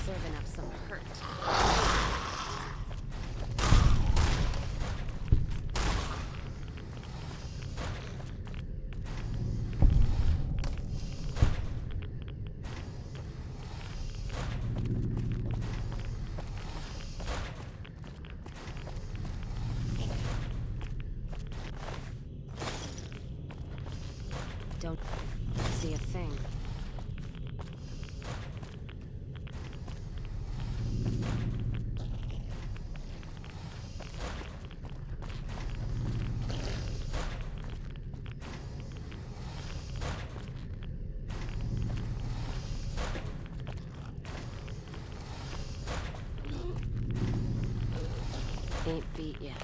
Serving up some hurt. Don't see a thing. Ain't beat yet.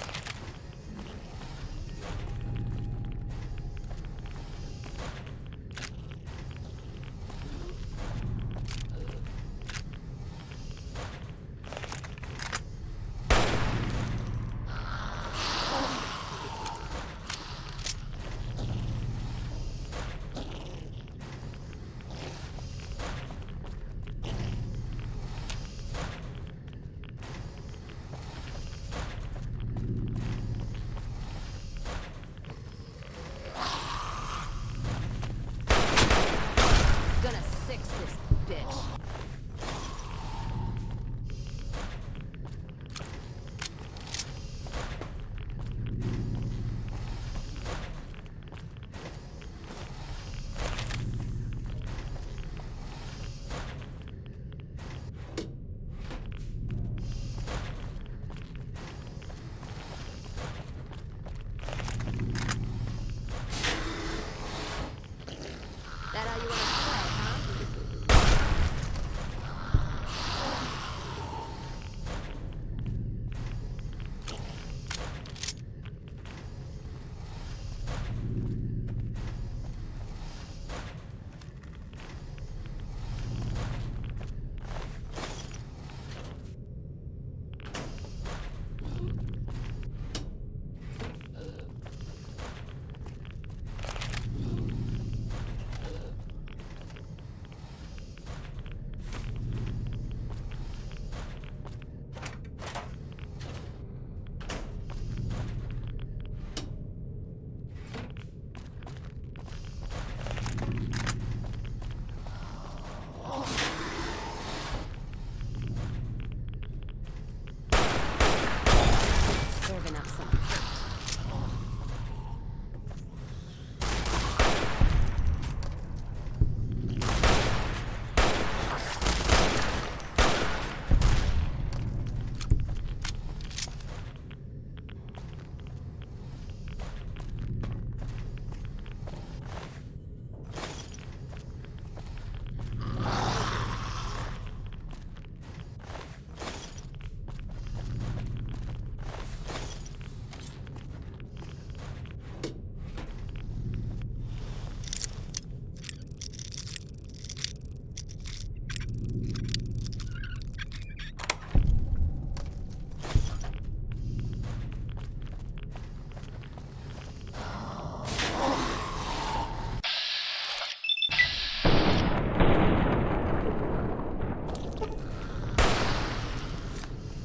how you want to play, huh? Serving up some.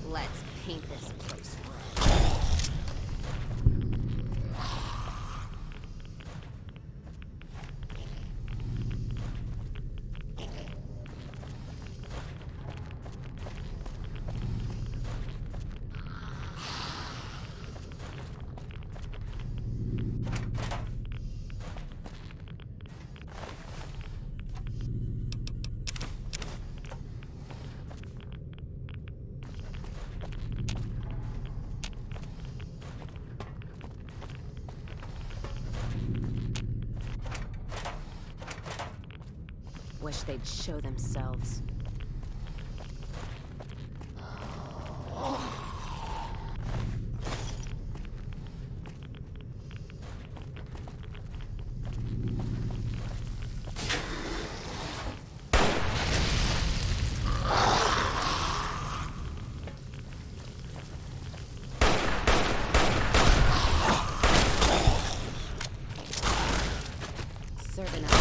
Let's paint this place red. Wish they'd show themselves. Serving up.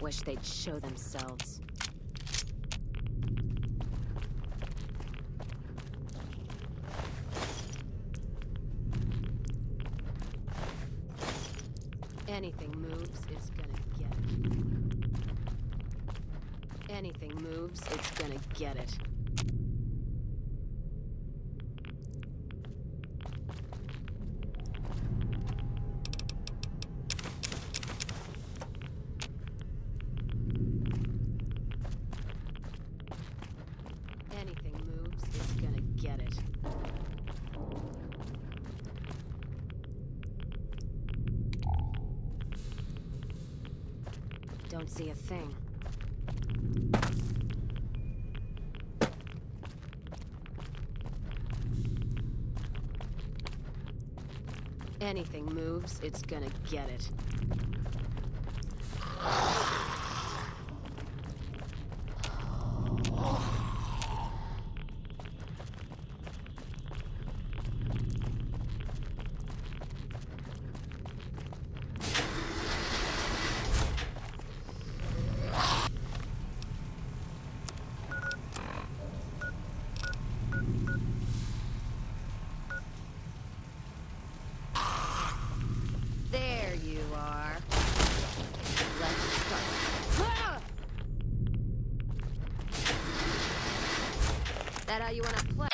Wish they'd show themselves. Anything moves, it's gonna get it. Anything moves, it's gonna get it. Anything moves, it's gonna get it. Don't see a thing. Anything moves, it's gonna get it. There you are. Let's start. That how you wanna play?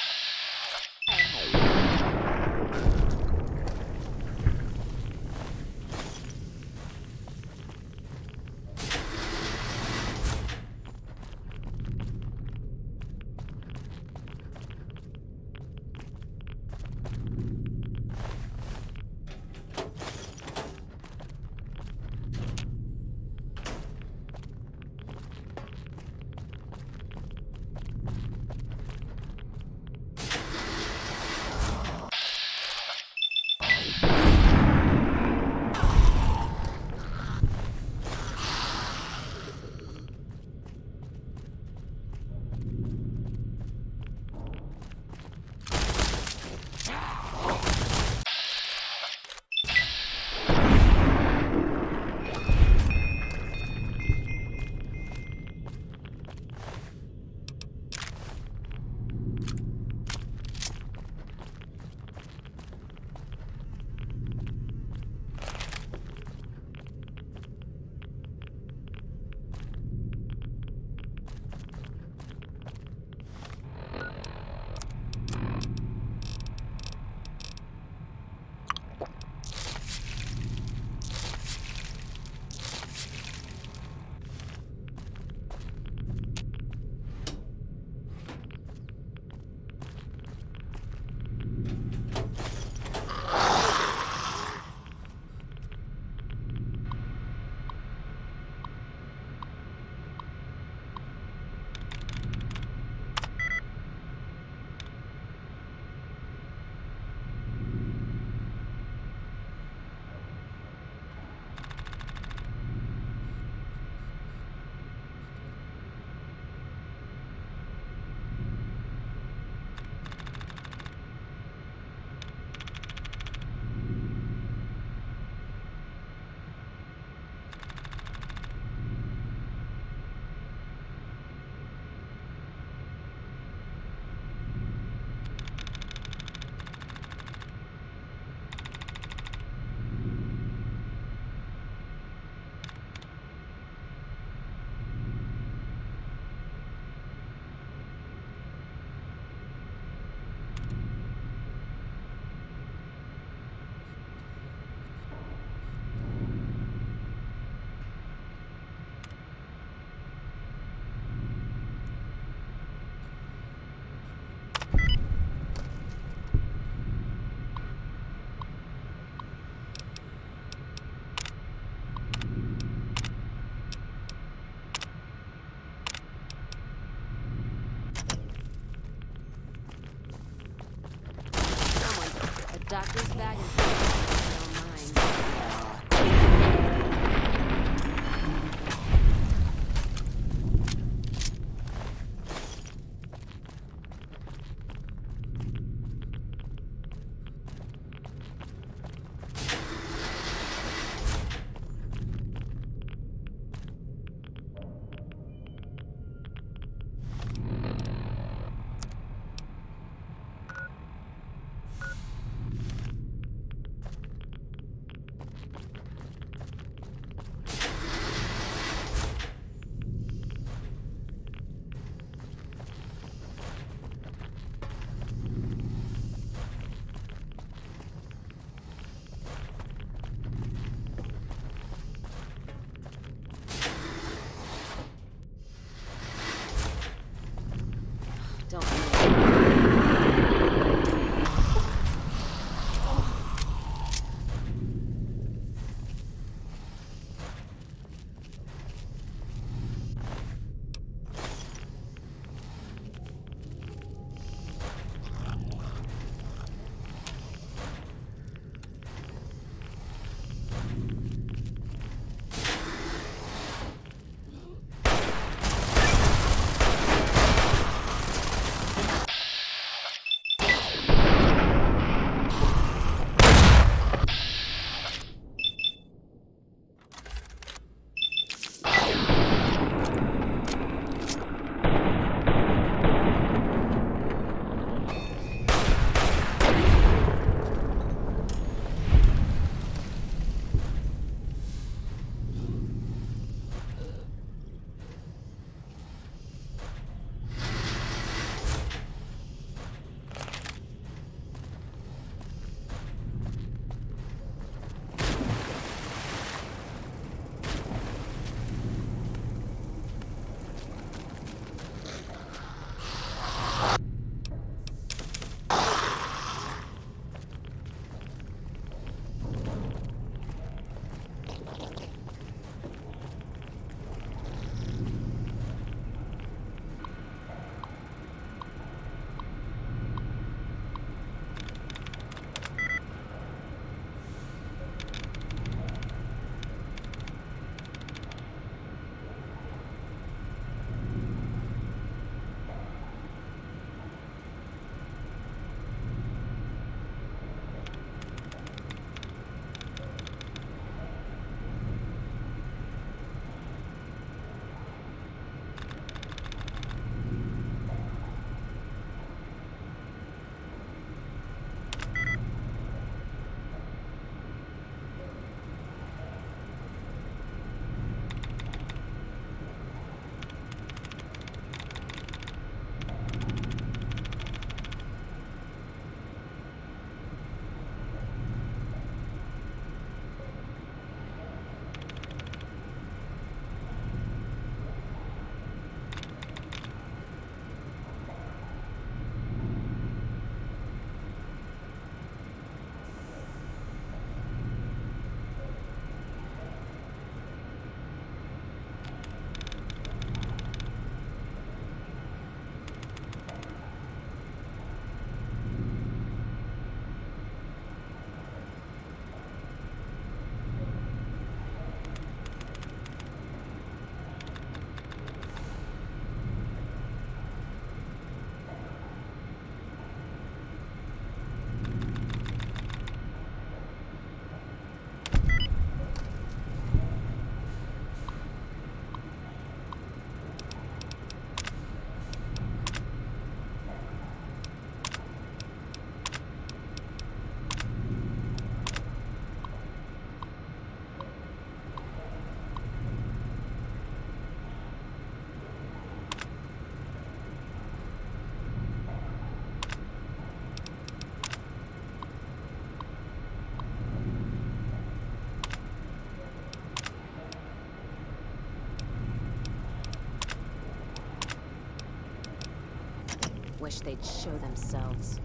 Wish they'd show themselves.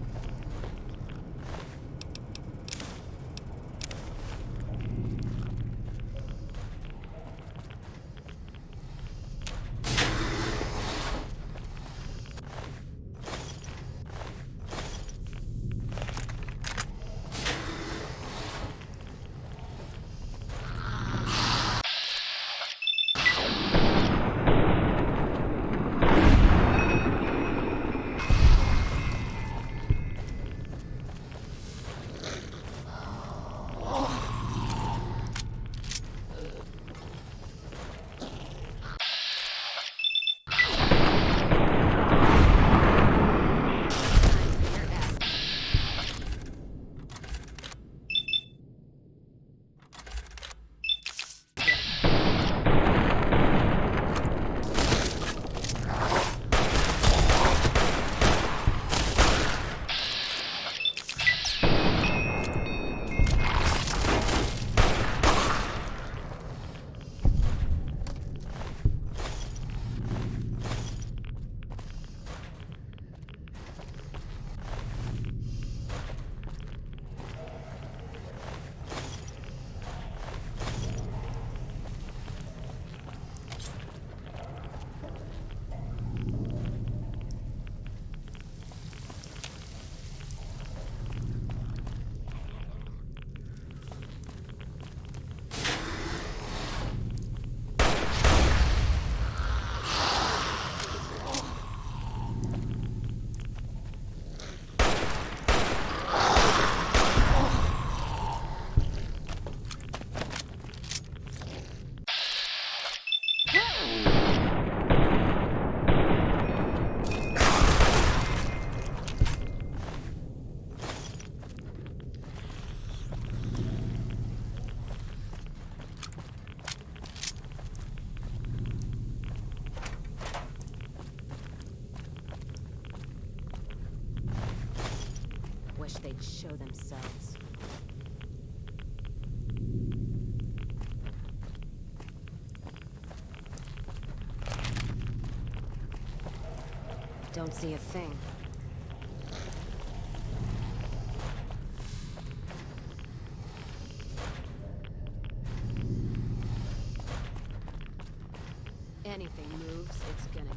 Wish they'd show themselves. Don't see a thing. Anything moves, it's gonna...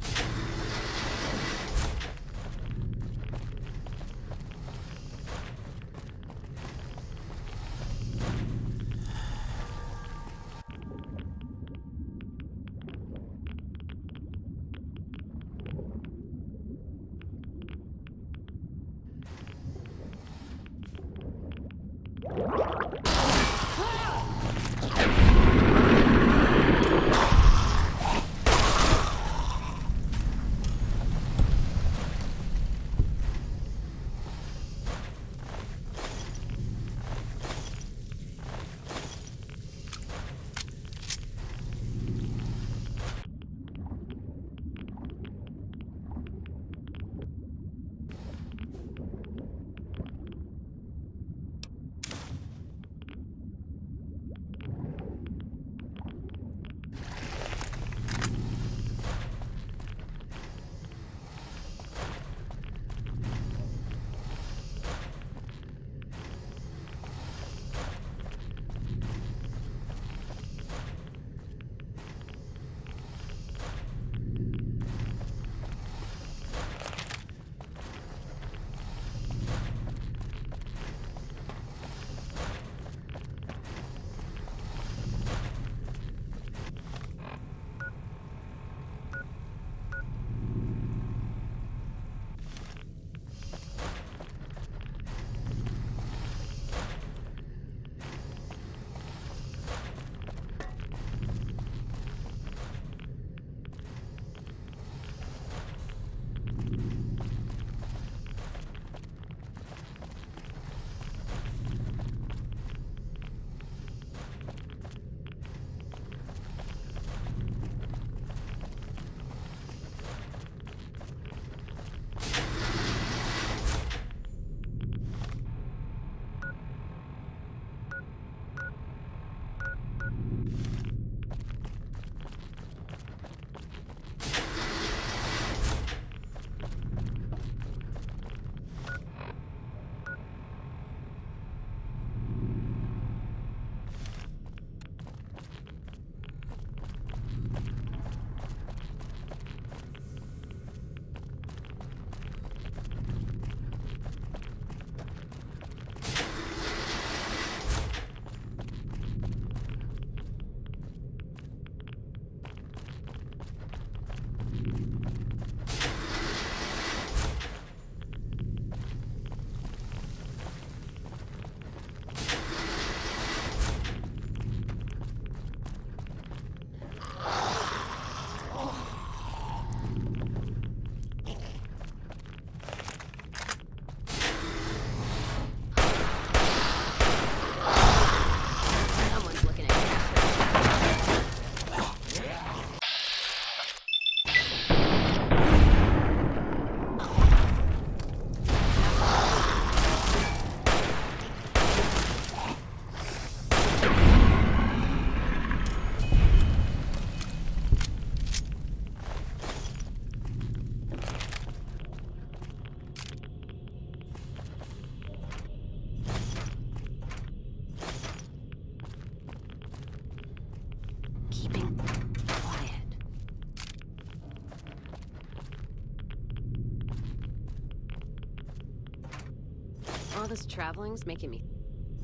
All this traveling's making me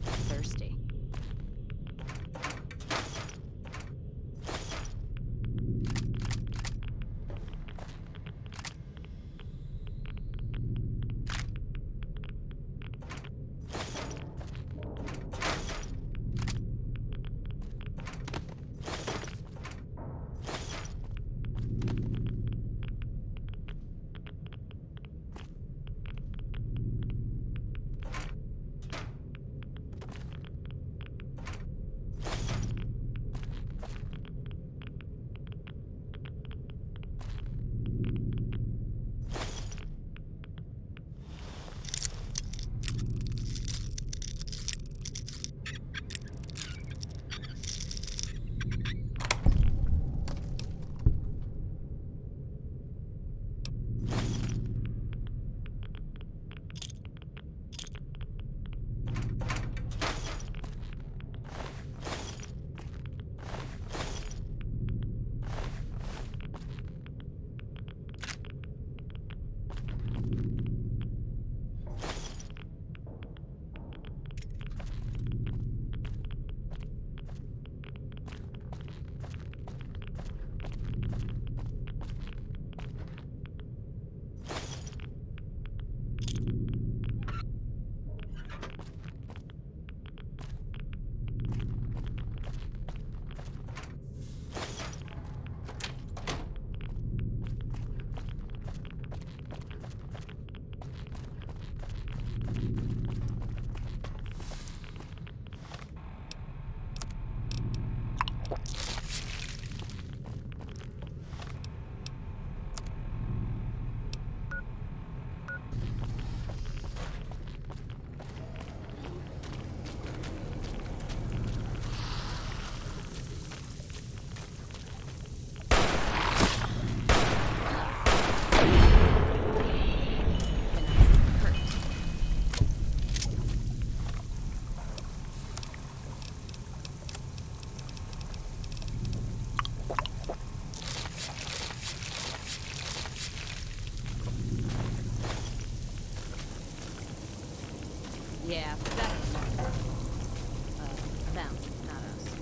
thirsty. Yeah, that's them, not us.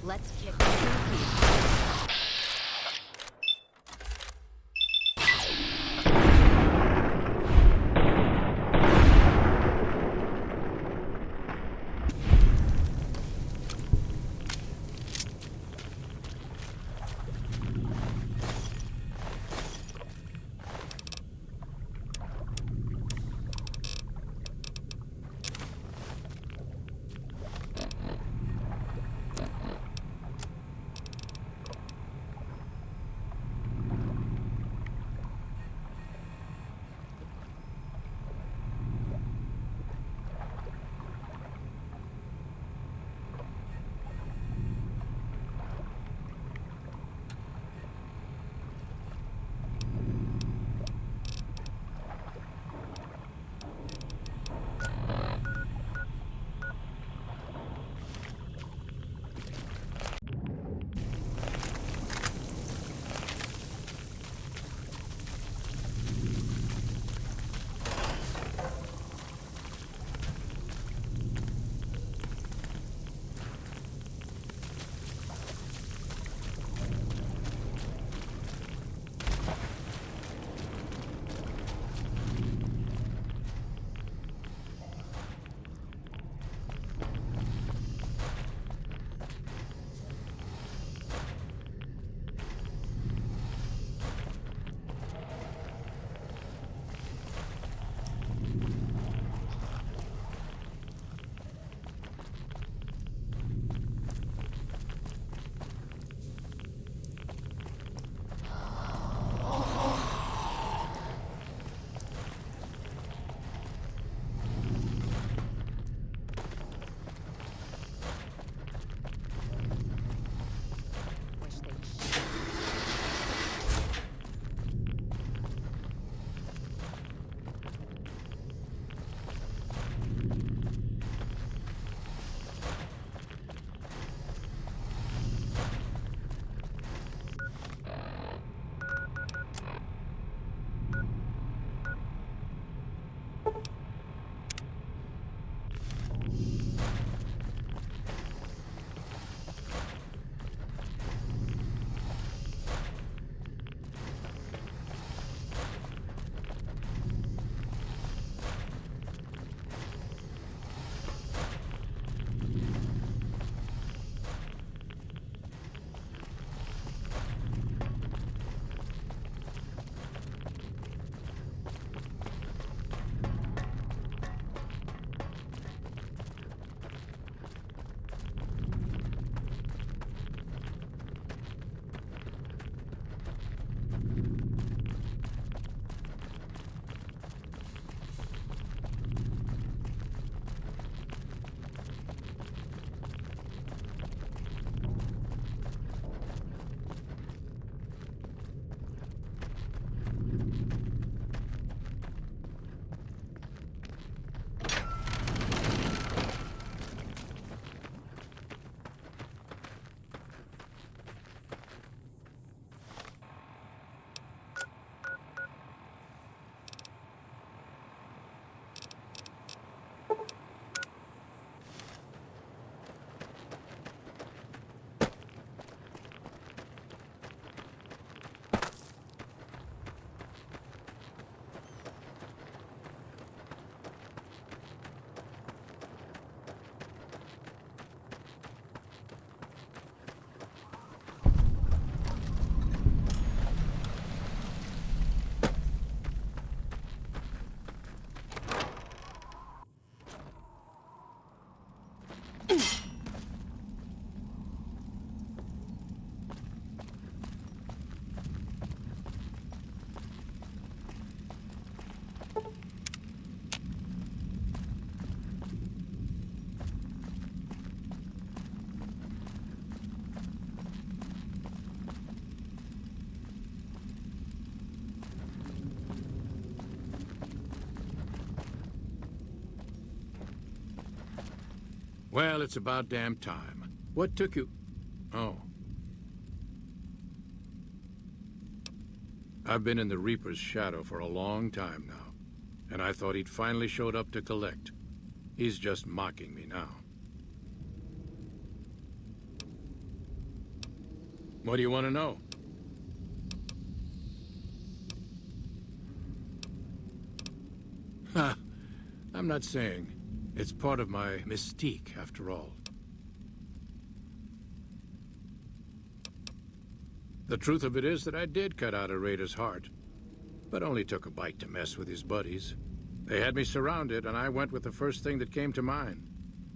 Let's kick this. Well, it's about damn time. What took you... Oh. I've been in the Reaper's shadow for a long time now, and I thought he'd finally showed up to collect. He's just mocking me now. What do you want to know? Ha! I'm not saying. It's part of my mystique, after all. The truth of it is that I did cut out a raider's heart, but only took a bite to mess with his buddies. They had me surrounded, and I went with the first thing that came to mind.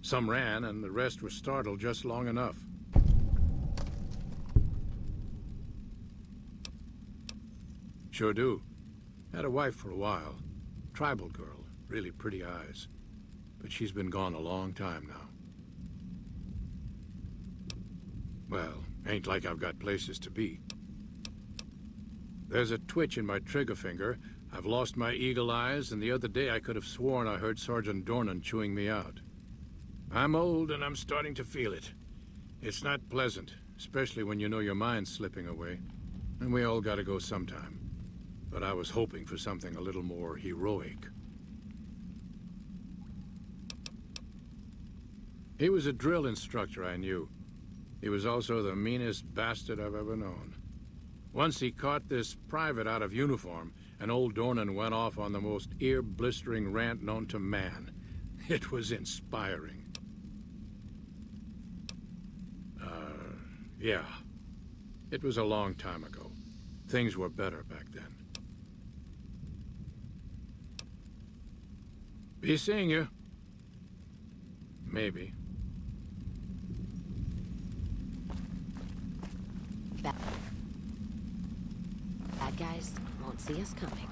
Some ran, and the rest were startled just long enough. Sure do. Had a wife for a while. Tribal girl, really pretty eyes. But she's been gone a long time now. Well, ain't like I've got places to be. There's a twitch in my trigger finger. I've lost my eagle eyes, and the other day I could have sworn I heard Sergeant Dornan chewing me out. I'm old, and I'm starting to feel it. It's not pleasant, especially when you know your mind's slipping away. And we all gotta go sometime. But I was hoping for something a little more heroic. He was a drill instructor I knew. He was also the meanest bastard I've ever known. Once he caught this private out of uniform, and old Dornan went off on the most ear-blistering rant known to man. It was inspiring. Yeah. It was a long time ago. Things were better back then. Be seeing you. Maybe. Bad guys won't see us coming.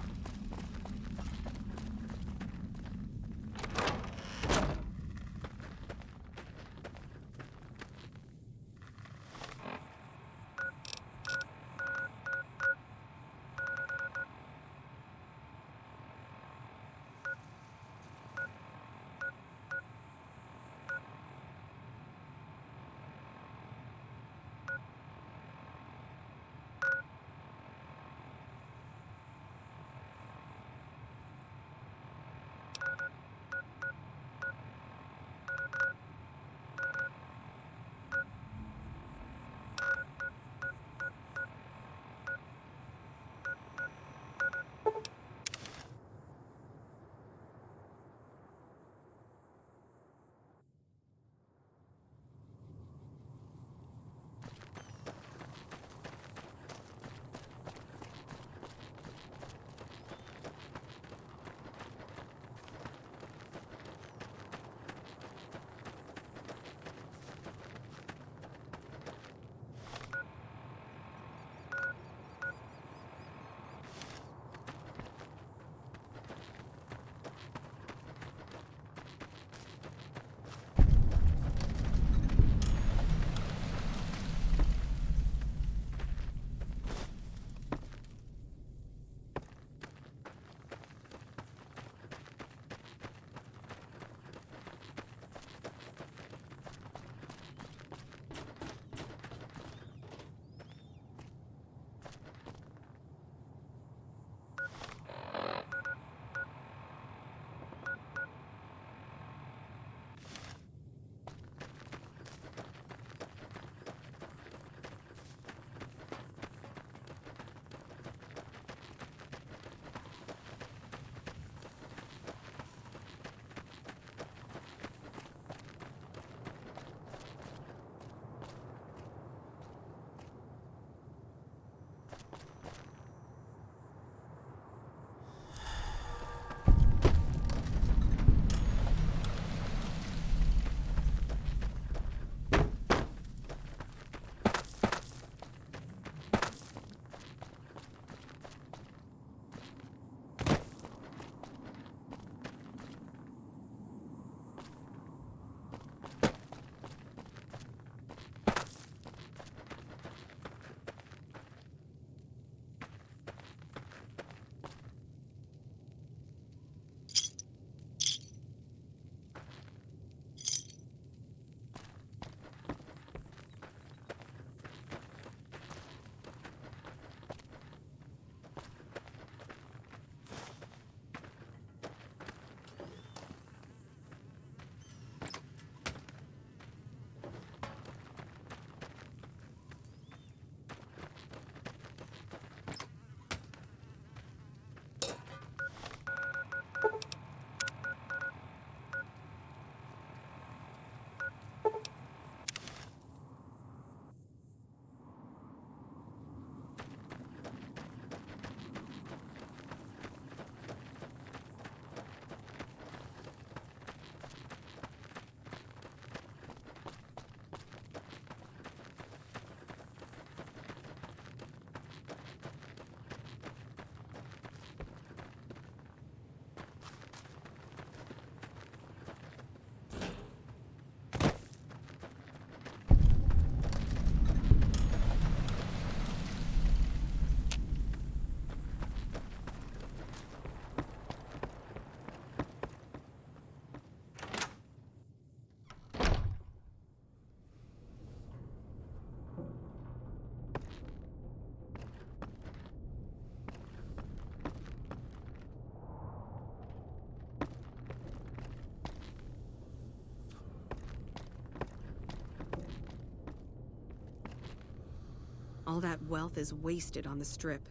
All that wealth is wasted on the Strip.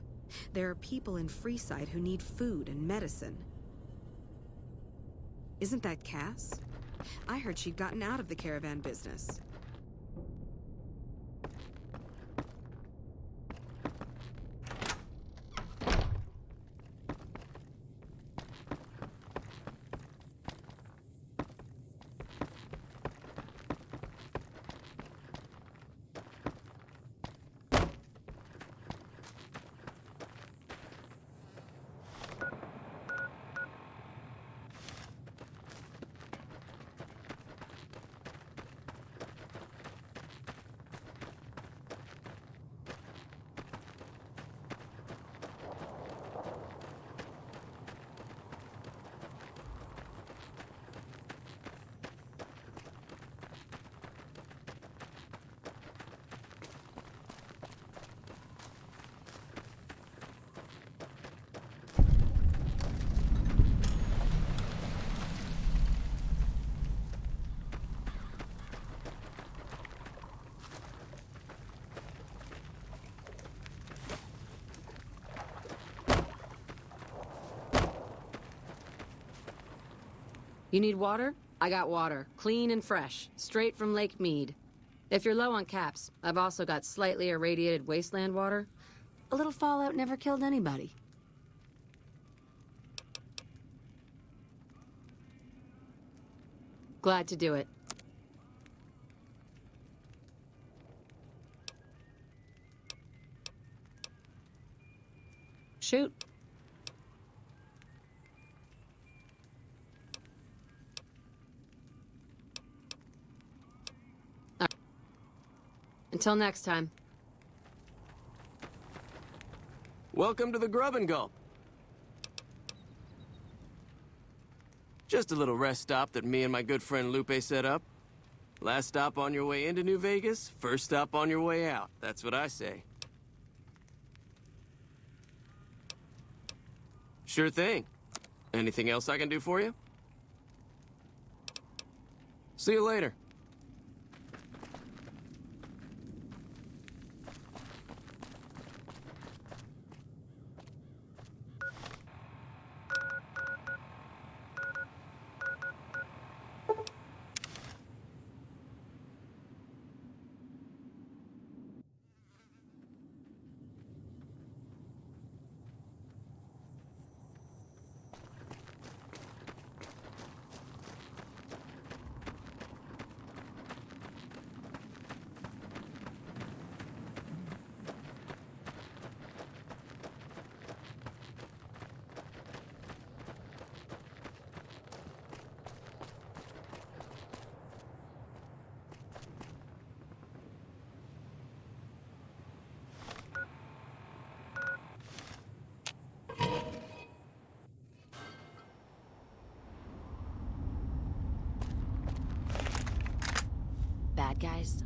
There are people in Freeside who need food and medicine. Isn't that Cass? I heard she'd gotten out of the caravan business. You need water? I got water. Clean and fresh. Straight from Lake Mead. If you're low on caps, I've also got slightly irradiated wasteland water. A little fallout never killed anybody. Glad to do it. Shoot. Until next time. Welcome to the Grub and Gulp. Just a little rest stop that me and my good friend Lupe set up. Last stop on your way into New Vegas, first stop on your way out. That's what I say. Sure thing. Anything else I can do for you? See you later. Bad guys.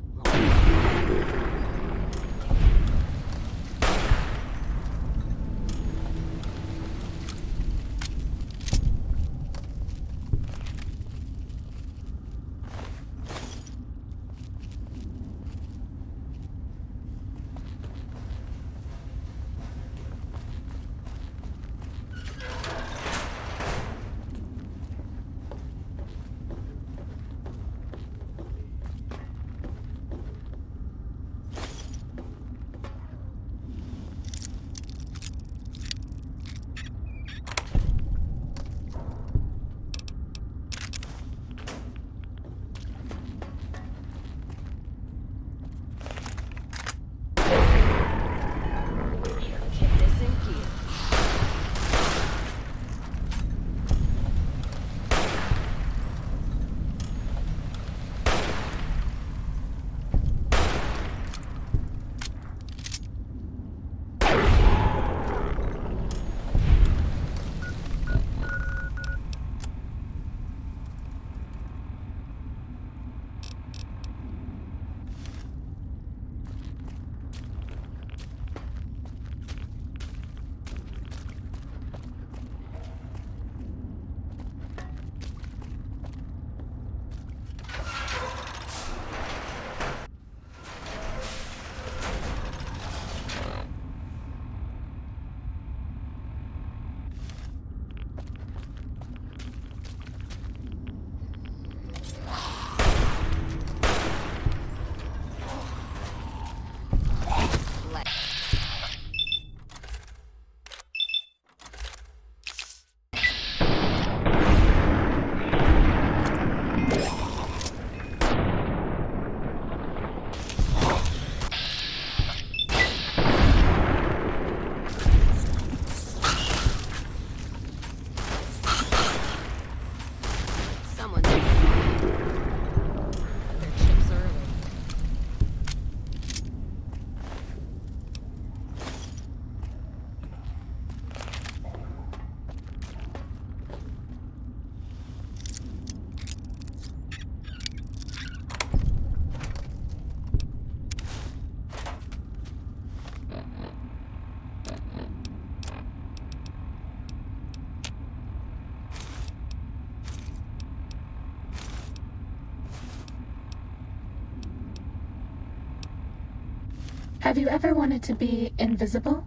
Have you ever wanted to be invisible?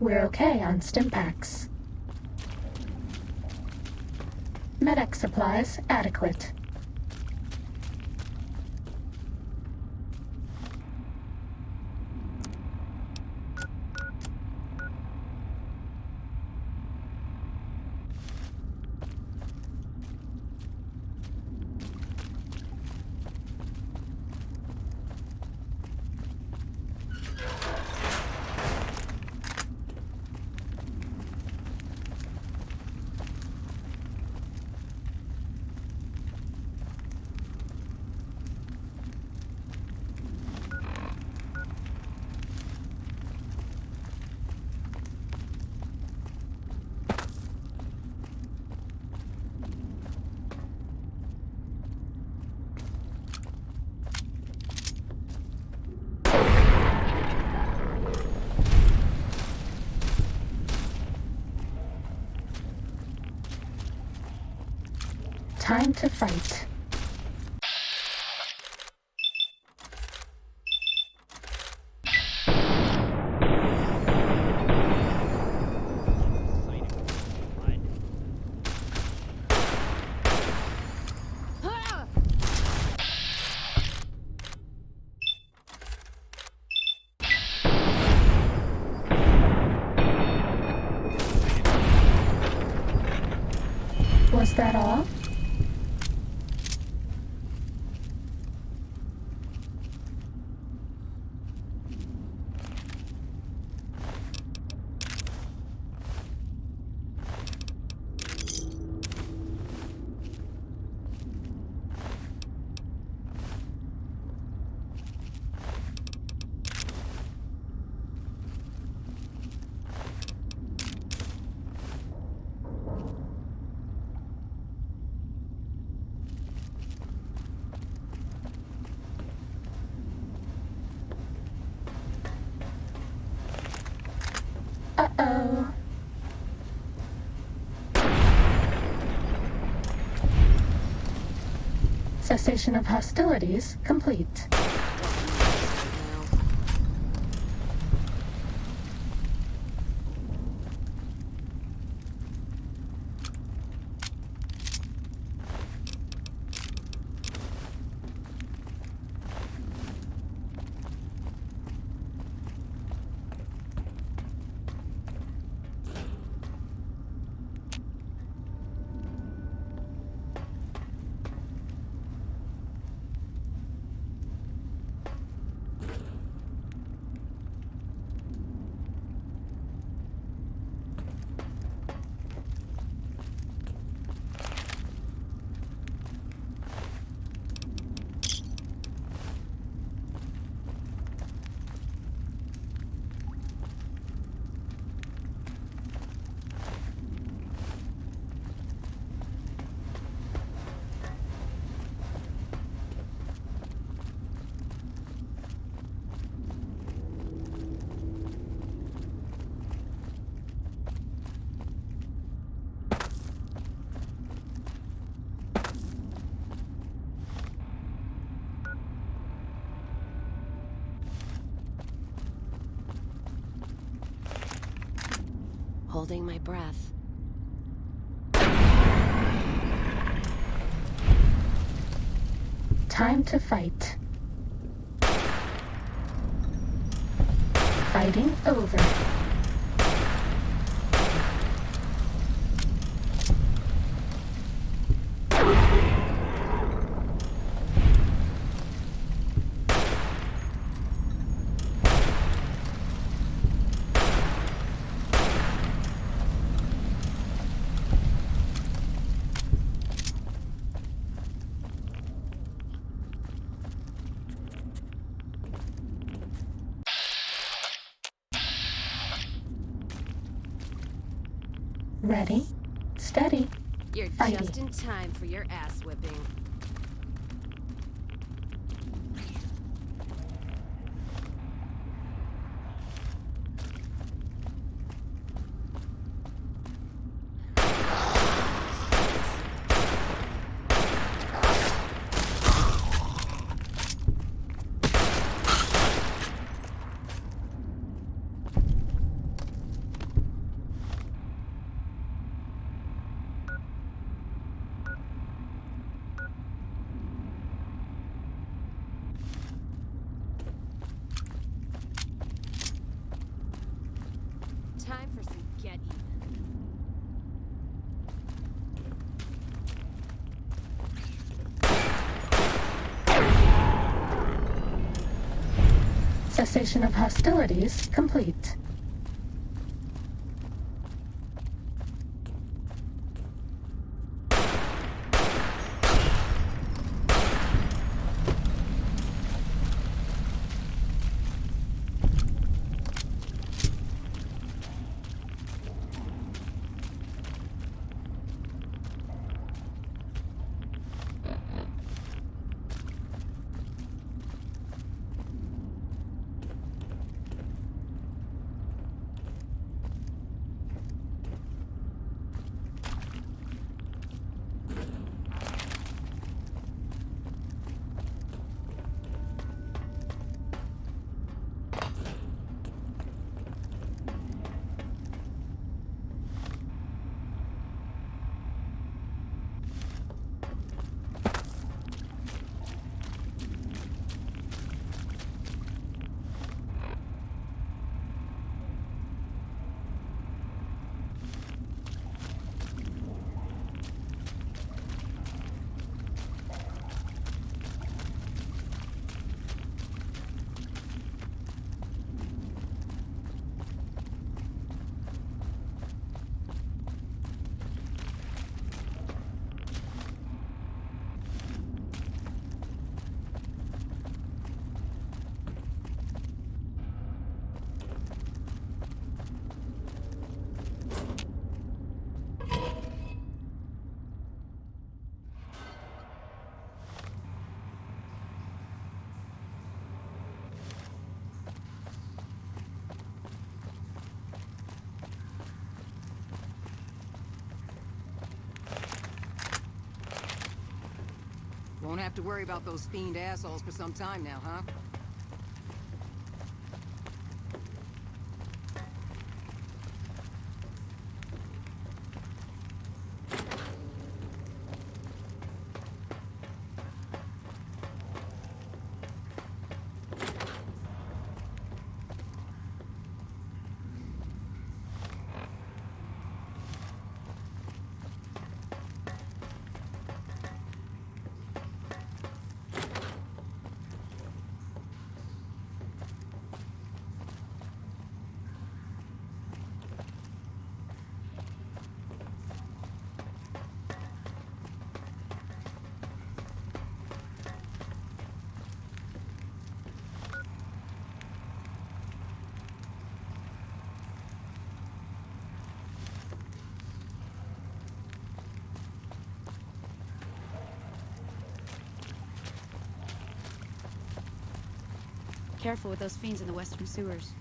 We're okay on Stimpaks. Medic supplies adequate. Time to fight. Was that all? Uh-oh. Cessation of hostilities complete. Holding my breath. Time to fight. Fighting over. Ready, steady, You're fighting. just in time for your ass whipping. Cessation of hostilities complete. Won't have to worry about those fiend assholes for some time now, huh? Careful with those fiends in the western sewers.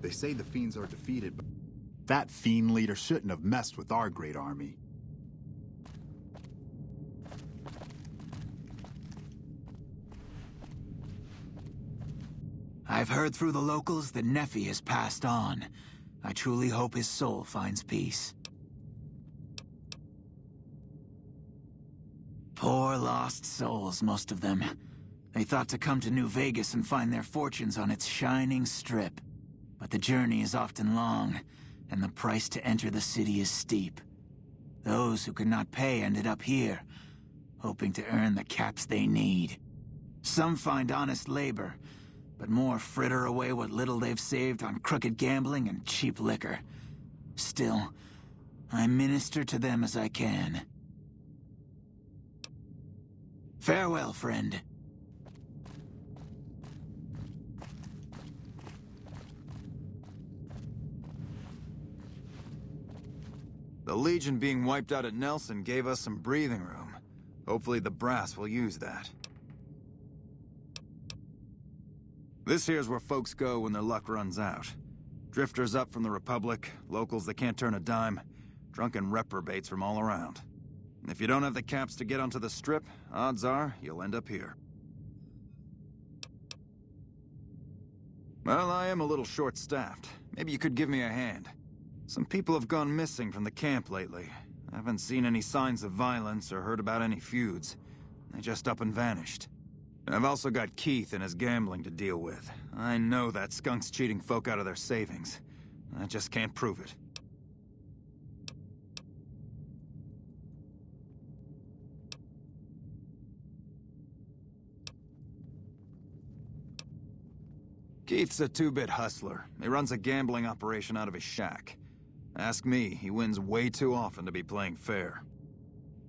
They say the fiends are defeated, but that fiend leader shouldn't have messed with our great army. I've heard through the locals that Nephi has passed on. I truly hope his soul finds peace. Poor lost souls, most of them. They thought to come to New Vegas and find their fortunes on its shining strip. But the journey is often long, and the price to enter the city is steep. Those who could not pay ended up here, hoping to earn the caps they need. Some find honest labor, but more fritter away what little they've saved on crooked gambling and cheap liquor. Still, I minister to them as I can. Farewell, friend. The Legion being wiped out at Nelson gave us some breathing room. Hopefully the brass will use that. This here's where folks go when their luck runs out. Drifters up from the Republic, locals that can't turn a dime, drunken reprobates from all around. And if you don't have the caps to get onto the Strip, odds are you'll end up here. Well, I am a little short-staffed. Maybe you could give me a hand. Some people have gone missing from the camp lately. I haven't seen any signs of violence or heard about any feuds. They just up and vanished. And I've also got Keith and his gambling to deal with. I know that skunk's cheating folk out of their savings. I just can't prove it. Keith's a two-bit hustler. He runs a gambling operation out of his shack. Ask me, he wins way too often to be playing fair.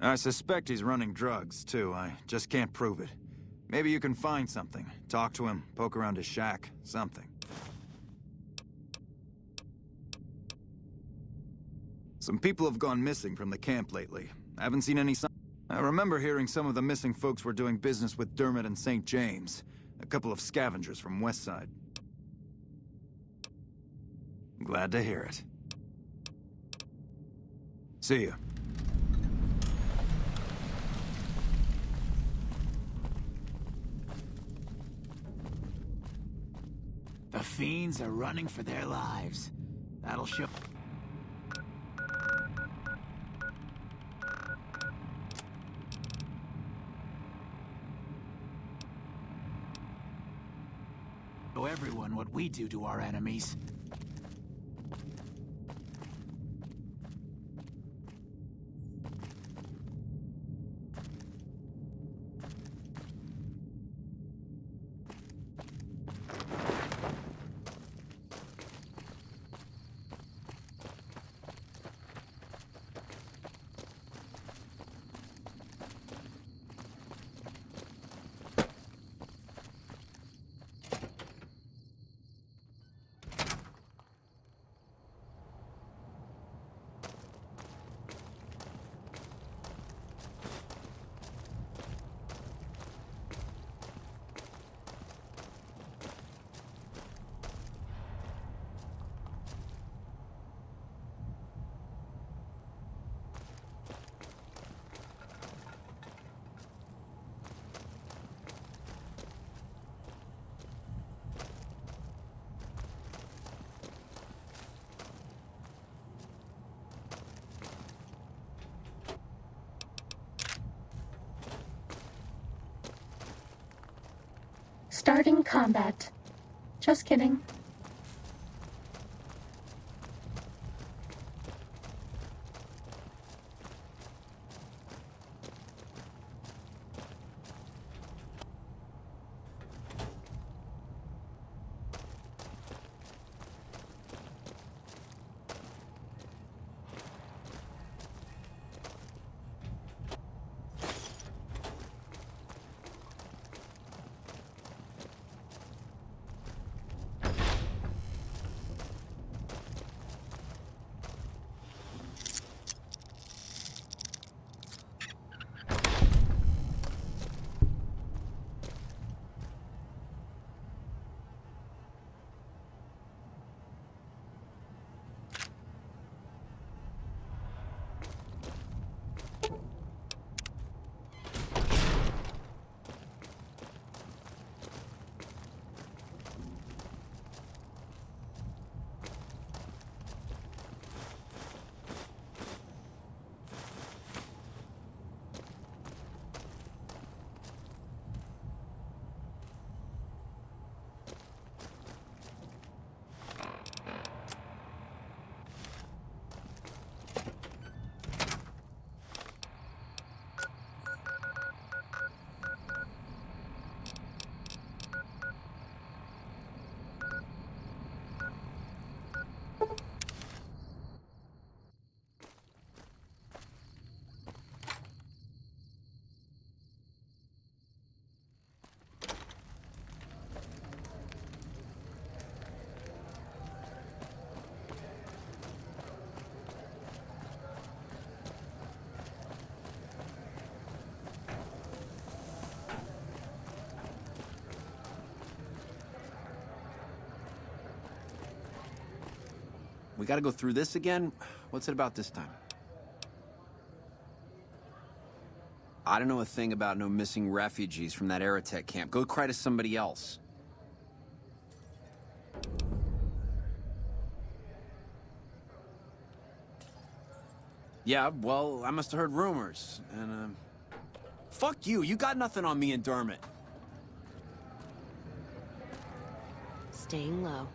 I suspect he's running drugs, too. I just can't prove it. Maybe you can find something. Talk to him, poke around his shack, something. Some people have gone missing from the camp lately. I haven't seen any sign. I remember hearing some of the missing folks were doing business with Dermot and St. James. A couple of scavengers from Westside. Glad to hear it. See ya. The fiends are running for their lives. That'll show. Show everyone what we do to our enemies. Starting combat. Just kidding. We gotta go through this again? What's it about this time? I don't know a thing about no missing refugees from that Aerotech camp. Go cry to somebody else. Yeah, well, I must have heard rumors, and, fuck you, you got nothing on me and Dermot. Staying low.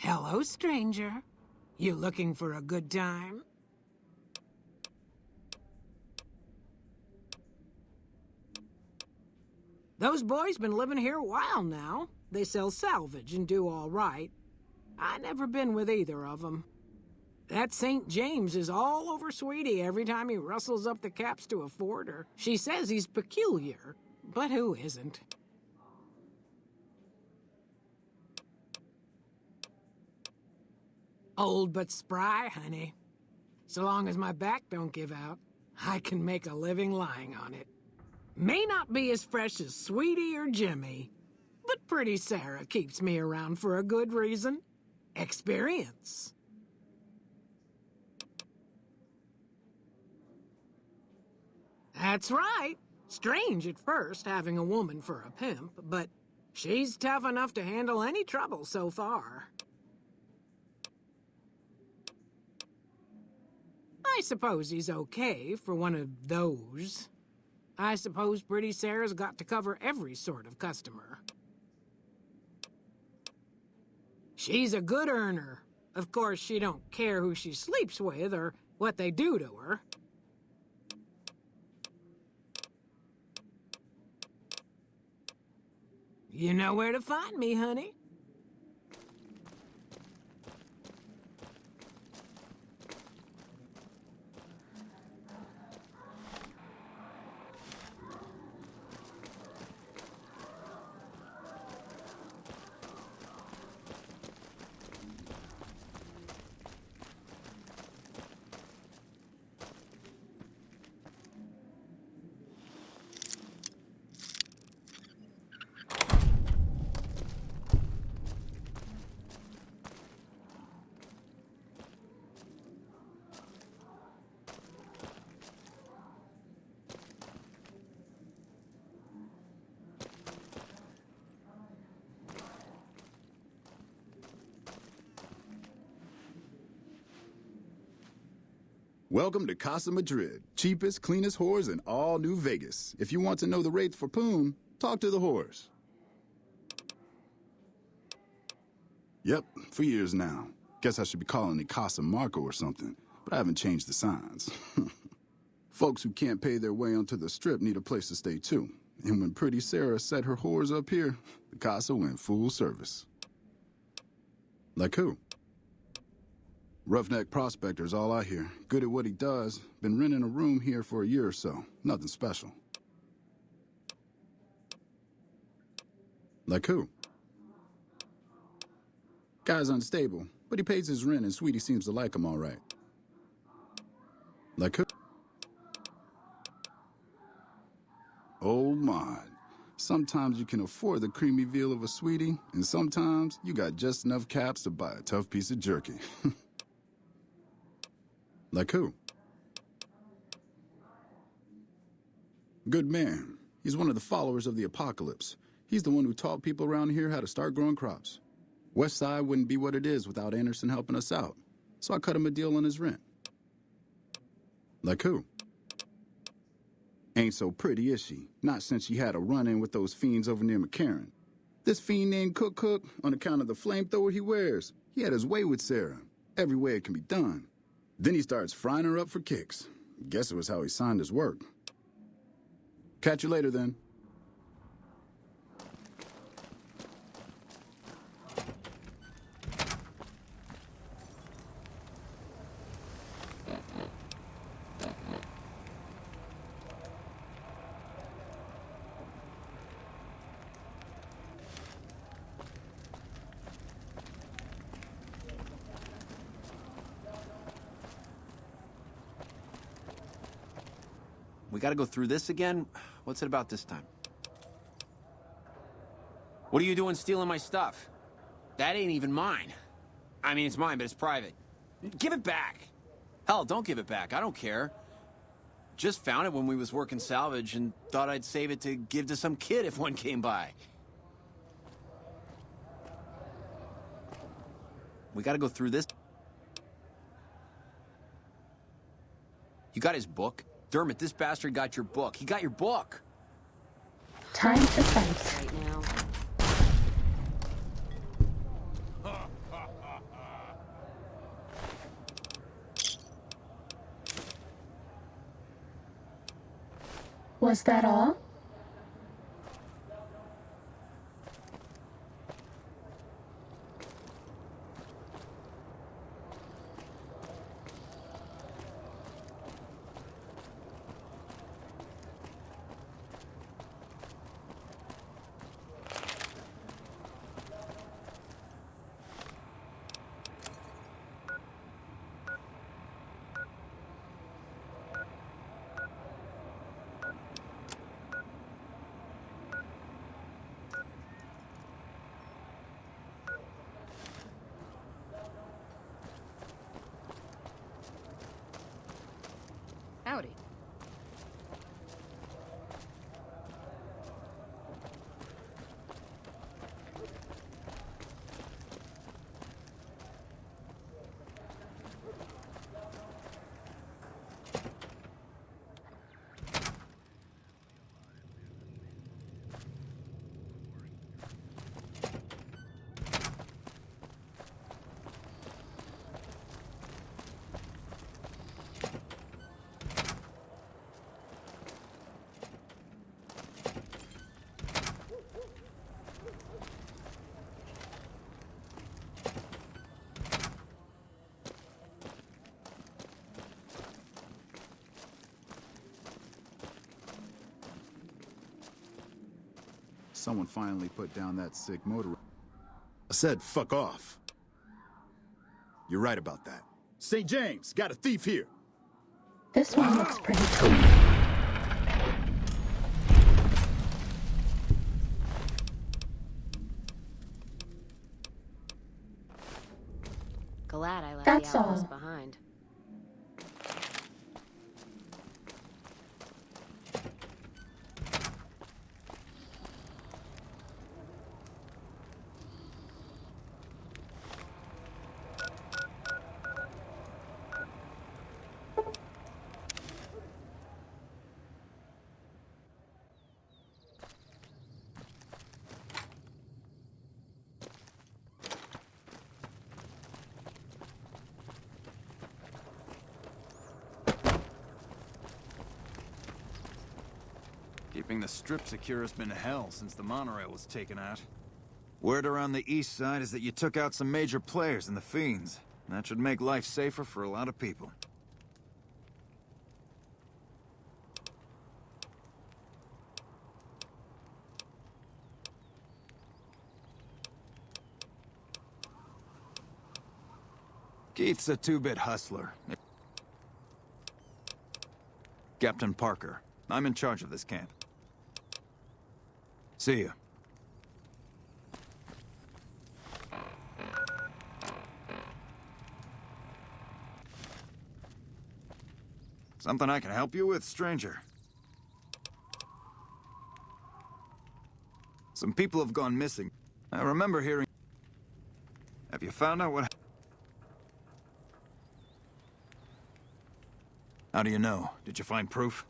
Hello, stranger. You looking for a good time? Those boys been living here a while now. They sell salvage and do all right. I never been with either of them. That St. James is all over Sweetie every time he rustles up the caps to afford her. She says he's peculiar, but who isn't? Old but spry, honey. So long as my back don't give out, I can make a living lying on it. May not be as fresh as Sweetie or Jimmy, but pretty Sarah keeps me around for a good reason. Experience. That's right. Strange at first, having a woman for a pimp, but she's tough enough to handle any trouble so far. I suppose he's okay for one of those. I suppose Pretty Sarah's got to cover every sort of customer. She's a good earner. Of course, she don't care who she sleeps with or what they do to her. You know where to find me, honey. Welcome to Casa Madrid, cheapest, cleanest whores in all New Vegas. If you want to know the rates for poon, talk to the whores. Yep, for years now. Guess I should be calling it Casa Marco or something, but I haven't changed the signs. Folks who can't pay their way onto the strip need a place to stay too. And when Pretty Sarah set her whores up here, the Casa went full service. Like who? Roughneck prospector's all I hear. Good at what he does. Been renting a room here for a year or so. Nothing special. Like who? Guy's unstable, but he pays his rent and Sweetie seems to like him all right. Like who? Oh my. Sometimes you can afford the creamy veal of a Sweetie, and sometimes you got just enough caps to buy a tough piece of jerky. Like who? Good man. He's one of the followers of the apocalypse. He's the one who taught people around here how to start growing crops. West Side wouldn't be what it is without Anderson helping us out. So I cut him a deal on his rent. Like who? Ain't so pretty, is she? Not since she had a run-in with those fiends over near McCarran. This fiend named Cook, on account of the flamethrower he wears, he had his way with Sarah. Every way it can be done. Then he starts frying her up for kicks. Guess it was how he signed his work. Catch you later, then. We gotta go through this again? What's it about this time? What are you doing stealing my stuff? That ain't even mine. I mean, it's mine, but it's private. Give it back. Hell, don't give it back. I don't care. Just found it when we was working salvage and thought I'd save it to give to some kid if one came by. We gotta go through this. You got his book? Dermot, this bastard got your book. He got your book. Time to fight. Right now. Was that all? Howdy. Someone finally put down that sick motor. I said fuck off. You're right about that. St. James, got a thief here. This one looks pretty cool. Glad I left That's the outpost all. behind. Keeping the strip secure has been hell since the monorail was taken out. Word around the east side is that you took out some major players in the Fiends. That should make life safer for a lot of people. Keith's a two-bit hustler. Captain Parker, I'm in charge of this camp. See ya. Something I can help you with, stranger? Some people have gone missing. I remember hearing... Have you found out what... How do you know? Did you find proof?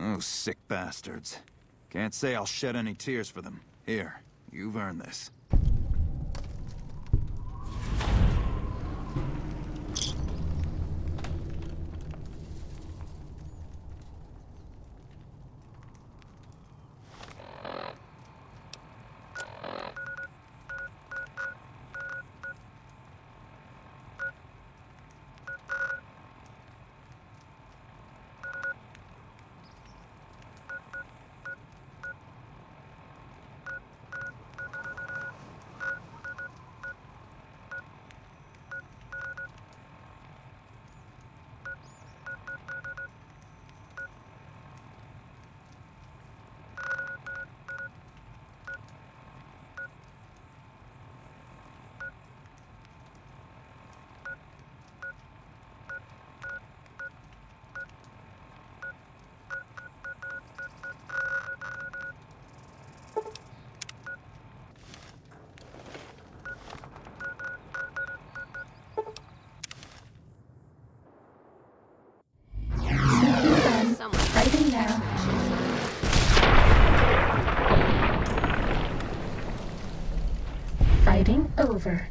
Oh, sick bastards. Can't say I'll shed any tears for them. Here, you've earned this. Fighting now. Fighting over.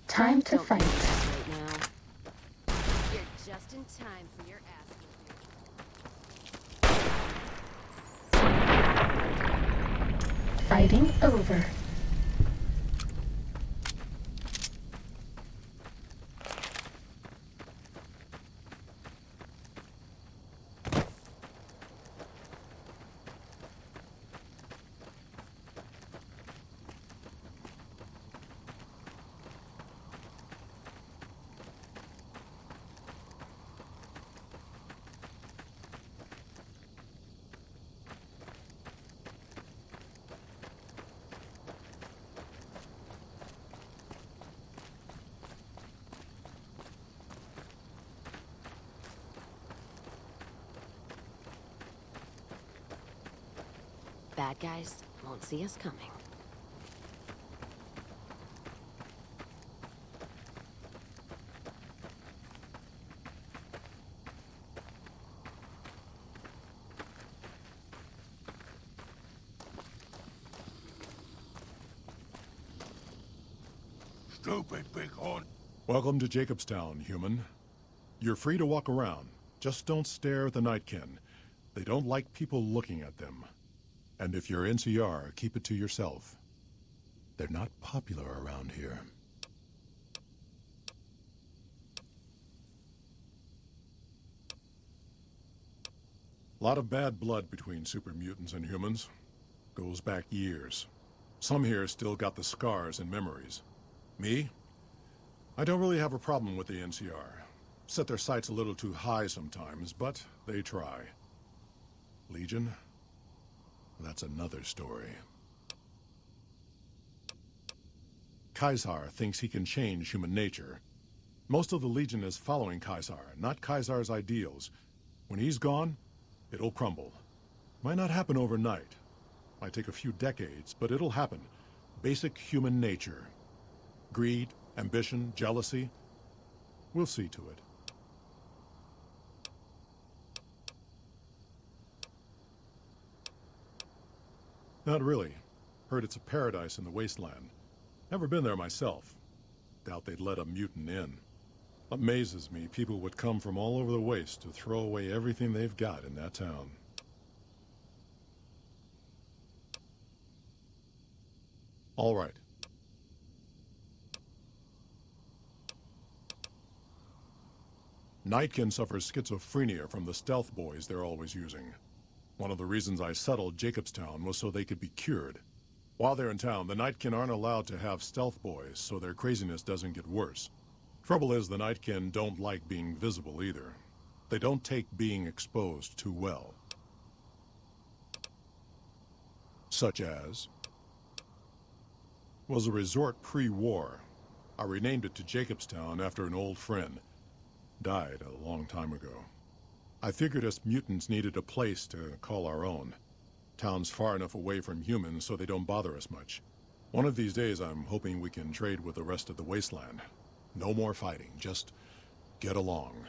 Time to fight. Right now. You're just in time for your ass. Fighting over. bad guys won't see us coming. Stupid bighorn. Welcome to Jacobstown, human. You're free to walk around. Just don't stare at the Nightkin. They don't like people looking at them. And if you're NCR, keep it to yourself. They're not popular around here. A lot of bad blood between super mutants and humans. Goes back years. Some here still got the scars and memories. Me? I don't really have a problem with the NCR. Set their sights a little too high sometimes, but they try. Legion? That's another story. Caesar thinks he can change human nature. Most of the Legion is following Caesar, not Caesar's ideals. When he's gone, it'll crumble. Might not happen overnight. Might take a few decades, but it'll happen. Basic human nature. Greed, ambition, jealousy. We'll see to it. Not really. Heard it's a paradise in the wasteland. Never been there myself. Doubt they'd let a mutant in. Amazes me people would come from all over the waste to throw away everything they've got in that town. All right. Nightkin suffers schizophrenia from the stealth boys they're always using. One of the reasons I settled Jacobstown was so they could be cured. While they're in town, the Nightkin aren't allowed to have stealth boys, so their craziness doesn't get worse. Trouble is, the Nightkin don't like being visible either. They don't take being exposed too well. Such as... was a resort pre-war. I renamed it to Jacobstown after an old friend. Died a long time ago. I figured us mutants needed a place to call our own. Town's far enough away from humans so they don't bother us much. One of these days I'm hoping we can trade with the rest of the wasteland. No more fighting, just get along.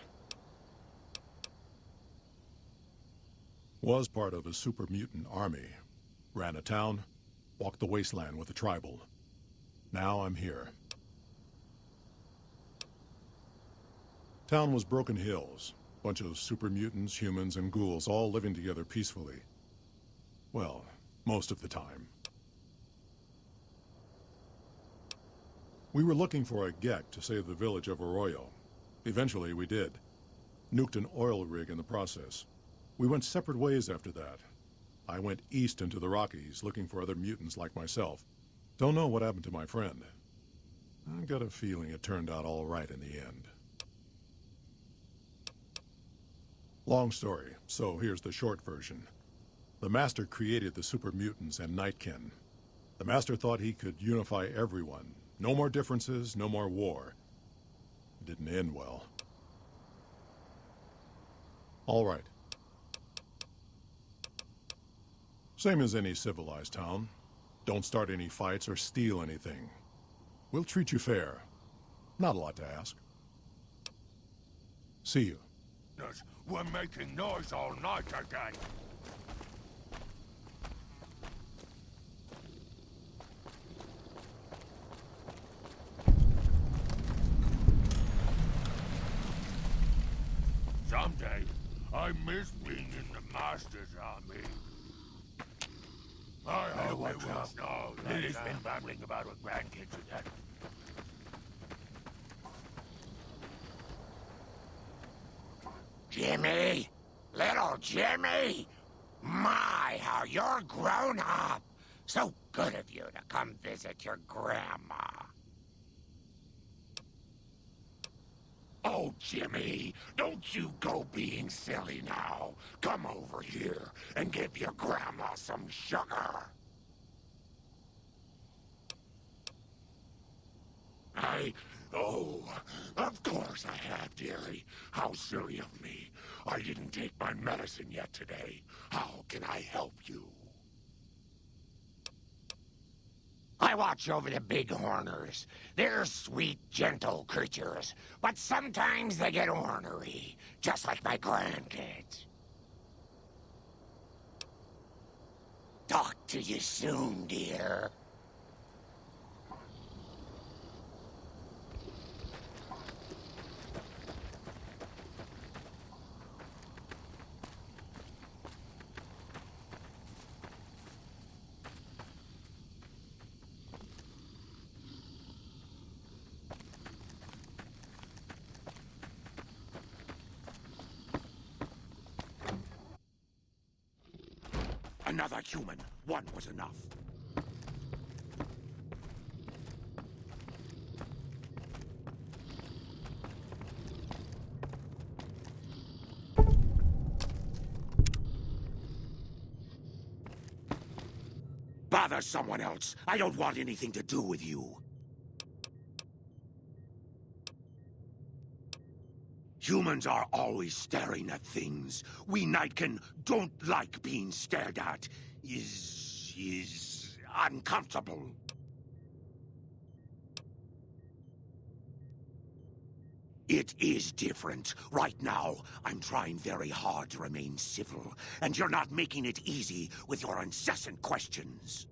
Was part of a super mutant army. Ran a town, walked the wasteland with a tribal. Now I'm here. Town was Broken Hills. Bunch of super mutants, humans, and ghouls all living together peacefully. Well, most of the time. We were looking for a Gek to save the village of Arroyo. Eventually, we did. Nuked an oil rig in the process. We went separate ways after that. I went east into the Rockies, looking for other mutants like myself. Don't know what happened to my friend. I've got a feeling it turned out all right in the end. Long story, so here's the short version. The Master created the super mutants and Nightkin. The Master thought he could unify everyone. No more differences, no more war. It didn't end well. All right. Same as any civilized town. Don't start any fights or steal anything. We'll treat you fair. Not a lot to ask. See you. We're making noise all night again. Someday, I miss being in the Master's army. I hope they will know. Lily's been babbling about her grandkids again. Jimmy! Little Jimmy! My, how you're grown up! So good of you to come visit your grandma. Oh, Jimmy, don't you go being silly now. Come over here and give your grandma some sugar. Oh, of course I have, dearie. How silly of me. I didn't take my medicine yet today. How can I help you? I watch over the bighorners. They're sweet, gentle creatures, but sometimes they get ornery, just like my grandkids. Talk to you soon, dear. Another human. One was enough. Bother someone else. I don't want anything to do with you. Humans are always staring at things. We Nightkin don't like being stared at. Is uncomfortable. It is different. Right now, I'm trying very hard to remain civil, and you're not making it easy with your incessant questions.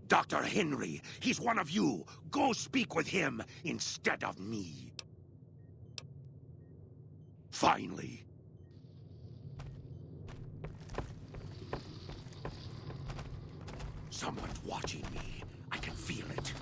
Dr. Henry, he's one of you. Go speak with him instead of me. Finally. Someone's watching me. I can feel it.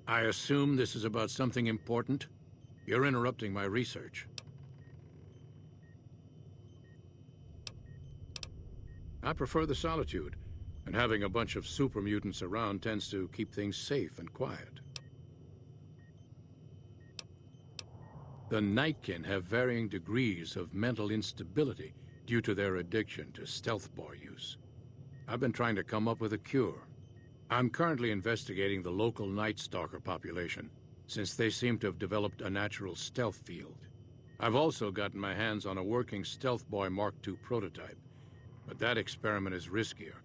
I assume this is about something important? You're interrupting my research. I prefer the solitude, and having a bunch of super mutants around tends to keep things safe and quiet. The Nightkin have varying degrees of mental instability due to their addiction to stealth boy use. I've been trying to come up with a cure. I'm currently investigating the local Night Stalker population, since they seem to have developed a natural stealth field. I've also gotten my hands on a working Stealth Boy Mark II prototype, but that experiment is riskier.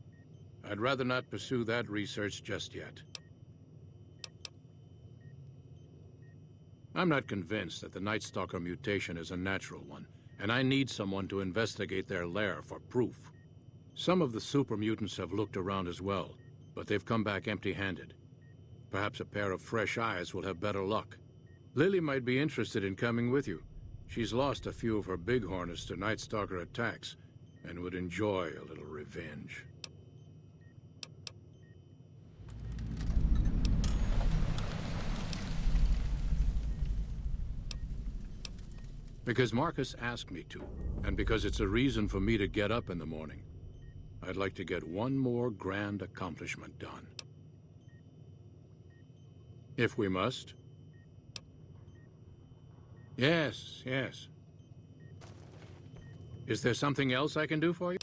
I'd rather not pursue that research just yet. I'm not convinced that the Night Stalker mutation is a natural one, and I need someone to investigate their lair for proof. Some of the super mutants have looked around as well, but they've come back empty-handed. Perhaps a pair of fresh eyes will have better luck. Lily might be interested in coming with you. She's lost a few of her bighorners to Night Stalker attacks, and would enjoy a little revenge. Because Marcus asked me to, and because it's a reason for me to get up in the morning. I'd like to get one more grand accomplishment done. If we must. Yes, yes. Is there something else I can do for you?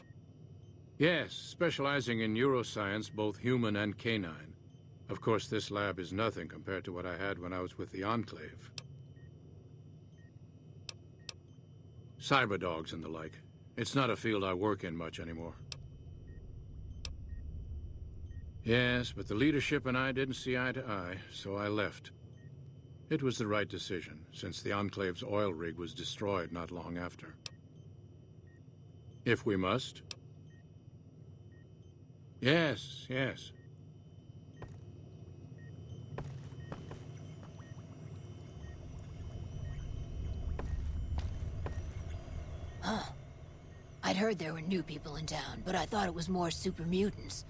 Yes, specializing in neuroscience, both human and canine. Of course, this lab is nothing compared to what I had when I was with the Enclave. Cyberdogs and the like. It's not a field I work in much anymore. Yes, but the leadership and I didn't see eye to eye, so I left. It was the right decision, since the Enclave's oil rig was destroyed not long after. If we must. Yes, yes. Huh. I'd heard there were new people in town, but I thought it was more super mutants.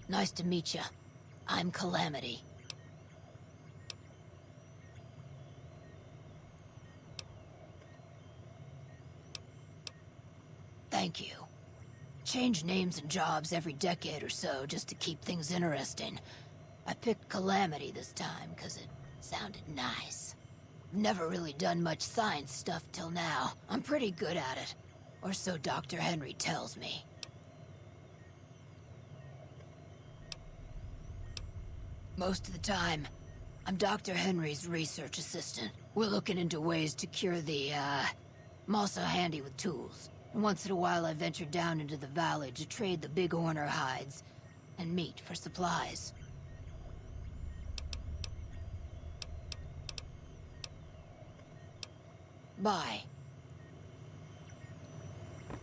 Nice to meet ya. I'm Calamity. Thank you. Change names and jobs every decade or so just to keep things interesting. I picked Calamity this time because it sounded nice. Never really done much science stuff till now. I'm pretty good at it. Or so Dr. Henry tells me. Most of the time, I'm Dr. Henry's research assistant. We're looking into ways to cure the, I'm also handy with tools. And once in a while I venture down into the valley to trade the big horner hides and meat for supplies. Bye.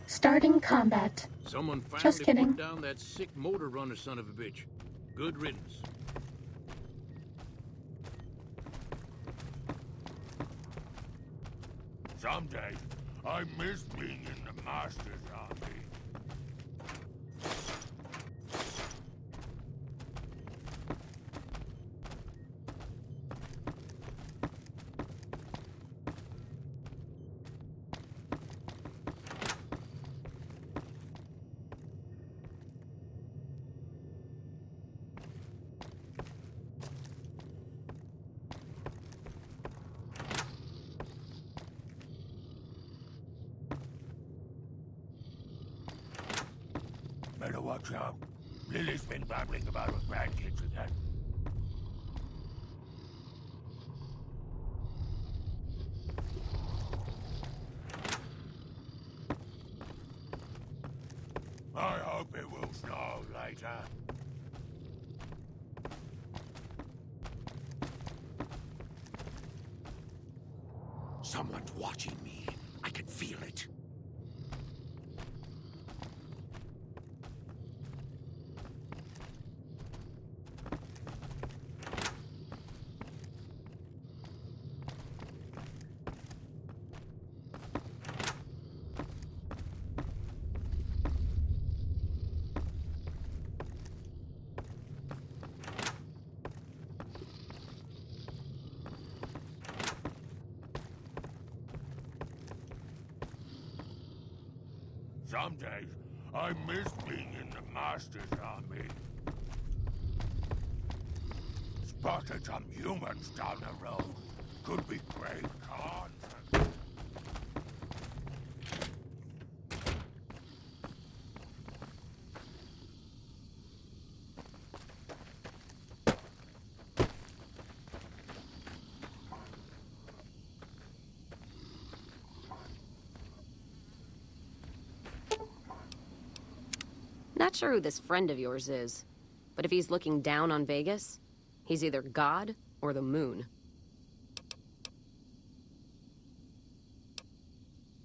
Starting combat. Someone finally Just kidding. put down that sick motor runner son of a bitch. Good riddance. Someday, I miss being in the Master's army. Better watch out. Lily's been babbling about her grandkids again. I hope it will snow later. Someone's watching me. I can feel it. Some days, I miss being in the Master's army. Spotted some humans down the road. Could be great cons. Not sure who this friend of yours is, but if he's looking down on Vegas, he's either God or the moon.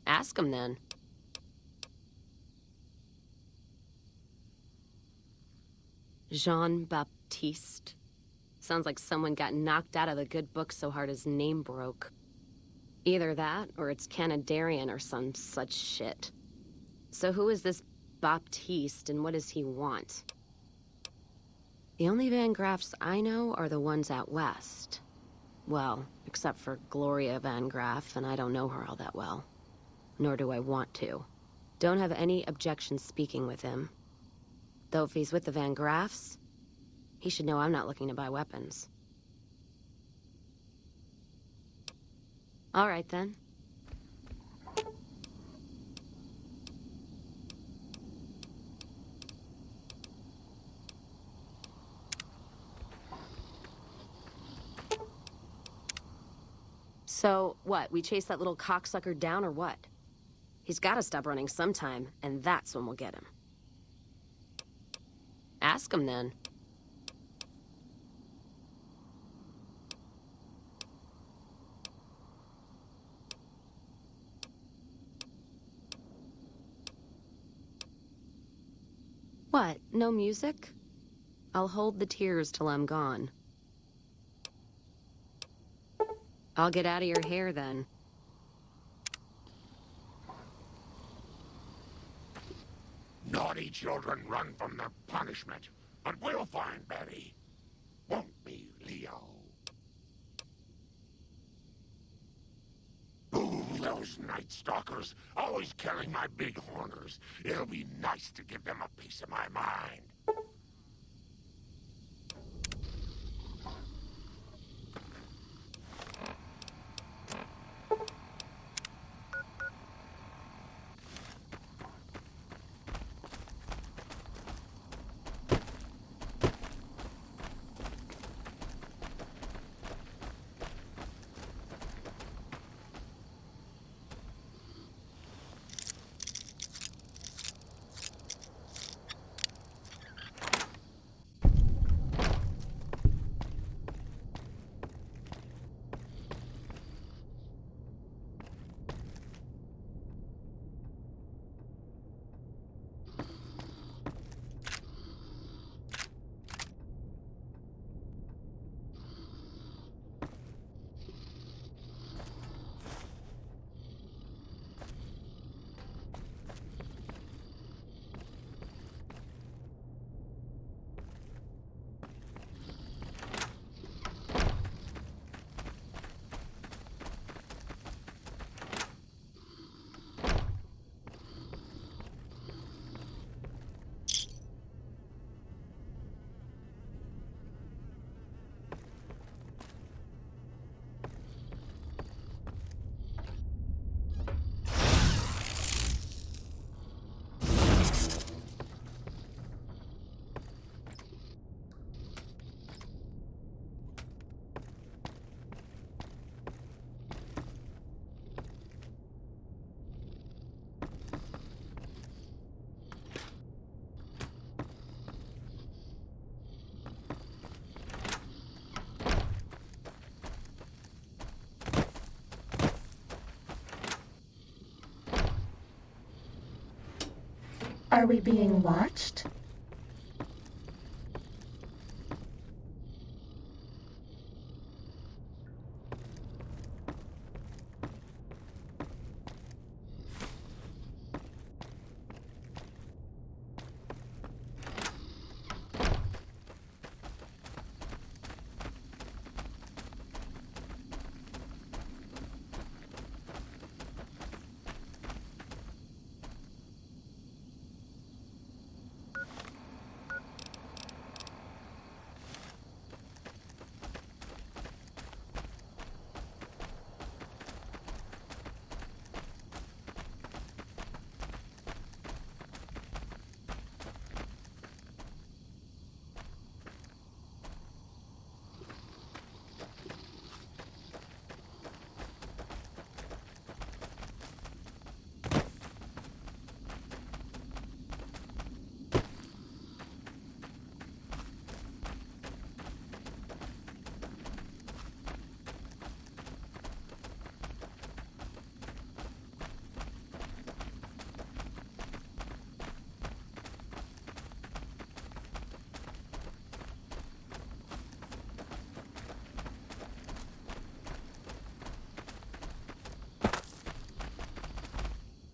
Ask him then. Jean-Baptiste. Sounds like someone got knocked out of the good book so hard his name broke. Either that, or it's Canadarian or some such shit. So who is this Baptiste, and what does he want? The only Van Graffs I know are the ones out west. Well, except for Gloria Van Graff, and I don't know her all that well. Nor do I want to. Don't have any objection speaking with him. Though if he's with the Van Graffs, he should know I'm not looking to buy weapons. All right, then. So, what, we chase that little cocksucker down or what? He's gotta stop running sometime, and that's when we'll get him. Ask him then. What, no music? I'll hold the tears till I'm gone. I'll get out of your hair then. Naughty children run from their punishment, but we'll find Betty. Won't we, Leo? Ooh, those Night Stalkers, always killing my big horners. It'll be nice to give them a piece of my mind. Are we being watched?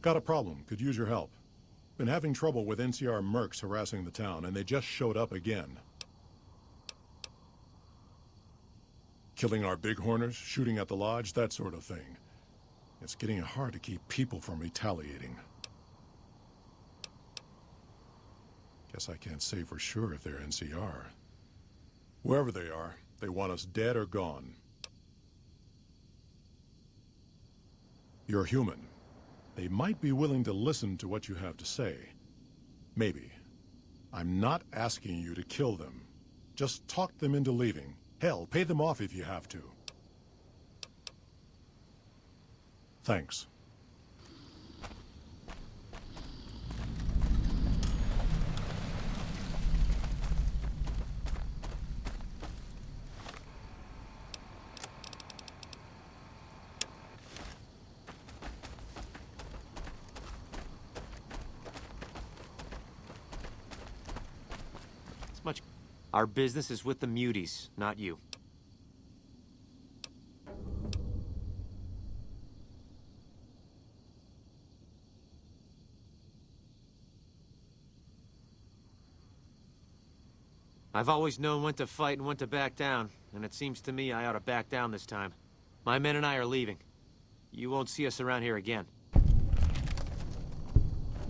Got a problem. Could use your help. Been having trouble with NCR mercs harassing the town, and they just showed up again. Killing our bighorners, shooting at the lodge, that sort of thing. It's getting hard to keep people from retaliating. Guess I can't say for sure if they're NCR. Wherever they are, they want us dead or gone. You're human. They might be willing to listen to what you have to say. Maybe. I'm not asking you to kill them. Just talk them into leaving. Hell, pay them off if you have to. Thanks. Our business is with the muties, not you. I've always known when to fight and when to back down, and it seems to me I ought to back down this time. My men and I are leaving. You won't see us around here again.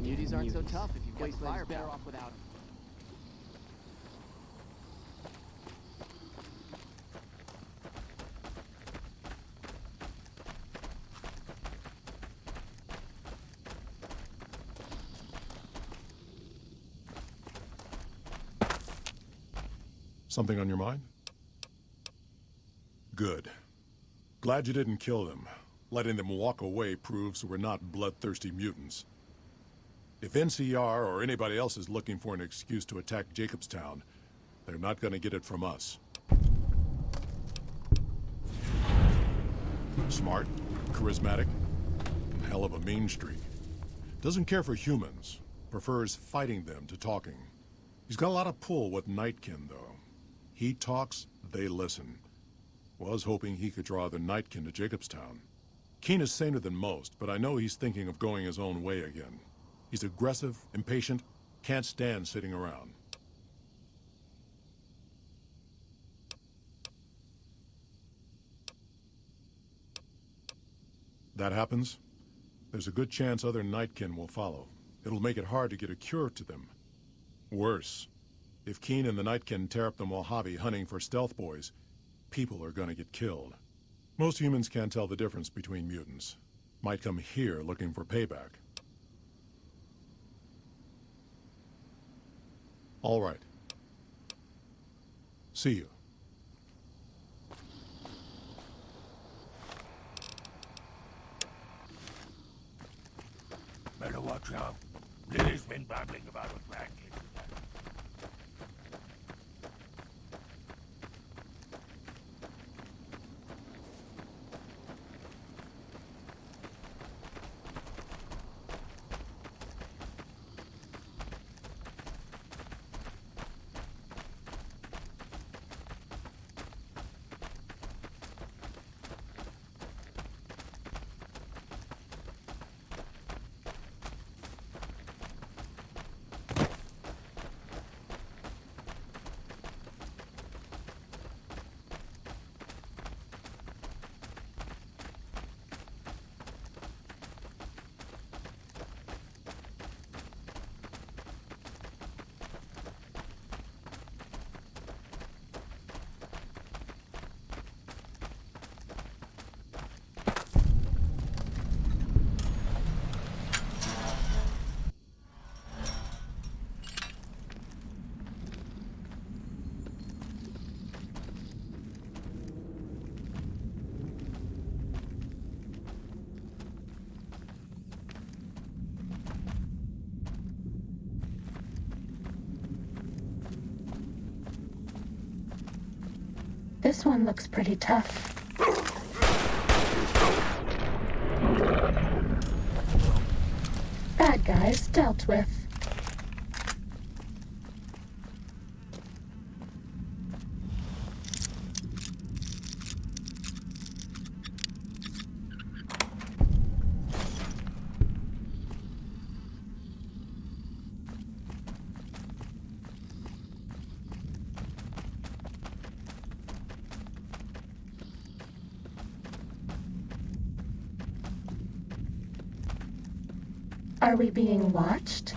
Muties aren't so tough if you've got the firepower. Better off without them. Something on your mind? Good. Glad you didn't kill them. Letting them walk away proves we're not bloodthirsty mutants. If NCR or anybody else is looking for an excuse to attack Jacobstown, they're not gonna get it from us. Smart, charismatic, and hell of a mean streak. Doesn't care for humans, prefers fighting them to talking. He's got a lot of pull with Nightkin, though. He talks, they listen. Was hoping he could draw the Nightkin to Jacobstown. Keen is saner than most, but I know he's thinking of going his own way again. He's aggressive, impatient, can't stand sitting around. That happens, there's a good chance other Nightkin will follow. It'll make it hard to get a cure to them. Worse, if Keen and the Nightkin tear up the Mojave hunting for stealth boys, people are gonna get killed. Most humans can't tell the difference between mutants. Might come here looking for payback. All right. See you. Better watch out. Lily's been babbling about it Franklin. This one looks pretty tough. Bad guys dealt with. Are we being watched?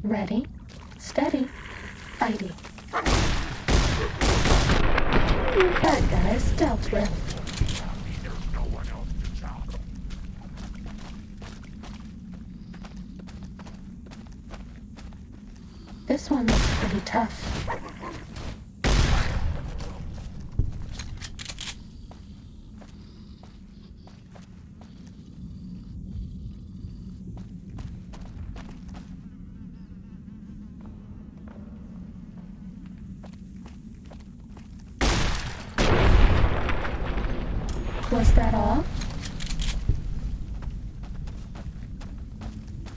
Ready, steady, fighty. Bad guys dealt with. This one looks pretty tough. Was that all?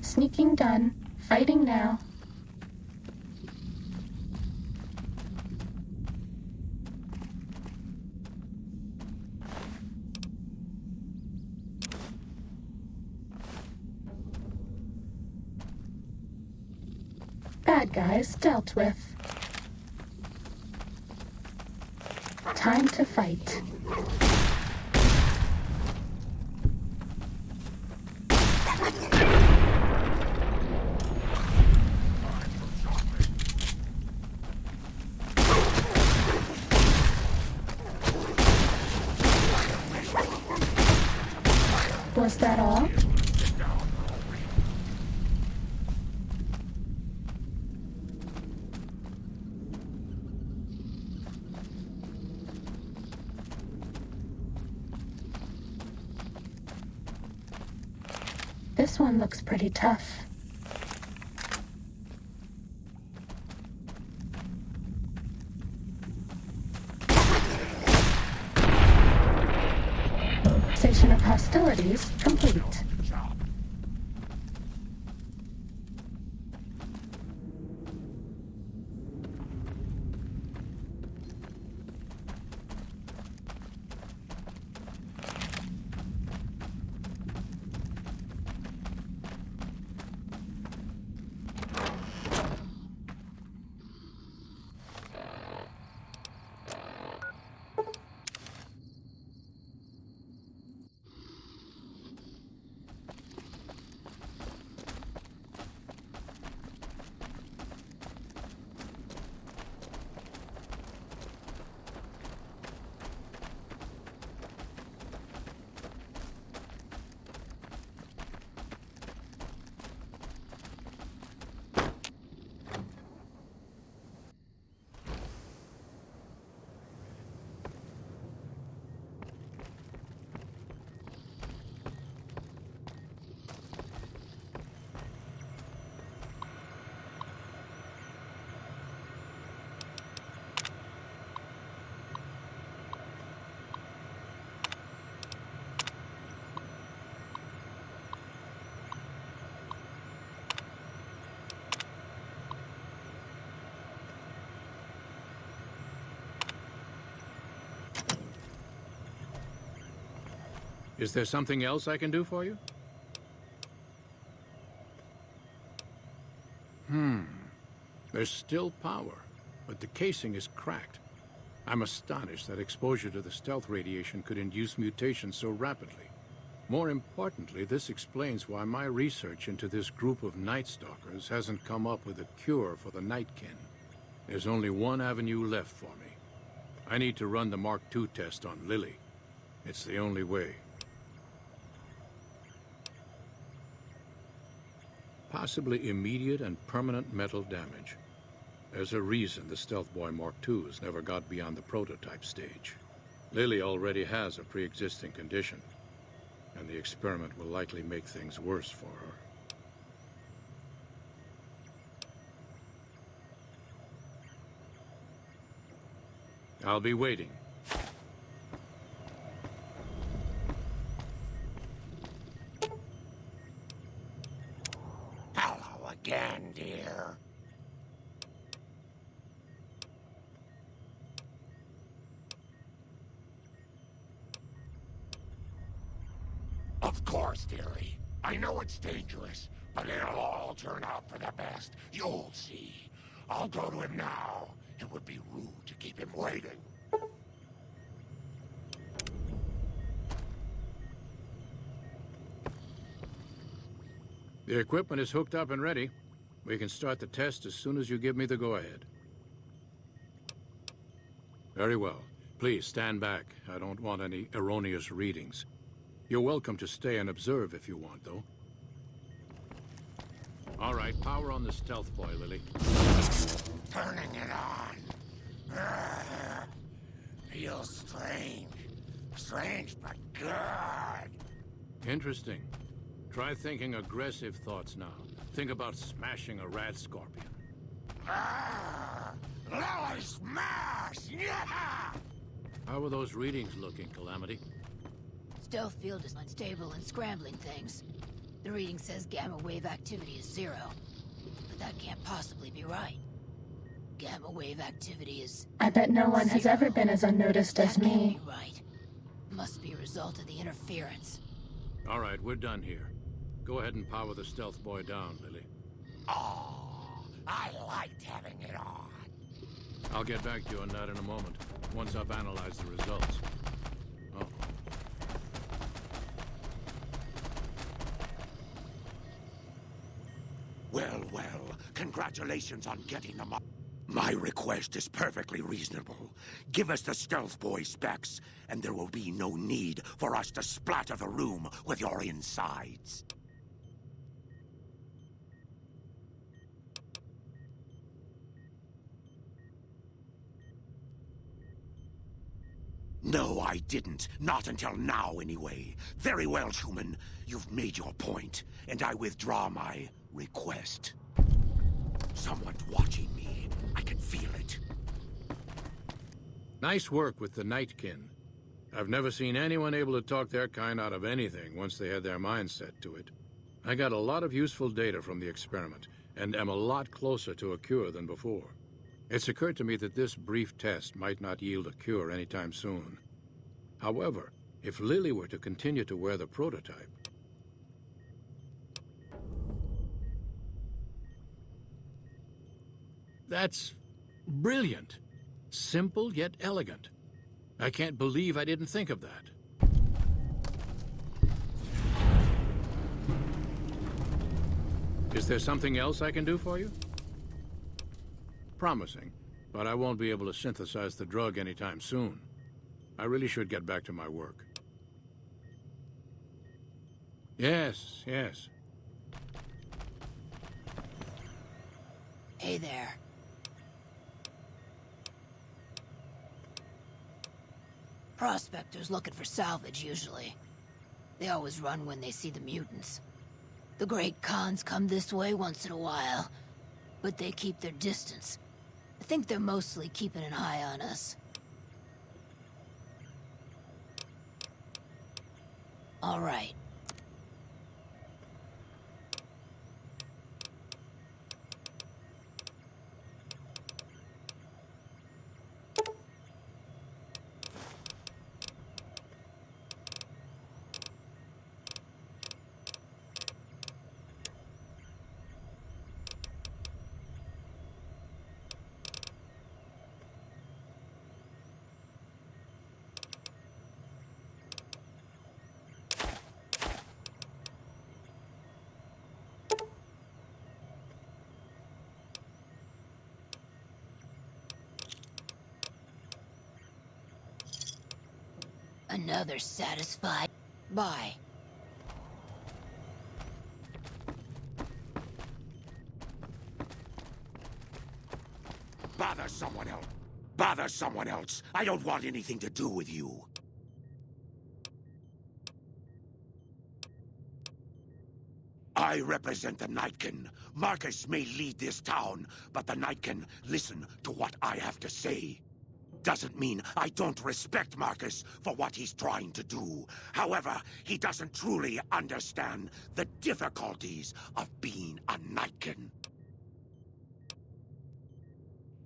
Sneaking done. Fighting now. Bad guys dealt with. Time to fight. Was that all? This one looks pretty tough. Cessation of hostilities complete. Is there something else I can do for you? There's still power, but the casing is cracked. I'm astonished that exposure to the stealth radiation could induce mutations so rapidly. More importantly, this explains why my research into this group of Night Stalkers hasn't come up with a cure for the Nightkin. There's only one avenue left for me. I need to run the Mark II test on Lily. It's the only way. Possibly immediate and permanent mental damage. There's a reason the Stealth Boy Mark IIs never got beyond the prototype stage. Lily already has a pre-existing condition, and the experiment will likely make things worse for her. I'll be waiting. Hello again, dear. Of course, dearie. I know it's dangerous, but it'll all turn out for the best. You'll see. I'll go to him now. It would be rude to keep him waiting. The equipment is hooked up and ready. We can start the test as soon as you give me the go-ahead. Very well. Please stand back. I don't want any erroneous readings. You're welcome to stay and observe if you want, though. All right, power on the Stealth Boy, Lily. Turning it on. Feels strange. Strange, but good. Interesting. Try thinking aggressive thoughts now. Think about smashing a rat scorpion. Lily smash! Yeah! How are those readings looking, Calamity? stealth field is unstable and scrambling things. The reading says gamma wave activity is 0. But that can't possibly be right. Gamma wave activity is... I bet no one has ever been as unnoticed as That can't me. be right. Must be a result of the interference. All right, we're done here. Go ahead and power the stealth boy down, Lily. Oh, I liked having it on. I'll get back to you on that in a moment, once I've analyzed the results. Oh. Well, well, congratulations on getting them up. My request is perfectly reasonable. Give us the stealth boy specs, and there will be no need for us to splatter the room with your insides. No, I didn't. Not until now, anyway. Very well, human. You've made your point, and I withdraw my request. Someone's watching me. I can feel it. Nice work with the Nightkin. I've never seen anyone able to talk their kind out of anything once they had their mind set to it. I got a lot of useful data from the experiment, and am a lot closer to a cure than before. It's occurred to me that this brief test might not yield a cure anytime soon. However, if Lily were to continue to wear the prototype... That's brilliant. Simple yet elegant. I can't believe I didn't think of that. Is there something else I can do for you? Promising, but I won't be able to synthesize the drug anytime soon. I really should get back to my work. Yes, yes. Hey there. Prospectors looking for salvage, usually. They always run when they see the mutants. The Great Khans come this way once in a while, but they keep their distance. I think they're mostly keeping an eye on us. All right. Another satisfied. Bye. Bother someone else. Bother someone else. I don't want anything to do with you. I represent the Nightkin. Marcus may lead this town, but the Nightkin listen to what I have to say. Doesn't mean I don't respect Marcus for what he's trying to do. However, he doesn't truly understand the difficulties of being a Nightkin.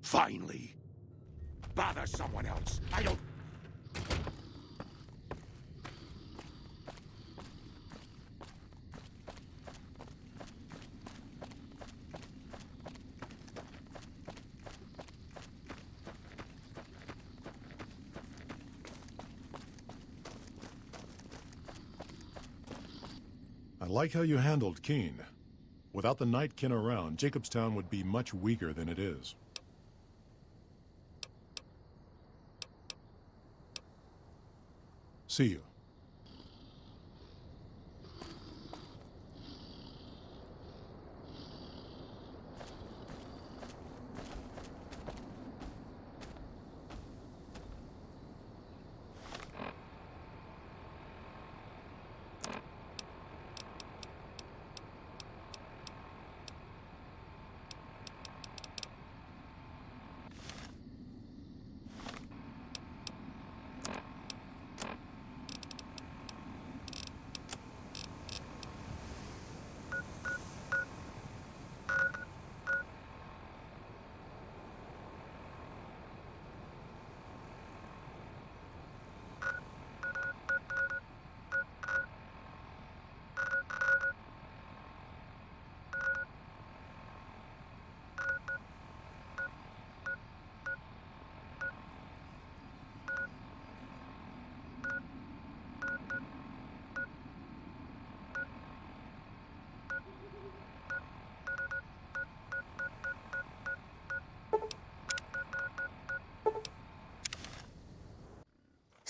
Finally, bother someone else. I don't... I like how you handled Keen. Without the Nightkin around, Jacobstown would be much weaker than it is. See you.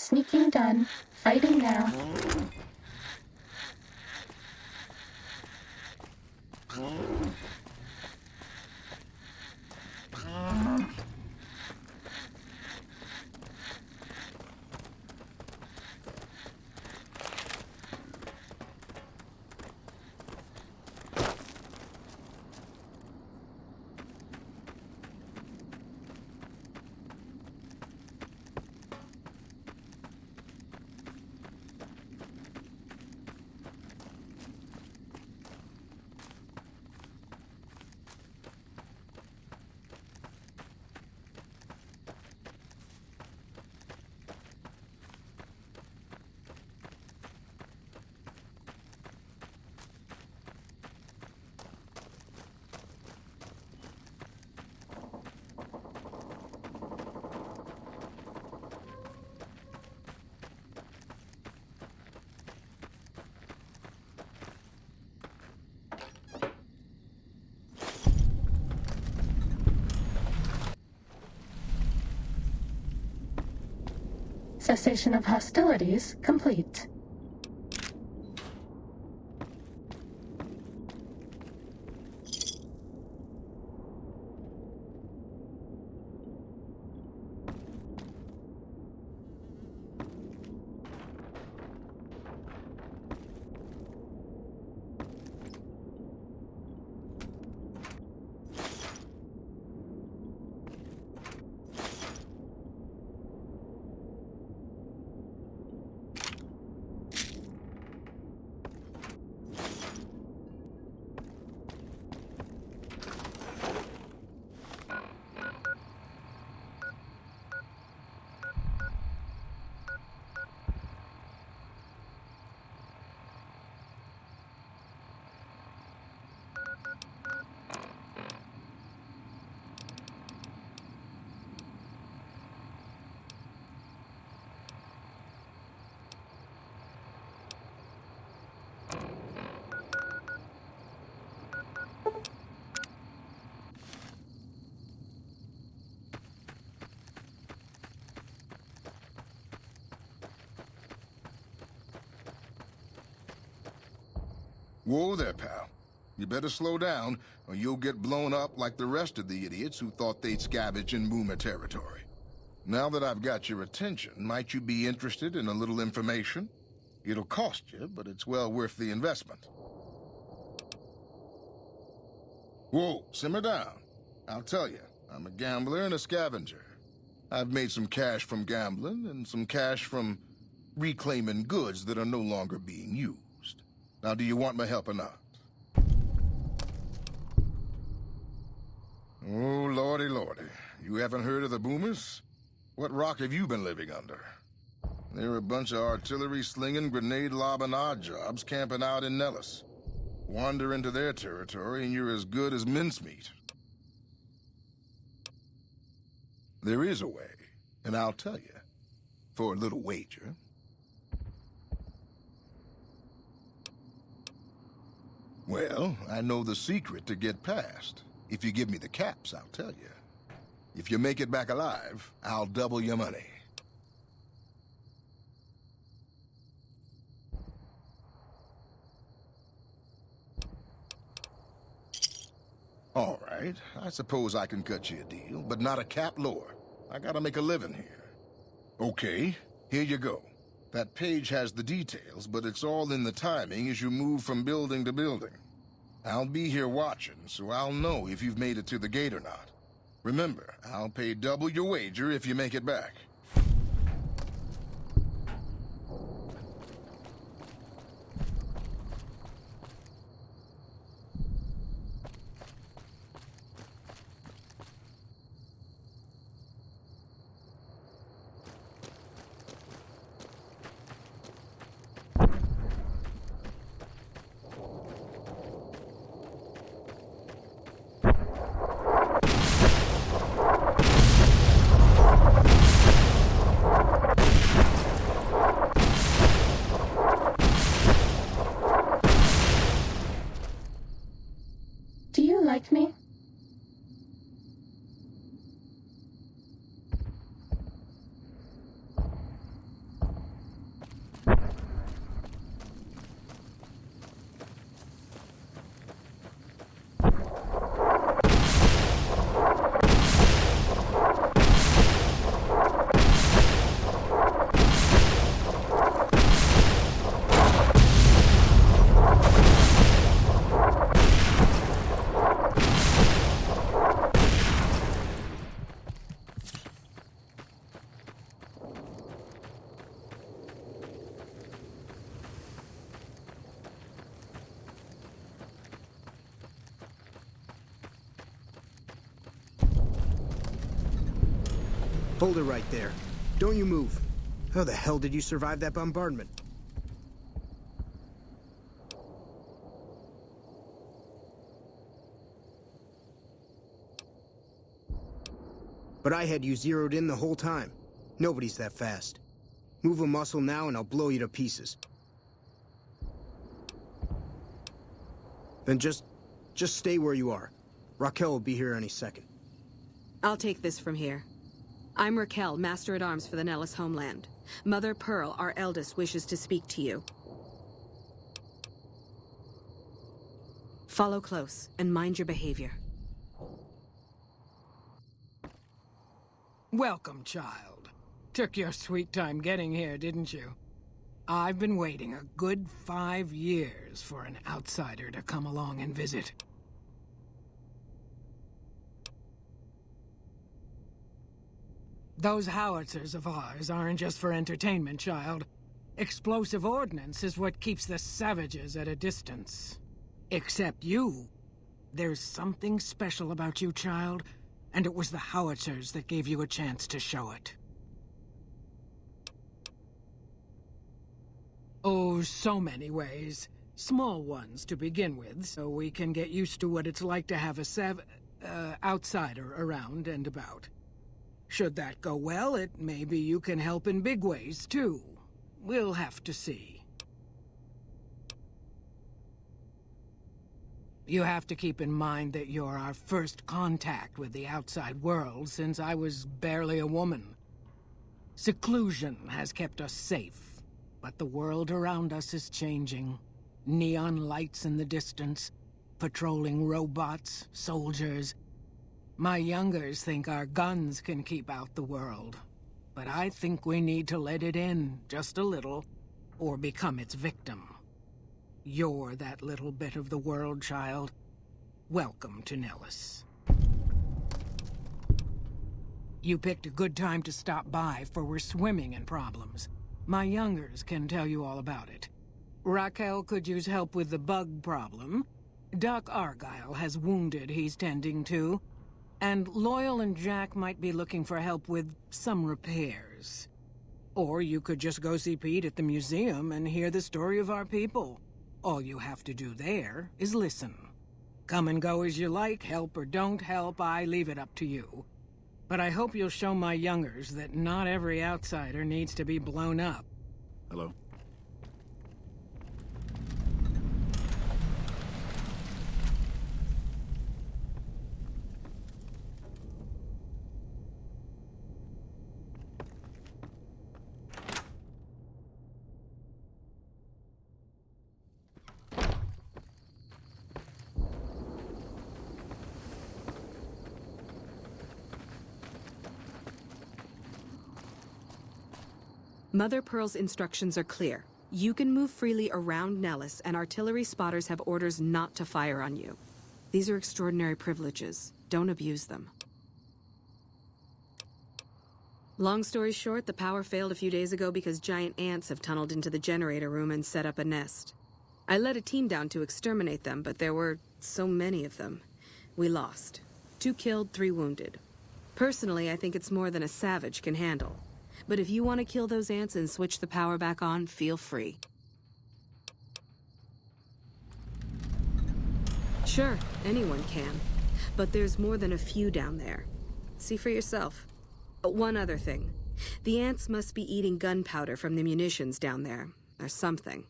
Sneaking done. Fighting now. Cessation of hostilities complete. Whoa there, pal. You better slow down, or you'll get blown up like the rest of the idiots who thought they'd scavenge in Boomer territory. Now that I've got your attention, might you be interested in a little information? It'll cost you, but it's well worth the investment. Whoa, simmer down. I'll tell you, I'm a gambler and a scavenger. I've made some cash from gambling and some cash from reclaiming goods that are no longer being used. Now, do you want my help or not? Oh, lordy, lordy. You haven't heard of the Boomers? What rock have you been living under? They're a bunch of artillery-slinging, grenade-lobbing odd jobs camping out in Nellis. Wander into their territory and you're as good as mincemeat. There is a way, and I'll tell you. For a little wager. Well, I know the secret to get past. If you give me the caps, I'll tell you. If you make it back alive, I'll double your money. All right, I suppose I can cut you a deal, but not a cap lower. I gotta make a living here. Okay, here you go. That page has the details, but it's all in the timing as you move from building to building. I'll be here watching, so I'll know if you've made it to the gate or not. Remember, I'll pay double your wager if you make it back. Do you like me? Hold it right there. Don't you move. How the hell did you survive that bombardment? But I had you zeroed in the whole time. Nobody's that fast. Move a muscle now and I'll blow you to pieces. Then just stay where you are. Raquel will be here any second. I'll take this from here. I'm Raquel, Master-at-Arms for the Nellis homeland. Mother Pearl, our eldest, wishes to speak to you. Follow close and mind your behavior. Welcome, child. Took your sweet time getting here, didn't you? I've been waiting a good 5 years for an outsider to come along and visit. Those howitzers of ours aren't just for entertainment, child. Explosive ordnance is what keeps the savages at a distance. Except you. There's something special about you, child, and it was the howitzers that gave you a chance to show it. Oh, so many ways. Small ones to begin with, so we can get used to what it's like to have a outsider around and about. Should that go well, it may be you can help in big ways, too. We'll have to see. You have to keep in mind that you're our first contact with the outside world since I was barely a woman. Seclusion has kept us safe, but the world around us is changing. Neon lights in the distance, patrolling robots, soldiers. My youngers think our guns can keep out the world, but I think we need to let it in, just a little, or become its victim. You're that little bit of the world, child. Welcome to Nellis. You picked a good time to stop by, for we're swimming in problems. My youngers can tell you all about it. Raquel could use help with the bug problem. Doc Argyle has wounded he's tending to. And Loyal and Jack might be looking for help with some repairs. Or you could just go see Pete at the museum and hear the story of our people. All you have to do there is listen. Come and go as you like, help or don't help, I leave it up to you. But I hope you'll show my youngers that not every outsider needs to be blown up. Hello? Mother Pearl's instructions are clear. You can move freely around Nellis, and artillery spotters have orders not to fire on you. These are extraordinary privileges. Don't abuse them. Long story short, the power failed a few days ago because giant ants have tunneled into the generator room and set up a nest. I led a team down to exterminate them, but there were so many of them. We lost. 2 killed, 3 wounded. Personally, I think it's more than a savage can handle. But if you want to kill those ants and switch the power back on, feel free. Sure, anyone can. But there's more than a few down there. See for yourself. One other thing. The ants must be eating gunpowder from the munitions down there, or something.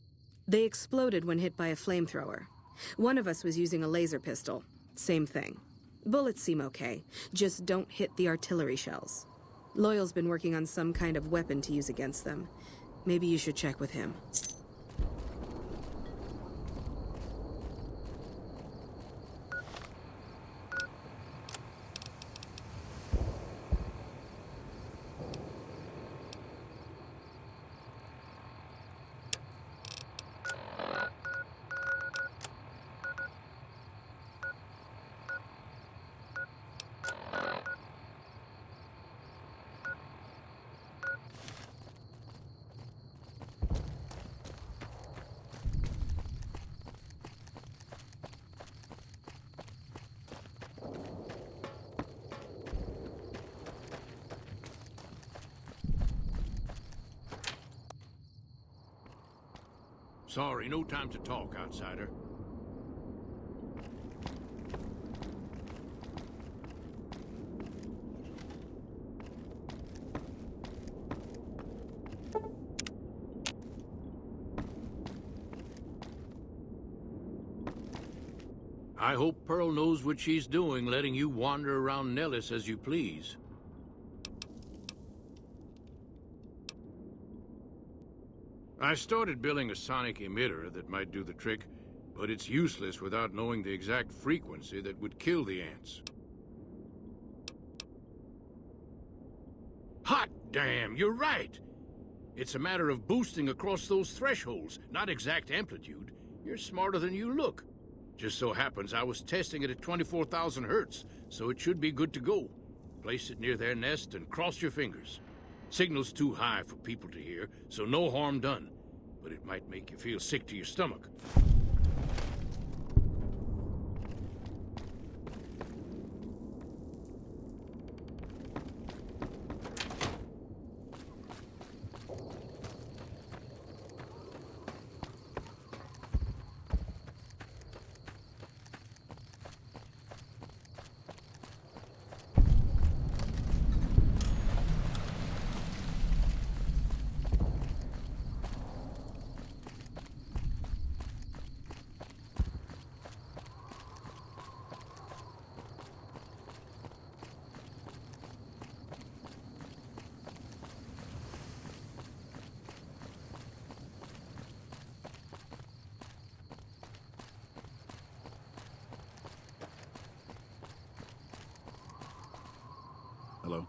They exploded when hit by a flamethrower. One of us was using a laser pistol. Same thing. Bullets seem okay. Just don't hit the artillery shells. Loyal's been working on some kind of weapon to use against them. Maybe you should check with him. Sorry, no time to talk, outsider. I hope Pearl knows what she's doing, letting you wander around Nellis as you please. I started building a sonic emitter that might do the trick, but it's useless without knowing the exact frequency that would kill the ants. Hot damn, you're right! It's a matter of boosting across those thresholds, not exact amplitude. You're smarter than you look. Just so happens I was testing it at 24,000 hertz, so it should be good to go. Place it near their nest and cross your fingers. Signal's too high for people to hear, so no harm done. But it might make you feel sick to your stomach. Hello?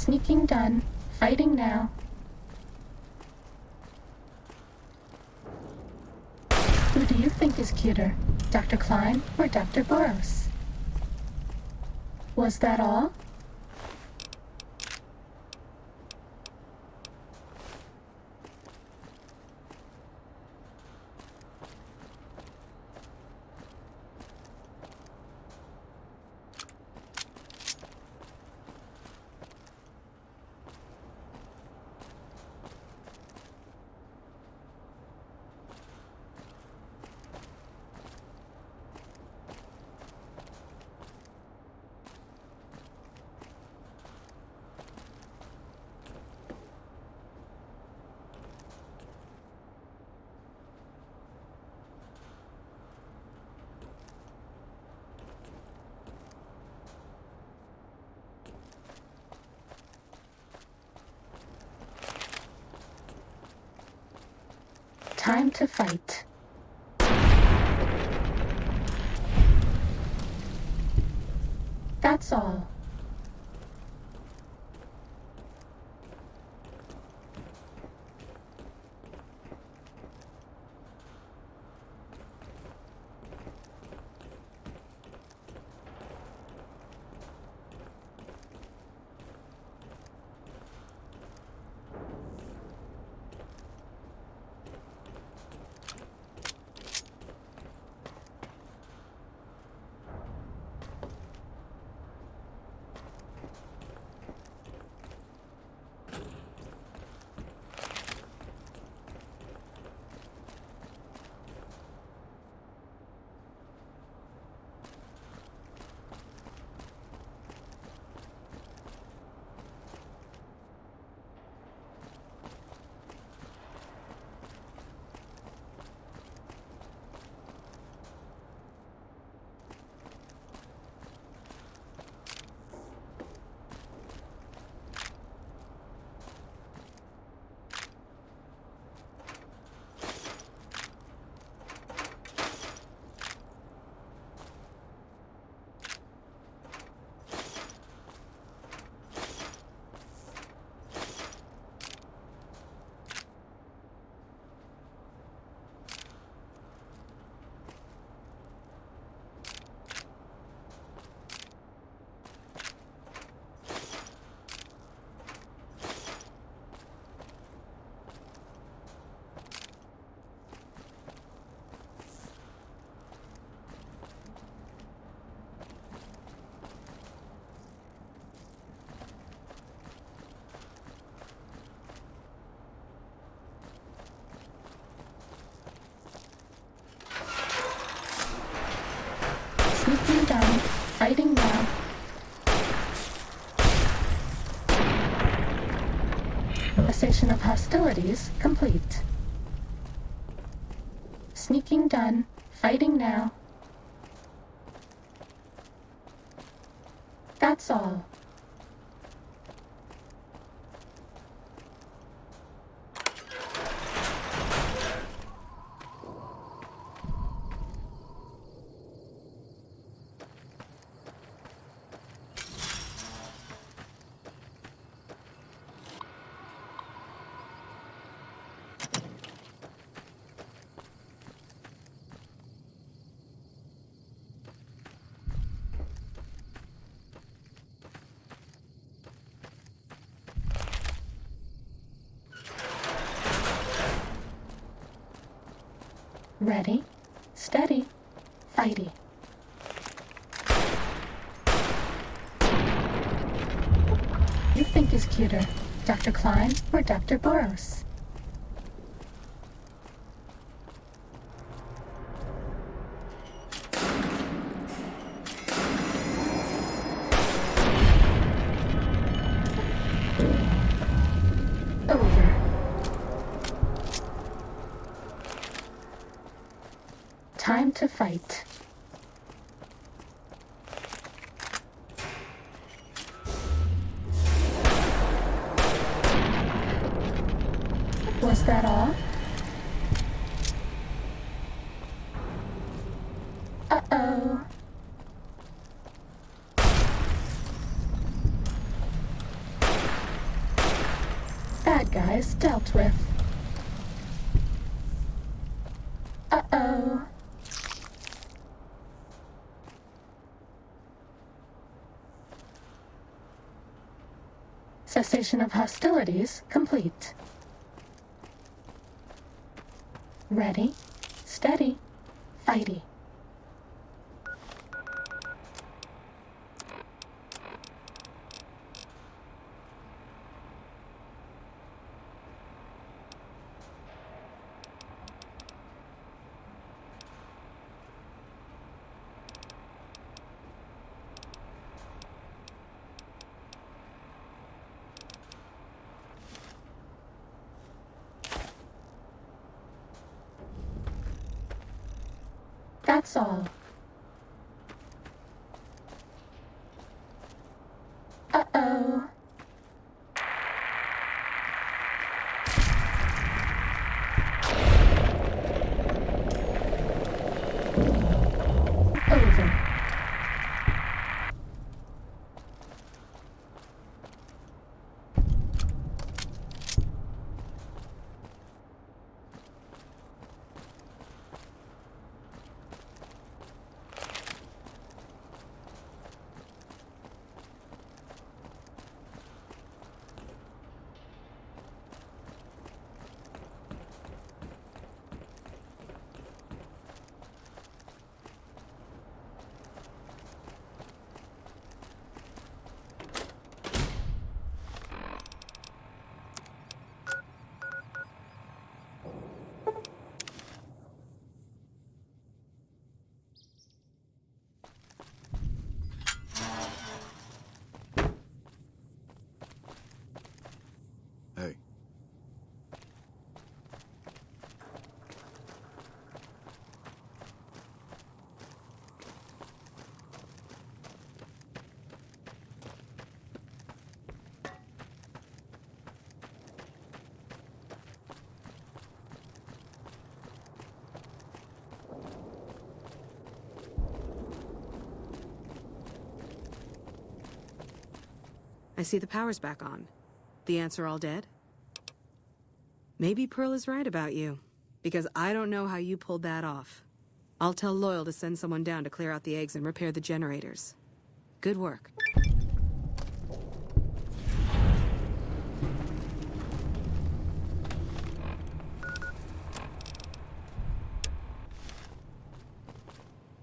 Sneaking done. Fighting now. Who do you think is cuter, Dr. Klein or Dr. Boros? Was that all? Time to fight. That's all. Cessation of hostilities complete. Sneaking done. Fighting now. That's all. Ready, steady, fighty. You think is cuter, Dr. Klein or Dr. Boros? Time to fight. Was that all? Uh-oh. Bad guys dealt with. Uh-oh. Cessation of hostilities complete. Ready, steady, fighty. That's all. Uh-oh. Over. Hey. I see the power's back on. The ants are all dead? Maybe Pearl is right about you, because I don't know how you pulled that off. I'll tell Loyal to send someone down to clear out the eggs and repair the generators. Good work.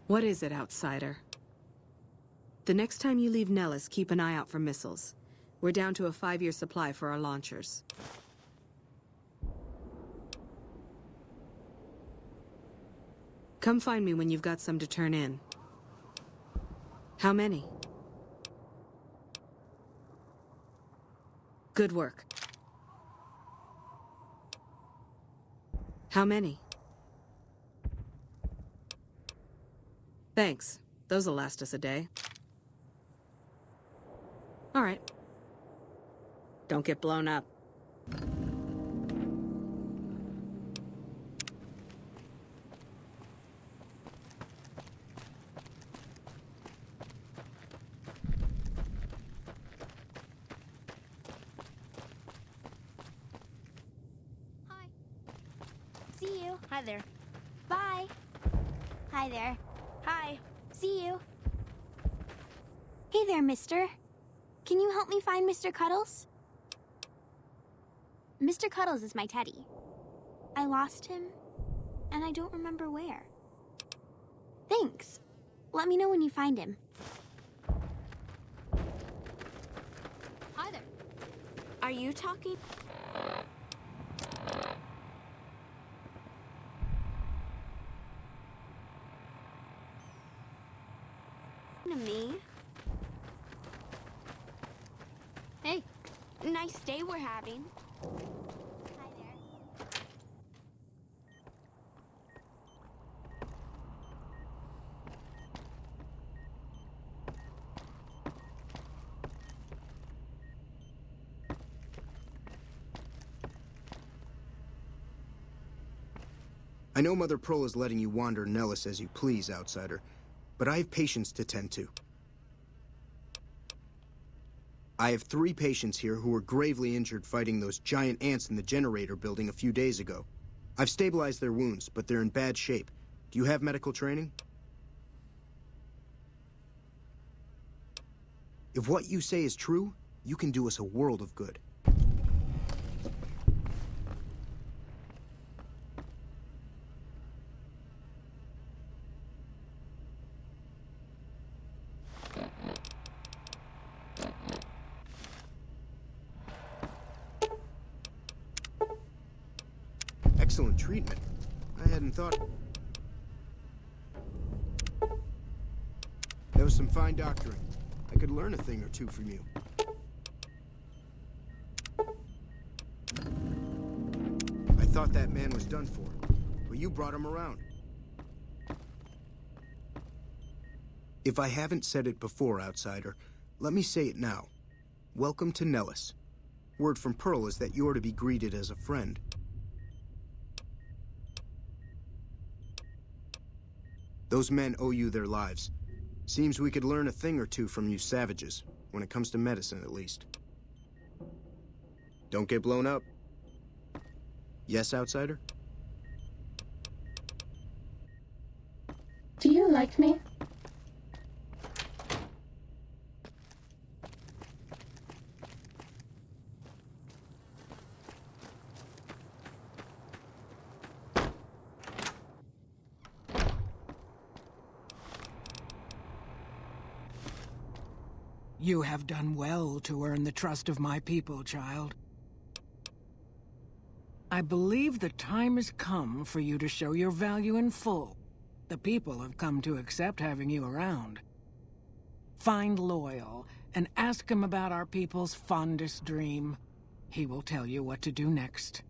What is it, outsider? The next time you leave Nellis, keep an eye out for missiles. We're down to a 5-year supply for our launchers. Come find me when you've got some to turn in. How many? Good work. How many? Thanks. Those'll last us a day. All right. Don't get blown up. See you. Hi there. Bye. Hi there. Hi. See you. Hey there, mister. Can you help me find Mr. Cuddles? Mr. Cuddles is my teddy. I lost him, and I don't remember where. Thanks. Let me know when you find him. Hi there. Are you talking? To me? Hey, nice day we're having. Hi there. I know Mother Pearl is letting you wander Nellis as you please, outsider, but I have patients to tend to. I have 3 patients here who were gravely injured fighting those giant ants in the generator building a few days ago. I've stabilized their wounds, but they're in bad shape. Do you have medical training? If what you say is true, you can do us a world of good. Excellent treatment. I hadn't thought... That was some fine doctoring. I could learn a thing or two from you. I thought that man was done for, but you brought him around. If I haven't said it before, outsider, let me say it now. Welcome to Nellis. Word from Pearl is that you're to be greeted as a friend. Those men owe you their lives. Seems we could learn a thing or two from you savages, when it comes to medicine at least. Don't get blown up. Yes, outsider? Do you like me? You have done well to earn the trust of my people, child. I believe the time has come for you to show your value in full. The people have come to accept having you around. Find Loyal and ask him about our people's fondest dream. He will tell you what to do next.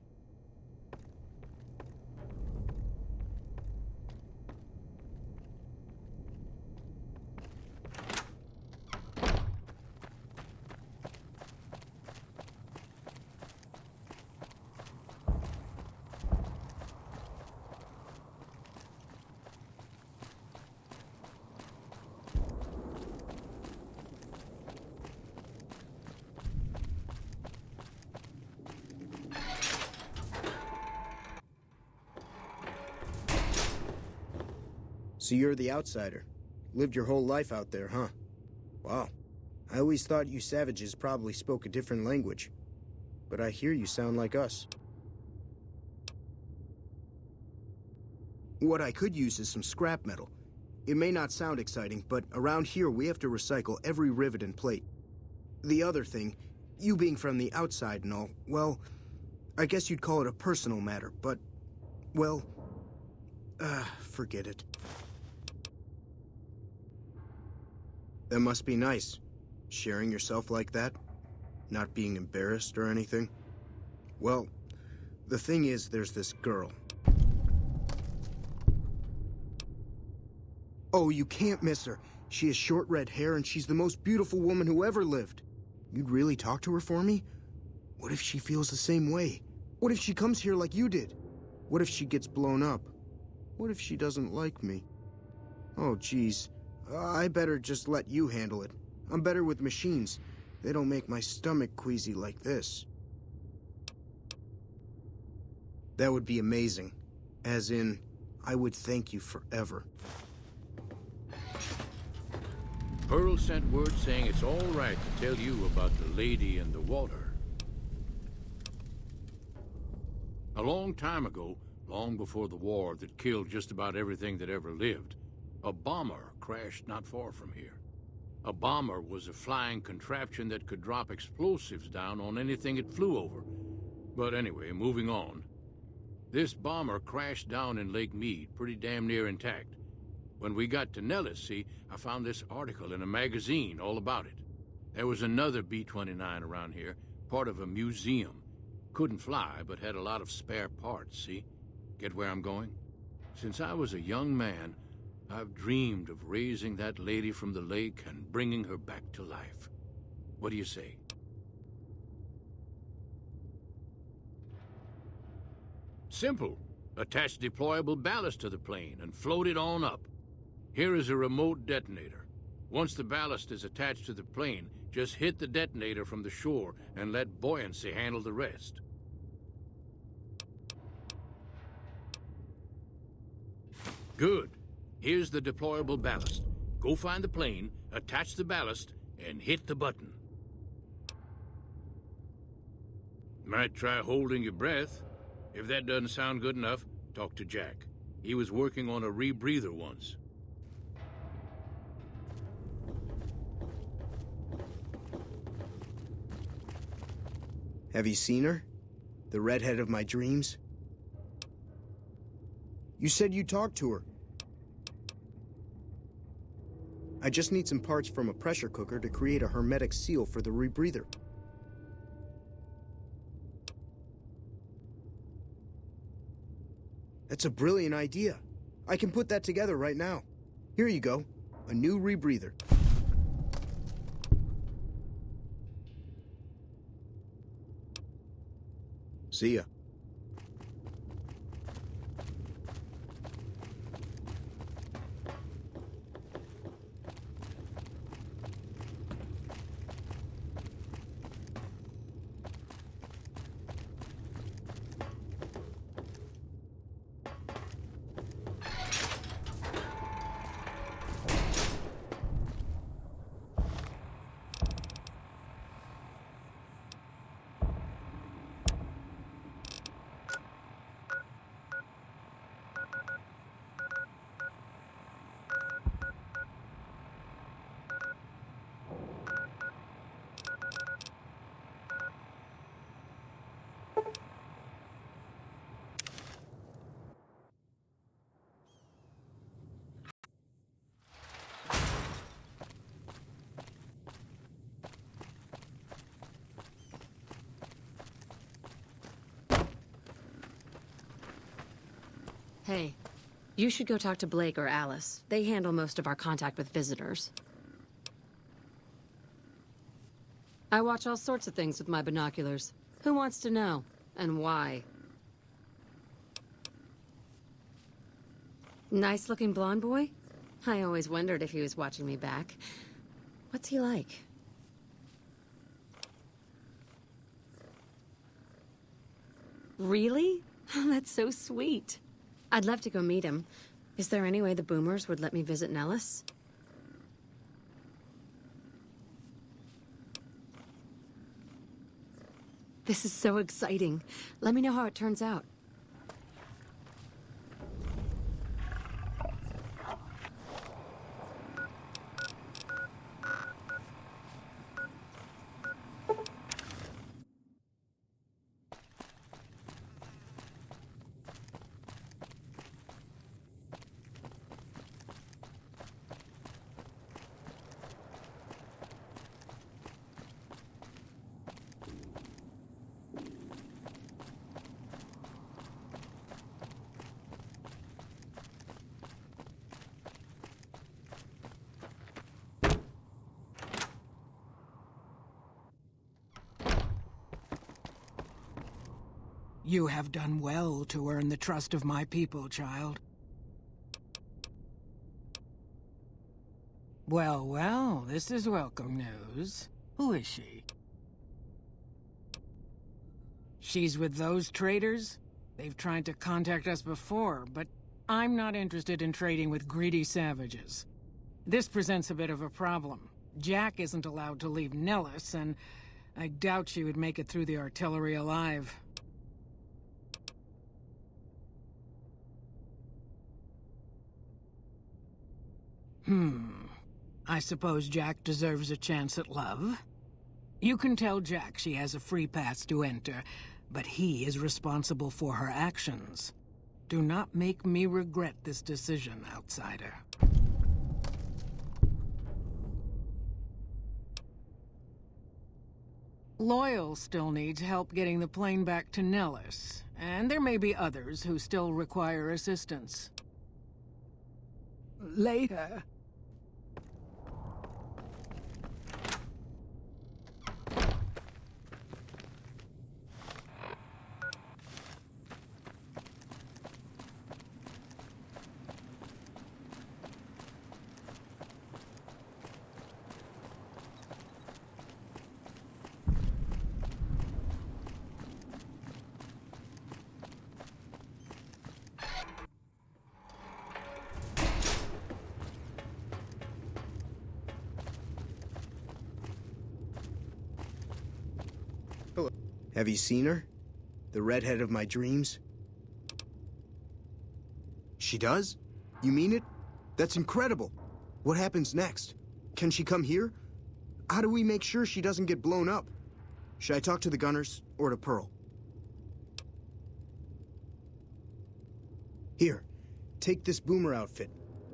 So you're the outsider. Lived your whole life out there, huh? Wow. I always thought you savages probably spoke a different language. But I hear you sound like us. What I could use is some scrap metal. It may not sound exciting, but around here we have to recycle every rivet and plate. The other thing, you being from the outside and all, well, I guess you'd call it a personal matter, but, well, forget it. That must be nice, sharing yourself like that, not being embarrassed or anything. Well, the thing is, there's this girl. Oh, you can't miss her. She has short red hair and she's the most beautiful woman who ever lived. You'd really talk to her for me? What if she feels the same way? What if she comes here like you did? What if she gets blown up? What if she doesn't like me? Oh, geez. I better just let you handle it. I'm better with machines. They don't make my stomach queasy like this. That would be amazing. As in, I would thank you forever. Pearl sent word saying it's all right to tell you about the lady in the water. A long time ago, long before the war that killed just about everything that ever lived, a bomber crashed not far from here. A bomber was a flying contraption that could drop explosives down on anything it flew over. But anyway, moving on. This bomber crashed down in Lake Mead, pretty damn near intact. When we got to Nellis, see, I found this article in a magazine all about it. There was another B-29 around here, part of a museum. Couldn't fly, but had a lot of spare parts, see? Get where I'm going? Since I was a young man, I've dreamed of raising that lady from the lake and bringing her back to life. What do you say? Simple. Attach deployable ballast to the plane and float it on up. Here is a remote detonator. Once the ballast is attached to the plane, just hit the detonator from the shore and let buoyancy handle the rest. Good. Here's the deployable ballast. Go find the plane, attach the ballast, and hit the button. Might try holding your breath. If that doesn't sound good enough, talk to Jack. He was working on a rebreather once. Have you seen her? The redhead of my dreams? You said you talked to her. I just need some parts from a pressure cooker to create a hermetic seal for the rebreather. That's a brilliant idea. I can put that together right now. Here you go. A new rebreather. See ya. Hey, you should go talk to Blake or Alice. They handle most of our contact with visitors. I watch all sorts of things with my binoculars. Who wants to know? And why? Nice-looking blonde boy? I always wondered if he was watching me back. What's he like? Really? That's so sweet. I'd love to go meet him. Is there any way the Boomers would let me visit Nellis? This is so exciting. Let me know how it turns out. You have done well to earn the trust of my people, child. Well, well, this is welcome news. Who is she? She's with those traders? They've tried to contact us before, but I'm not interested in trading with greedy savages. This presents a bit of a problem. Jack isn't allowed to leave Nellis, and I doubt she would make it through the artillery alive. I suppose Jack deserves a chance at love? You can tell Jack she has a free pass to enter, but he is responsible for her actions. Do not make me regret this decision, outsider. Loyal still needs help getting the plane back to Nellis, and there may be others who still require assistance. Later. Have you seen her? The redhead of my dreams? She does? You mean it? That's incredible. What happens next? Can she come here? How do we make sure she doesn't get blown up? Should I talk to the gunners or to Pearl? Here, take this boomer outfit.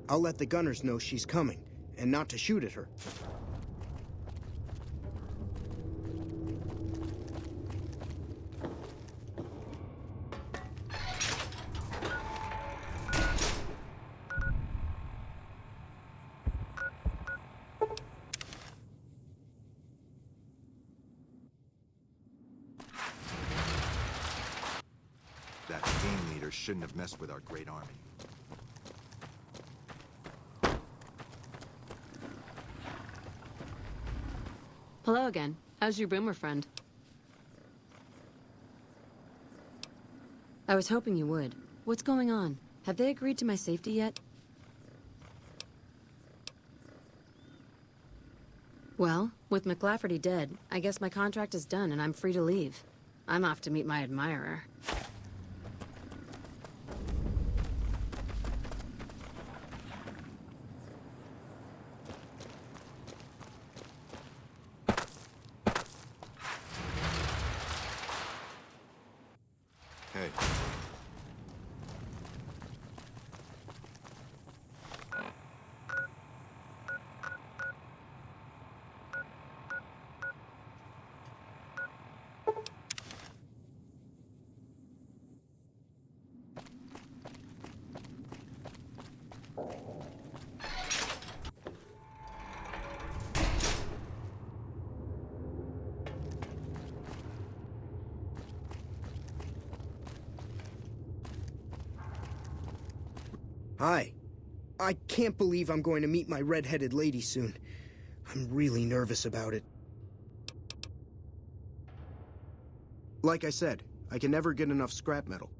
I'll let the gunners know she's coming, and not to shoot at her. That game leader shouldn't have messed with our great army. Hello again. How's your boomer friend? I was hoping you would. What's going on? Have they agreed to my safety yet? Well, with McLafferty dead, I guess my contract is done and I'm free to leave. I'm off to meet my admirer. Hey. Hi. I can't believe I'm going to meet my red-headed lady soon. I'm really nervous about it. Like I said, I can never get enough scrap metal.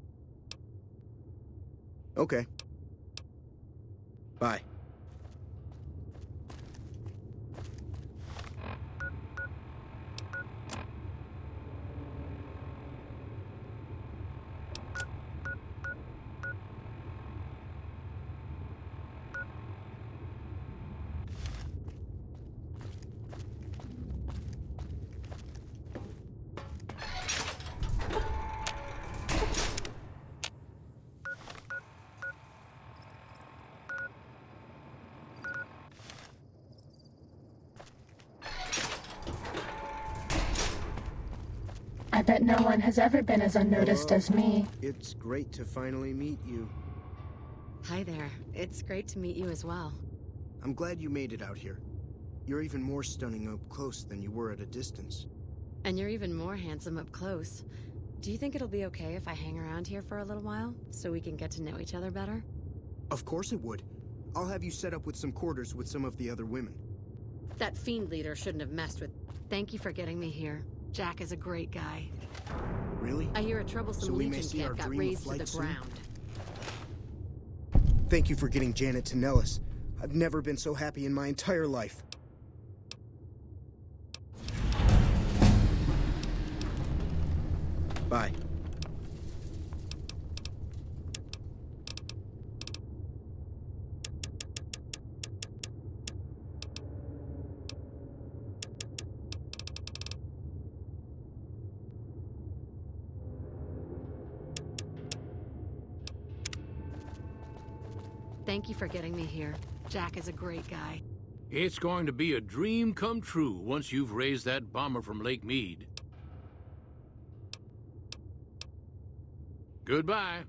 Okay. Bye. I bet no one has ever been as unnoticed as me. It's great to finally meet you. Hi there. It's great to meet you as well. I'm glad you made it out here. You're even more stunning up close than you were at a distance. And you're even more handsome up close. Do you think it'll be okay if I hang around here for a little while, so we can get to know each other better? Of course it would. I'll have you set up with some quarters with some of the other women. That fiend leader shouldn't have messed with... Thank you for getting me here. Jack is a great guy. Really? I hear a troublesome So we may Legion see our camp got dream of razed to the flight soon? ground. Thank you for getting Janet to Nellis. I've never been so happy in my entire life. Bye. Thank you for getting me here. Jack is a great guy. It's going to be a dream come true once you've raised that bomber from Lake Mead. Goodbye.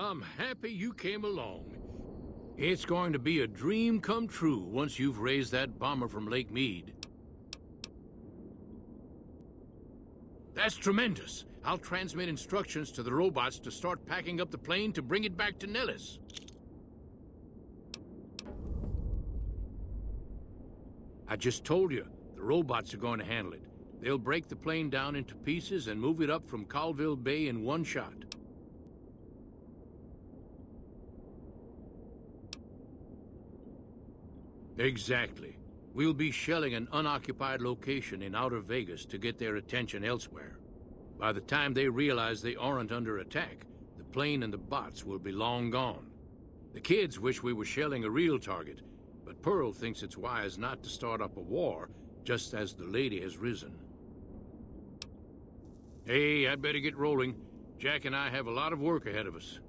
I'm happy you came along. It's going to be a dream come true once you've raised that bomber from Lake Mead. That's tremendous. I'll transmit instructions to the robots to start packing up the plane to bring it back to Nellis. I just told you, the robots are going to handle it. They'll break the plane down into pieces and move it up from Colville Bay in one shot. Exactly. We'll be shelling an unoccupied location in outer Vegas to get their attention elsewhere. By the time they realize they aren't under attack, the plane and the bots will be long gone. The kids wish we were shelling a real target, but Pearl thinks it's wise not to start up a war just as the lady has risen. Hey, I'd better get rolling. Jack and I have a lot of work ahead of us.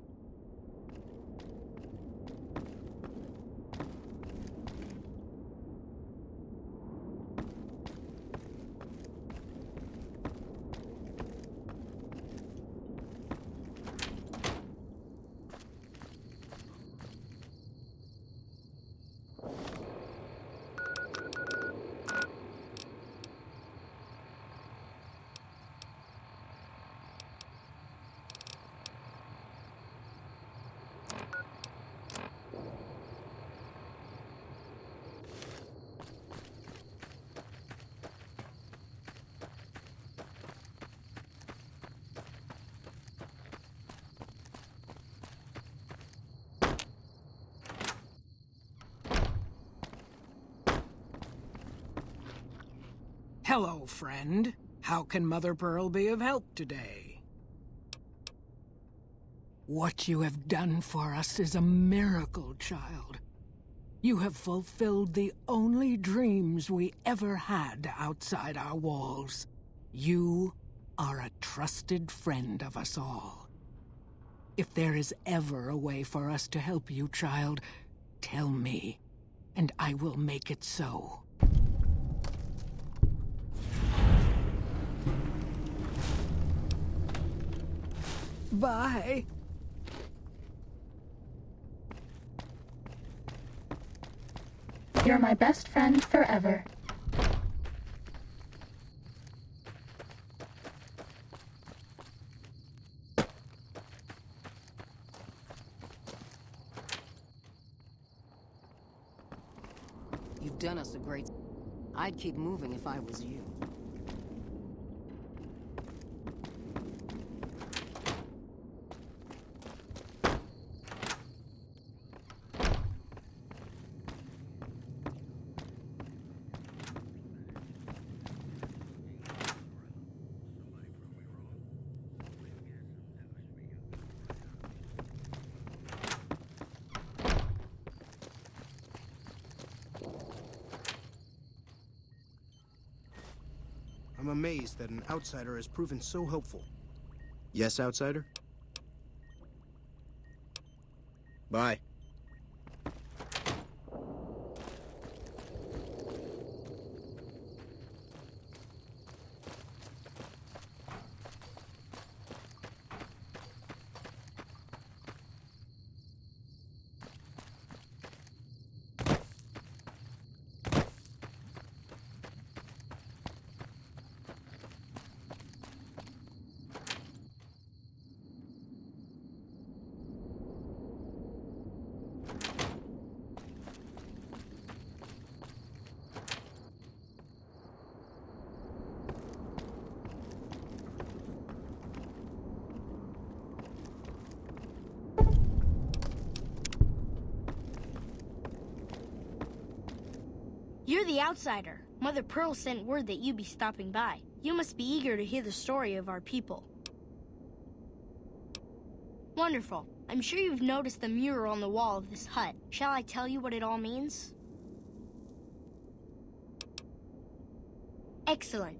Hello, friend. How can Mother Pearl be of help today? What you have done for us is a miracle, child. You have fulfilled the only dreams we ever had outside our walls. You are a trusted friend of us all. If there is ever a way for us to help you, child, tell me, and I will make it so. Bye. You're my best friend forever. You've done us a great... I'd keep moving if I was you. I'm amazed that an outsider has proven so helpful. Yes, outsider? Bye. You're the outsider. Mother Pearl sent word that you'd be stopping by. You must be eager to hear the story of our people. Wonderful. I'm sure you've noticed the mural on the wall of this hut. Shall I tell you what it all means? Excellent.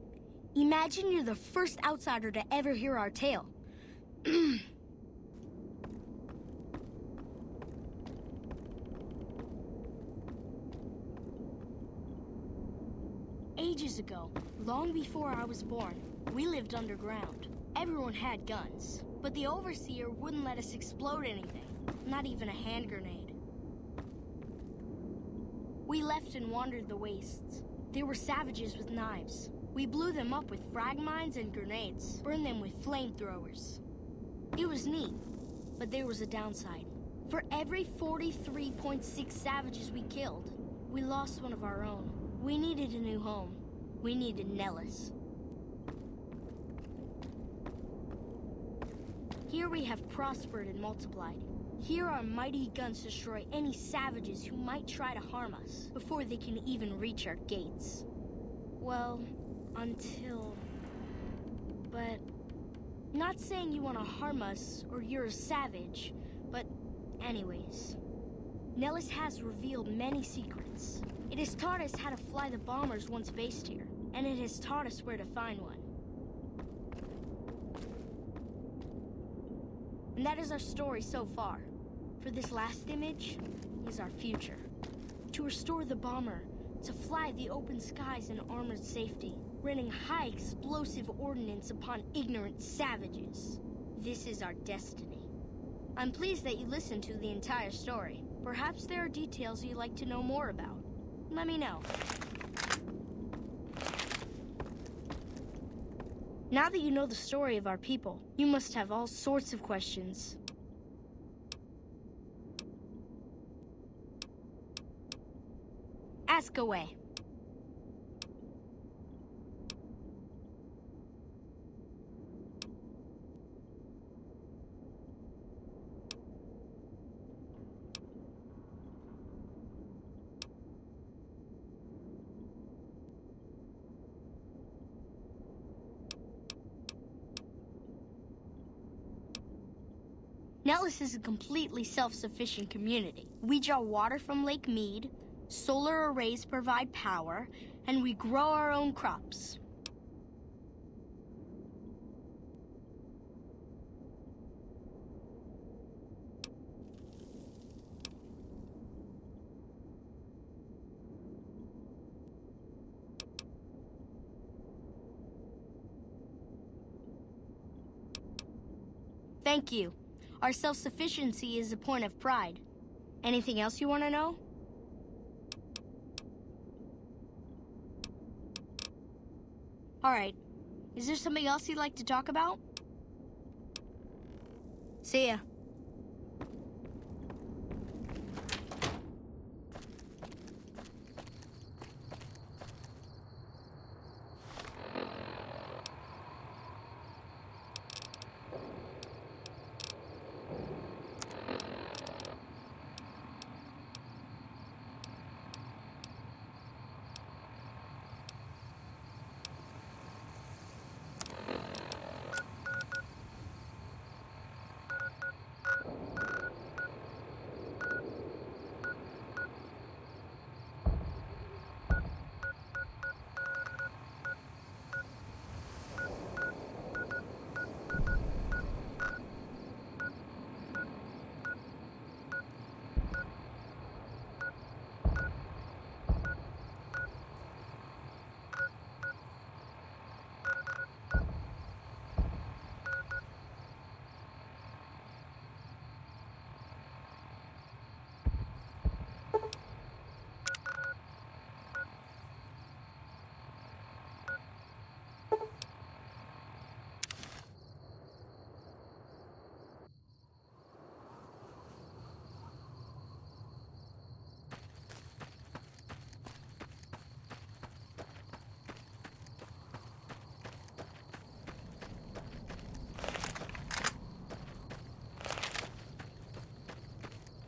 Imagine you're the first outsider to ever hear our tale. Ages ago, long before I was born, we lived underground. Everyone had guns, but the Overseer wouldn't let us explode anything, not even a hand grenade. We left and wandered the wastes. There were savages with knives. We blew them up with frag mines and grenades, burned them with flamethrowers. It was neat, but there was a downside. For every 43.6 savages we killed, we lost one of our own. We needed a new home. We needed Nellis. Here we have prospered and multiplied. Here our mighty guns destroy any savages who might try to harm us before they can even reach our gates. Well, until... But... Not saying you want to harm us or you're a savage, but anyways, Nellis has revealed many secrets. It has taught us how to fly the bombers once based here, and it has taught us where to find one. And that is our story so far. For this last image is our future. To restore the bomber, to fly the open skies in armored safety, raining high explosive ordnance upon ignorant savages. This is our destiny. I'm pleased that you listened to the entire story. Perhaps there are details you'd like to know more about. Let me know. Now that you know the story of our people, you must have all sorts of questions. Ask away. Nellis is a completely self-sufficient community. We draw water from Lake Mead, solar arrays provide power, and we grow our own crops. Thank you. Our self-sufficiency is a point of pride. Anything else you want to know? All right. Is there something else you'd like to talk about? See ya.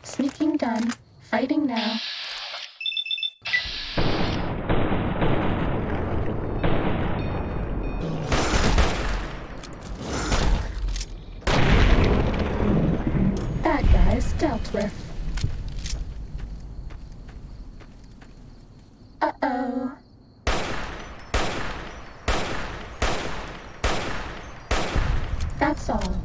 Sneaking done. Fighting now. That guy's dealt with. Uh-oh. That's all.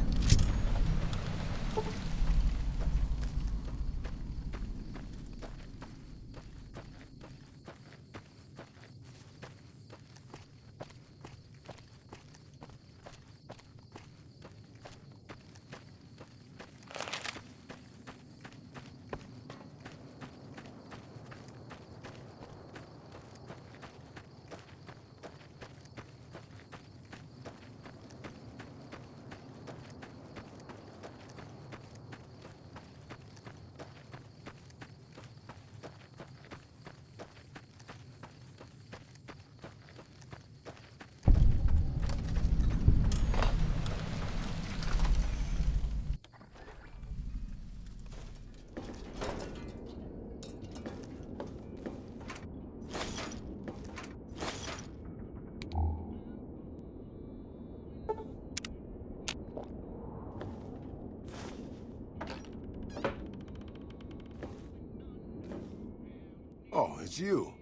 Oh, it's you.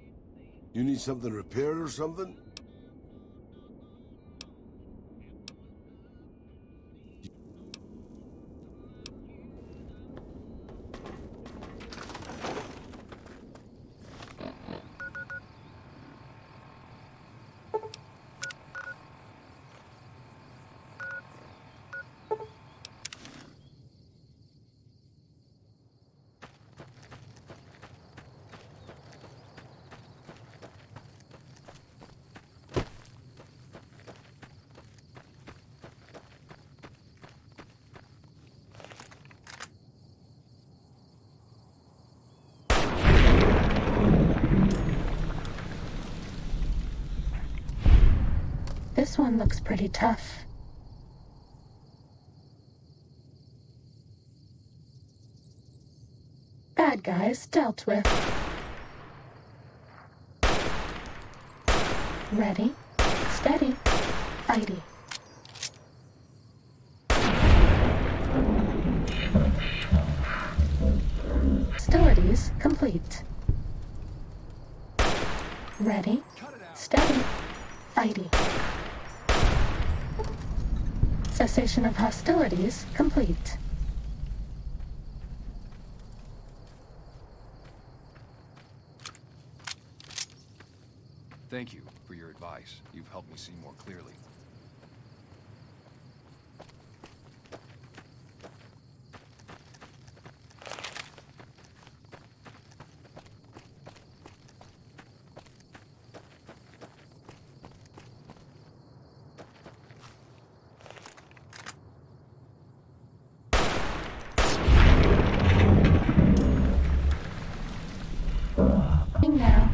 You need something repaired or something? This one looks pretty tough. Bad guys dealt with. Ready, steady, fighty. Hostilities complete. Ready, steady, fighty. Cessation of hostilities complete. Thank you for your advice. You've helped me see more clearly. Now.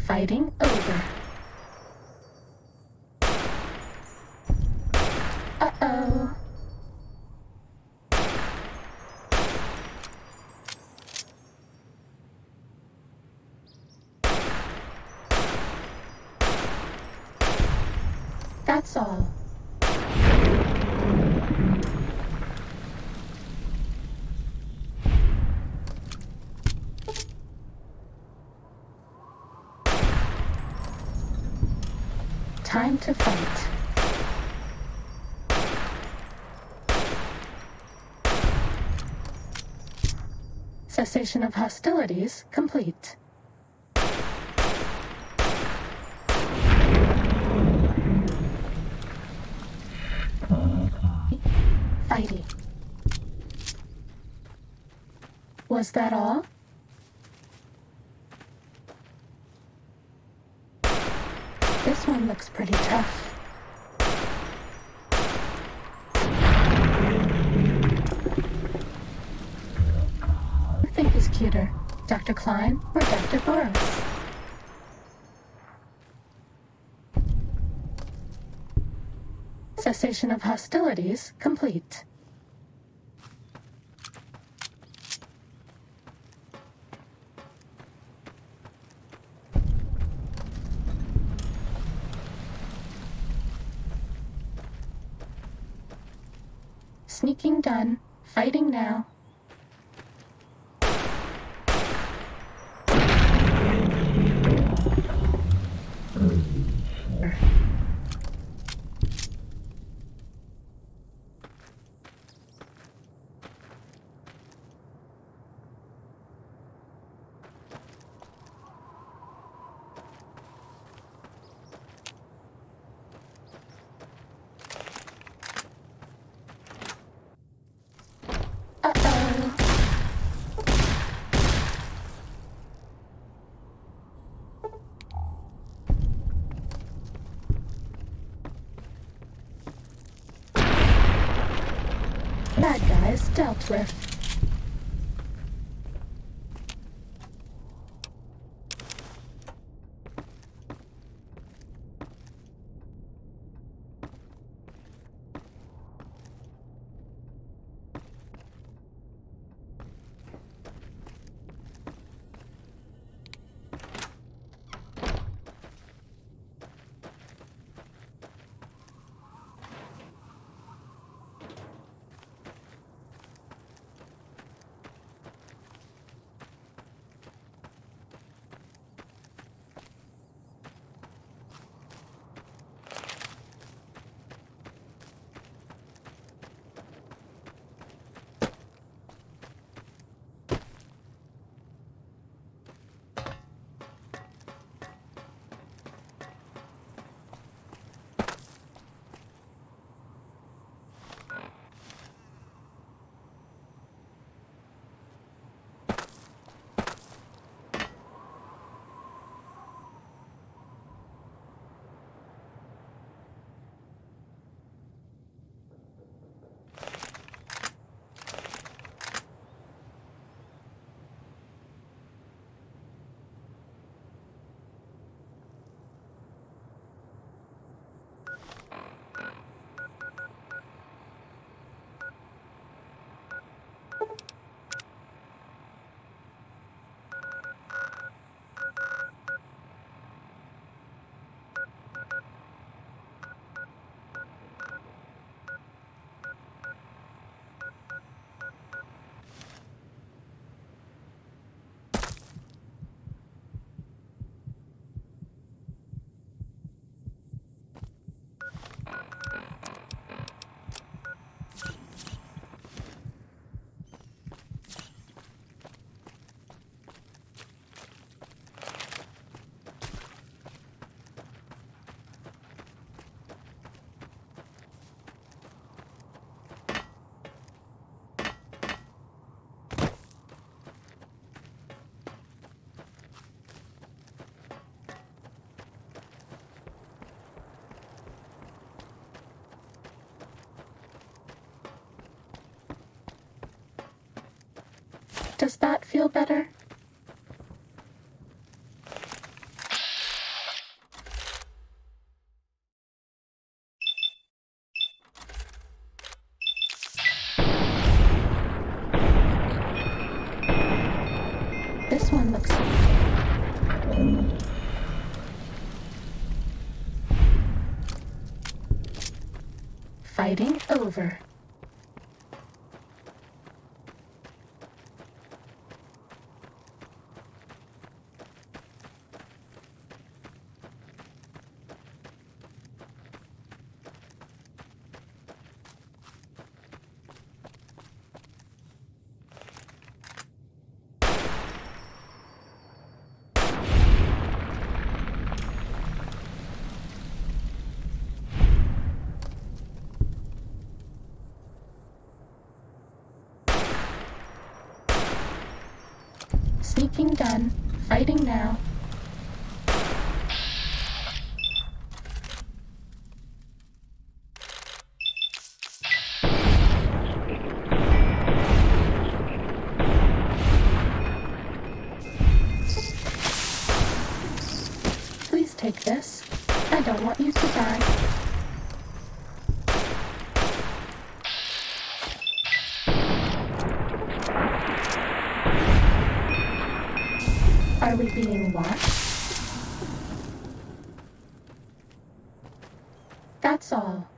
Fighting over. Uh-oh. That's all. Time to fight. Cessation of hostilities complete. Fighting. Was that all? This one looks pretty tough. Who think is cuter, Dr. Klein or Dr. Boris? Cessation of hostilities complete. Sneaking done. Fighting now. Bad guys dealt with. Does that feel better? This one looks... Fighting over. Sneaking done. Fighting now. Please take this. I don't want you to die. Are we being watched? That's all.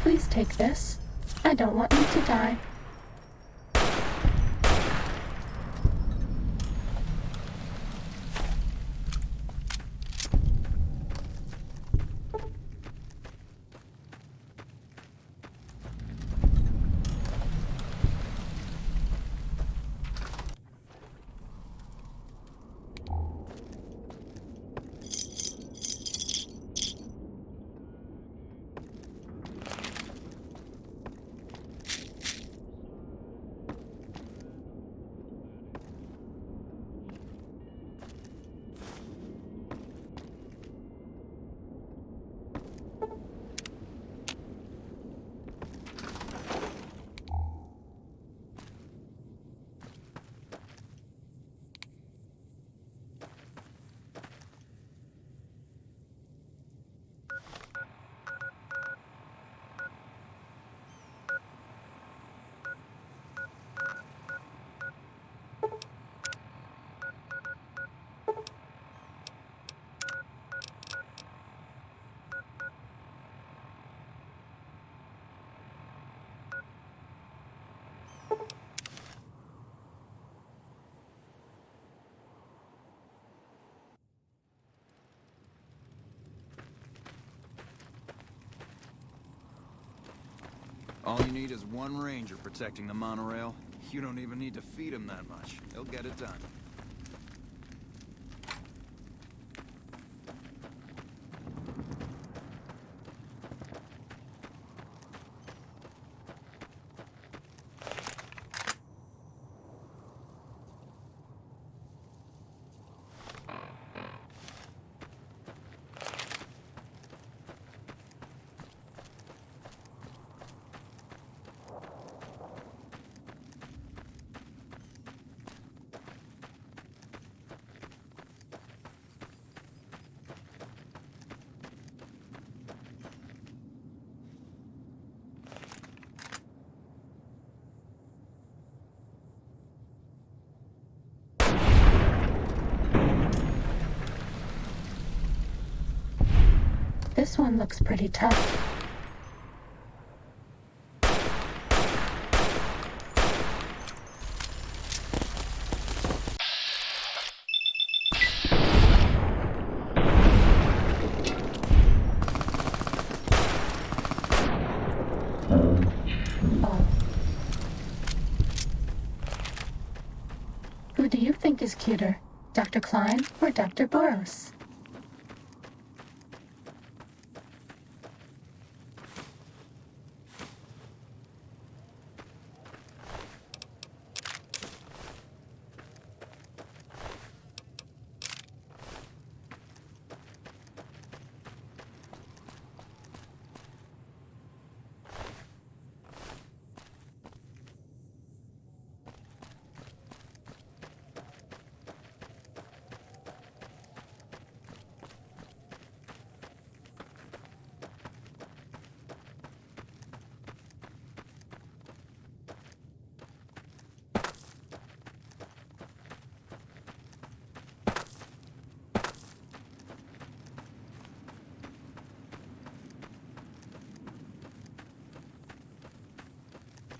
Please take this. I don't want you to die. All you need is one ranger protecting the monorail. You don't even need to feed him that much. He'll get it done. This one looks pretty tough. Who do you think is cuter, Dr. Klein or Dr. Boros?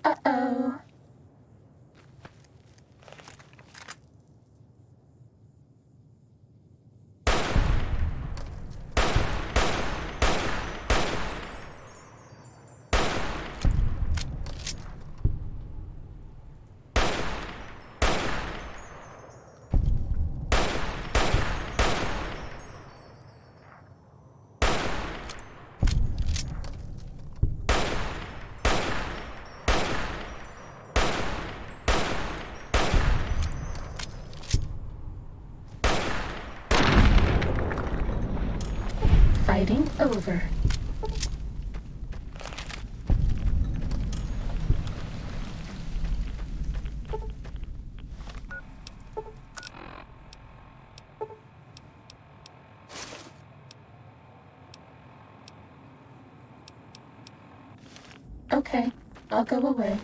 Uh-oh. Fighting over. Okay, I'll go away.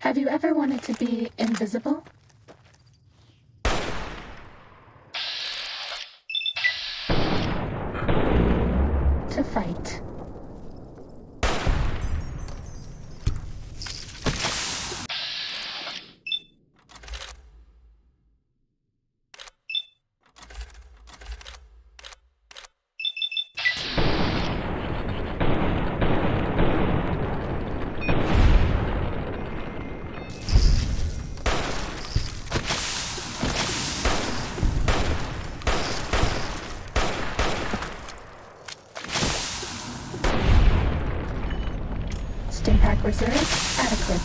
Have you ever wanted to be invisible? To fight. Stimpack reserve adequate.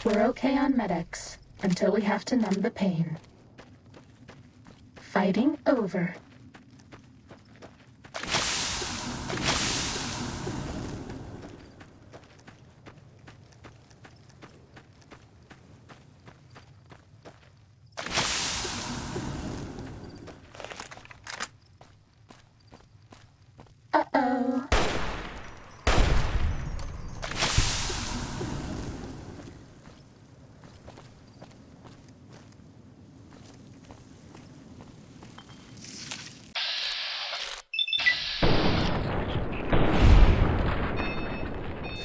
We're okay on medics until we have to numb the pain. Fighting over. Uh-oh.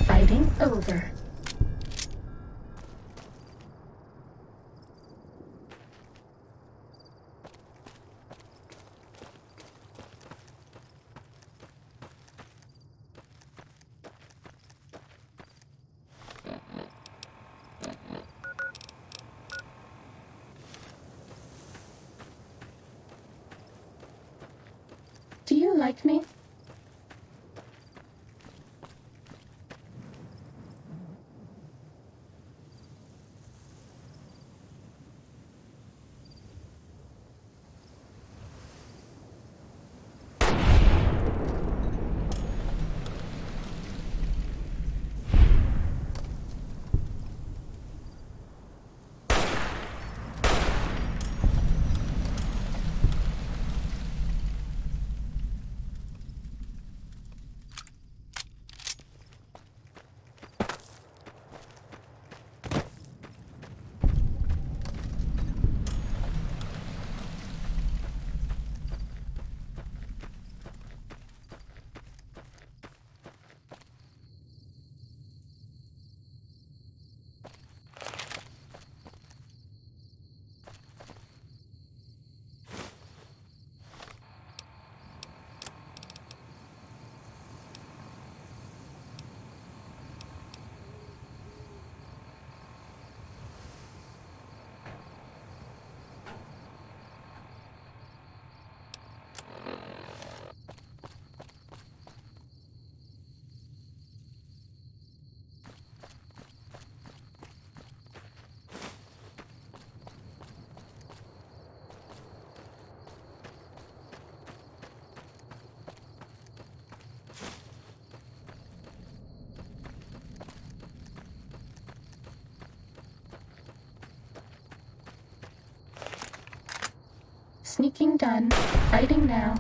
Fighting over. Do you like me? Sneaking done. Fighting now.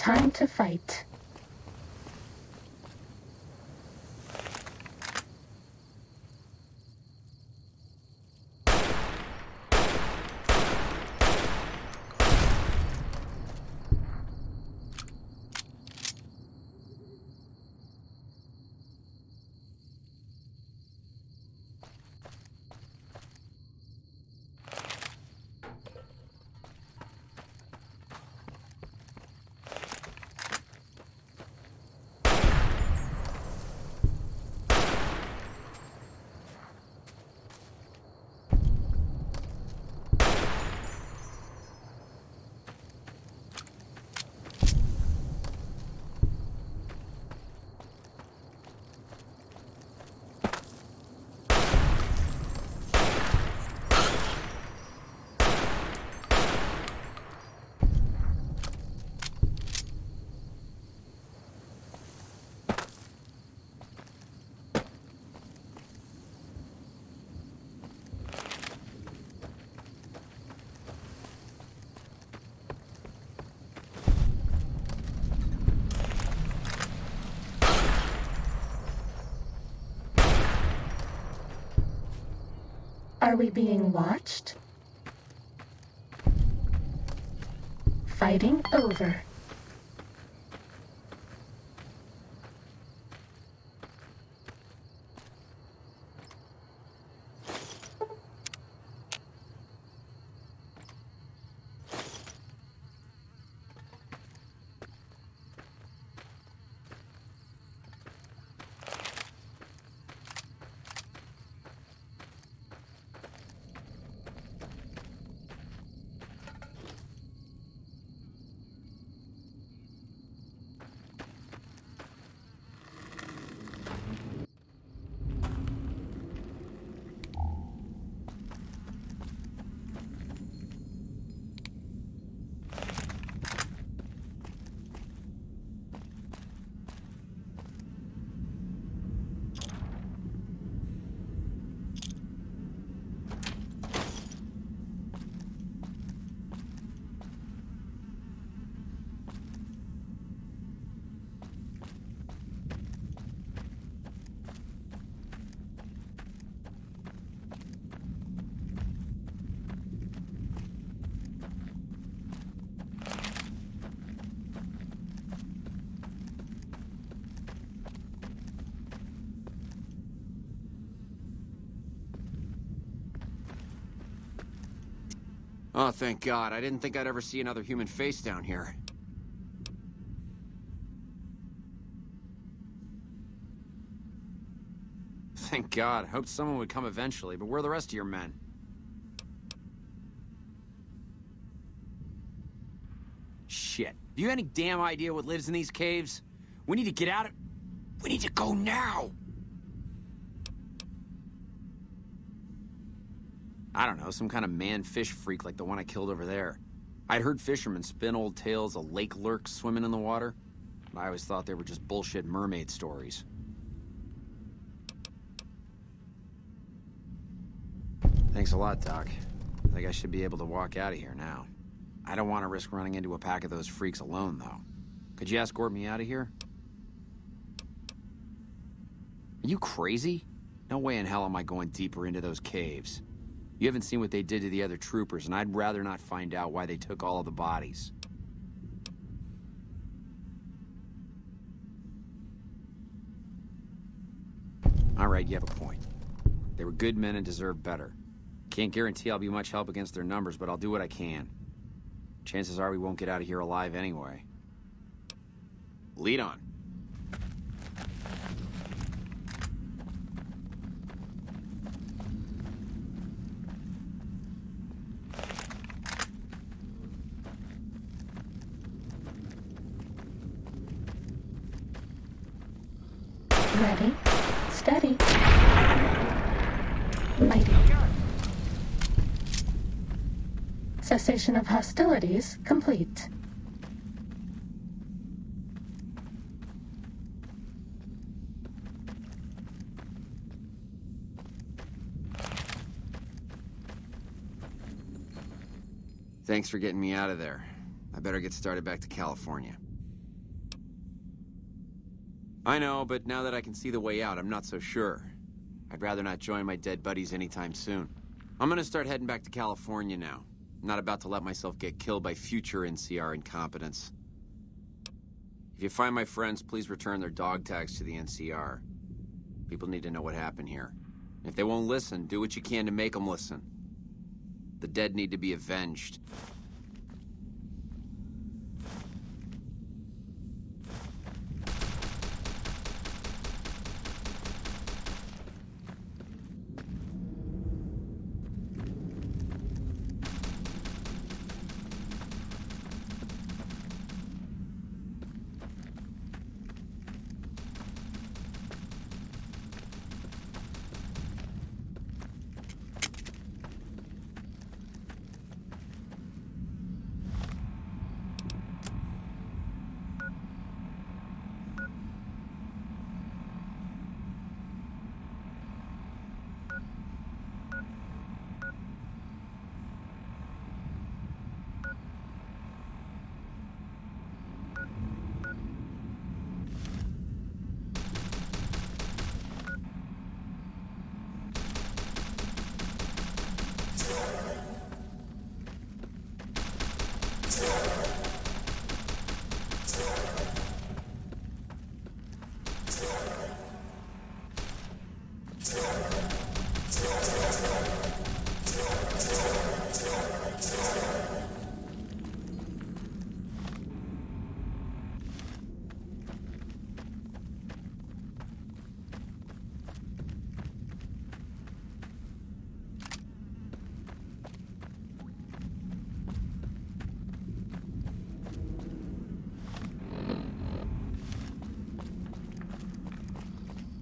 time to fight. Are we being watched? Fighting over. Oh, thank God. I didn't think I'd ever see another human face down here. Thank God. Hoped someone would come eventually, but where are the rest of your men? Shit. Do you have any damn idea what lives in these caves? We need to get out of... We need to go now! I don't know, some kind of man-fish freak like the one I killed over there. I'd heard fishermen spin old tales of lake lurks swimming in the water. I always thought they were just bullshit mermaid stories. Thanks a lot, Doc. I think I should be able to walk out of here now. I don't want to risk running into a pack of those freaks alone, though. Could you escort me out of here? Are you crazy? No way in hell am I going deeper into those caves. You haven't seen what they did to the other troopers, and I'd rather not find out why they took all of the bodies. All right, you have a point. They were good men and deserved better. Can't guarantee I'll be much help against their numbers, but I'll do what I can. Chances are we won't get out of here alive anyway. Lead on. Ready, steady, mighty. Cessation of hostilities complete. Thanks for getting me out of there. I better get started back to California. I know, but now that I can see the way out, I'm not so sure. I'd rather not join my dead buddies anytime soon. I'm gonna start heading back to California now. I'm not about to let myself get killed by future NCR incompetence. If you find my friends, please return their dog tags to the NCR. People need to know what happened here. If they won't listen, do what you can to make them listen. The dead need to be avenged.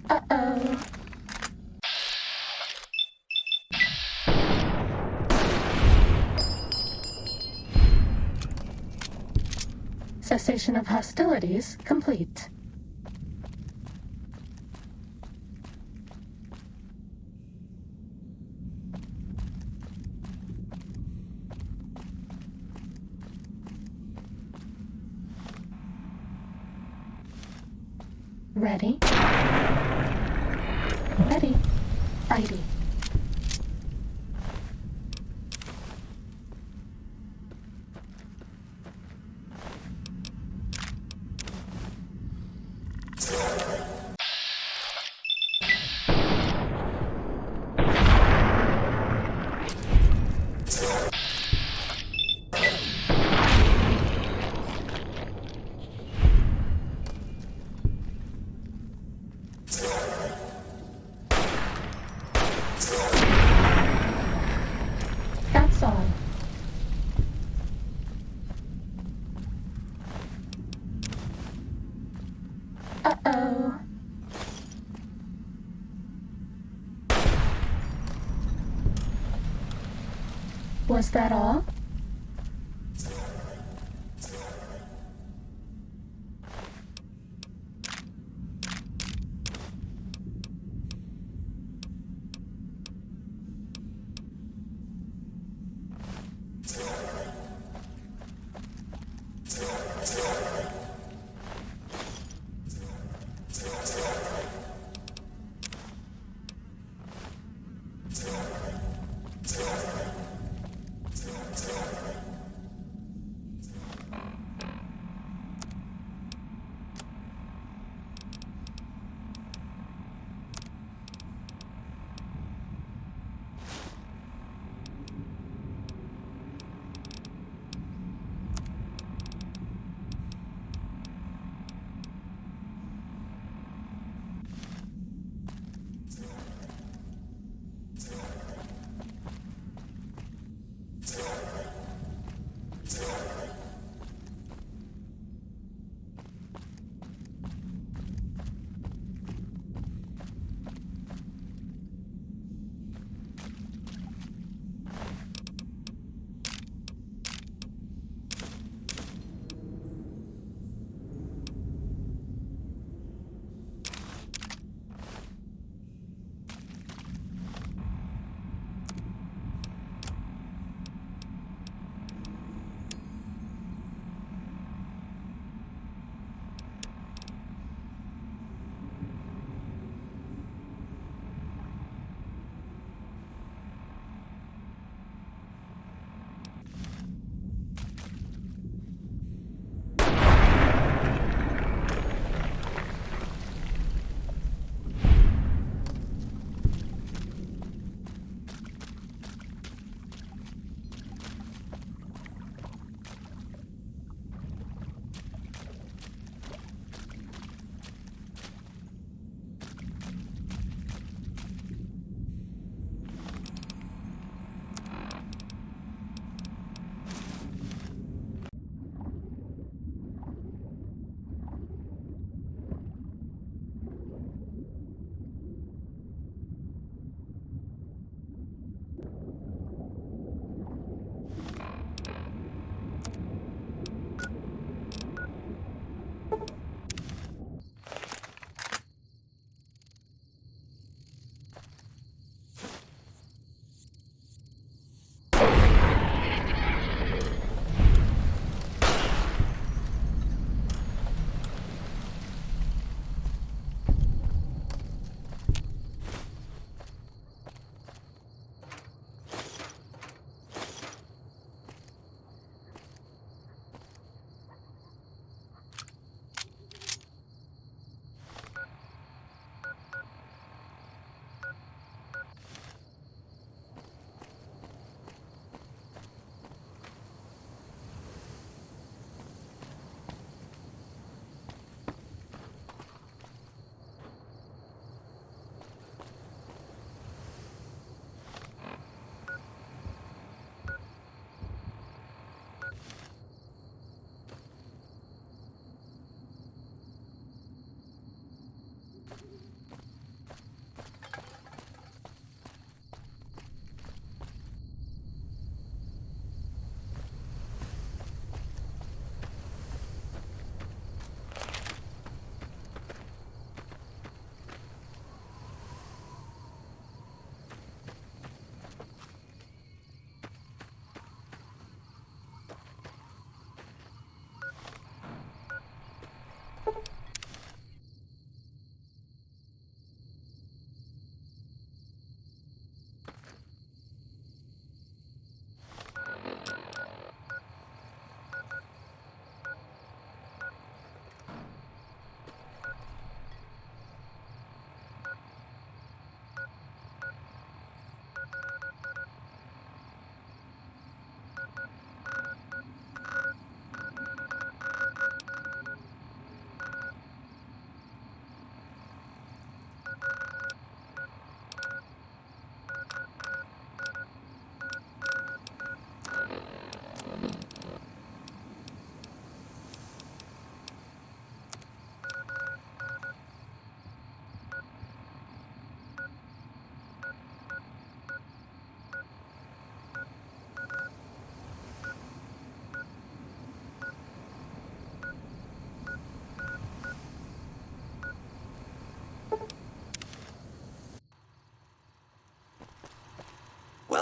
Uh-oh. Cessation of hostilities complete. Ready? Ready. Fighting. That's all. Uh-oh. Was that all?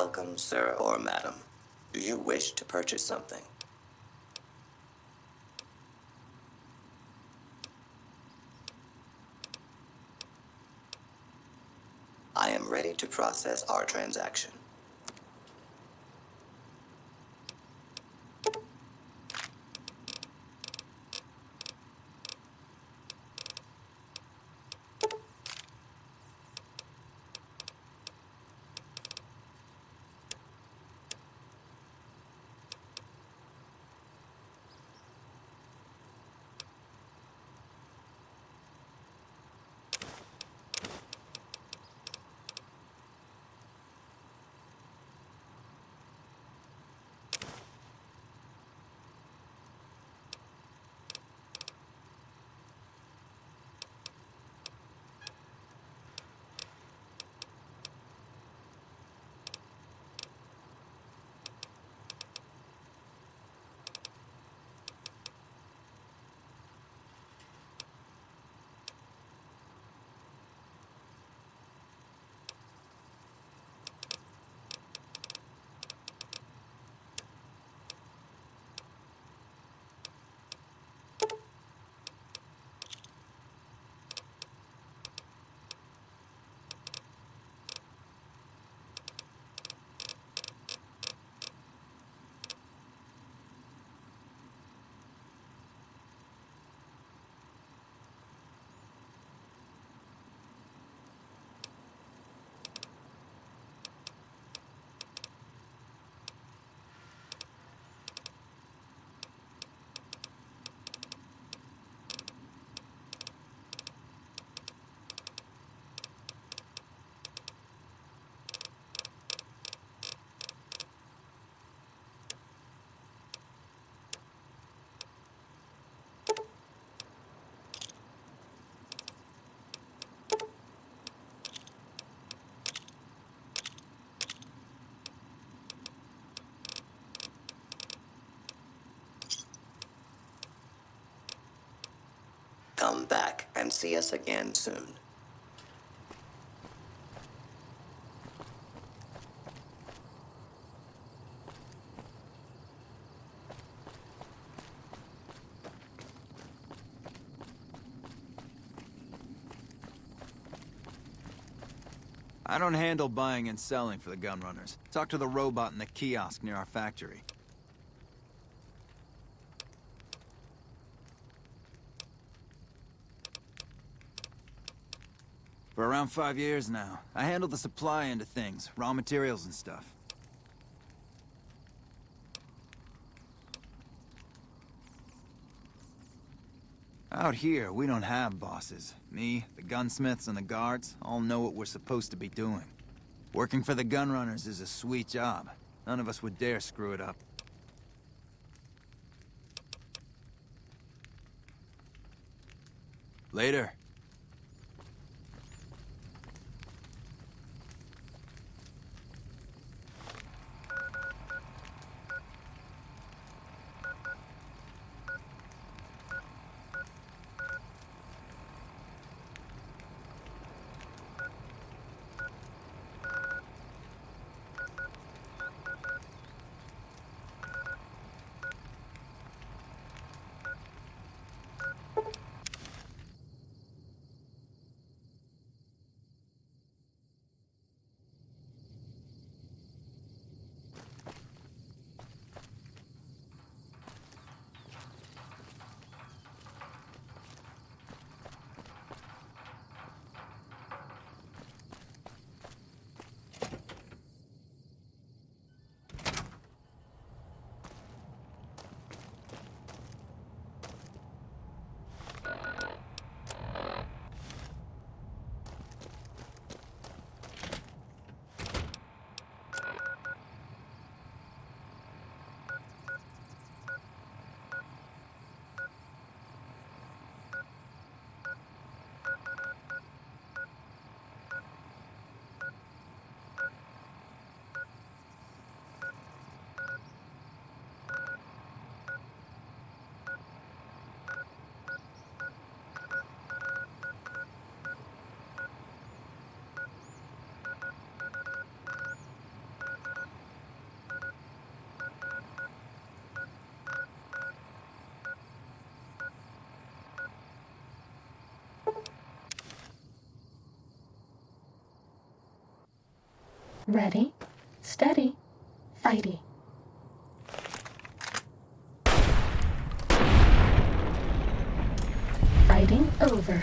Welcome, sir or madam. Do you wish to purchase something? I am ready to process our transaction. Come back and see us again soon. I don't handle buying and selling for the gunrunners. Talk to the robot in the kiosk near our factory. For around 5 years now, I handle the supply end of things, raw materials and stuff. Out here, we don't have bosses. Me, the gunsmiths, and the guards all know what we're supposed to be doing. Working for the gunrunners is a sweet job. None of us would dare screw it up. Later. Ready, steady, fighty. Fighting over.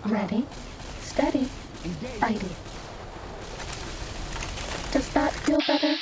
Ready, steady, fighty. Does that feel better?